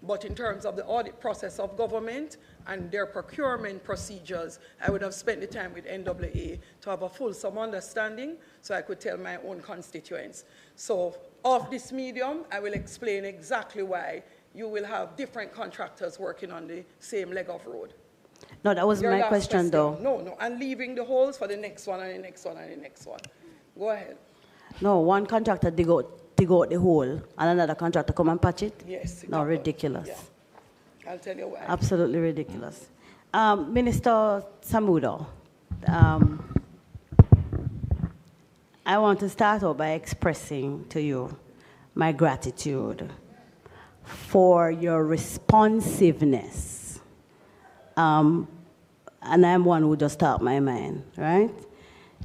But in terms of the audit process of government and their procurement procedures, I would have spent the time with NAA to have a fulsome understanding so I could tell my own constituents. So of this medium, I will explain exactly why you will have different contractors working on the same leg of road. No, that was Your my last question, though. No, and leaving the holes for the next one and the next one and the next one. Go ahead. No, one contractor dig out the hole, and another contractor come and patch it? Yes. No, ridiculous. Yeah. I'll tell you why. Absolutely ridiculous. Minister Samudo, I want to start out by expressing to you my gratitude for your responsiveness. And I'm one who just taught my mind, right?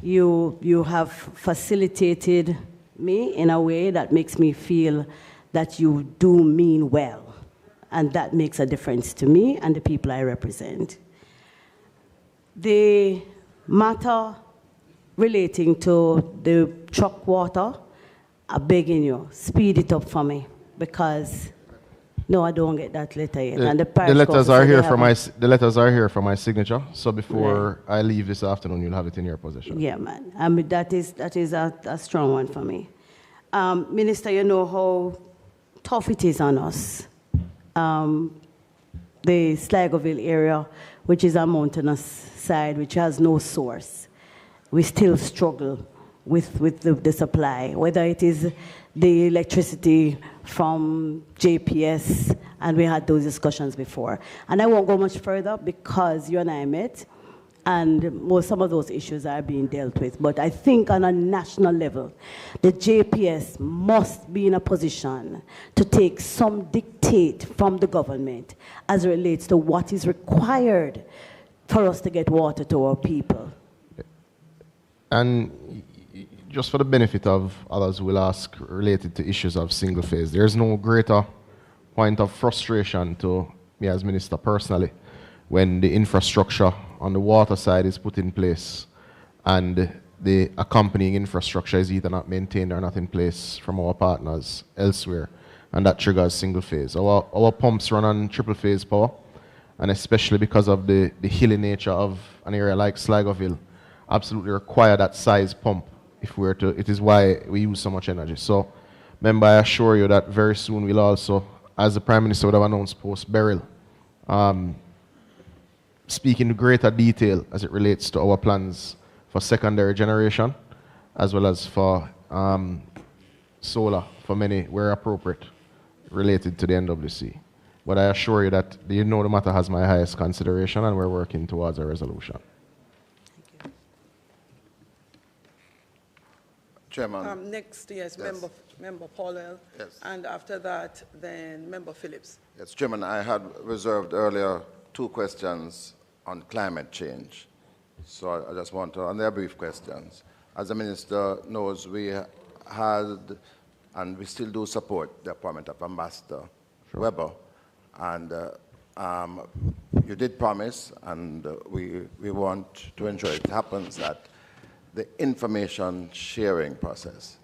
You have facilitated me in a way that makes me feel that you do mean well. And that makes a difference to me and the people I represent. The matter relating to the truck water, I'm begging you, speed it up for me, because no, I don't get that letter yet. And the letters are here for my signature. So before I leave this afternoon, you'll have it in your possession. Yeah, man. I mean, that is a strong one for me. Minister, you know how tough it is on us. The Sligoville area, which is a mountainous side, which has no source, we still struggle with the supply, whether it is the electricity from JPS, and we had those discussions before. And I won't go much further because you and I met, and some of those issues are being dealt with. But I think on a national level, the JPS must be in a position to take some dictate from the government as it relates to what is required for us to get water to our people. And just for the benefit of others who will ask related to issues of single phase, there's no greater point of frustration to me as minister personally when the infrastructure on the water side is put in place and the accompanying infrastructure is either not maintained or not in place from our partners elsewhere, and that triggers single phase. Our pumps run on triple phase power, and especially because of the hilly nature of an area like Sligoville, absolutely require that size pump if we're to, it is why we use so much energy. So, member, I assure you that very soon we'll also, as the Prime Minister would have announced post-burial, speak in greater detail as it relates to our plans for secondary generation, as well as for solar for many where appropriate related to the NWC. But I assure you that the matter has my highest consideration, and we're working towards a resolution. Chairman. Next, yes, Yes. Member Paulel. Yes. And after that, then Member Phillips. Yes, Chairman, I had reserved earlier 2 questions on climate change. So I just want to, and they're brief questions. As the Minister knows, we had, and we still do support the appointment of Ambassador Weber. And you did promise, and we want to ensure it happens, that the information sharing process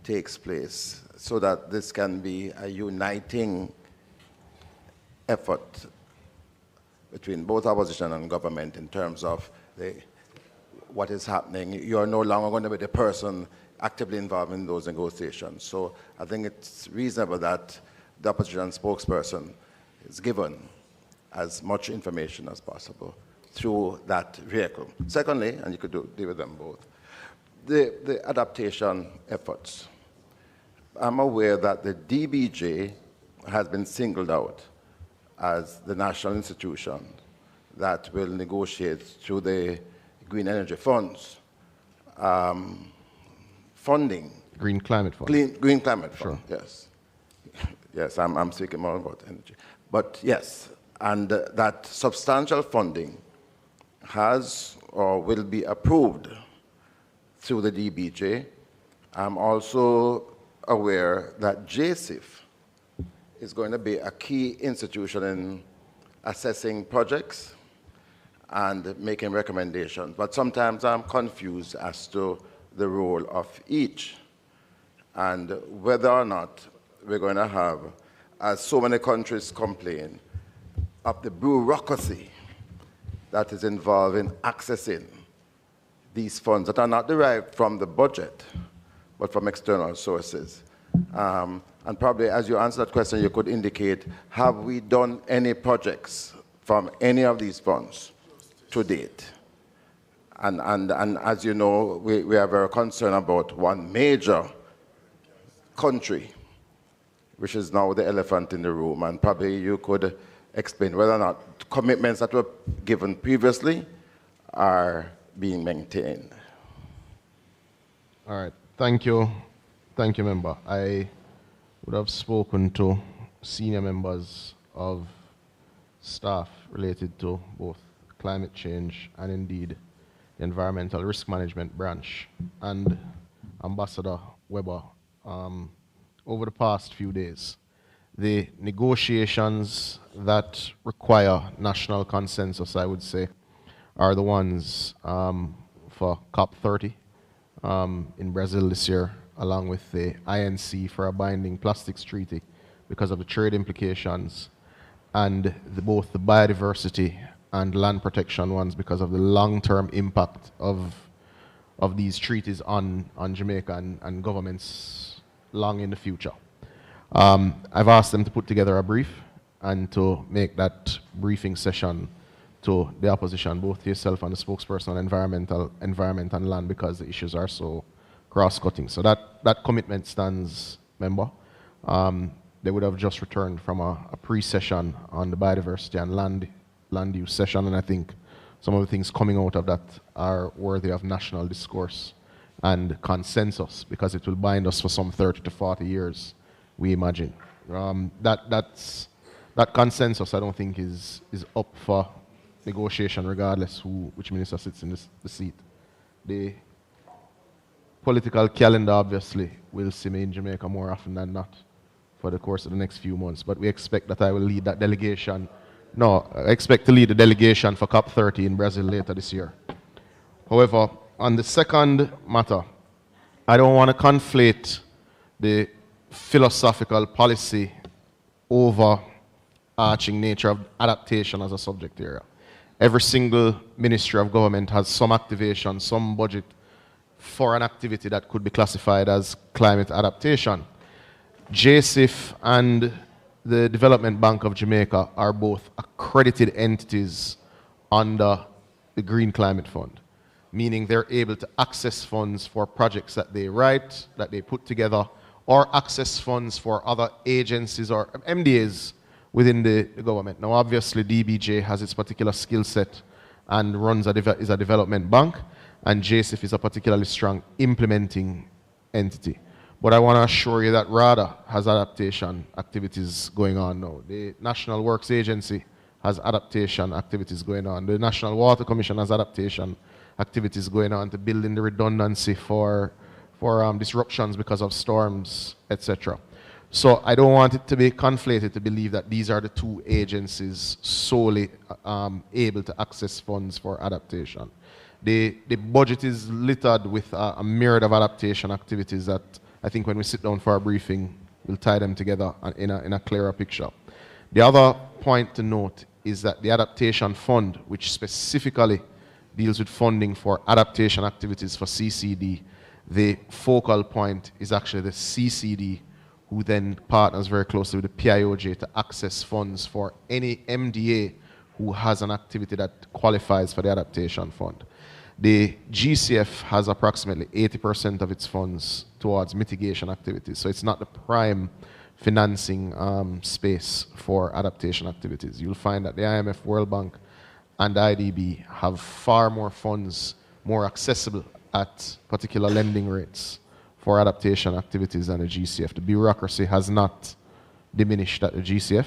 takes place so that this can be a uniting effort between both opposition and government in terms of what is happening. You are no longer going to be the person actively involved in those negotiations. So I think it's reasonable that the opposition spokesperson is given as much information as possible through that vehicle. Secondly, and you could deal with them both, the adaptation efforts. I'm aware that the DBJ has been singled out as the national institution that will negotiate through the Green Energy Funds funding. Green Climate Fund. Green Climate Fund, Sure. yes. Yes, I'm speaking more about energy. But yes, and that substantial funding has or will be approved through the DBJ. I'm also aware that JCIF is going to be a key institution in assessing projects and making recommendations. But sometimes I'm confused as to the role of each and whether or not we're going to have, as so many countries complain, of the bureaucracy that is involved in accessing these funds that are not derived from the budget, but from external sources. And probably as you answer that question, you could indicate, have we done any projects from any of these funds to date? And as you know, we are very concerned about one major country, which is now the elephant in the room, and probably you could explain whether or not commitments that were given previously are being maintained. All right, thank you. Thank you, member. I would have spoken to senior members of staff related to both climate change and indeed the environmental risk management branch, and Ambassador Weber, over the past few days. The negotiations that require national consensus, I would say, are the ones for COP30 in Brazil this year, along with the INC for a binding plastics treaty because of the trade implications, and both the biodiversity and land protection ones because of the long-term impact of these treaties on Jamaica and governments long in the future. I've asked them to put together a brief and to make that briefing session to the opposition, both yourself and the spokesperson on environment and land, because the issues are so cross-cutting. So that commitment stands, member. They would have just returned from a pre-session on the biodiversity and land use session, and I think some of the things coming out of that are worthy of national discourse and consensus, because it will bind us for some 30 to 40 years, we imagine. That consensus, I don't think, is up for negotiation regardless which minister sits in the seat. The political calendar obviously will see me in Jamaica more often than not for the course of the next few months, but we expect that I will lead that delegation. No, I expect to lead the delegation for COP30 in Brazil later this year. However, on the second matter, I don't want to conflate the philosophical policy overarching nature of adaptation as a subject area. Every single ministry of government has some activation, some budget for an activity that could be classified as climate adaptation. JSIF and the Development Bank of Jamaica are both accredited entities under the Green Climate Fund, meaning they're able to access funds for projects that they write, that they put together, or access funds for other agencies or MDAs within the government. Now, obviously, DBJ has its particular skill set and is a development bank, and JSIF is a particularly strong implementing entity. But I want to assure you that RADA has adaptation activities going on now. The National Works Agency has adaptation activities going on. The National Water Commission has adaptation activities going on to build in the redundancy for disruptions because of storms, etc. So I don't want it to be conflated to believe that these are the two agencies solely able to access funds for adaptation. The budget is littered with a myriad of adaptation activities that I think when we sit down for a briefing, we'll tie them together in a clearer picture. The other point to note is that the Adaptation Fund, which specifically deals with funding for adaptation activities for CCD, the focal point is actually the CCD, who then partners very closely with the PIOJ to access funds for any MDA who has an activity that qualifies for the Adaptation Fund. The GCF has approximately 80% of its funds towards mitigation activities, so it's not the prime financing space for adaptation activities. You'll find that the IMF, World Bank, and IDB have far more funds, more accessible at particular lending rates for adaptation activities than the GCF. The bureaucracy has not diminished at the GCF,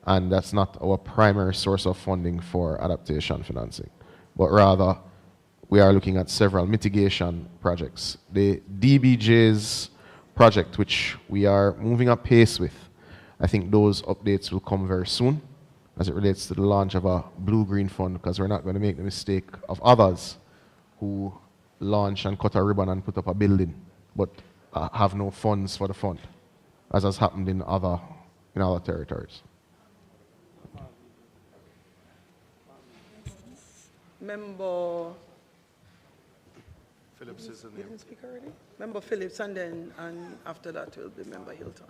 and that's not our primary source of funding for adaptation financing, but rather we are looking at several mitigation projects. The DBJ's project, which we are moving up pace with, I think those updates will come very soon as it relates to the launch of a blue-green fund, because we're not going to make the mistake of others who launch and cut a ribbon and put up a building, but have no funds for the fund, as has happened in other territories. Member Phillips is in you can speak already? Member Phillips, and then after that will be Member Hilton.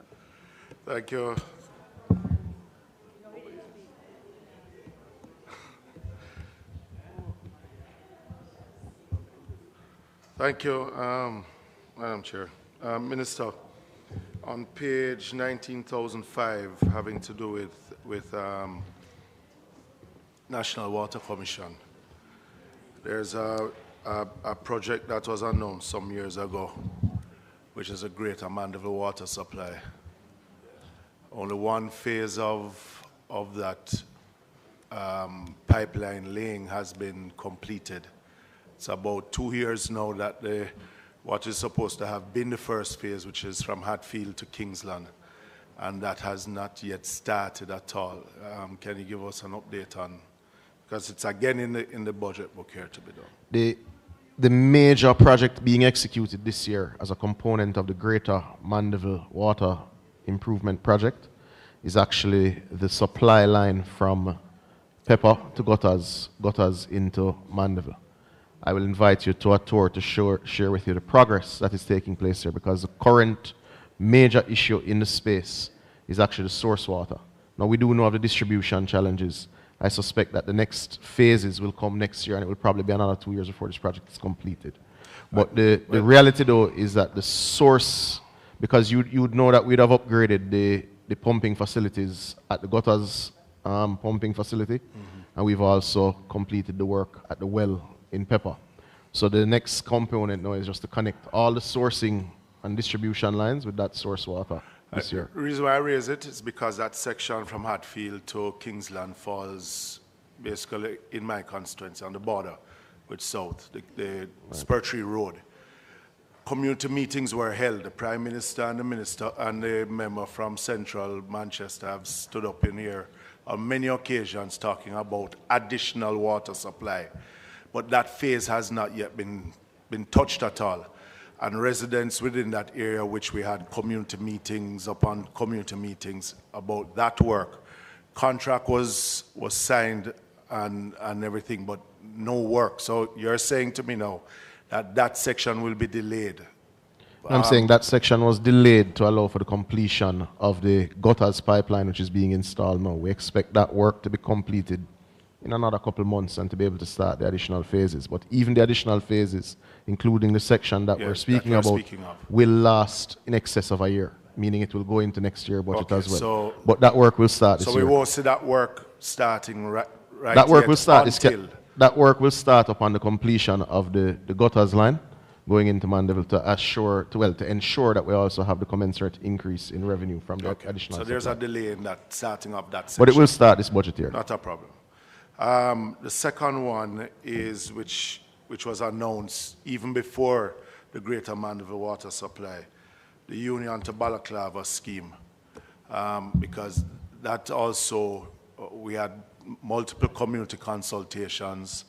Thank you. Thank you, Madam Chair. Minister, on page 19,005, having to do with National Water Commission, there's a project that was announced some years ago, which is a Greater Mandeville water supply. Only one phase of that pipeline laying has been completed. It's about 2 years now that the what is supposed to have been the first phase, which is from Hatfield to Kingsland, and that has not yet started at all. Can you give us an update on, because it's again in the budget book here to be done? The major project being executed this year as a component of the Greater Mandeville Water Improvement Project is actually the supply line from Pepper to gutters into Mandeville. I will invite you to a tour to share with you the progress that is taking place here, because the current major issue in the space is actually the source water. Now, we do know of the distribution challenges. I suspect that the next phases will come next year, and it will probably be another 2 years before this project is completed. But the reality, though, is that the source, because you'd know that we'd have upgraded the pumping facilities at the gutters pumping facility, and we've also completed the work at the well in Pepper. So the next component now is just to connect all the sourcing and distribution lines with that source water this year. The reason why I raise it is because that section from Hatfield to Kingsland falls basically in my constituency on the border with South, the Spur Tree Road. Community meetings were held. The Prime Minister and the Minister and the member from Central Manchester have stood up in here on many occasions talking about additional water supply. But that phase has not yet been touched at all. And residents within that area, which we had community meetings upon community meetings about that work, contract was signed and everything, but no work. So you're saying to me now that that section will be delayed? I'm saying that section was delayed to allow for the completion of the gutters pipeline, which is being installed now. We expect that work to be completed in another couple of months and to be able to start the additional phases. But even the additional phases, including the section that we're speaking about, will last in excess of a year, meaning it will go into next year's budget as well. So, but that work will start this year. So we won't see that work starting right that work will start until... That work will start upon the completion of the gutters line going into Mandeville to ensure that we also have the commensurate increase in revenue from the additional So there's supply. a delay in that starting of that section. But it will start this budget year. Not a problem. The second one is, which was announced even before the Greater Mandeville Water Supply, the Union to Balaclava scheme, because that also, we had multiple community consultations.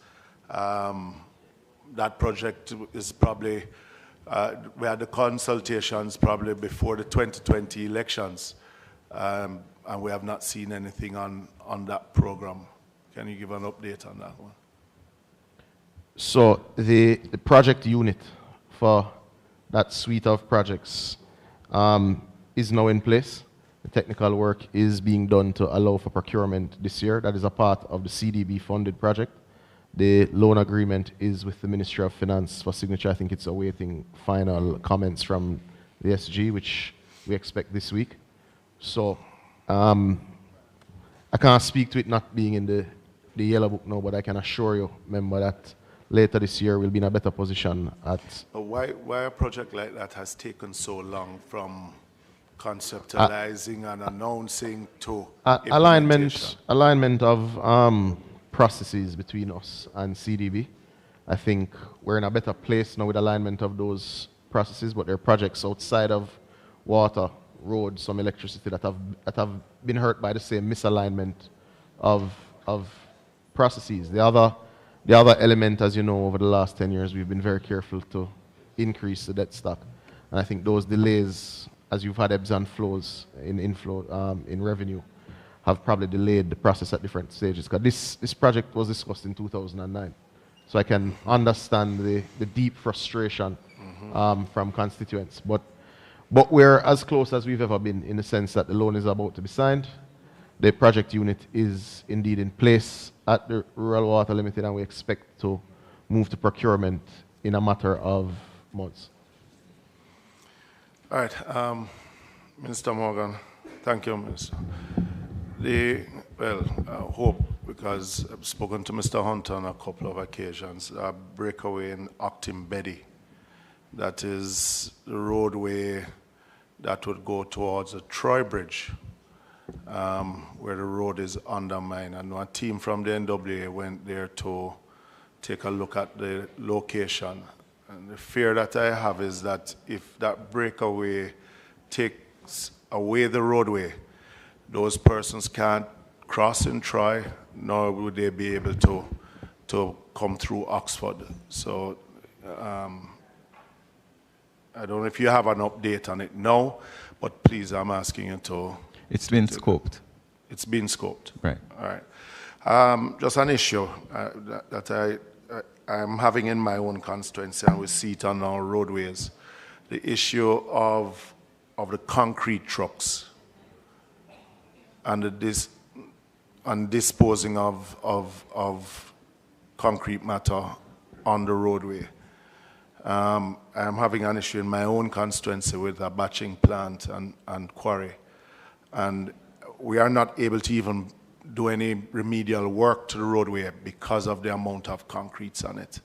That project is probably, we had the consultations probably before the 2020 elections, and we have not seen anything on that program. Can you give an update on that one? So the project unit for that suite of projects is now in place. The technical work is being done to allow for procurement this year. That is a part of the CDB funded project. The loan agreement is with the Ministry of Finance for signature. I think it's awaiting final comments from the SG, which we expect this week. So I can't speak to it not being in the yellow book now, but I can assure you, member, that later this year we'll be in a better position at... Why a project like that has taken so long from conceptualizing and announcing to alignment of processes between us and CDB. I think we're in a better place now with alignment of those processes, but there are projects outside of water, roads, some electricity that have been hurt by the same misalignment of processes. The other element, as you know, over the last 10 years, we've been very careful to increase the debt stock. And I think those delays, as you've had ebbs and flows in revenue, have probably delayed the process at different stages. Because this project was discussed in 2009. So I can understand the deep frustration from constituents. But we're as close as we've ever been in the sense that the loan is about to be signed. The project unit is indeed in place at the Rural Water Limited, and we expect to move to procurement in a matter of months. All right, Minister Morgan. Thank you, Minister. I hope, because I've spoken to Mr. Hunter on a couple of occasions, a breakaway in Octim Betty. That is the roadway that would go towards the Troy Bridge, where the road is undermined. And a team from the NWA went there to take a look at the location. And the fear that I have is that if that breakaway takes away the roadway, those persons can't cross in Troy, nor would they be able to come through Oxford. So I don't know if you have an update on it now, but please, I'm asking you to... It's been scoped. It's been scoped. Right. All right. Just an issue that I'm having in my own constituency, and we see it on our roadways, the issue of the concrete trucks and disposing of concrete matter on the roadway. I'm having an issue in my own constituency with a batching plant and quarry, and we are not able to even do any remedial work to the roadway because of the amount of concretes on it.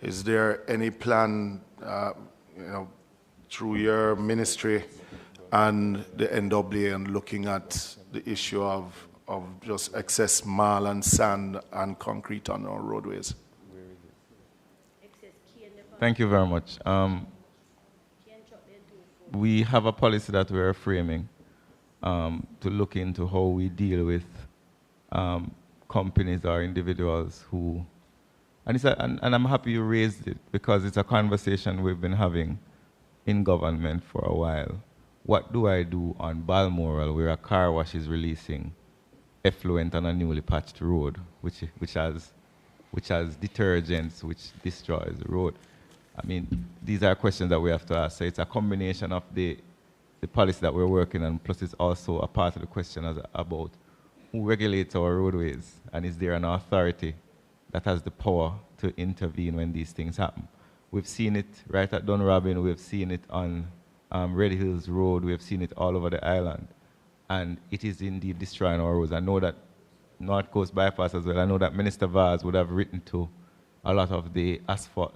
Is there any plan, through your ministry and the NWA, and looking at the issue of just excess marl and sand and concrete on our roadways? Thank you very much. We have a policy that we are framing to look into how we deal with companies or individuals who, and I'm happy you raised it because it's a conversation we've been having in government for a while. What do I do on Balmoral where a car wash is releasing effluent on a newly patched road, which has detergents which destroys the road? I mean, these are questions that we have to ask. So it's a combination of the policy that we're working on, plus it's also a part of the question about who regulates our roadways, and is there an authority that has the power to intervene when these things happen? We've seen it right at Dunrobin, we've seen it on Red Hills Road, we've seen it all over the island, and it is indeed destroying our roads. I know that North Coast Bypass as well, I know that Minister Vaz would have written to a lot of the asphalt,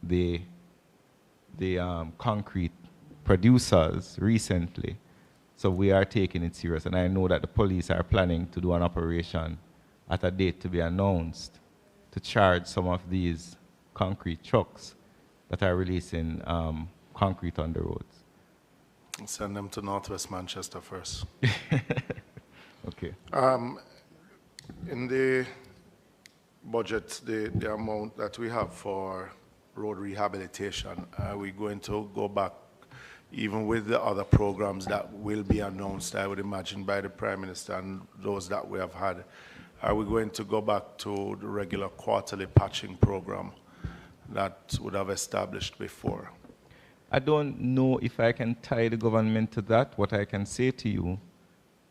the concrete producers recently. So we are taking it serious, and I know that the police are planning to do an operation at a date to be announced to charge some of these concrete trucks that are releasing concrete on the roads. Send them to Northwest Manchester first. Okay. In the budget, the amount that we have for road rehabilitation, are we going to go back, even with the other programs that will be announced, I would imagine, by the Prime Minister and those that we have had, are we going to go back to the regular quarterly patching program that would have established before? I don't know if I can tie the government to that. What I can say to you,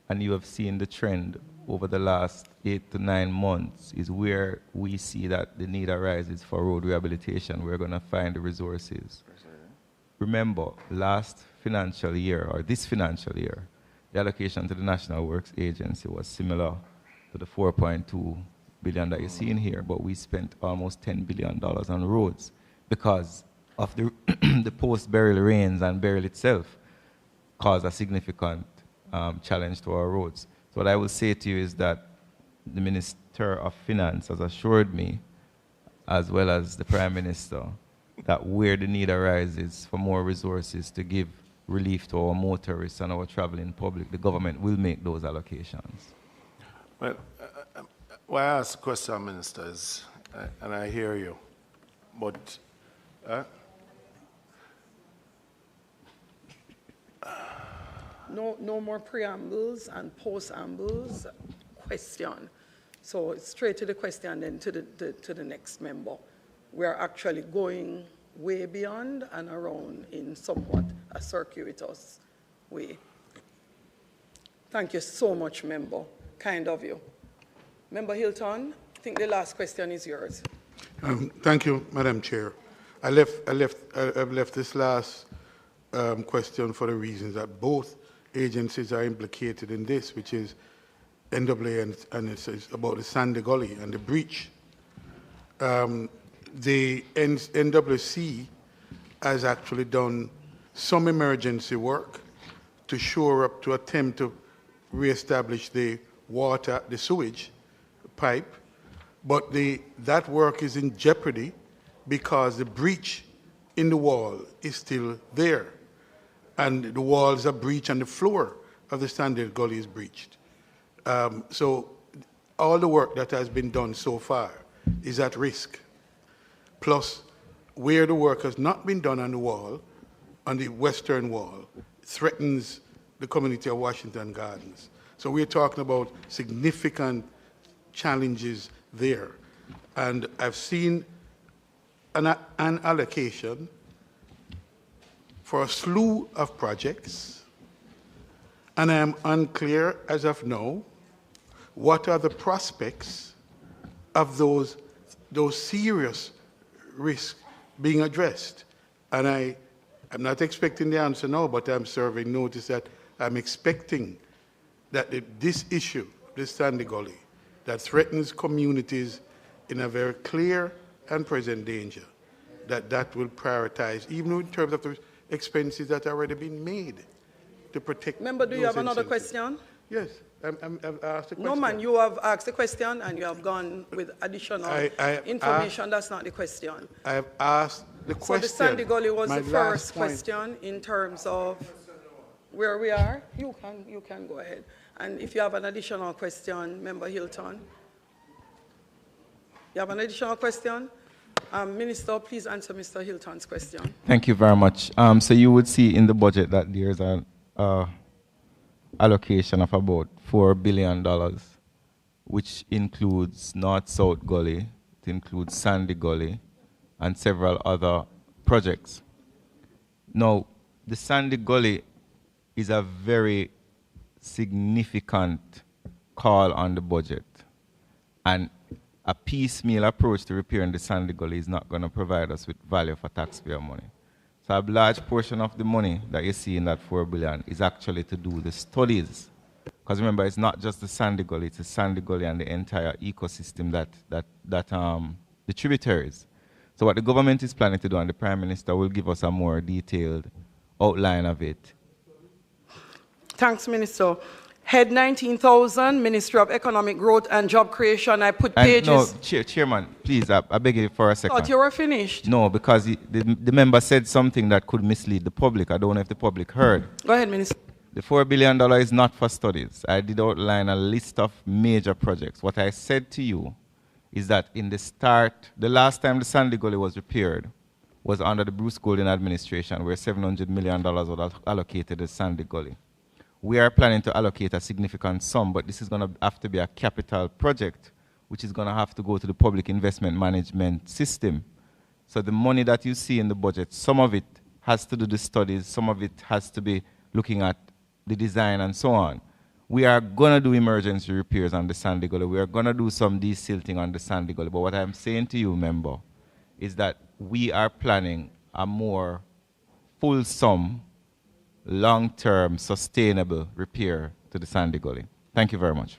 and you have seen the trend over the last 8 to 9 months, is where we see that the need arises for road rehabilitation, we're going to find the resources. Remember, last financial year, or this financial year, the allocation to the National Works Agency was similar to the $4.2 billion that you see in here, but we spent almost $10 billion on roads because of the, the post-burial rains, and burial itself caused a significant challenge to our roads. So what I will say to you is that the Minister of Finance has assured me, as well as the Prime Minister, that where the need arises for more resources to give relief to our motorists and our traveling public, the government will make those allocations. Well, why I ask the question, Minister, is, and I hear you, but no more preambles and post-ambles. Question. So it's straight to the question, then to the next member. We are actually going way beyond and around in somewhat a circuitous way. Thank you so much, member. Kind of you. Member Hilton, I think the last question is yours. Thank you, Madam Chair. I've left this last question for the reasons that both agencies are implicated in this, which is NWA and it's about the Sandy Gully and the breach. The NWC has actually done some emergency work to shore up, to attempt to reestablish the water, the sewage pipe, but that work is in jeopardy because the breach in the wall is still there. And the walls are breached and the floor of the standard gully is breached. So all the work that has been done so far is at risk. Plus, where the work has not been done on the wall, on the western wall, threatens the community of Washington Gardens. So we're talking about significant challenges there. And I've seen an allocation for a slew of projects, and I am unclear as of now what are the prospects of those serious risks being addressed. And I'm not expecting the answer now, but I'm serving notice that I'm expecting that this issue, this Sandy Gully, that threatens communities in a very clear and present danger, that will prioritize, even in terms of the expenses that are already been made to protect. Member, do you have another question? Yes, I've asked a question. No, man, you have asked a question and you have gone with additional information. That's not the question. I have asked the question. So the Sandy Gully was My the last first point. question in terms of where we are. You can go ahead. And if you have an additional question, Member Hilton. You have an additional question? Minister, please answer Mr. Hilton's question. Thank you very much. So you would see in the budget that there's an allocation of about $4 billion, which includes North-South Gully, it includes Sandy Gully, and several other projects. Now, the Sandy Gully is a very significant call on the budget, and a piecemeal approach to repairing the Sandy Gully is not going to provide us with value for taxpayer money. So a large portion of the money that you see in that $4 billion is actually to do the studies. Because remember, it's not just the Sandy Gully, it's the Sandy Gully and the entire ecosystem that the tributaries. So what the government is planning to do, and the Prime Minister will give us a more detailed outline of it. Thanks, Minister. Head 19,000, Ministry of Economic Growth and Job Creation. I put pages. No, Chairman, please, I beg you for a second. Thought you were finished. No, because the member said something that could mislead the public. I don't know if the public heard. Go ahead, Minister. The $4 billion is not for studies. I did outline a list of major projects. What I said to you is that in the last time the Sandy Gully was repaired was under the Bruce Golding administration, where $700 million was allocated to Sandy Gully. We are planning to allocate a significant sum, but this is going to have to be a capital project, which is going to have to go to the public investment management system. So the money that you see in the budget, some of it has to do the studies, some of it has to be looking at the design and so on. We are going to do emergency repairs on the Sandy Gully. We are going to do some desilting on the Sandy Gully. But what I'm saying to you, member, is that we are planning a more fulsome, long-term, sustainable repair to the Sandy Gully. Thank you very much.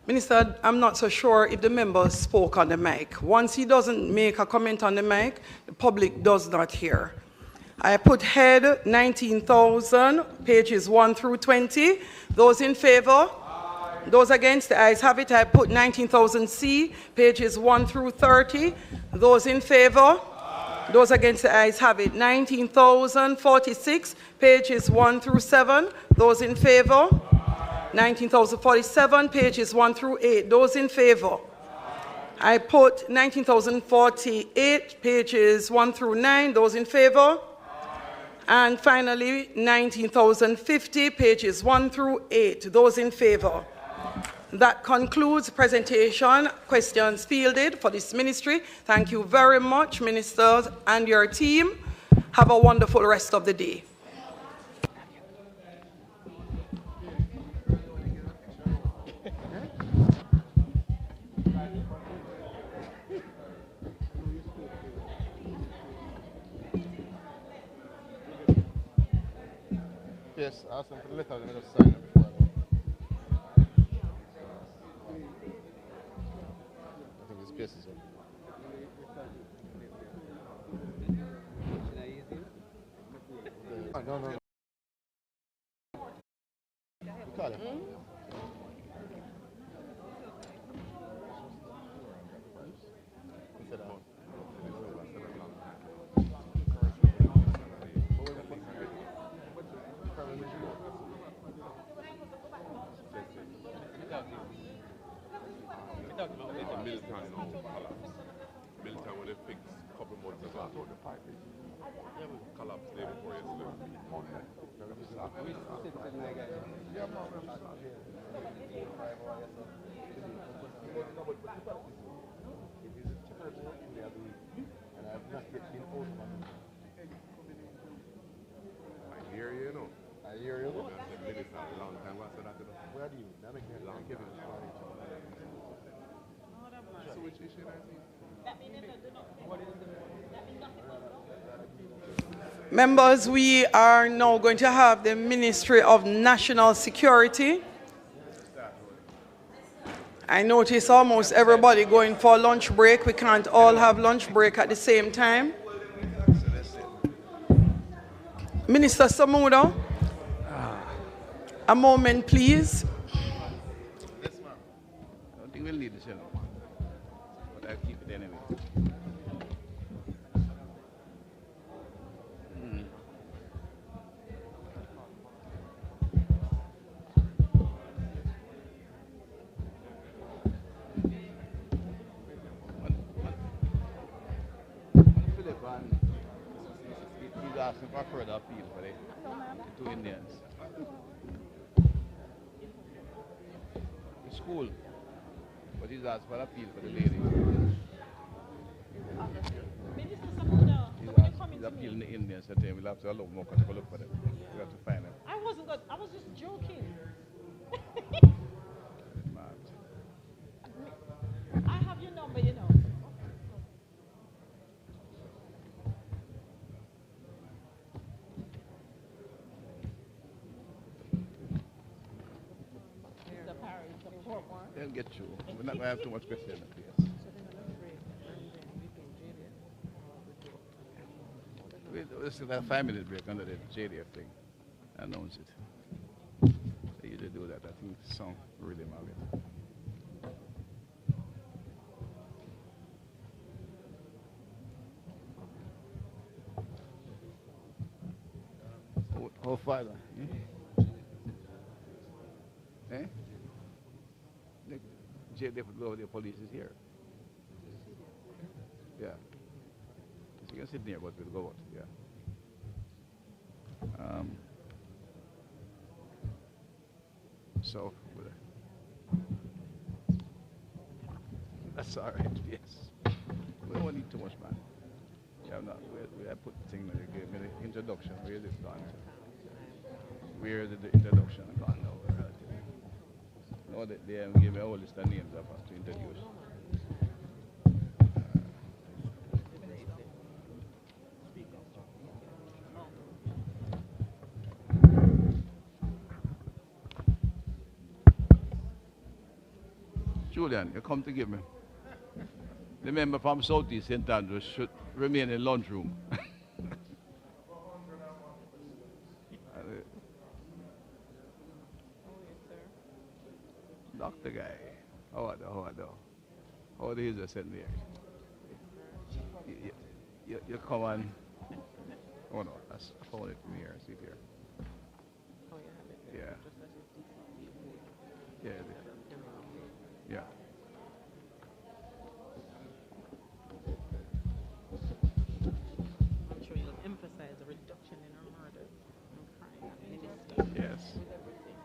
Minister, I'm not so sure if the member spoke on the mic. Once he doesn't make a comment on the mic, the public does not hear. I put head 19,000, pages 1 through 20. Those in favor? Aye. Those against? The ayes have it. I put 19,000C, pages 1 through 30. Those in favor? Aye. Those against? The ayes have it. 19,046, pages 1 through 7. Those in favor? Aye. 19,047, pages 1 through 8. Those in favor? Aye. I put 19,048, pages 1 through 9. Those in favor? And finally, 19,050, pages 1 through 8. Those in favor? That concludes presentation. Questions fielded for this ministry. Thank you very much, ministers and your team. Have a wonderful rest of the day. Yes, ask them for the letter, let us sign it before I go. I think this case is up. No. Call him. fix a couple more months ago. Collapsed day before yesterday. I hear you, know. I hear you. I've been a long time. What's that? Where do you? Let me get Long it. So which issue I see? Members, we are now going to have the Ministry of National Security. I notice almost everybody going for lunch break. We can't all have lunch break at the same time. Minister Samuda, a moment, please. Yes, ma'am. I don't think we'll need this, you know. But I'll keep it anyway. He's asking for further appeal for the two Indians. The school, but he's asked for appeal for the lady. He's appealing the Indians, so we'll have to allow more to look for them. We have to find them. I wasn't good. I was just joking. I have your number, you know. They'll get you. We're not going to have too much question in the place. We'll still have a 5-minute break under the JDF thing. Announce it. They usually do that. I think the song really market. How far? Eh? JDF would go over the police is here. Yeah. So you can sit near, but we'll go out. Yeah. So, that's all right, yes. We don't need too much, man. Yeah, no, I put the thing that they gave me, the introduction. Where is it gone? Where is the introduction gone now? No, they gave me a whole list of names I have to introduce. Julian, you come to give me. The member from Southeast St. Andrews should remain in lunchroom. Doctor guy. How is it sent there? You come on. Oh no, I found it in here. See here. Oh, you have it. Yeah. Yeah. Yeah. I'm sure you'll emphasize the reduction in our murder and crime and yes. with everything.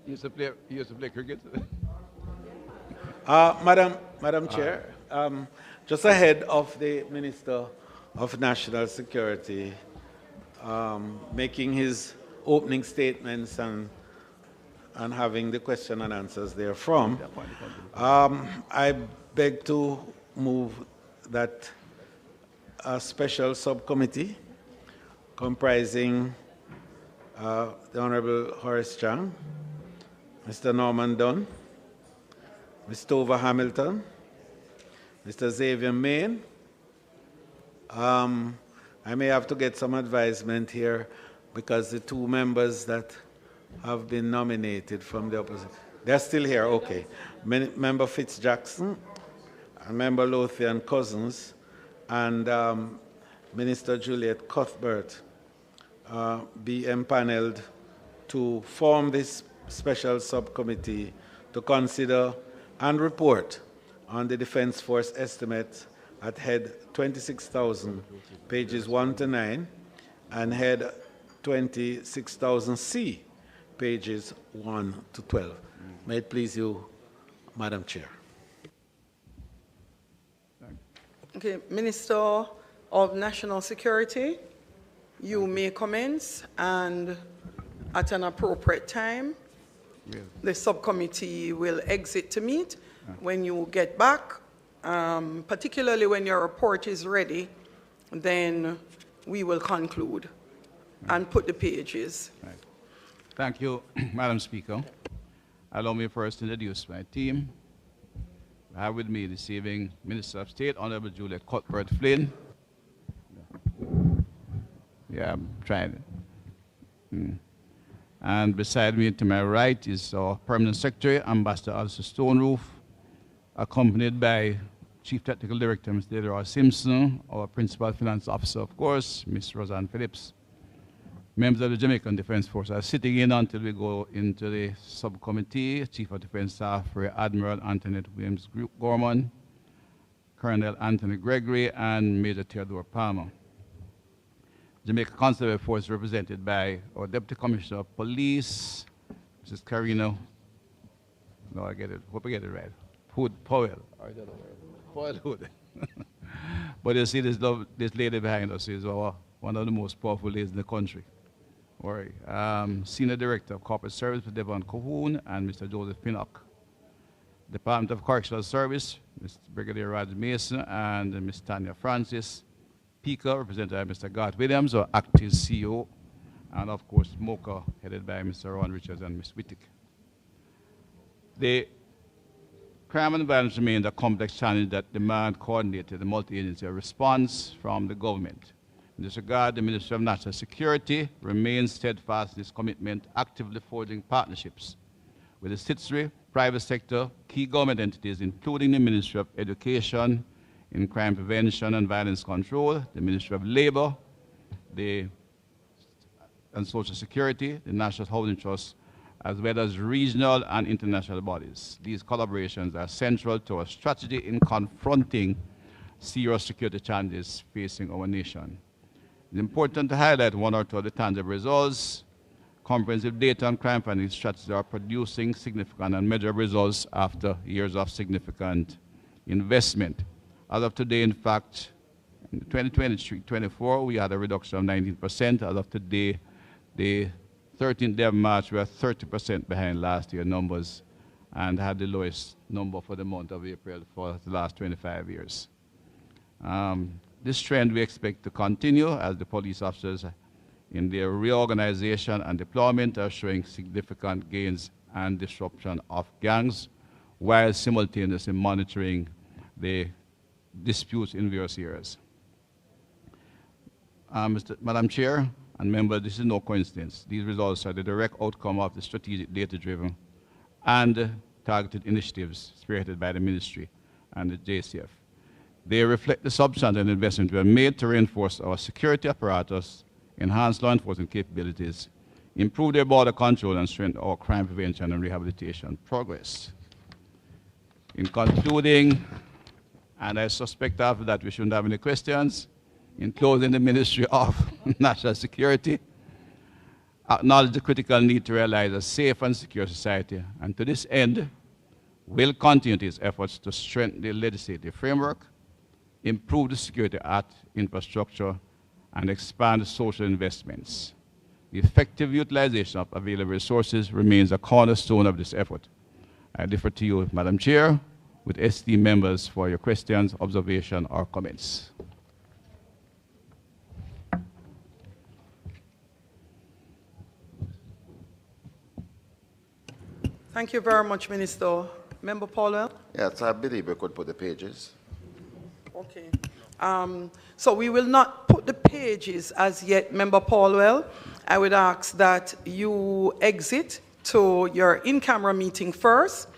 You used to play cricket? Madam Chair, just ahead of the Minister of National Security making his opening statements and having the question and answers therefrom, I beg to move that a special subcommittee comprising the Honorable Horace Chang, Mr. Norman Dunn, Mr. Tova Hamilton, Mr. Xavier Main. I may have to get some advisement here because the two members that have been nominated from the opposition. They're still here, okay. Member Fitzjackson, and Member Lothian Cousins, and Minister Juliet Cuthbert be empaneled to form this special subcommittee to consider and report on the Defense Force estimate at head 26,000, pages 1 to 9, and head 26,000C, pages 1 to 12. May it please you, Madam Chair. Okay, Minister of National Security, you may commence, and at an appropriate time, the subcommittee will exit to meet. When you get back, particularly when your report is ready, then we will conclude and put the pages. Right. Thank you, Madam Speaker. Allow me first to introduce my team. I have with me this evening Minister of State, Honorable Juliet Cuthbert Flynn. Yeah, I'm trying. And beside me to my right is our Permanent Secretary, Ambassador Alistair Stoneroof, accompanied by Chief Technical Director, Mr. Leroy Simpson, our Principal Finance Officer, of course, Ms. Roseanne Phillips. Members of the Jamaican Defense Force are sitting in until we go into the subcommittee. Chief of Defense Staff, Rear Admiral Antoinette Williams Gorman, Colonel Anthony Gregory, and Major Theodore Palmer. Jamaica Constable Force represented by our Deputy Commissioner of Police, Mrs. Karina, no, I get it, hope I get it right, Hood Powell. Powell Hood. But you see this lady behind us is one of the most powerful ladies in the country. Worry. Senior Director of Corporate Service, Mr. Devon Cahoon, and Mr. Joseph Pinnock. Department of Correctional Service, Mr. Brigadier Roger Mason and Ms. Tanya Francis. PICA, represented by Mr. Garth Williams, our acting CEO, and of course, MOCA, headed by Mr. Ron Richards and Ms. Whittick. The crime and violence remains a complex challenge that demands coordinated and multi-agency response from the government. In this regard, the Ministry of National Security remains steadfast in its commitment, actively forging partnerships with the citizenry, private sector, key government entities, including the Ministry of Education, in crime prevention and violence control, the Ministry of Labor, and Social Security, the National Housing Trust, as well as regional and international bodies. These collaborations are central to our strategy in confronting serious security challenges facing our nation. It's important to highlight one or two of the tangible results. Comprehensive data on crime fighting strategies are producing significant and measurable results after years of significant investment. As of today, in fact, in 2023-24, we had a reduction of 19%. As of today, the 13th day of March, we are 30% behind last year's numbers and had the lowest number for the month of April for the last 25 years. This trend we expect to continue as the police officers in their reorganization and deployment are showing significant gains and disruption of gangs, while simultaneously monitoring the disputes in various areas. Madam Chair and members, this is no coincidence. These results are the direct outcome of the strategic data-driven and targeted initiatives spearheaded by the Ministry and the JCF. They reflect the substantive investment we have made to reinforce our security apparatus, enhance law enforcement capabilities, improve their border control, and strengthen our crime prevention and rehabilitation progress. In concluding, and I suspect after that we shouldn't have any questions, in closing, the Ministry of National Security acknowledge the critical need to realize a safe and secure society, and to this end, will continue its efforts to strengthen the legislative framework, improve the security act infrastructure, and expand social investments. The effective utilization of available resources remains a cornerstone of this effort. I defer to you, Madam Chair, with esteemed members for your questions, observation, or comments. Thank you very much, Minister. Member Paulwell? Yes, I believe we could put the pages. Okay. So we will not put the pages as yet, Member Paulwell. I would ask that you exit to your in-camera meeting first.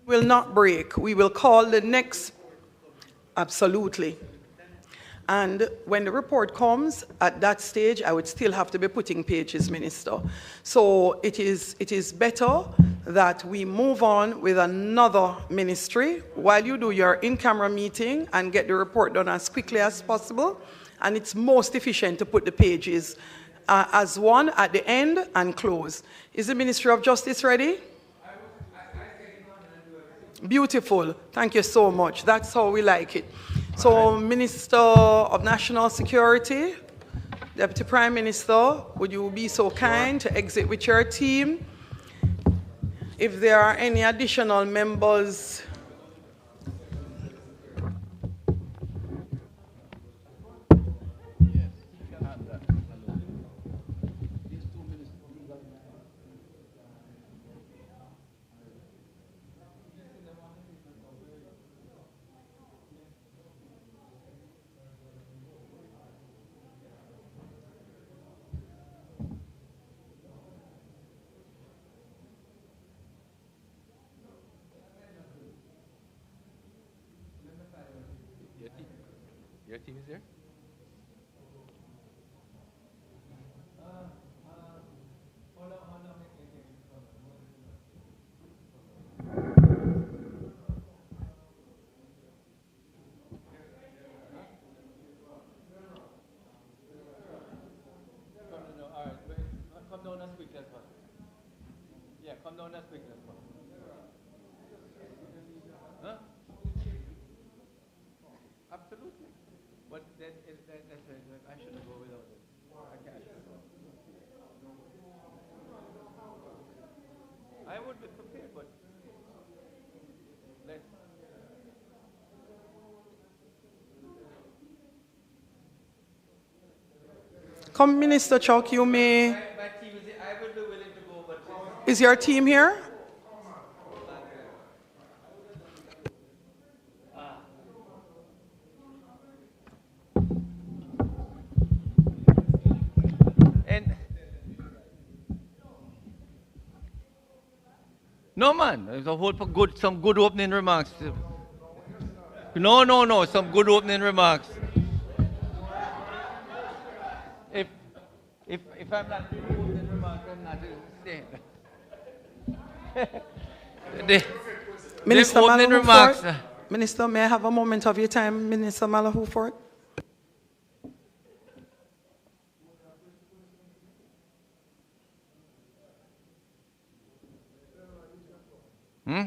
Will not break. We will call the next, absolutely. And when the report comes, at that stage, I would still have to be putting pages, Minister. So it is better that we move on with another ministry while you do your in-camera meeting and get the report done as quickly as possible. And it's most efficient to put the pages as one at the end and close. Is the Ministry of Justice ready? Beautiful. Thank you so much. That's how we like it. So, Minister of National Security, Deputy Prime Minister, would you be so kind to exit with your team? If there are any additional members, Your team is there? Come down as quickly as possible. Yeah, come down as quickly as possible. Huh? Absolutely. But then I shouldn't go without it. I can't. I would be prepared, but let's. come, Minister Chuck, you may. My team is, I would be willing to go, but. Is your team here? No, man. There's a whole good, some good opening remarks. No. Some good opening remarks. If I'm not doing opening remarks, I'm not staying. Minister opening Malahoo remarks. Ford? Minister, may I have a moment of your time, Minister Malahoo Ford? Hmm?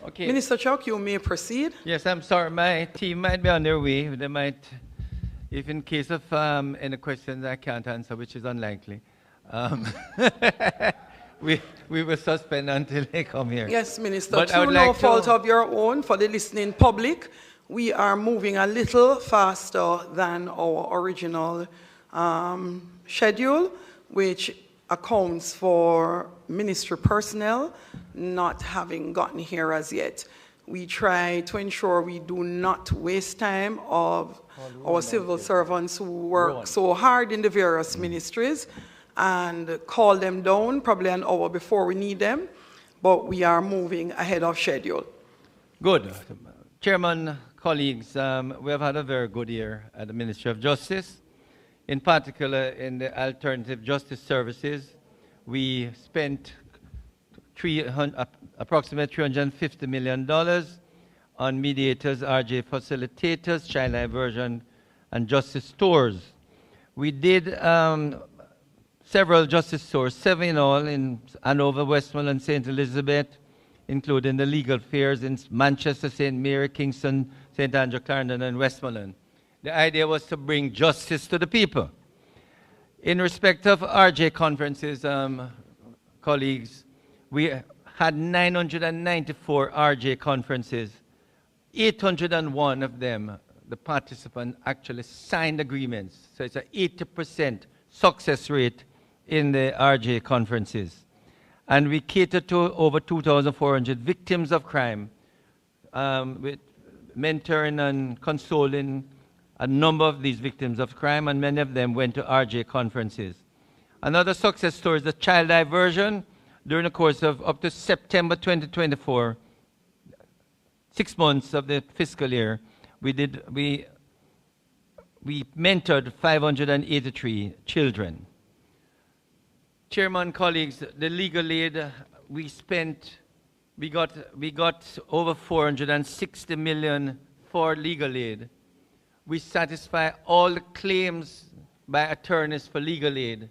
Okay. Minister Chuck, you may proceed. Yes, I'm sorry. My team might be on their way. They might, if in case of any questions I can't answer, which is unlikely, we will suspend until they come here. Yes, Minister. But Through no fault of your own, for the listening public, we are moving a little faster than our original schedule, which accounts for ministry personnel not having gotten here as yet. We try to ensure we do not waste time of our civil servants who work so hard in the various ministries and call them down probably an hour before we need them, but we are moving ahead of schedule. Good. Chairman, colleagues, we have had a very good year at the Ministry of Justice. In particular, in the alternative justice services, we spent approximately $350 million on mediators, RJ facilitators, child diversion, and justice stores. We did several justice stores, 7 in all, in Hanover, Westmoreland, St. Elizabeth, including the legal affairs in Manchester, St. Mary, Kingston, St. Andrew, Clarendon, and Westmoreland. The idea was to bring justice to the people. In respect of RJ conferences, colleagues, we had 994 RJ conferences. 801 of them, the participants actually signed agreements. So it's an 80% success rate in the RJ conferences. And we catered to over 2,400 victims of crime, with mentoring and consoling a number of these victims of crime, and many of them went to RJ conferences. Another success story is the child diversion. During the course of up to September 2024, 6 months of the fiscal year, we mentored 583 children. Chairman, colleagues, the legal aid we got over 460 million for legal aid. We satisfy all the claims by attorneys for legal aid.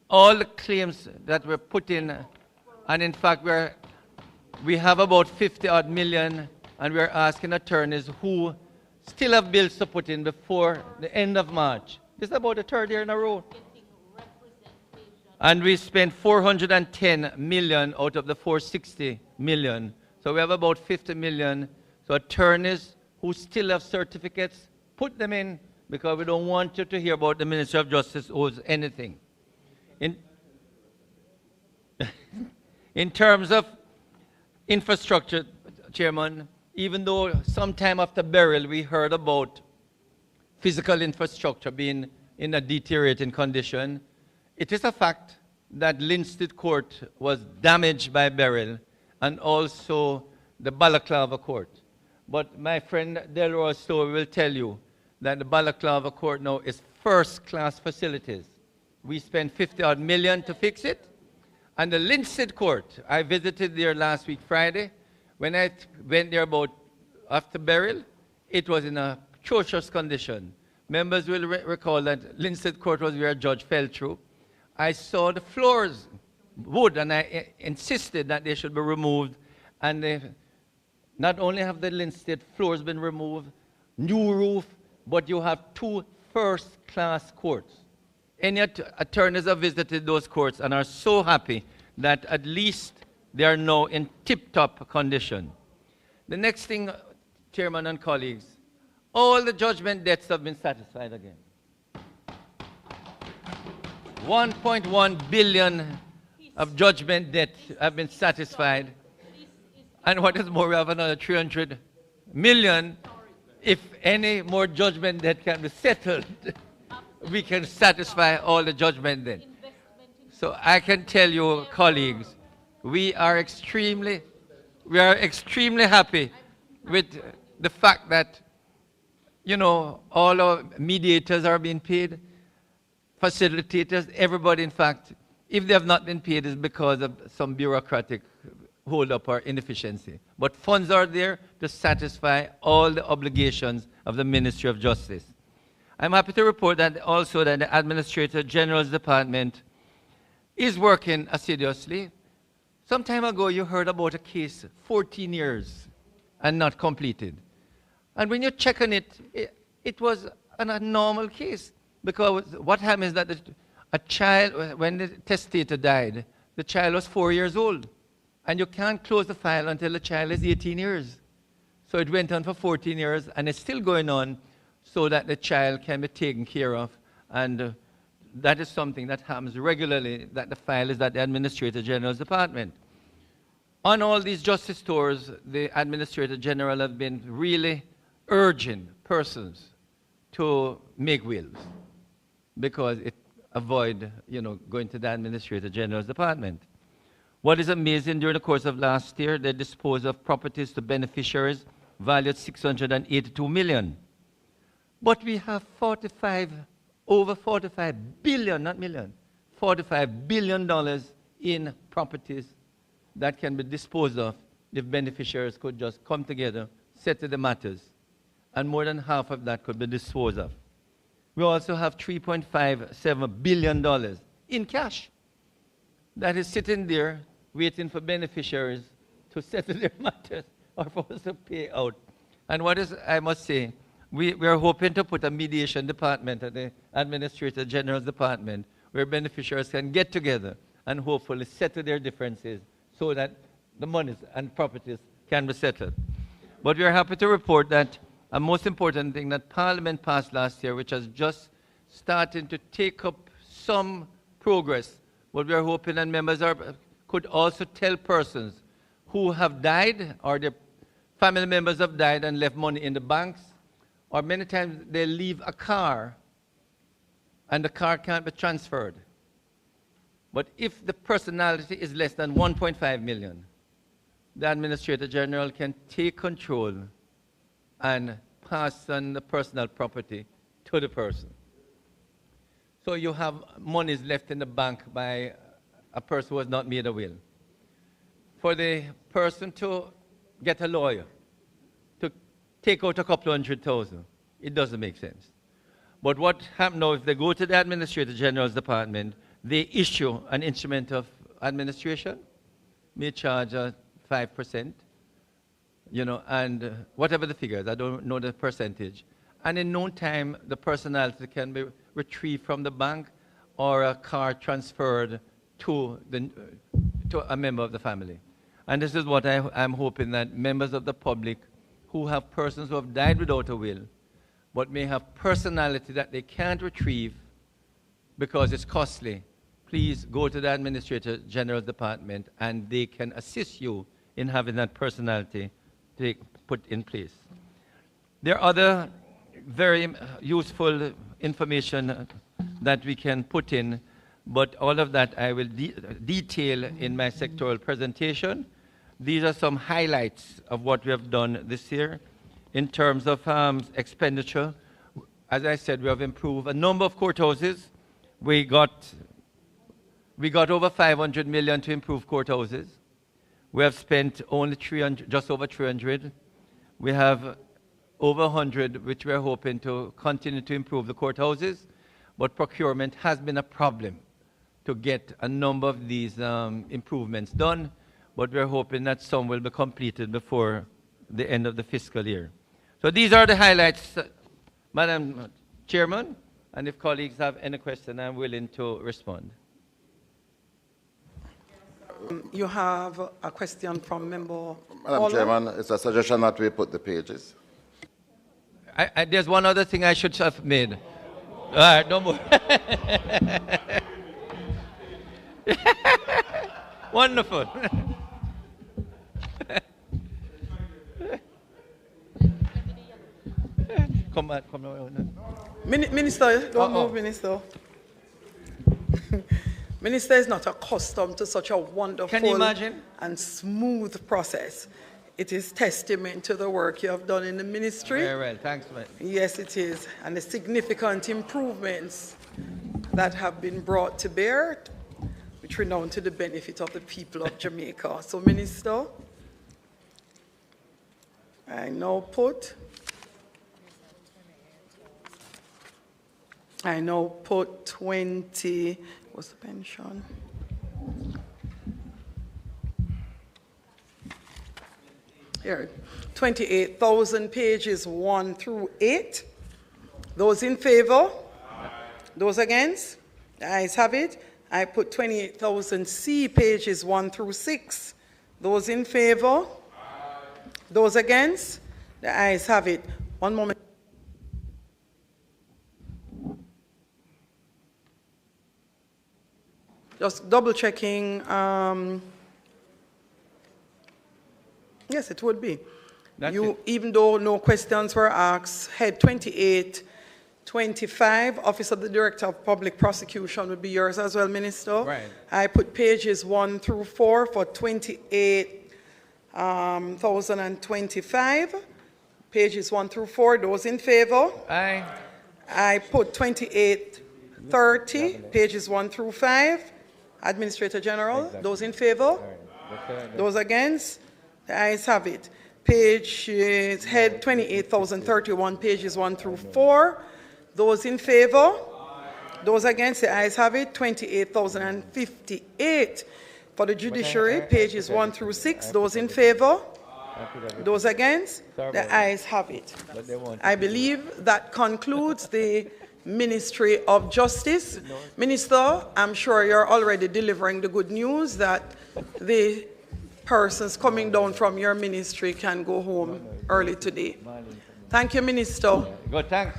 All the claims that were put in, and in fact we have about 50 odd million, and we're asking attorneys who still have bills to put in before the end of March. This is about the third year in a row. And we spent 410 million out of the 460 million. So we have about 50 million. So attorneys who still have certificates, put them in, because we don't want you to hear about the Ministry of Justice owes anything. In terms of infrastructure, Chairman, even though sometime after burial we heard about physical infrastructure being in a deteriorating condition, it is a fact that Linstead Court was damaged by burial, and also the Balaclava Court. But my friend Delroy Stowe will tell you that the Balaclava Court now is first-class facilities. We spent 50 odd million to fix it. And the Linstead Court, I visited there last week Friday. When I went there about after burial, it was in a atrocious condition. Members will recall that Linstead Court was where a judge fell through. I saw the floors, wood, and I insisted that they should be removed. And they not only have the Linstead floors been removed, new roof, but you have 2 first-class courts. Any attorneys have visited those courts and are so happy that at least they are now in tip-top condition. The next thing, Chairman and colleagues, all the judgment debts have been satisfied again. 1.1 billion of judgment debt have been satisfied. And what is more, we have another 300 million. If any more judgment debt can be settled, we can satisfy all the judgment debt. So I can tell you, colleagues, we are extremely happy with the fact that, you know, all our mediators are being paid, facilitators, everybody, in fact. If they have not been paid, it's because of some bureaucratic hold-up or inefficiency. But funds are there to satisfy all the obligations of the Ministry of Justice. I'm happy to report that also that the Administrator General's Department is working assiduously. Some time ago, you heard about a case, 14 years, and not completed. And when you check on it, it was a normal case. Because what happened is that a child, when the testator died, the child was 4 years old. And you can't close the file until the child is 18 years. So it went on for 14 years, and it's still going on so that the child can be taken care of. And that is something that happens regularly, that the file is at the Administrator General's Department. On all these justice tours, the Administrator General has been really urging persons to make wills, because it avoid, going to the Administrator General's Department. What is amazing, during the course of last year, they disposed of properties to beneficiaries valued $682 million. But we have over $45 billion, not million, $45 billion in properties that can be disposed of if beneficiaries could just come together, settle the matters, and more than half of that could be disposed of. We also have $3.57 billion in cash that is sitting there waiting for beneficiaries to settle their matters or for us to pay out. And what is, I must say, we are hoping to put a mediation department at the Administrator General's Department where beneficiaries can get together and hopefully settle their differences so that the monies and properties can be settled. But we are happy to report that a most important thing that Parliament passed last year, which has just started to take up some progress, but we are hoping that members could also tell persons who have died or their family members have died and left money in the banks, or many times they leave a car and the car can't be transferred. But if the personality is less than 1.5 million, the Administrator General can take control and pass on the personal property to the person. So you have monies left in the bank by a person who has not made a will. For the person to get a lawyer, to take out a couple $100,000, it doesn't make sense. But what happens now, if they go to the Administrator General's Department, they issue an instrument of administration, may charge 5%, you know, and whatever the figures, I don't know the percentage. And in no time, the personality can be retrieved from the bank or a car transferred to a member of the family. And this is what I'm hoping that members of the public who have persons who have died without a will, but may have personality that they can't retrieve because it's costly, please go to the Administrator General's Department and they can assist you in having that personality put in place. There are other very useful information that we can put in, but all of that I will detail in my sectoral presentation. These are some highlights of what we have done this year. In terms of expenditure, as I said, we have improved a number of courthouses. We got over 500 million to improve courthouses. We have spent only 300, just over 300. We have over 100, which we are hoping to continue to improve the courthouses. But procurement has been a problem to get a number of these improvements done. But we're hoping that some will be completed before the end of the fiscal year. So these are the highlights, Madam Chairman. And if colleagues have any question, I'm willing to respond. You have a question from Member Madam Chairman, it's a suggestion that we put the pages. There's one other thing I should have made. All right, no more. Wonderful. Come on. Minister, don't move, Minister. Minister is not accustomed to such a wonderful Can you imagine? And smooth process. It is testament to the work you have done in the ministry. Very well, thanks, man. Yes, it is. And the significant improvements that have been brought to bear, which renown to the benefit of the people of Jamaica. So, Minister, I now put 20, what's the pension? Here, 28,000 pages 1 through 8. Those in favor? Those against? The ayes have it. I put 28,000 C pages 1 through 6. Those in favor? Those against? The ayes have it. One moment. Just double checking. Yes, it would be. Even though no questions were asked, head 2825, Office of the Director of Public Prosecution would be yours as well, Minister. Right. I put pages 1 through 4 for 28,025. Pages 1 through 4, those in favor? Aye. I put 2830, pages 1 through 5. Administrator General, exactly. Those in favor? Those against? The ayes have it. Pages, head 28,031, pages 1 through 4. Those in favor? Those against? The ayes have it. 28,058, For the judiciary, pages 1 through 6, those in favor? Those against? The ayes have it. I believe that concludes the Ministry of Justice. Minister, I'm sure you're already delivering the good news that the persons coming down from your ministry can go home early today. Thank you, Minister. Good, thanks.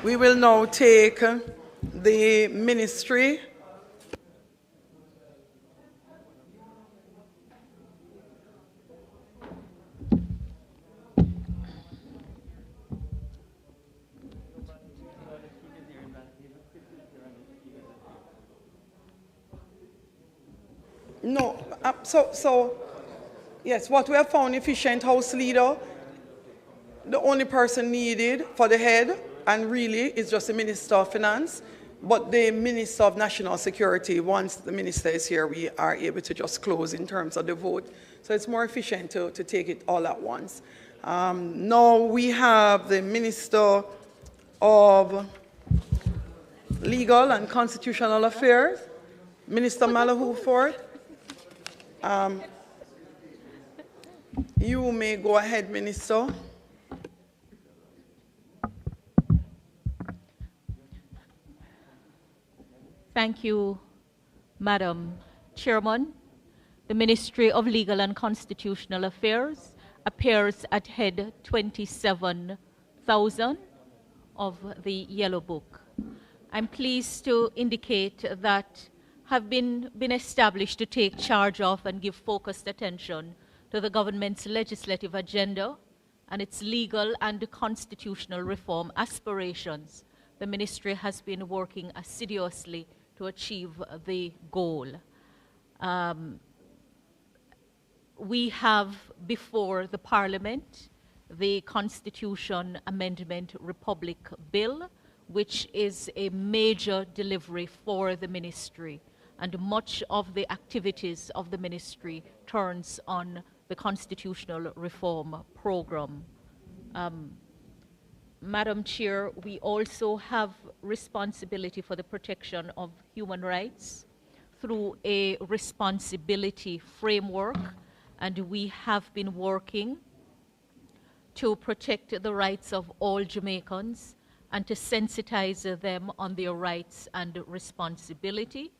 We will now take the ministry. No, yes, what we have found efficient House Leader, the only person needed for the head, and really is just the Minister of Finance, but the Minister of National Security, once the Minister is here, we are able to just close in terms of the vote. So it's more efficient to take it all at once. Now we have the Minister of Legal and Constitutional Affairs, Minister Malahoo Ford. You may go ahead, Minister. Thank you, Madam Chairman. The Ministry of Legal and Constitutional Affairs appears at head 27,000 of the Yellow Book. I'm pleased to indicate that have been established to take charge of and give focused attention to the government's legislative agenda and its legal and constitutional reform aspirations. The ministry has been working assiduously to achieve the goal. We have before the Parliament the Constitution Amendment Republic Bill, which is a major delivery for the ministry, and much of the activities of the ministry turns on the constitutional reform program. Madam Chair, we also have responsibility for the protection of human rights through a responsibility framework, and we have been working to protect the rights of all Jamaicans and to sensitize them on their rights and responsibility.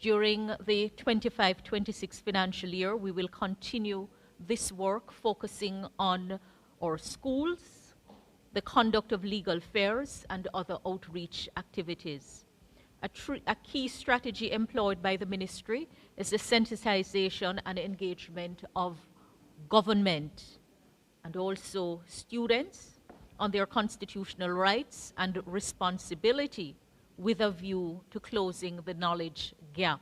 During the 25-26 financial year, we will continue this work focusing on our schools, the conduct of legal affairs, and other outreach activities. A key strategy employed by the ministry is the sensitization and engagement of government and also students on their constitutional rights and responsibility with a view to closing the knowledge gap.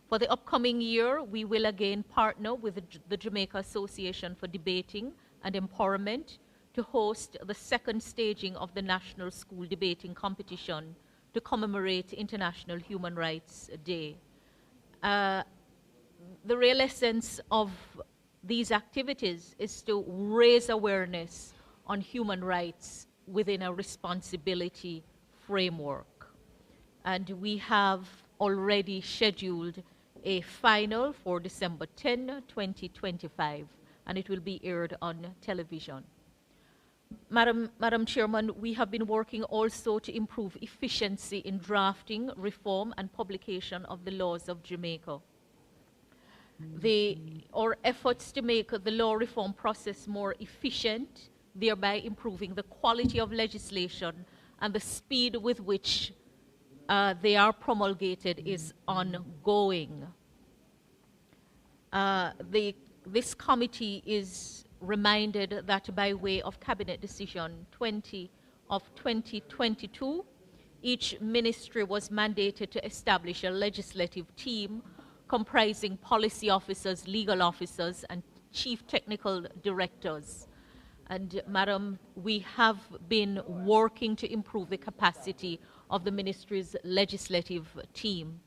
For the upcoming year, we will again partner with the Jamaica Association for Debating and Empowerment to host the second staging of the National School Debating Competition to commemorate International Human Rights Day. The real essence of these activities is to raise awareness on human rights within a responsibility framework. And we have already scheduled a final for December 10, 2025, and it will be aired on television. Madam Chairman, we have been working also to improve efficiency in drafting, reform, and publication of the laws of Jamaica. Our efforts to make the law reform process more efficient, thereby improving the quality of legislation and the speed with which they are promulgated, is ongoing. This committee is reminded that by way of Cabinet Decision 20 of 2022, each ministry was mandated to establish a legislative team comprising policy officers, legal officers, and chief technical directors. And Madam, we have been working to improve the capacity of the ministry's legislative team.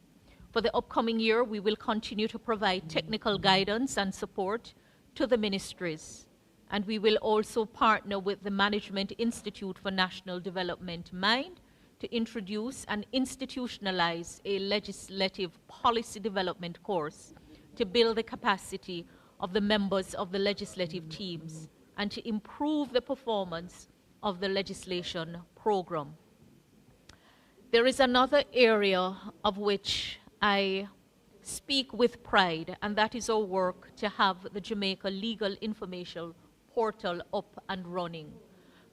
For the upcoming year, we will continue to provide technical guidance and support to the ministries. And we will also partner with the Management Institute for National Development, MIND, to introduce and institutionalize a legislative policy development course to build the capacity of the members of the legislative teams and to improve the performance of the legislation program. There is another area of which I speak with pride, and that is our work to have the Jamaica Legal Information Portal up and running.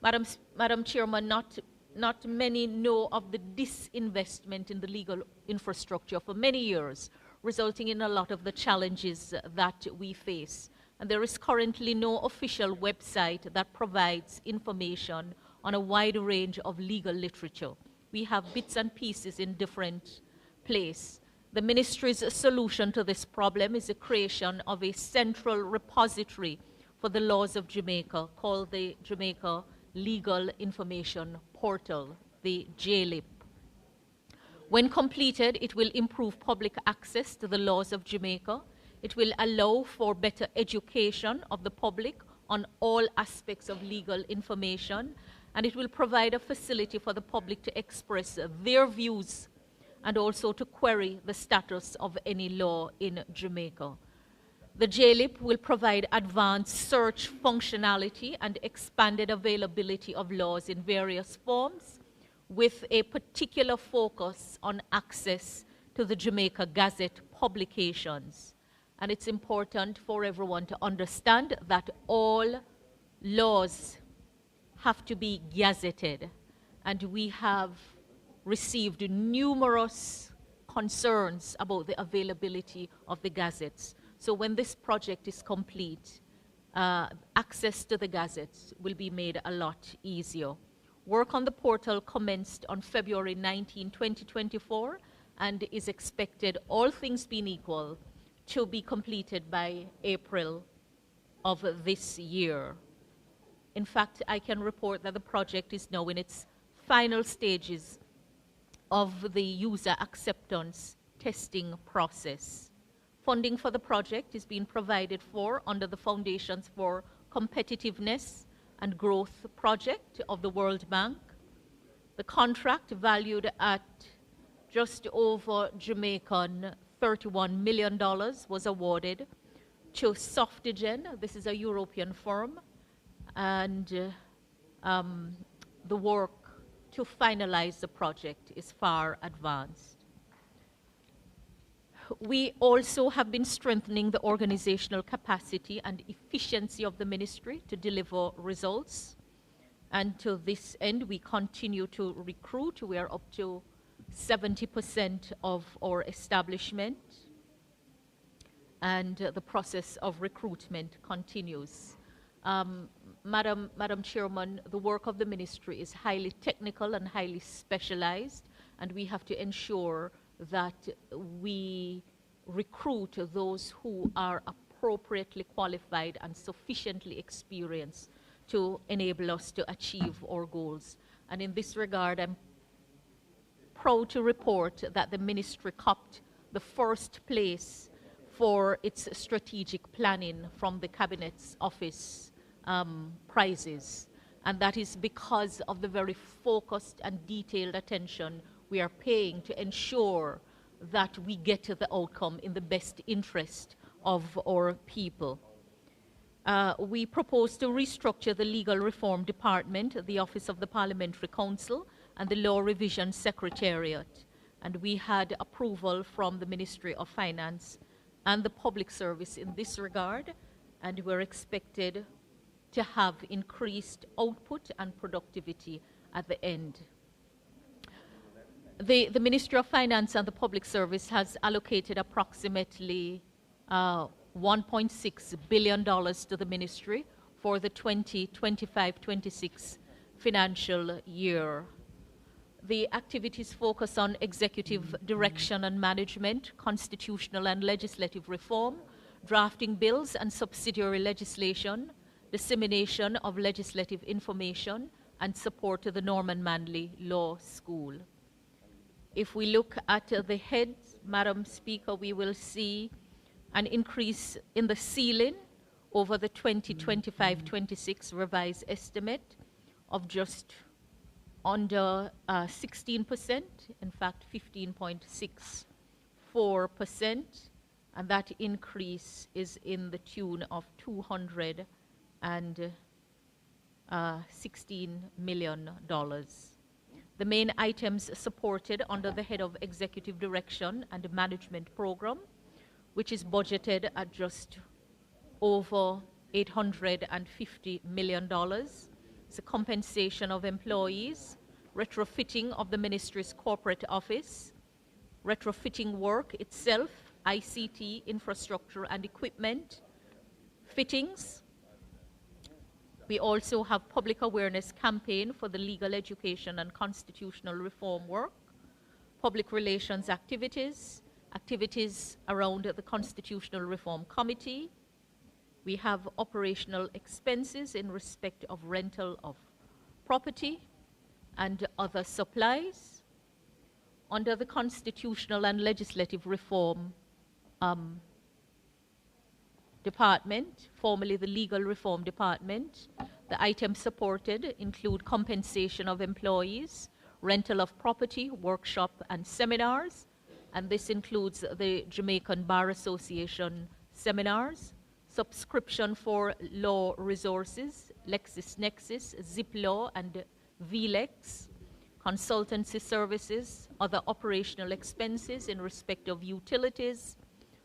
Madam Chairman, not many know of the disinvestment in the legal infrastructure for many years, resulting in a lot of the challenges that we face. And there is currently no official website that provides information on a wide range of legal literature. We have bits and pieces in different places. The ministry's solution to this problem is the creation of a central repository for the laws of Jamaica called the Jamaica Legal Information Portal, the JLIP. When completed, it will improve public access to the laws of Jamaica. It will allow for better education of the public on all aspects of legal information, and it will provide a facility for the public to express their views and also to query the status of any law in Jamaica. The JLIP will provide advanced search functionality and expanded availability of laws in various forms, with a particular focus on access to the Jamaica Gazette publications. And it's important for everyone to understand that all laws have to be gazetted, and we have received numerous concerns about the availability of the gazettes. So when this project is complete, access to the gazettes will be made a lot easier. Work on the portal commenced on February 19, 2024, and is expected, all things being equal, to be completed by April of this year. In fact, I can report that the project is now in its final stages of the user acceptance testing process. Funding for the project is being provided for under the Foundations for Competitiveness and Growth project of the World Bank. The contract, valued at just over Jamaican $31 million, was awarded to Softigen. This is a European firm, and the work to finalize the project is far advanced. We also have been strengthening the organizational capacity and efficiency of the ministry to deliver results. And to this end, we continue to recruit. We are up to 70% of our establishment, and the process of recruitment continues. Madam Chairman, the work of the ministry is highly technical and highly specialized, and we have to ensure that we recruit those who are appropriately qualified and sufficiently experienced to enable us to achieve our goals. And in this regard, I'm proud to report that the ministry copped the first place for its strategic planning from the Cabinet's office prizes. And that is because of the very focused and detailed attention we are paying to ensure that we get to the outcome in the best interest of our people. We propose to restructure the Legal Reform Department, the Office of the Parliamentary Council, and the Law Revision Secretariat. And we had approval from the Ministry of Finance and the Public Service in this regard, and we're expected to have increased output and productivity at the end. The Ministry of Finance and the Public Service has allocated approximately $1.6 billion to the ministry for the 2025-26 financial year. The activities focus on executive direction and management, constitutional and legislative reform, drafting bills and subsidiary legislation, dissemination of legislative information, and support to the Norman Manley Law School. If we look at the heads, Madam Speaker, we will see an increase in the ceiling over the 2025-26 revised estimate of just under 16%, in fact 15.64%, and that increase is in the tune of $216 million. The main items supported under the head of Executive Direction and Management Program, which is budgeted at just over $850 million. It's a compensation of employees, retrofitting of the ministry's corporate office, retrofitting work itself, ICT, infrastructure and equipment, fittings. We also have public awareness campaign for the legal education and constitutional reform work, public relations activities, activities around the Constitutional Reform Committee. We have operational expenses in respect of rental of property and other supplies. Under the Constitutional and Legislative Reform Department, formerly the Legal Reform Department, the items supported include compensation of employees, rental of property, workshop and seminars, and this includes the Jamaican Bar Association seminars, subscription for law resources, LexisNexis, ZipLaw and VLEX, consultancy services, other operational expenses in respect of utilities,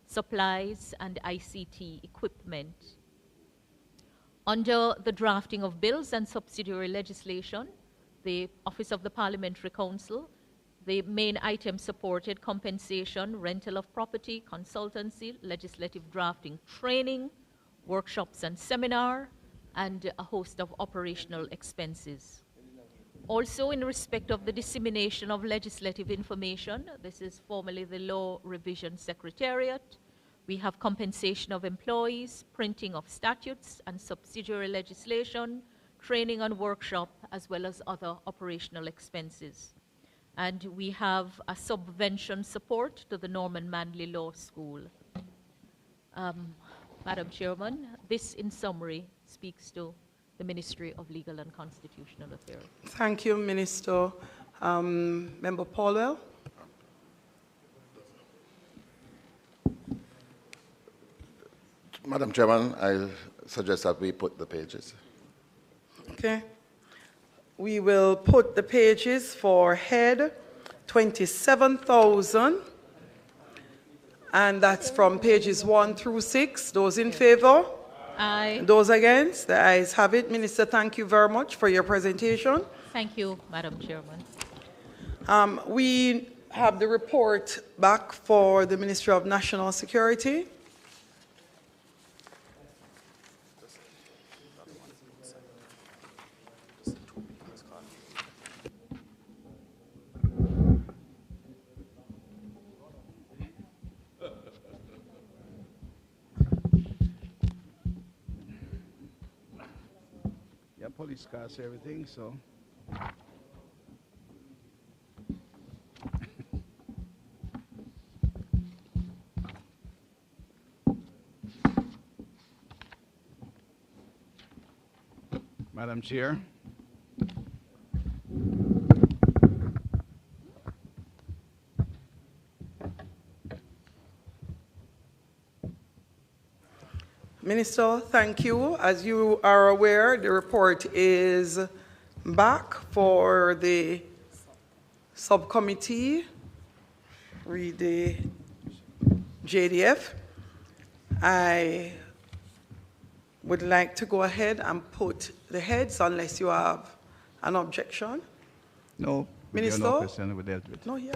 supplies and ICT equipment. Under the drafting of bills and subsidiary legislation, the Office of the Parliamentary Counsel, the main items supported compensation, rental of property, consultancy, legislative drafting training, workshops and seminar, and a host of operational expenses. Also, in respect of the dissemination of legislative information, this is formerly the Law Revision Secretariat, we have compensation of employees, printing of statutes and subsidiary legislation, training and workshop, as well as other operational expenses. And we have a subvention support to the Norman Manley Law School. Madam Chairman, this in summary speaks to the Ministry of Legal and Constitutional Affairs. Thank you, Minister. Member Paulwell. Madam Chairman, I suggest that we put the pages. Okay. We will put the pages for head 27,000, and that's from pages 1 through 6. Those in favor? Aye. Those against? The ayes have it. Minister, thank you very much for your presentation. Thank you, Madam Chairman. We have the report back for the Ministry of National Security. Police cars, everything, so. Madam Chair. Minister, thank you. As you are aware, the report is back for the subcommittee, read the JDF. I would like to go ahead and put the heads unless you have an objection. No. Minister? No question we dealt with. No, yeah.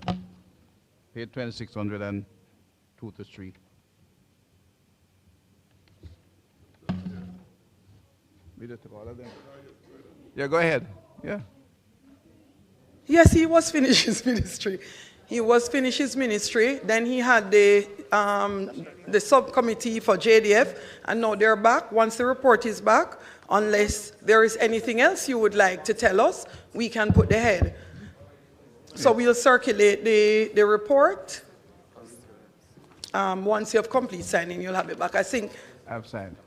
Page 2602 to 3. Yeah, go ahead. Yeah. Yes, he was finished his ministry. He was finished his ministry. Then he had the subcommittee for JDF, and now they're back. Once the report is back, unless there is anything else you would like to tell us, we can put the head. So we'll circulate the report. Once you have complete signing, you'll have it back. I think. I've signed.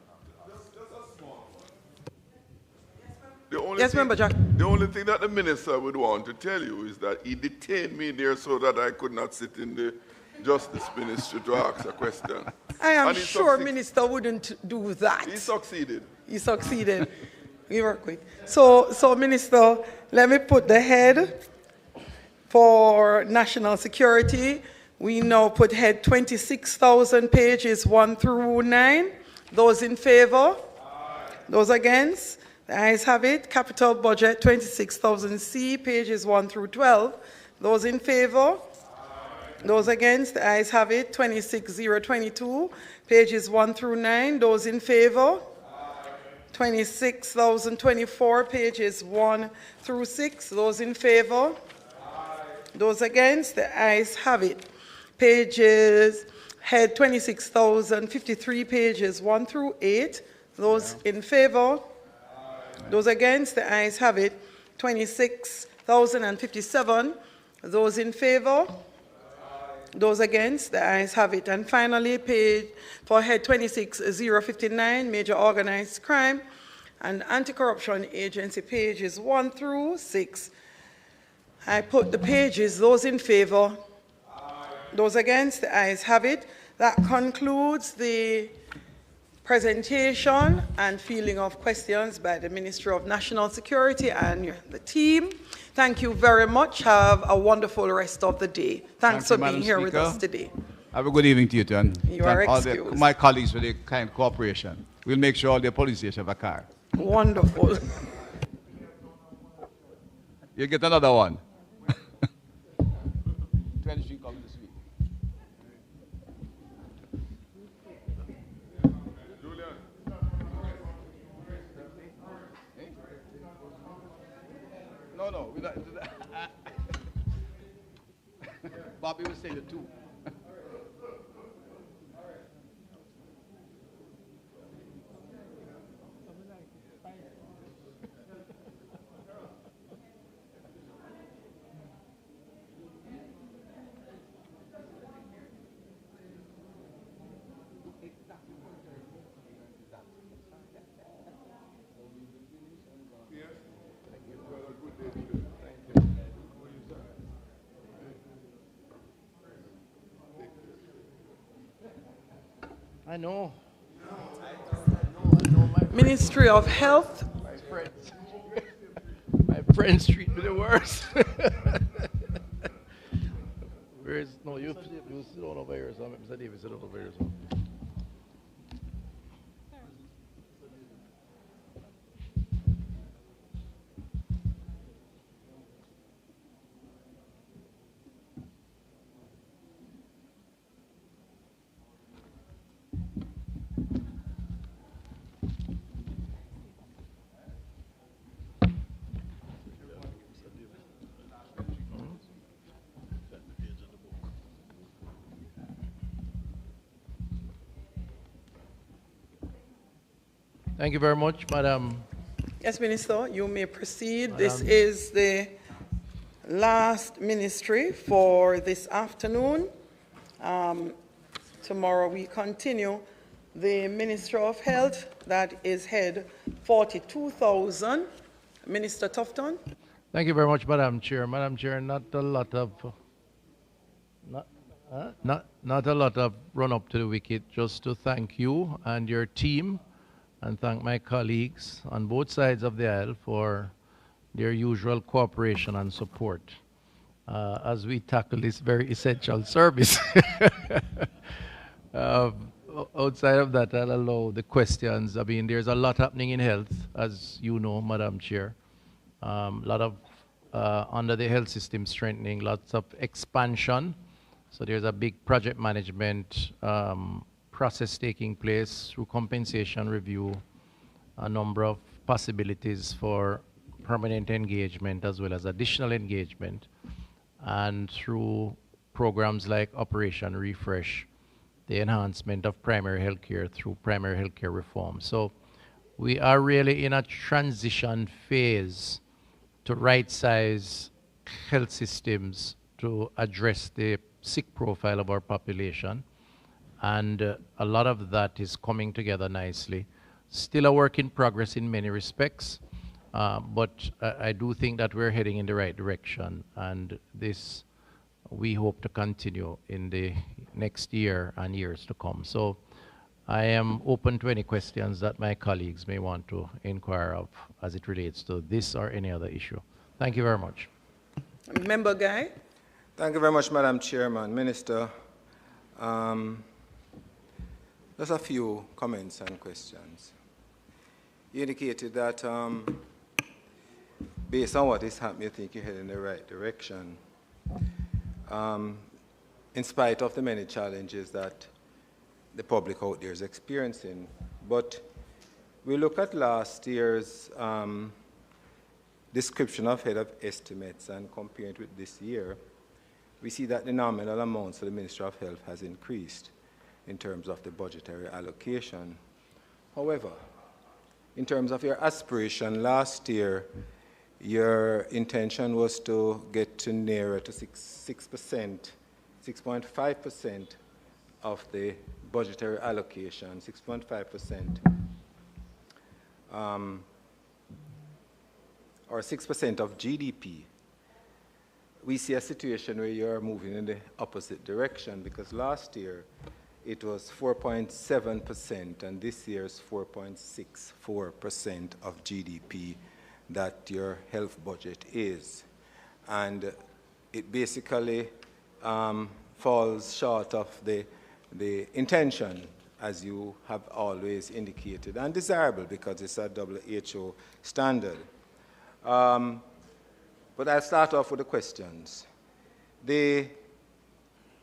Yes, Member Jack. The only thing that the minister would want to tell you is that he detained me there so that I could not sit in the Justice Ministry to ask a question. I am And he sure Minister wouldn't do that. He succeeded. He succeeded. We were quick. So, Minister, let me put the head for national security. We now put head 26,000 pages 1 through 9. Those in favor? Those against? The ayes have it. Capital budget 26,000 C, pages 1 through 12. Those in favor? Those against? The ayes have it. 26,022, pages 1 through 9. Those in favor? 26,024, pages 1 through 6. Those in favor? Those against? The ayes have it. Pages, head 26,053, pages 1 through 8. Those in favor? Those against? The ayes have it. 26,057. Those in favor? Those against? The ayes have it. And finally, page for head 26,059, major organized crime and anti-corruption agency, pages 1 through 6. I put the pages. Those in favor? Those against? The ayes have it. That concludes the presentation and fielding of questions by the Ministry of National Security and the team. Thank you very much. Have a wonderful rest of the day. Thanks for being here with us today. Have a good evening to you, too. And You are thank all excused. my colleagues for their kind cooperation. We'll make sure all the police stations have a car. Wonderful. You get another one. 23 coming this week. No, we're not. Bobby will say the two. I know. Ministry of Health. My friends treat me the worst. Where is, no, you sit on over here, so Mr. Davis sit on over here. So. Thank you very much, Madam. Yes, Minister, you may proceed. This is the last ministry for this afternoon. Tomorrow we continue the Ministry of Health, that is head 42,000. Minister Tufton. Thank you very much, Madam Chair. Madam Chair, not a lot of run up to the wicket. Just to thank you and your team, and thank my colleagues on both sides of the aisle for their usual cooperation and support as we tackle this very essential service. Outside of that, I'll allow the questions. I mean, there's a lot happening in health, as you know, Madam Chair. A lot of, under the health system strengthening, lots of expansion. So there's a big project management process taking place through compensation review, a number of possibilities for permanent engagement as well as additional engagement, and through programs like Operation Refresh, the enhancement of primary health care through primary health care reform. So we are really in a transition phase to right-size health systems to address the sick profile of our population. And a lot of that is coming together nicely. Still a work in progress in many respects, But I do think that we're heading in the right direction, and this we hope to continue in the next year and years to come. So I am open to any questions that my colleagues may want to inquire of as it relates to this or any other issue. Thank you very much. Member Guy. Thank you very much, Madam Chairman. Minister, just a few comments and questions. You indicated that based on what is happening, you think you're heading in the right direction, in spite of the many challenges that the public out there is experiencing. But we look at last year's description of head of estimates and compare it with this year, we see that the nominal amounts for the Ministry of Health has increased in terms of the budgetary allocation. However, in terms of your aspiration last year, your intention was to get to nearer to 6.5% of the budgetary allocation, 6.5%, or 6% of GDP. We see a situation where you're moving in the opposite direction, because last year it was 4.7% and this year is 4.64% of GDP that your health budget is. And it basically falls short of the intention, as you have always indicated, and desirable because it's a WHO standard. But I'll start off with the questions. In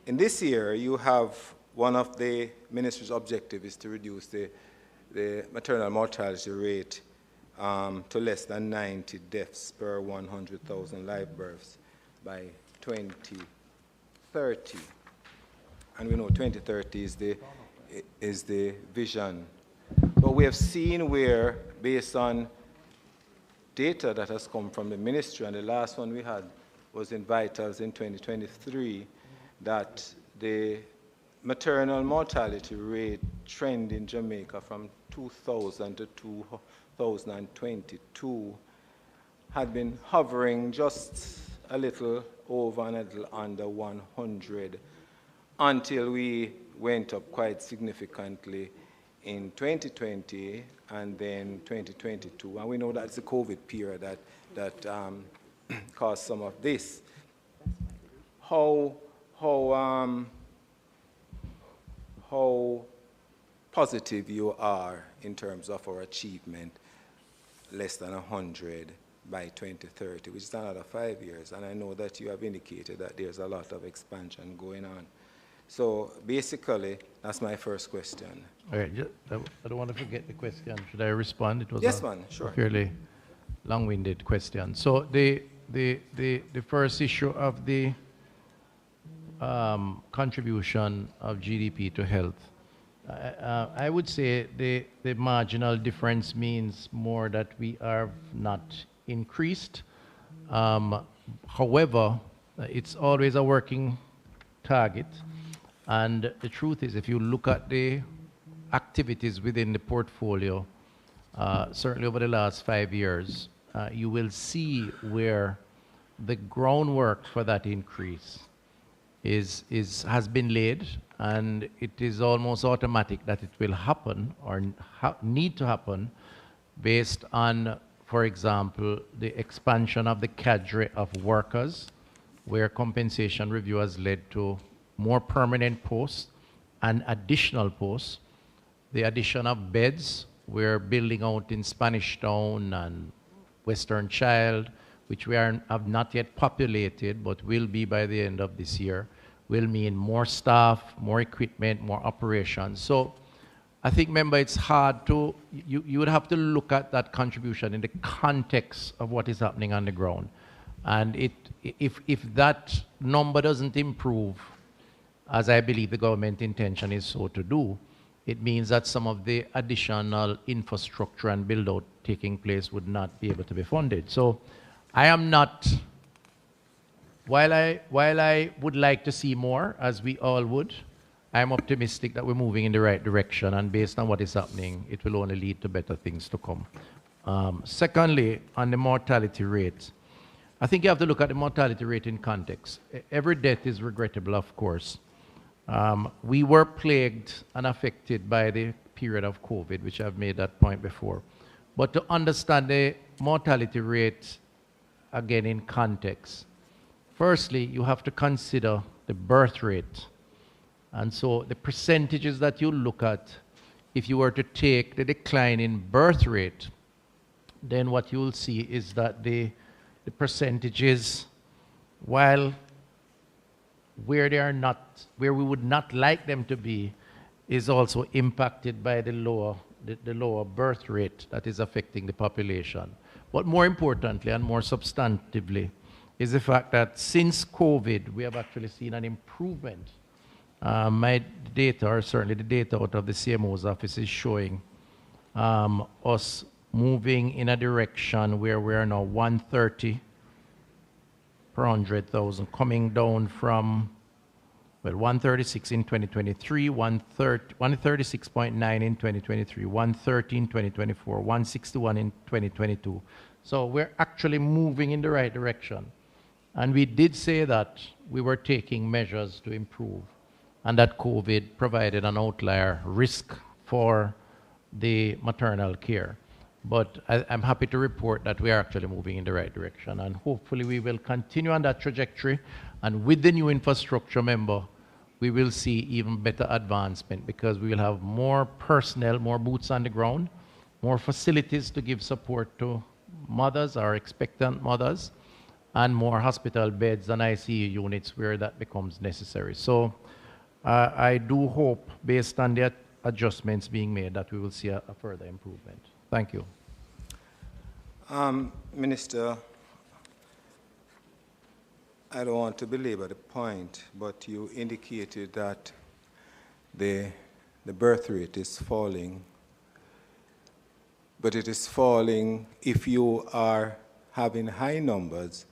this year, you have one of the ministry's objectives is to reduce the maternal mortality rate to less than 90 deaths per 100,000 live births by 2030. And we know 2030 is the vision. But we have seen where, based on data that has come from the ministry, and the last one we had was in Vitals in 2023, that the maternal mortality rate trend in Jamaica from 2000 to 2022 had been hovering just a little over and a little under 100 until we went up quite significantly in 2020 and then 2022. And we know that's the COVID period that caused some of this. How positive you are in terms of our achievement less than 100 by 2030, which is another 5 years. And I know that you have indicated that there's a lot of expansion going on. So basically, that's my first question. All right, I don't want to forget the question. Should I respond? It was yes, man, sure. A fairly long-winded question. So the first issue of the contribution of GDP to health, I would say the marginal difference means more that we are not increased. However, it's always a working target. And the truth is, if you look at the activities within the portfolio, certainly over the last 5 years, you will see where the groundwork for that increase has been laid, and it is almost automatic that it will happen or need to happen based on, for example, the expansion of the cadre of workers, where compensation review has led to more permanent posts and additional posts. The addition of beds, we're building out in Spanish Town and Western Child, which we have not yet populated, but will be by the end of this year, will mean more staff, more equipment, more operations. So I think, remember, it's hard to, you would have to look at that contribution in the context of what is happening on the ground. And if that number doesn't improve, as I believe the government intention is so to do, it means that some of the additional infrastructure and build-out taking place would not be able to be funded. So I am not, while I would like to see more, as we all would, I'm optimistic that we're moving in the right direction, and based on what is happening, it will only lead to better things to come. Secondly, on the mortality rate, I think you have to look at the mortality rate in context. Every death is regrettable, of course. We were plagued and affected by the period of COVID, which I've made that point before. But to understand the mortality rate, again, in context, firstly, you have to consider the birth rate. And so the percentages that you look at, if you were to take the decline in birth rate, then what you will see is that the percentages, while where they are not, where we would not like them to be, is also impacted by the lower birth rate that is affecting the population. But more importantly and more substantively is the fact that since COVID, we have actually seen an improvement. My data, or certainly the data out of the CMO's office, is showing us moving in a direction where we are now 130 per 100,000, coming down from, well, 136 in 2023, 136.9 in 2023, 113 in 2024, 161 in 2022. So we're actually moving in the right direction. And we did say that we were taking measures to improve, and that COVID provided an outlier risk for the maternal care. But I'm happy to report that we are actually moving in the right direction, and hopefully we will continue on that trajectory. And with the new infrastructure member, we will see even better advancement, because we will have more personnel, more boots on the ground, more facilities to give support to mothers or expectant mothers, and more hospital beds and ICU units where that becomes necessary. So I do hope, based on the adjustments being made, that we will see a further improvement. Thank you. Minister, I don't want to belabor the point, but you indicated that the birth rate is falling. But it is falling if you are having high numbers.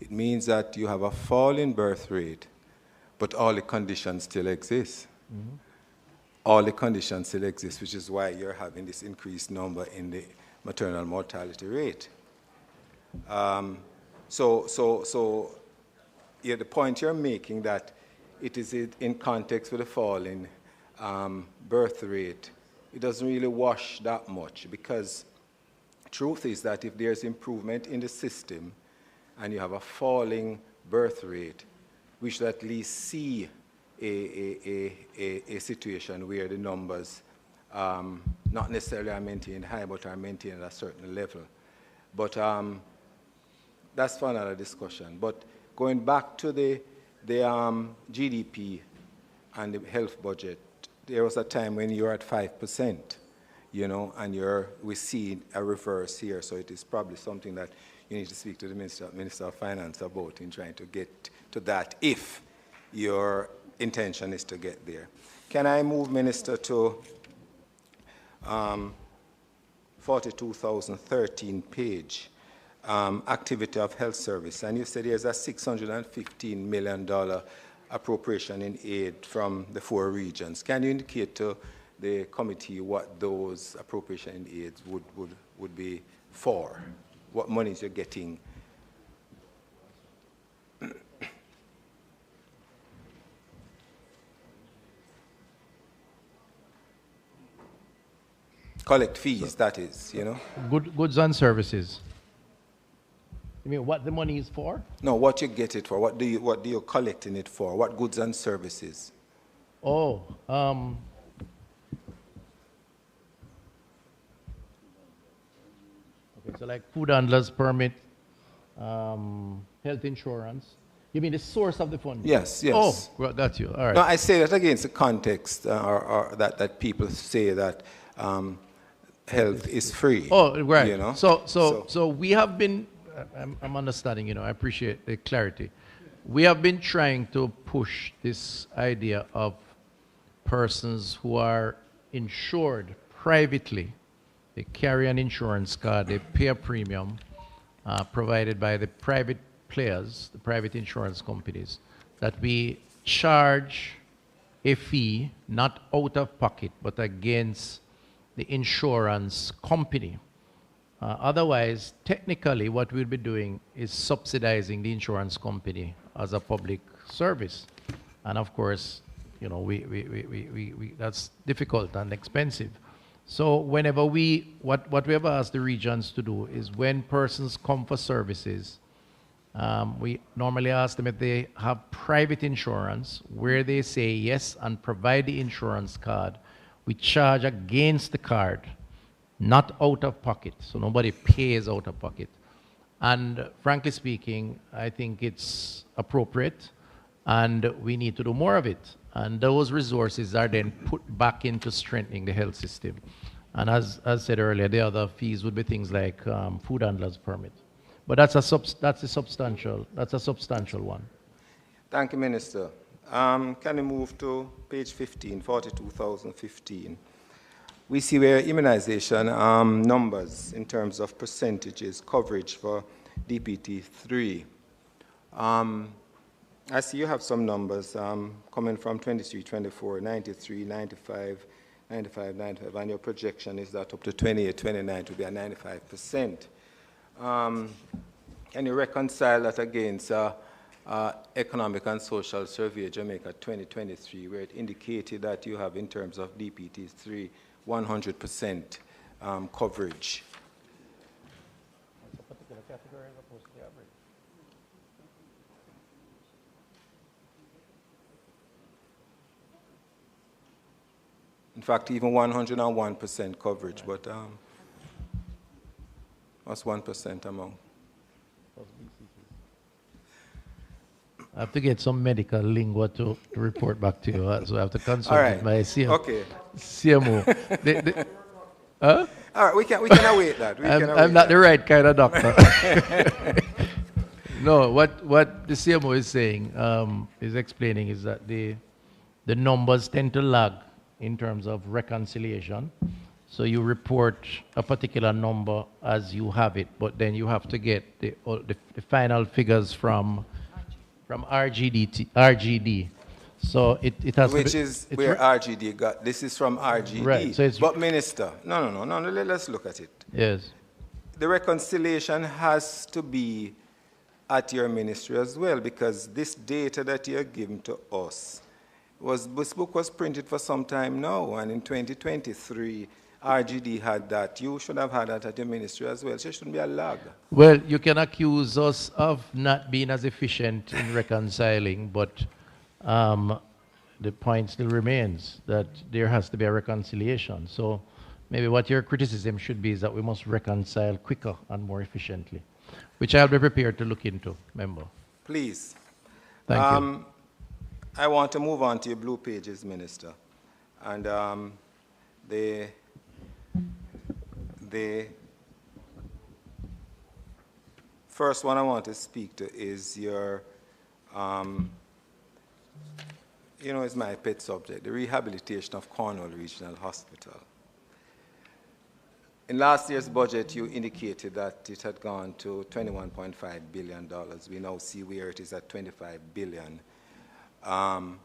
It means that you have a fall in birth rate, but all the conditions still exist. Mm-hmm. All the conditions still exist, which is why you're having this increased number in the maternal mortality rate. So yeah, the point you're making that it is in context with the fall in birth rate, it doesn't really wash that much, because truth is that if there's improvement in the system and you have a falling birth rate, we should at least see a situation where the numbers not necessarily are maintained high, but are maintained at a certain level. But that's for another discussion. But going back to the GDP and the health budget, there was a time when you were at 5%, you know, and we see a reverse here. So it is probably something that you need to speak to the Minister of Finance about in trying to get to that, if your intention is to get there. Can I move, Minister, to 42,013 page, activity of health service? And you said there's a $615 million appropriation in aid from the 4 regions. Can you indicate to the committee what those appropriation in aids would be for? What monies you're getting? Collect fees, that is, you know? Goods and services. You mean what the money is for? No, what you get it for. What do you collect in it for? What goods and services? Oh, okay, so like food handlers permit, health insurance. You mean the source of the funding? Yes, yes. Oh, well, that's you. All right. No, I say that against the context, or that people say that health is free. Oh, right. You know? So we have been, I'm understanding, you know, I appreciate the clarity. We have been trying to push this idea of persons who are insured privately. They carry an insurance card, they pay a premium provided by the private players, the private insurance companies, that we charge a fee, not out of pocket, but against the insurance company. Otherwise, technically, what we'll be doing is subsidizing the insurance company as a public service. And of course, you know, that's difficult and expensive. So whenever what we have asked the regions to do is when persons come for services, we normally ask them if they have private insurance, where they say yes and provide the insurance card. We charge against the card, not out of pocket. So nobody pays out of pocket. And frankly speaking, I think it's appropriate and we need to do more of it. And those resources are then put back into strengthening the health system. And as said earlier, the other fees would be things like food handlers permit. But that's a substantial one. Thank you, Minister. Can we move to page 15, 42,015? We see where immunization numbers in terms of percentages coverage for DPT3. I see you have some numbers coming from 23, 24, 93, 95, 95, 95, and your projection is that up to 28, 29 to be at 95%. Can you reconcile that against Economic and Social Survey Jamaica 2023, where it indicated that you have, in terms of DPT3, 100% coverage? In fact, even 101% coverage, but what's 1% among? I have to get some medical lingo to report back to you, so I have to consult with my CMO. Huh? All right, we can await that. I'm not the right kind of doctor. No, what the CMO is saying, is explaining, is that the numbers tend to lag in terms of reconciliation. So you report a particular number as you have it, but then you have to get the final figures from RGD. So it has Which is where RGD got, this is from RGD. Right, so it's, but Minister, no, let's look at it. Yes. The reconciliation has to be at your ministry as well, because this data that you're giving to us, this book was printed for some time now, and in 2023, RGD had that. You should have had that at your ministry as well. So it shouldn't be a lag. Well, you can accuse us of not being as efficient in reconciling, but the point still remains that there has to be a reconciliation. So maybe what your criticism should be is that we must reconcile quicker and more efficiently, which I'll be prepared to look into, member. Please. Thank you. I want to move on to your blue pages, Minister. And the first one I want to speak to is your, it's my pet subject, the rehabilitation of Cornwall Regional Hospital. In last year's budget, you indicated that it had gone to $21.5 billion. We now see where it is at $25 billion. And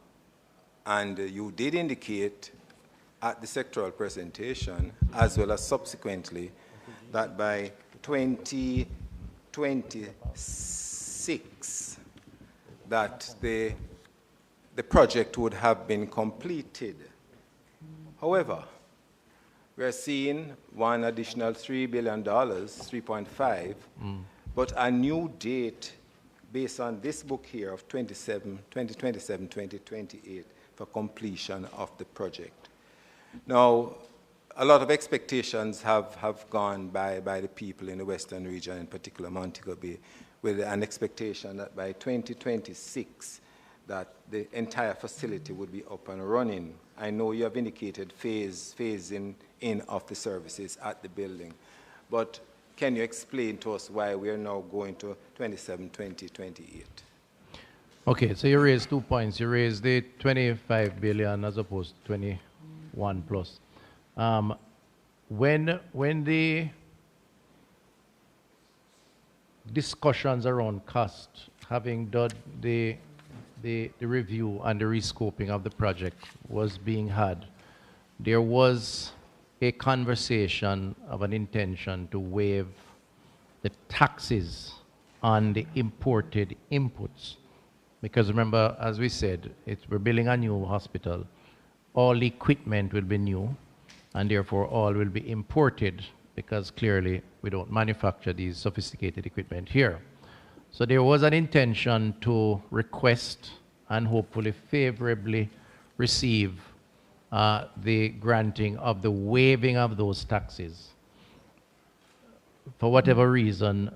you did indicate at the sectoral presentation, as well as subsequently, that by 2026, that the project would have been completed. However, we're seeing one additional $3 billion, 3.5, but a new date based on this book here of 2027, 2028 for completion of the project. Now, a lot of expectations have gone by the people in the Western region, in particular Montego Bay, with an expectation that by 2026, that the entire facility would be up and running. I know you have indicated phasing in of the services at the building, but can you explain to us why we are now going to 27, 2028? Okay, so you raised 2 points. You raised the 25 billion as opposed to 21 plus. When the discussions around cost, having done the review and the rescoping of the project was being had, there was a conversation of an intention to waive the taxes on the imported inputs. Because remember, as we said, we're building a new hospital. All equipment will be new, and therefore all will be imported, because clearly we don't manufacture these sophisticated equipment here. So there was an intention to request and hopefully favorably receive the granting of the waiving of those taxes. For whatever reason,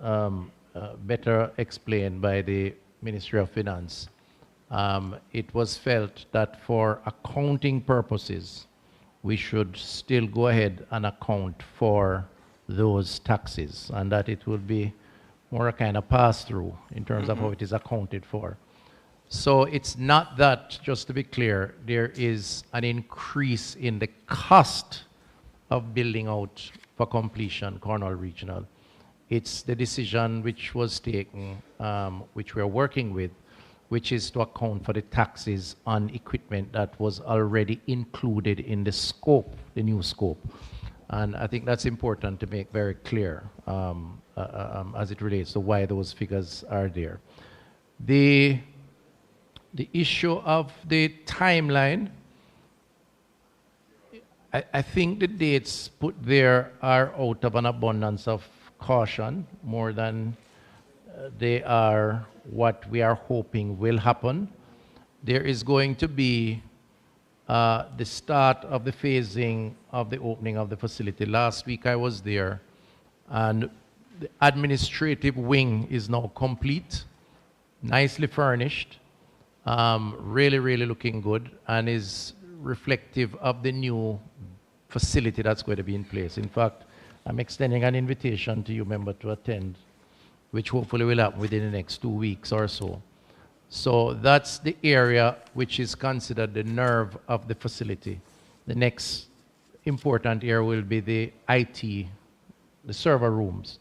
better explained by the Ministry of Finance, it was felt that for accounting purposes, we should still go ahead and account for those taxes, and that it will be more a kind of pass-through in terms of how it is accounted for. So it's not that, just to be clear, there is an increase in the cost of building out for completion Cornwall Regional. It's the decision which was taken, which we are working with, which is to account for the taxes on equipment that was already included in the scope, the new scope. And I think that's important to make very clear as it relates to why those figures are there. The issue of the timeline, I think the dates put there are out of an abundance of caution more than they are what we are hoping will happen. There is going to be the start of the phasing of the opening of the facility. Last week I was there, and the administrative wing is now complete, nicely furnished, really, really looking good, and is reflective of the new facility that's going to be in place. In fact, I'm extending an invitation to you, member, to attend, which hopefully will happen within the next 2 weeks or so. So that's the area which is considered the nerve of the facility. The next important area will be the IT, the server rooms.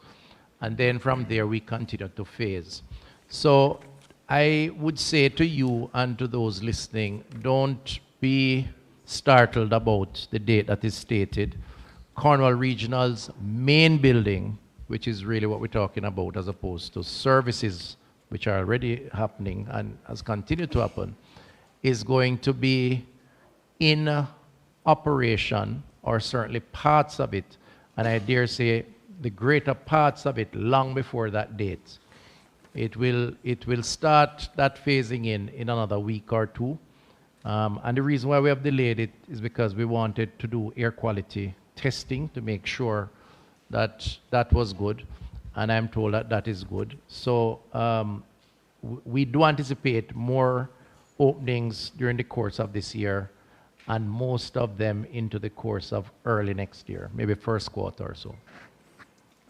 And then from there, we continue to phase. So I would say to you and to those listening, don't be startled about the date that is stated. Cornwall Regional's main building, which is really what we're talking about, as opposed to services which are already happening and has continued to happen, is going to be in operation, or certainly parts of it, and I dare say the greater parts of it, long before that date. It will start that phasing in another week or two. And the reason why we have delayed it is because we wanted to do air quality testing to make sure that that was good, and I'm told that that is good. So we do anticipate more openings during the course of this year, and most of them into the course of early next year, maybe first quarter or so.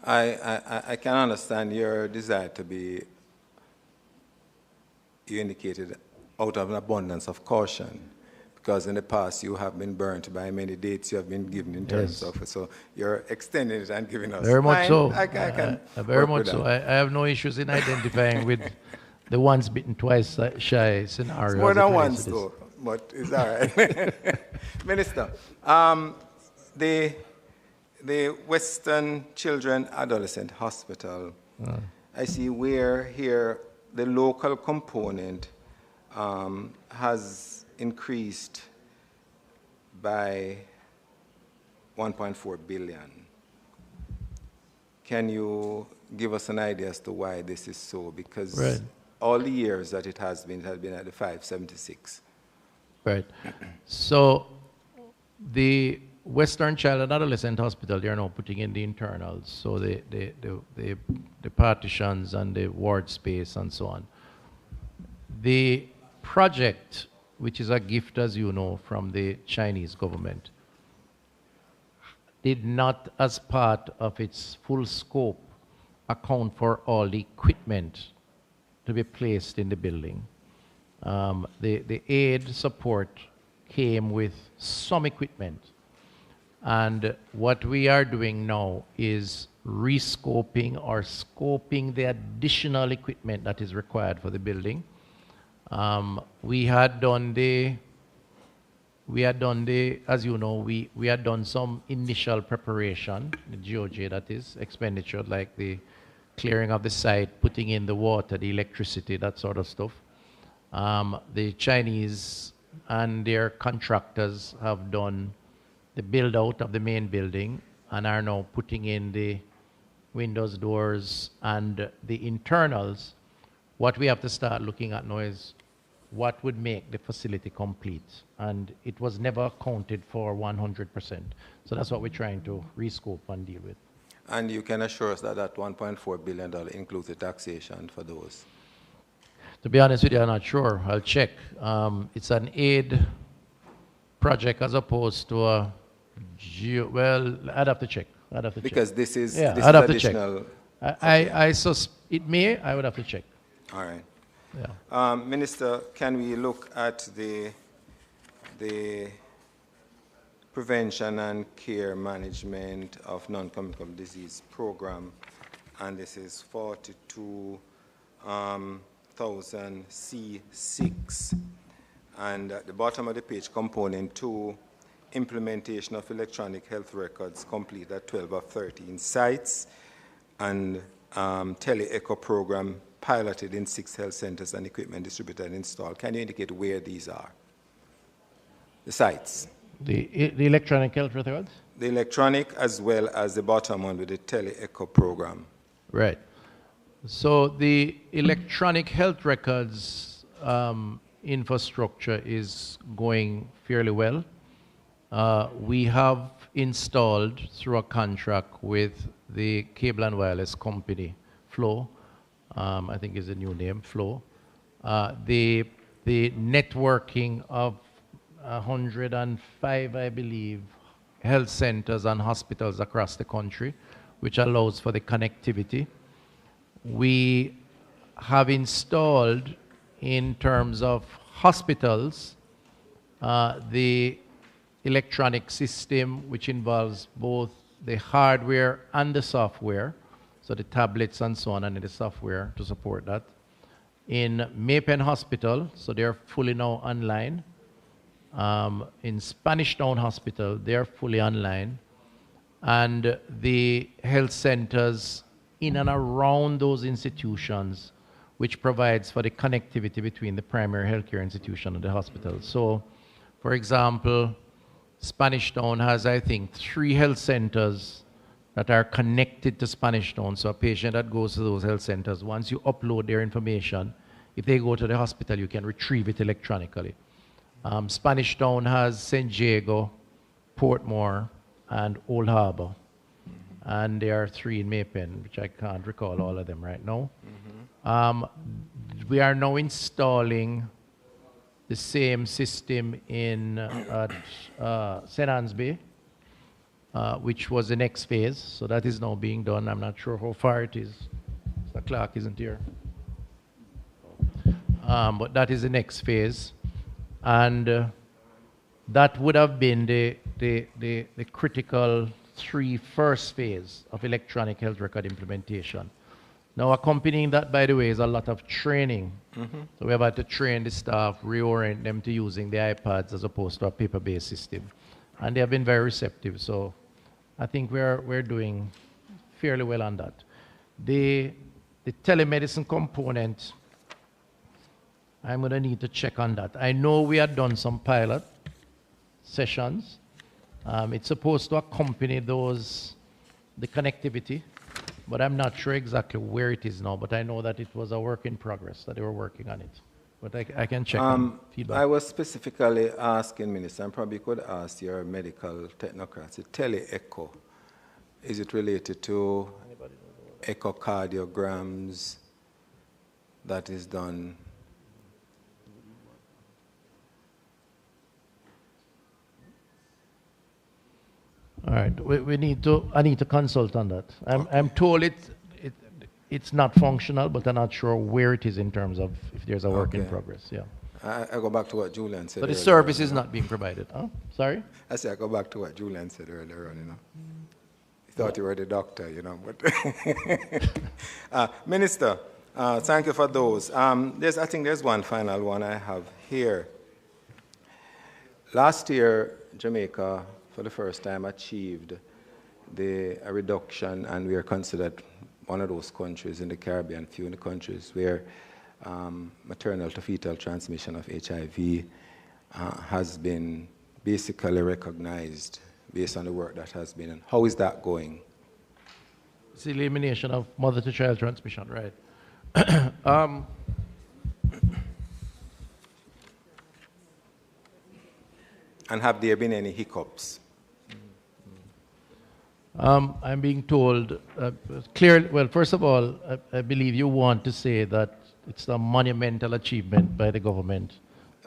I can understand your desire to be, you indicated, out of an abundance of caution, because in the past you have been burnt by many dates you have been given in terms of it. So you're extending it and giving us. Very much so. I can very much so. I have no issues in identifying with the once bitten, twice shy scenario. It's more than once, though, but it's all right. Minister, the Western Children Adolescent Hospital, I see where here the local component has increased by 1.4 billion. Can you give us an idea as to why this is so? Because all the years that it has been at the 576. Right. So the Western Child and Adolescent Hospital, they are now putting in the internals, so the partitions and the ward space and so on. The project, which is a gift, as you know, from the Chinese government, did not, as part of its full scope, account for all the equipment to be placed in the building. The aid support came with some equipment. And what we are doing now is rescoping or scoping the additional equipment that is required for the building. We had done the we had done as you know, we had done some initial preparation, the GOJ that is, expenditure, like the clearing of the site, putting in the water, the electricity, that sort of stuff. The Chinese and their contractors have done the build out of the main building and are now putting in the windows, doors, and the internals. What we have to start looking at now is what would make the facility complete. And it was never accounted for 100%. So that's what we're trying to rescope and deal with. And you can assure us that that $1.4 billion includes the taxation for those? To be honest with you, I'm not sure. I'll check. It's an aid project as opposed to a well, I'd have to check. Because this is, yeah, this I'd is have additional. To check. It may, I would have to check. All right. Yeah. Minister, can we look at the prevention and care management of non-communicable disease program? And this is 42,000 C6. And at the bottom of the page, component 2, implementation of electronic health records complete at 12 of 13 sites, and tele-echo program piloted in 6 health centers and equipment distributed and installed. Can you indicate where these are? The sites. The electronic health records? The electronic as well as the bottom one with the tele-echo program. Right. So the electronic health records infrastructure is going fairly well. We have installed through a contract with the cable and wireless company, Flow, I think is the new name, Flow, the networking of 105, I believe, health centers and hospitals across the country, which allows for the connectivity. We have installed, in terms of hospitals, the electronic system, which involves both the hardware and the software, so the tablets and so on, and the software to support that. In Maypen Hospital, so they're fully now online. In Spanish Town Hospital, they're fully online. And the health centers in and around those institutions, which provides for the connectivity between the primary healthcare institution and the hospital. So, for example, Spanish Town has, I think, 3 health centers that are connected to Spanish Town. So a patient that goes to those health centers, once you upload their information, if they go to the hospital, you can retrieve it electronically. Spanish Town has St. Diego, Portmore, and Old Harbor. And there are 3 in Maypen, which I can't recall all of them right now. We are now installing the same system in St. Anne's Bay, which was the next phase. So that is now being done. I'm not sure how far it is. Mr. Clark isn't here. But that is the next phase. And that would have been the critical 3 first phase of electronic health record implementation. Now, accompanying that, by the way, is a lot of training. So we have had to train the staff, reorient them to using the iPads as opposed to a paper-based system. And they have been very receptive. So I think we're doing fairly well on that. The telemedicine component, I'm going to need to check on that. I know we had done some pilot sessions. It's supposed to accompany those, the connectivity, but I'm not sure exactly where it is now, but I know that it was a work in progress, that they were working on it. But I can check feedback. I was specifically asking, Minister, and probably could ask your medical technocrats, the tele-echo, is it related to echocardiograms that is done? All right, I need to consult on that. I'm told it's not functional, but I'm not sure where it is in terms of if there's a work in progress. Yeah. I go back to what Julian said. But the service is not being provided. Oh, sorry? I say I go back to what Julian said earlier on, you know. He thought you were the doctor, you know. But Minister, thank you for those. I think there's one final one I have here. last year, Jamaica, for the first time, achieved a reduction, and we are considered one of those countries in the Caribbean, few in the countries where maternal to fetal transmission of HIV has been basically recognized based on the work that has been done. How is that going? It's the elimination of mother-to-child transmission, right? And have there been any hiccups? I'm being told, clearly, well, first of all, I believe you want to say that it's a monumental achievement by the government.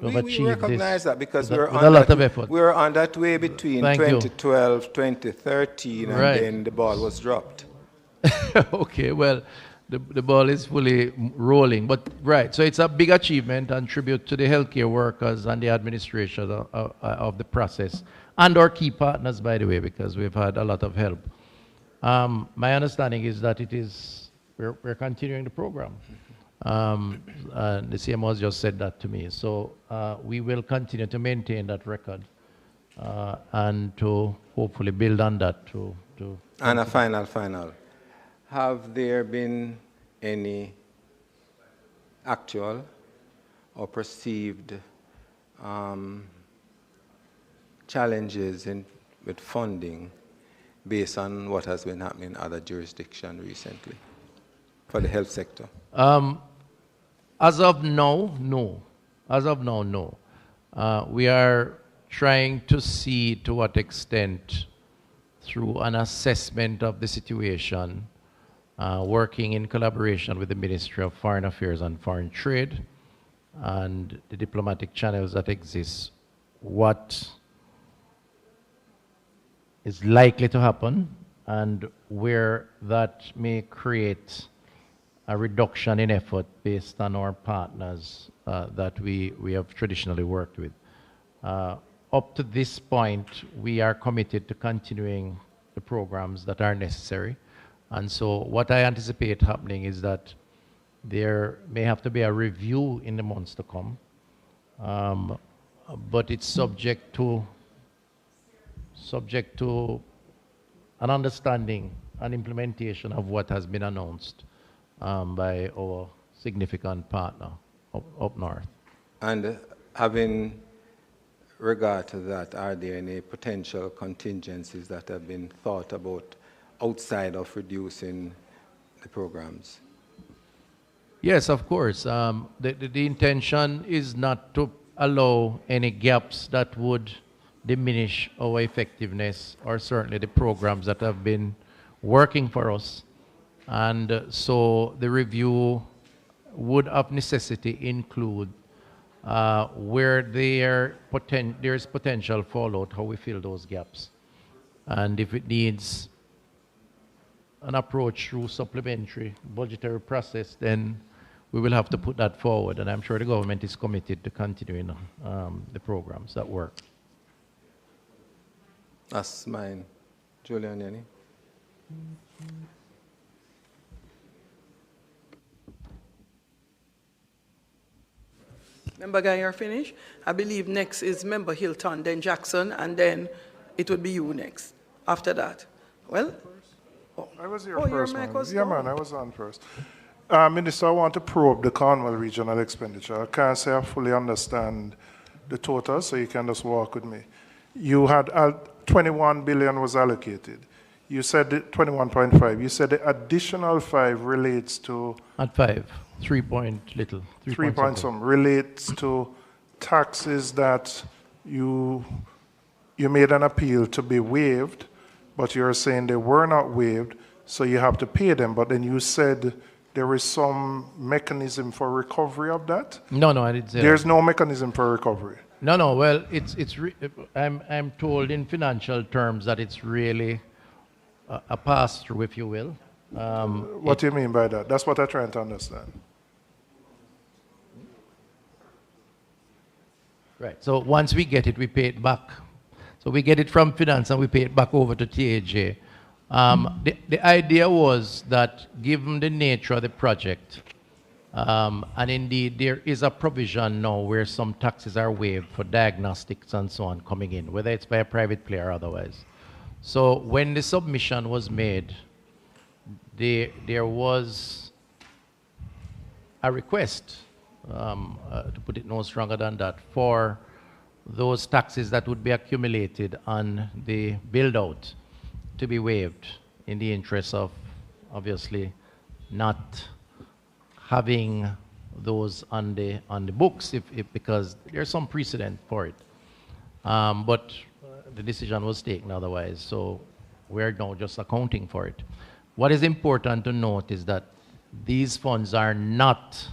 We recognize that because we're on a lot of effort. We were on that way between Thank 2012, 2013, and Right. then the ball was dropped. Okay, well, the ball is fully rolling. But right, so it's a big achievement and tribute to the healthcare workers and the administration of the process, and our key partners, by the way, because we've had a lot of help. My understanding is that we're continuing the program. The CMO has just said that to me. So we will continue to maintain that record and to hopefully build on that. And a final. Have there been any actual or perceived challenges with funding based on what has been happening in other jurisdictions recently for the health sector? As of now, no. We are trying to see to what extent, through an assessment of the situation, working in collaboration with the Ministry of Foreign Affairs and Foreign Trade and the diplomatic channels that exist, what is likely to happen and where that may create a reduction in effort based on our partners that we have traditionally worked with. Up to this point, we are committed to continuing the programs that are necessary. And so what I anticipate happening is that there may have to be a review in the months to come, but it's subject to an understanding and implementation of what has been announced by our significant partner up north. And having regard to that, are there any potential contingencies that have been thought about outside of reducing the programs? Yes, of course. The intention is not to allow any gaps that would diminish our effectiveness or certainly the programs that have been working for us. And so the review would of necessity include where there's potential fallout, how we fill those gaps. And if it needs an approach through supplementary budgetary process, then we will have to put that forward. And I'm sure the government is committed to continuing the programs that work. That's mine. Julian, any? Member Guy, you're finished? I believe next is Member Hilton, then Jackson, and then it would be you next after that. Well? I was here Oh, first, your mic man. was Yeah, on. man, I was on first. Minister, I want to probe the Cornwall regional expenditure. I can't say I fully understand the total, so you can just walk with me. You had 21 billion was allocated. You said 21.5. You said the additional 5 relates to... At 5, 3 point little. 3 point some relates to taxes that you made an appeal to be waived, but you're saying they were not waived, so you have to pay them. But then you said there is some mechanism for recovery of that? No, I didn't say There's that. no mechanism for recovery. No. Well, I'm told in financial terms that it's really a pass-through, if you will. What do you mean by that? That's what I'm trying to understand. Right. So once we get it, we pay it back. So we get it from finance and we pay it back over to TAJ. The idea was that given the nature of the project, And indeed, there is a provision now where some taxes are waived for diagnostics and so on coming in, whether it's by a private player or otherwise. So when the submission was made, there was a request, to put it no stronger than that, for those taxes that would be accumulated on the build-out to be waived in the interest of, obviously, not having those on the books, because there's some precedent for it. But the decision was taken otherwise, so we're now just accounting for it. What is important to note is that these funds are not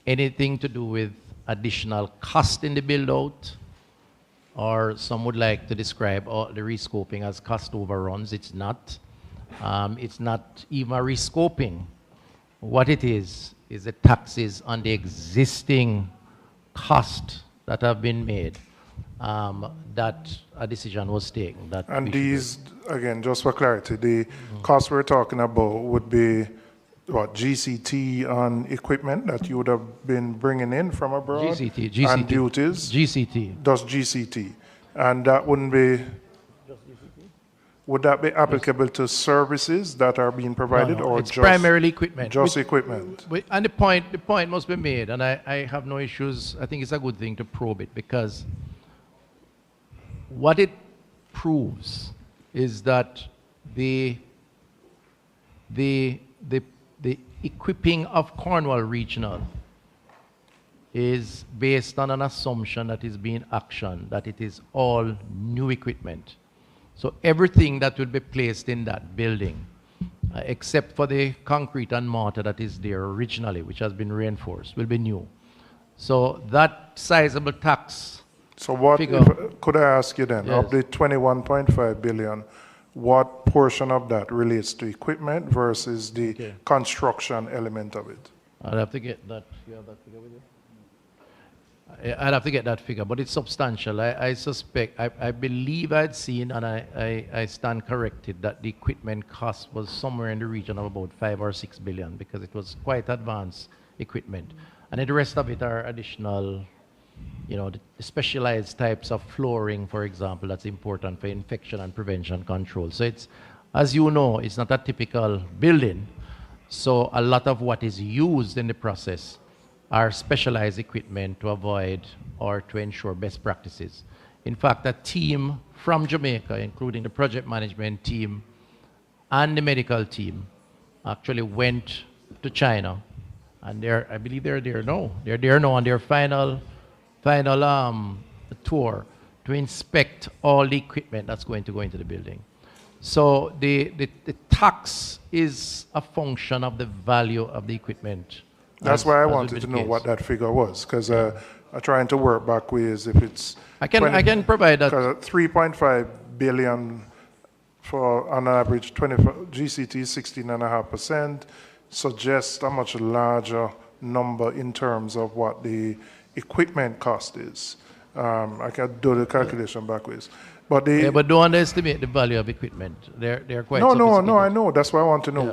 anything to do with additional cost in the build-out, or some would like to describe the rescoping as cost overruns. It's not. It's not even a rescoping. What it is the taxes on the existing cost that have been made, that a decision was taken. That and these, again, just for clarity, the costs we're talking about would be what, GCT on equipment that you would have been bringing in from abroad? GCT. And duties? GCT. Just GCT. And that wouldn't be, would that be applicable to services that are being provided, No, or it's just primarily equipment? Just equipment. And the point must be made, and I have no issues. I think it's a good thing to probe it, because what it proves is that the equipping of Cornwall Regional is based on an assumption that is being actioned, that it is all new equipment. So everything that will be placed in that building, except for the concrete and mortar that is there originally, which has been reinforced, will be new. So that sizable tax. So what, figure, could I ask you then, yes, of the 21.5 billion, what portion of that relates to equipment versus the construction element of it? I'll have to get that. You have that figure with you? I'll have to get that figure, but it's substantial. I suspect, I believe I'd seen, and I stand corrected, that the equipment cost was somewhere in the region of about 5 or 6 billion, because it was quite advanced equipment. And then the rest of it are additional, you know, the specialized types of flooring, for example, that's important for infection and prevention control. So it's, as you know, it's not a typical building. So a lot of what is used in the process are specialized equipment to avoid or to ensure best practices. In fact, a team from Jamaica, including the project management team and the medical team, actually went to China, and I believe they're there now. They're there now on their final tour to inspect all the equipment that's going to go into the building. So the tax is a function of the value of the equipment. That's why I wanted to know what that figure was, because I'm trying to work backwards if it's... I can provide that. 3.5 billion for, on average, GCT 16.5% suggests a much larger number in terms of what the equipment cost is. I can do the calculation backwards. But but don't underestimate the value of equipment. They're quite No, I know. That's why I want to know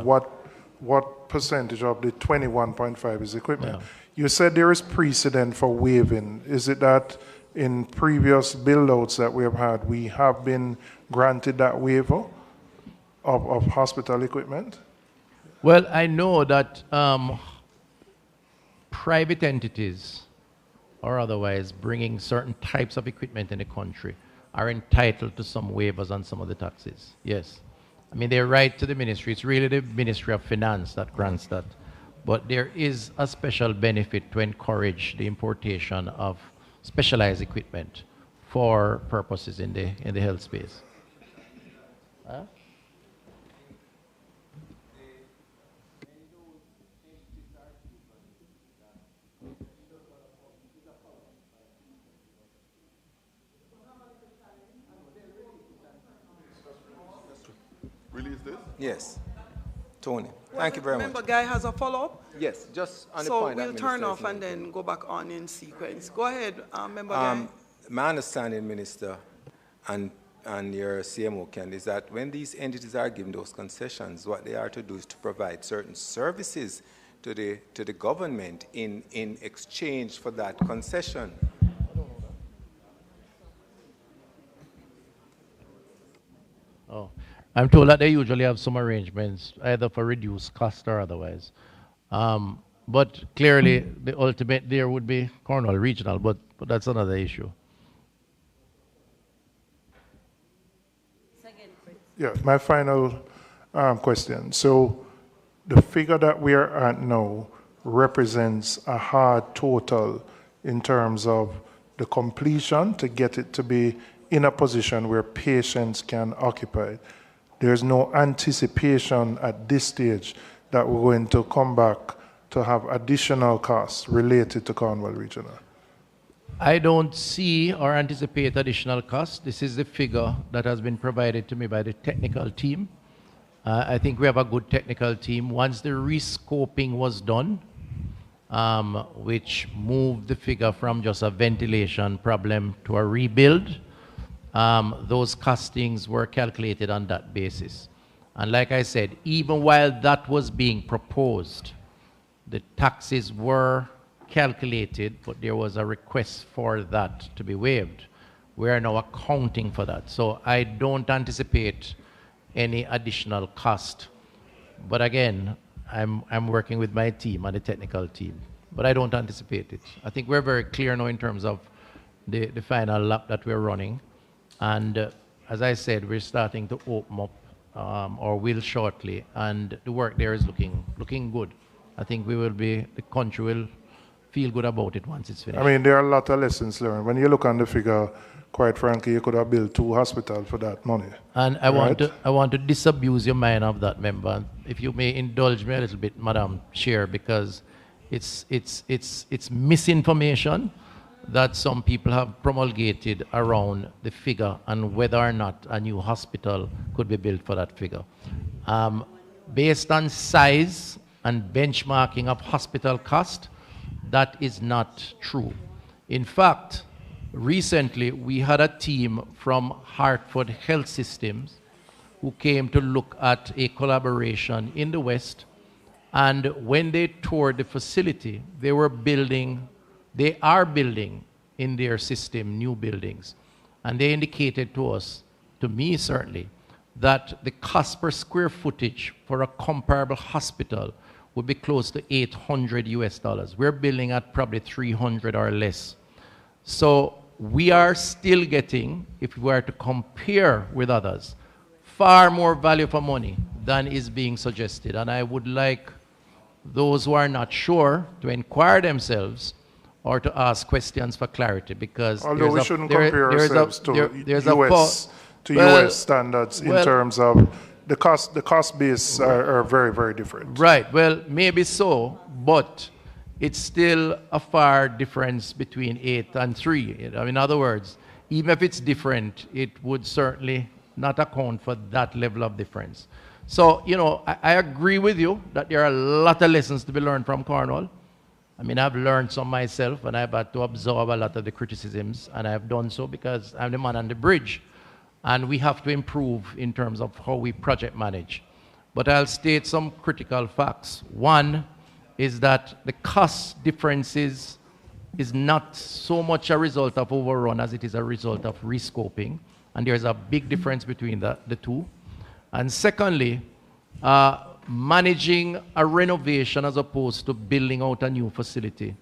what percentage of the 21.5 is equipment. Yeah. You said there is precedent for waiving. Is it that in previous build-outs that we have had, we have been granted that waiver of hospital equipment? Well, I know that private entities or otherwise bringing certain types of equipment in the country are entitled to some waivers on some of the taxes. Yes. I mean, they're right to the ministry. It's really the Ministry of Finance that grants that. But there is a special benefit to encourage the importation of specialized equipment for purposes in the health space. Huh? Release this? Yes. Tony, thank you very much. Member Guy has a follow-up? Yes, just on the so point that we'll turn Minister off is and then go back on in sequence. Go ahead, Member Guy. My understanding, Minister, and your CMO, Ken, is that when these entities are given those concessions, what they are to do is to provide certain services to the government in exchange for that concession. Oh, I'm told that they usually have some arrangements, either for reduced cost or otherwise. But clearly, the ultimate there would be Cornwall Regional, but that's another issue. Yeah, my final question. So the figure that we are at now represents a hard total in terms of the completion to get it to be in a position where patients can occupy. There's no anticipation at this stage that we're going to come back to have additional costs related to Cornwall Regional. I don't see or anticipate additional costs. This is the figure that has been provided to me by the technical team. I think we have a good technical team. Once the rescoping was done, which moved the figure from just a ventilation problem to a rebuild, those costings were calculated on that basis. And like I said, even while that was being proposed, the taxes were calculated, but there was a request for that to be waived. We are now accounting for that. So I don't anticipate any additional cost. But again, I'm working with my team and the technical team, but I don't anticipate it. I think we're very clear now in terms of the final lap that we're running. And as I said, we're starting to open up, or will shortly, and the work there is looking good. I think the country will feel good about it once it's finished. I mean, there are a lot of lessons learned. When you look on the figure, quite frankly, you could have built 2 hospitals for that money. And I want to disabuse your mind of that, member. If you may indulge me a little bit, Madam Chair, because it's misinformation that some people have promulgated around the figure and whether or not a new hospital could be built for that figure. Based on size and benchmarking of hospital cost, that is not true. In fact, recently we had a team from Hartford Health Systems who came to look at a collaboration in the West, and when they toured the facility, they are building in their system new buildings. And they indicated to us, to me certainly, that the cost per square footage for a comparable hospital would be close to $800 US. We're building at probably 300 or less. So we are still getting, if we were to compare with others, far more value for money than is being suggested. And I would like those who are not sure to inquire themselves or to ask questions for clarity, because although we shouldn't compare ourselves to US standards in terms of the cost base are very, very different. Right. Well, maybe so, but it's still a far difference between 8 and 3. In other words, even if it's different, it would certainly not account for that level of difference. So, I agree with you that there are a lot of lessons to be learned from Cornwall. I mean, I've learned some myself, and I've had to absorb a lot of the criticisms, and I've done so because I'm the man on the bridge. And we have to improve in terms of how we project manage. But I'll state some critical facts. One is that the cost differences is not so much a result of overrun as it is a result of rescoping. And there's a big difference between the two. And secondly, managing a renovation as opposed to building out a new facility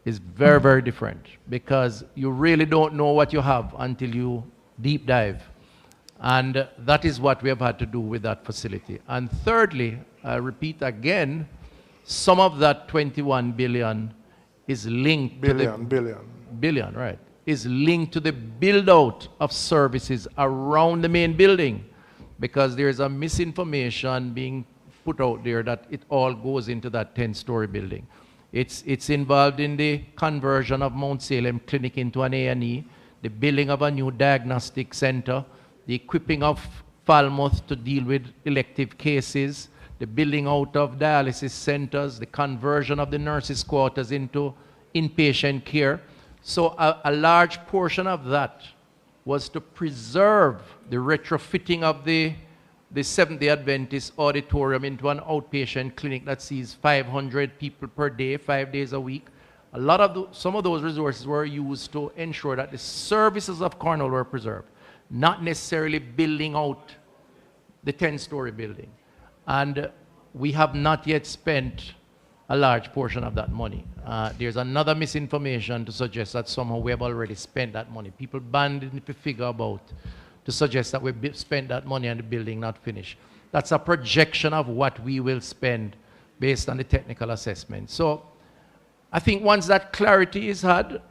is very, very different, because you really don't know what you have until you deep dive. And that is what we have had to do with that facility. And thirdly, I repeat again, some of that 21 billion is linked to the billion, right? Is linked to the build out of services around the main building, because there's a misinformation being put out there that it all goes into that 10-story building. It's involved in the conversion of Mount Salem Clinic into an A&E, the building of a new diagnostic center, the equipping of Falmouth to deal with elective cases, the building out of dialysis centers, the conversion of the nurses' quarters into inpatient care. So a large portion of that was to preserve the retrofitting of the the Seventh-day Adventist auditorium into an outpatient clinic that sees 500 people per day, 5 days a week. Some of those resources were used to ensure that the services of Cornwall were preserved, not necessarily building out the 10-story building. And we have not yet spent a large portion of that money. There's another misinformation to suggest that somehow we have already spent that money. People banding the figure about to suggest that we've spent that money and the building not finished. That's a projection of what we will spend based on the technical assessment. So I think once that clarity is had,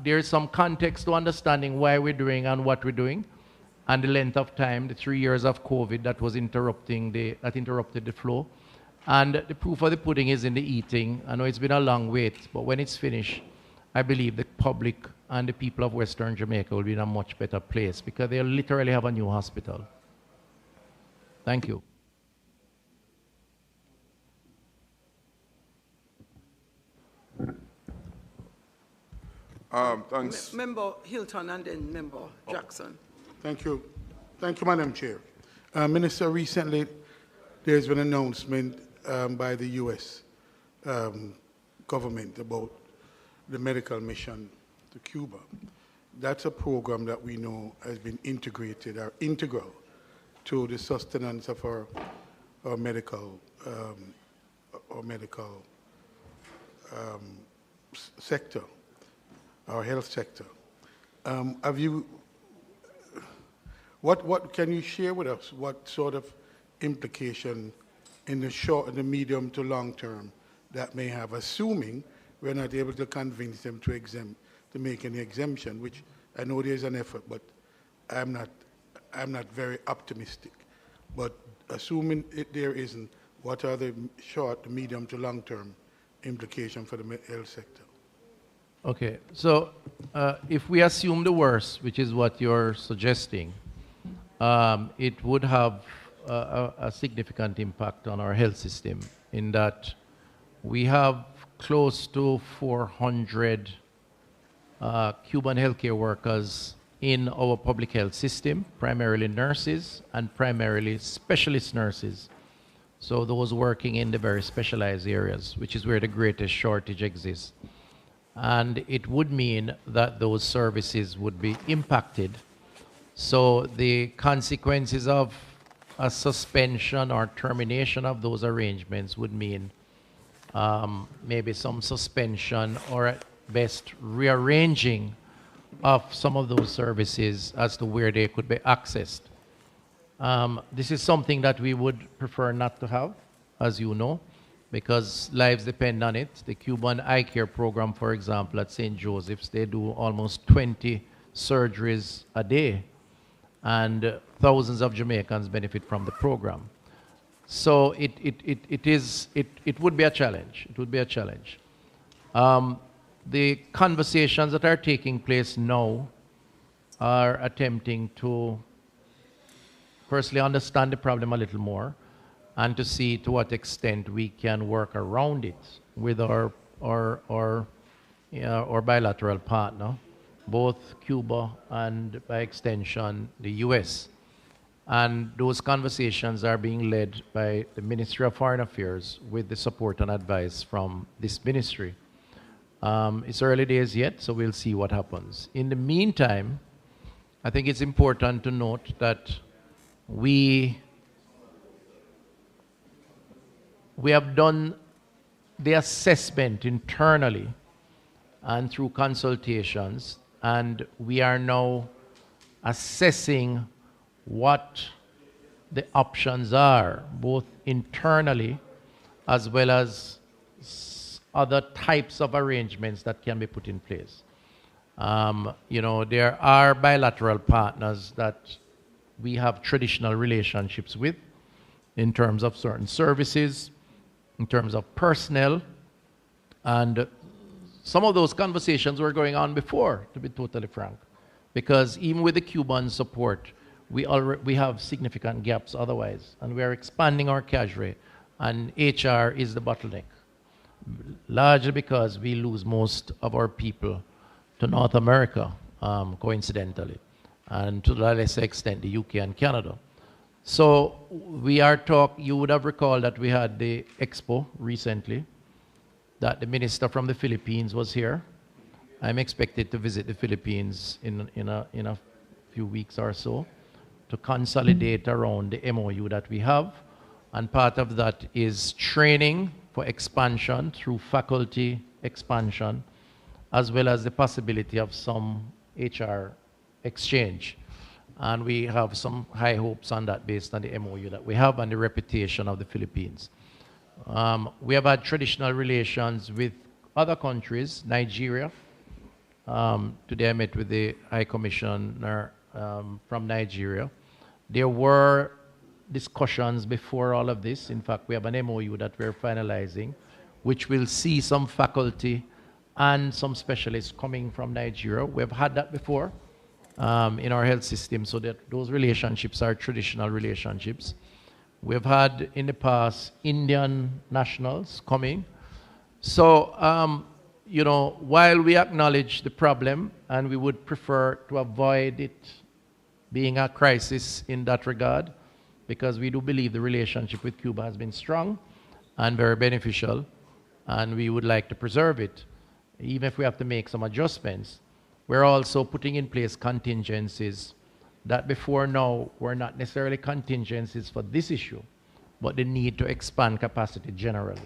there's some context to understanding why we're doing and what we're doing, and the length of time, the 3 years of COVID that interrupted the flow. And the proof of the pudding is in the eating. I know it's been a long wait, but when it's finished, I believe the public and the people of Western Jamaica will be in a much better place because they'll literally have a new hospital. Thank you. Thanks. Member Hilton and then Member Jackson. Thank you. Thank you, Madam Chair. Minister, recently there's been an announcement by the U.S. Government about the medical mission to Cuba. That's a program that we know has been integrated or integral to the sustenance of our medical sector, our health sector. What can you share with us? What sort of implication in the short, and the medium to long term that may have, assuming we're not able to convince them to make any exemption, which I know there's an effort, but I'm not very optimistic. But assuming there isn't, what are the short, the medium to long term implications for the health sector? Okay, so if we assume the worst, which is what you're suggesting, it would have a significant impact on our health system in that we have close to 400 Cuban healthcare workers in our public health system, primarily nurses and primarily specialist nurses. So those working in the very specialized areas, which is where the greatest shortage exists. And it would mean that those services would be impacted. So the consequences of a suspension or termination of those arrangements would mean maybe some suspension or at best rearranging of some of those services as to where they could be accessed. This is something that we would prefer not to have, as you know, because lives depend on it. The Cuban eye care program, for example, at St. Joseph's, they do almost 20 surgeries a day, and thousands of Jamaicans benefit from the program. So it would be a challenge. It would be a challenge. The conversations that are taking place now are attempting to firstly understand the problem a little more and to see to what extent we can work around it with our bilateral partner, both Cuba and by extension the US. And those conversations are being led by the Ministry of Foreign Affairs with the support and advice from this ministry. It's early days yet, so we'll see what happens. In the meantime, I think it's important to note that we have done the assessment internally and through consultations, and we are now assessing what the options are, both internally as well as other types of arrangements that can be put in place. You know, there are bilateral partners that we have traditional relationships with in terms of certain services, in terms of personnel, and some of those conversations were going on before, to be totally frank, because even with the Cuban support, we have significant gaps otherwise, and we are expanding our cadre, and HR is the bottleneck, largely because we lose most of our people to North America, coincidentally, and to a lesser extent, the UK and Canada. So you would have recalled that we had the expo recently, that the minister from the Philippines was here. I'm expected to visit the Philippines in a few weeks or so to consolidate around the MOU that we have. And part of that is training for expansion through faculty expansion, as well as the possibility of some HR exchange. And we have some high hopes on that based on the MOU that we have and the reputation of the Philippines. We have had traditional relations with other countries, Nigeria. Today I met with the High Commissioner from Nigeria. There were discussions before all of this. In fact, we have an MOU that we're finalizing, which will see some faculty and some specialists coming from Nigeria. We've had that before in our health system, so that those relationships are traditional relationships. We've had in the past Indian nationals coming. So, you know, while we acknowledge the problem and we would prefer to avoid it being a crisis in that regard, because we do believe the relationship with Cuba has been strong and very beneficial, and we would like to preserve it, even if we have to make some adjustments. We're also putting in place contingencies that before now were not necessarily contingencies for this issue, but the need to expand capacity generally.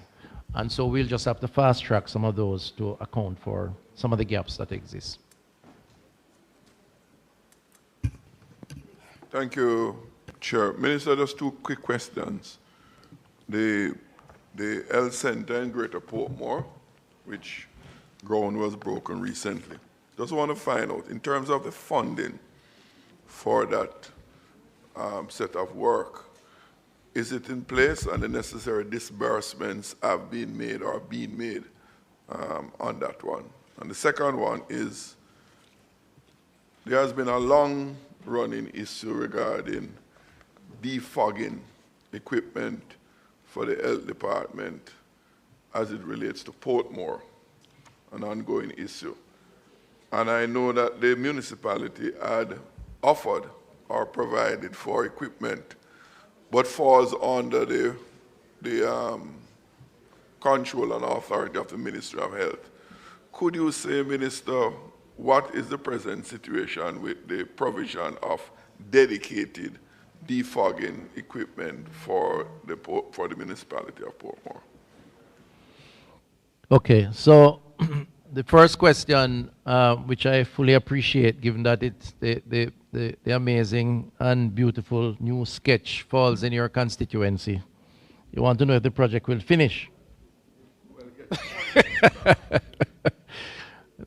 And so we'll just have to fast track some of those to account for some of the gaps that exist. Thank you, Chair. Minister, just two quick questions. The health center in Greater Portmore, which ground was broken recently. Just want to find out, in terms of the funding for that set of work, is it in place and the necessary disbursements have been made or being made on that one? And the second one is, there has been a long-running issue regarding defogging equipment for the health department as it relates to Portmore, an ongoing issue. And I know that the municipality had offered or provided for equipment, but falls under the control and authority of the Ministry of Health. Could you say, Minister, what is the present situation with the provision of dedicated defogging equipment for the municipality of Portmore? Okay, so the first question, which I fully appreciate, given that it's the amazing and beautiful new sketch falls in your constituency. You want to know if the project will finish?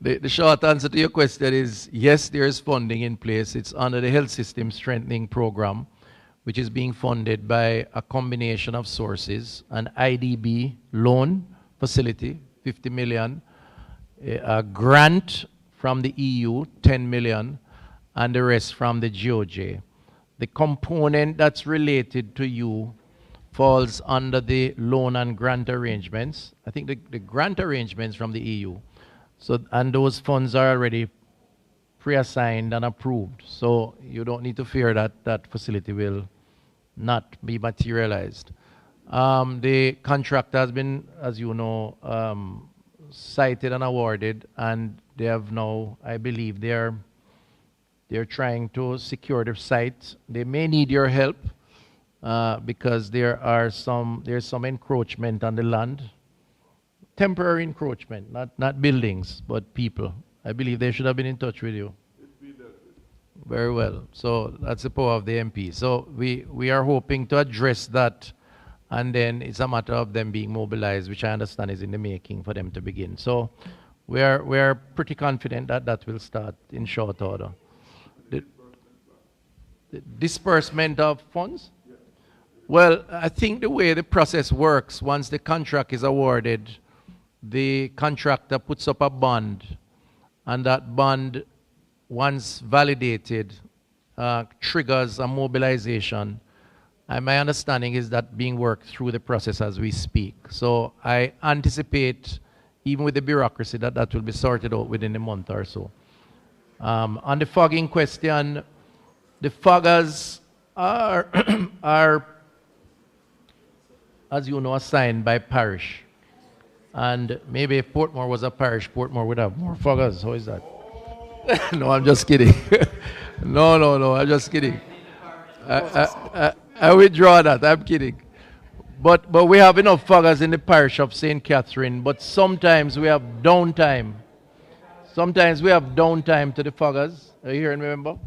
The short answer to your question is yes, there is funding in place. It's under the Health System Strengthening Program, which is being funded by a combination of sources, an IDB loan facility, 50 million, a grant from the EU, 10 million, and the rest from the GOJ. The component that's related to you falls under the loan and grant arrangements. I think the grant arrangements from the EU. So, and those funds are already pre-assigned and approved. So you don't need to fear that that facility will not be materialized. The contract has been, as you know, cited and awarded, and they have now, I believe, they're trying to secure the site. They may need your help because there's some encroachment on the land. Temporary encroachment, not buildings, but people. I believe they should have been in touch with you. Very well. So that's the power of the MP. So we are hoping to address that, and then it's a matter of them being mobilized, which I understand is in the making for them to begin. So we are pretty confident that that will start in short order. The disbursement of funds? Well, I think the way the process works, once the contract is awarded, the contractor puts up a bond, and that bond, once validated, triggers a mobilization. And my understanding is that being worked through the process as we speak. So I anticipate, even with the bureaucracy, that that will be sorted out within a month or so. On the fogging question, the foggers are, are, as you know, assigned by parish. And maybe if Portmore was a parish, Portmore would have more foggers. How is that? No, I'm just kidding. No, I'm just kidding. I withdraw that. I'm kidding. But we have enough foggers in the parish of St. Catherine, but sometimes we have downtime. Sometimes we have downtime to the foggers. Are you hearing me, remember?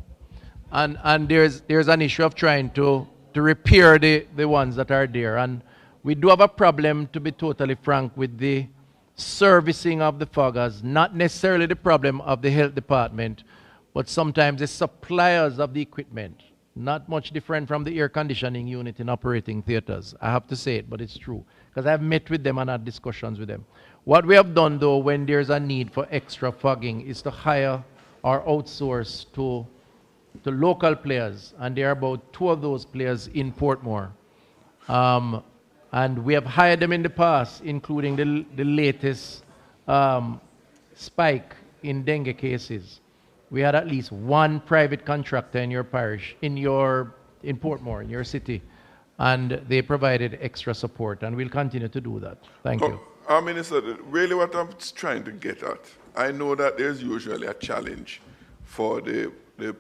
And there's an issue of trying to repair the ones that are there. And we do have a problem, to be totally frank, with the servicing of the foggers, not necessarily the problem of the health department, but sometimes the suppliers of the equipment. Not much different from the air conditioning unit in operating theaters. I have to say it, but it's true. Because I've met with them and had discussions with them. What we have done, though, when there's a need for extra fogging, is to hire or outsource to local players. And there are about 2 of those players in Portmore. And we have hired them in the past, including the latest spike in dengue cases. We had at least 1 private contractor in your parish, in Portmore, in your city, and they provided extra support, and we'll continue to do that. Thank you. Minister, really what I'm trying to get at, I know that there's usually a challenge for the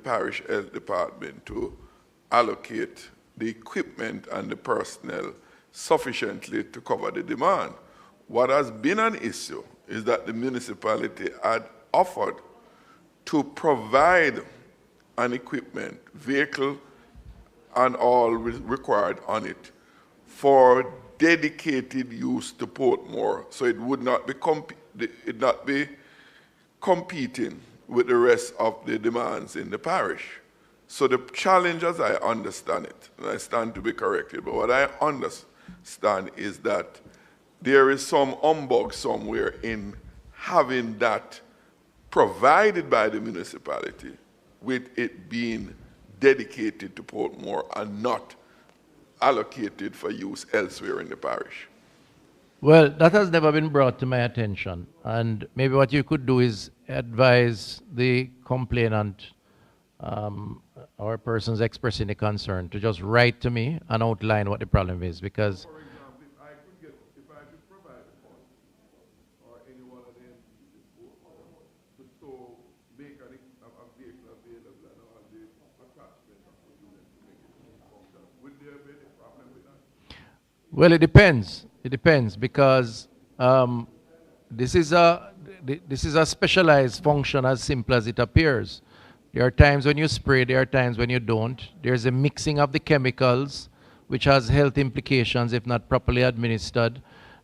parish health department to allocate the equipment and the personnel sufficiently to cover the demand. What has been an issue is that the municipality had offered to provide an equipment, vehicle, and all required on it for dedicated use to Portmore, so it would not be competing with the rest of the demands in the parish. So the challenge, as I understand it, and I stand to be corrected, but what I understand is that there is some humbug somewhere in having that provided by the municipality, with it being dedicated to Portmore and not allocated for use elsewhere in the parish. Well, that has never been brought to my attention. And maybe what you could do is advise the complainant or persons expressing a concern to just write to me and outline what the problem is, because well, it depends. It depends, because this is a specialized function, as simple as it appears. There are times when you spray, there are times when you don't. There's a mixing of the chemicals, which has health implications if not properly administered.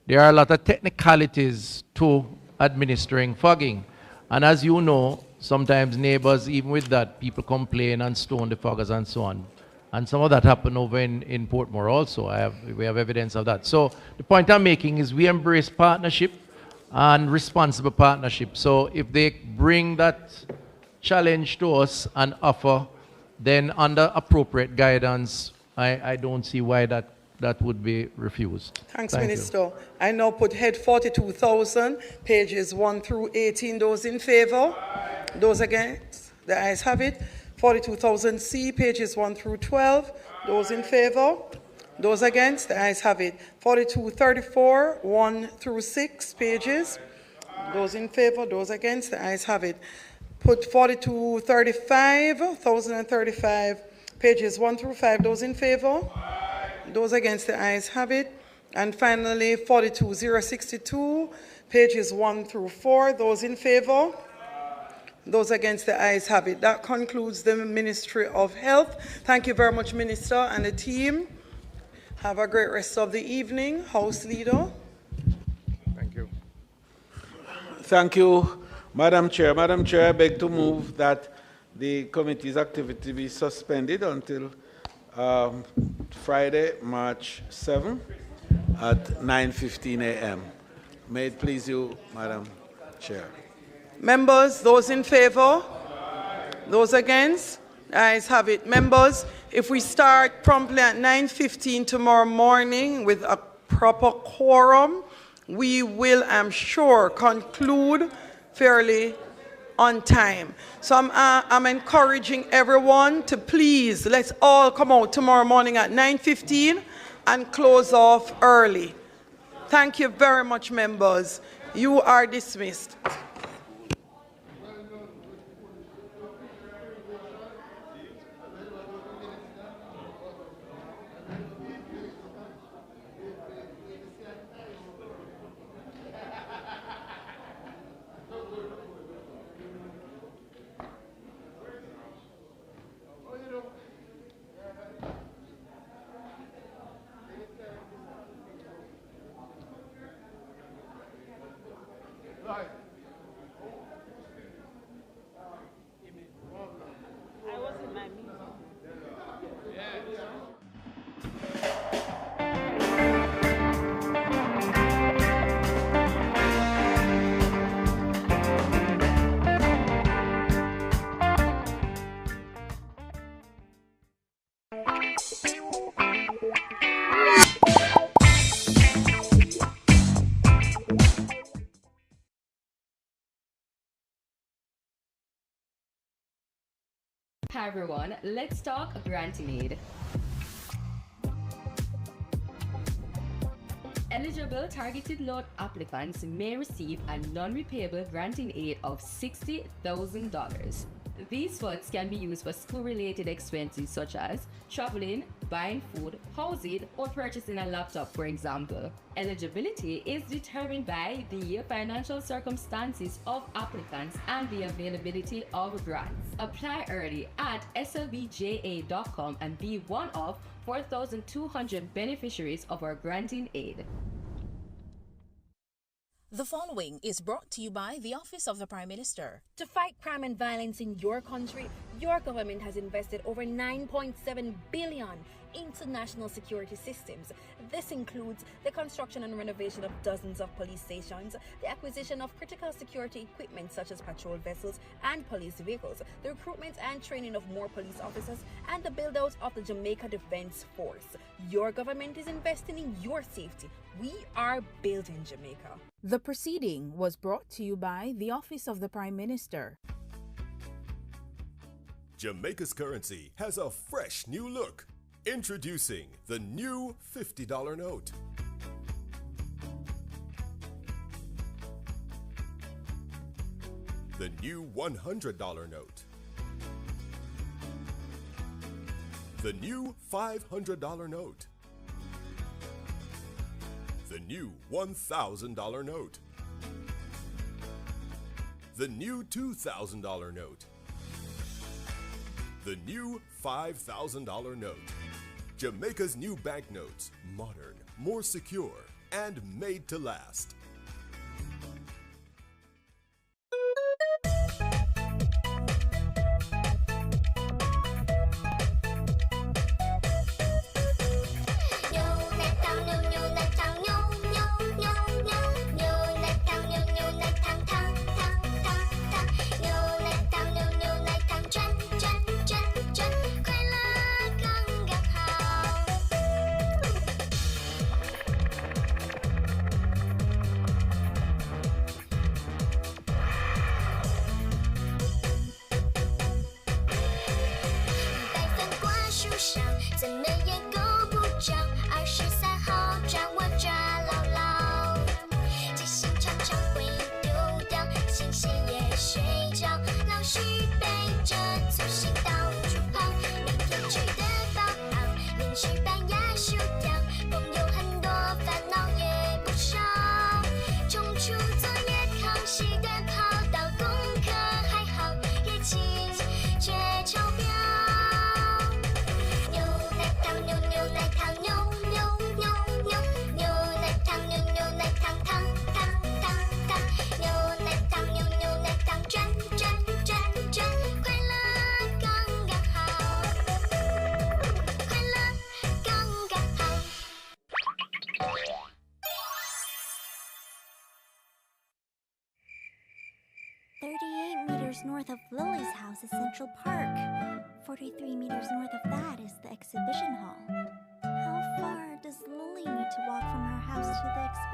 There are a lot of technicalities to administering fogging. And as you know, sometimes neighbors, even with that, people complain and stone the foggers and so on. And some of that happened over in Portmore also. We have evidence of that. So the point I'm making is we embrace partnership and responsible partnership. So if they bring that challenge to us and offer, then under appropriate guidance, I don't see why that would be refused. Thanks, Thank Minister. you. I now put head 42,000, pages 1 through 18. Those in favor? Those against? The ayes have it. 42,000C, pages 1 through 12. Those in favor? Those against? The ayes have it. 4234, 1 through 6 pages. Those in favor? Those against? The ayes have it. Put 4235, 1035, pages 1 through 5. Those in favor? Those against? The ayes have it. And finally, 42062, pages 1 through 4. Those in favor? Those against? The ayes have it. That concludes the Ministry of Health. Thank you very much, Minister and the team. Have a great rest of the evening. House Leader. Thank you. Thank you, Madam Chair. Madam Chair, I beg to move that the committee's activity be suspended until Friday, March 7 at 9:15 a.m. May it please you, Madam Chair. Members, those in favor? Those against? The ayes have it. Members, if we start promptly at 9:15 tomorrow morning with a proper quorum, we will, I'm sure, conclude fairly on time. So I'm encouraging everyone to please, let's all come out tomorrow morning at 9:15 and close off early. Thank you very much, members. You are dismissed. Hi everyone, let's talk granting aid. Eligible targeted loan applicants may receive a non-repayable granting aid of $60,000. These funds can be used for school-related expenses such as traveling, buying food, housing, or purchasing a laptop, for example. Eligibility is determined by the financial circumstances of applicants and the availability of grants. Apply early at slbja.com and be one of 4,200 beneficiaries of our granting aid. The following is brought to you by the Office of the Prime Minister. To fight crime and violence in your country, your government has invested over $9.7 billion into national security systems. This includes the construction and renovation of dozens of police stations, the acquisition of critical security equipment such as patrol vessels and police vehicles, the recruitment and training of more police officers, and the build-out of the Jamaica Defense Force. Your government is investing in your safety. We are building Jamaica. The proceeding was brought to you by the Office of the Prime Minister. Jamaica's currency has a fresh new look. Introducing the new $50 note. The new $100 note. The new $500 note. The new $1,000 note. The new $2,000 note. The new $5,000 note. Jamaica's new banknotes, modern, more secure, and made to last. North of Lily's house is Central Park. 43 meters north of that is the exhibition hall. How far does Lily need to walk from her house to the exhibition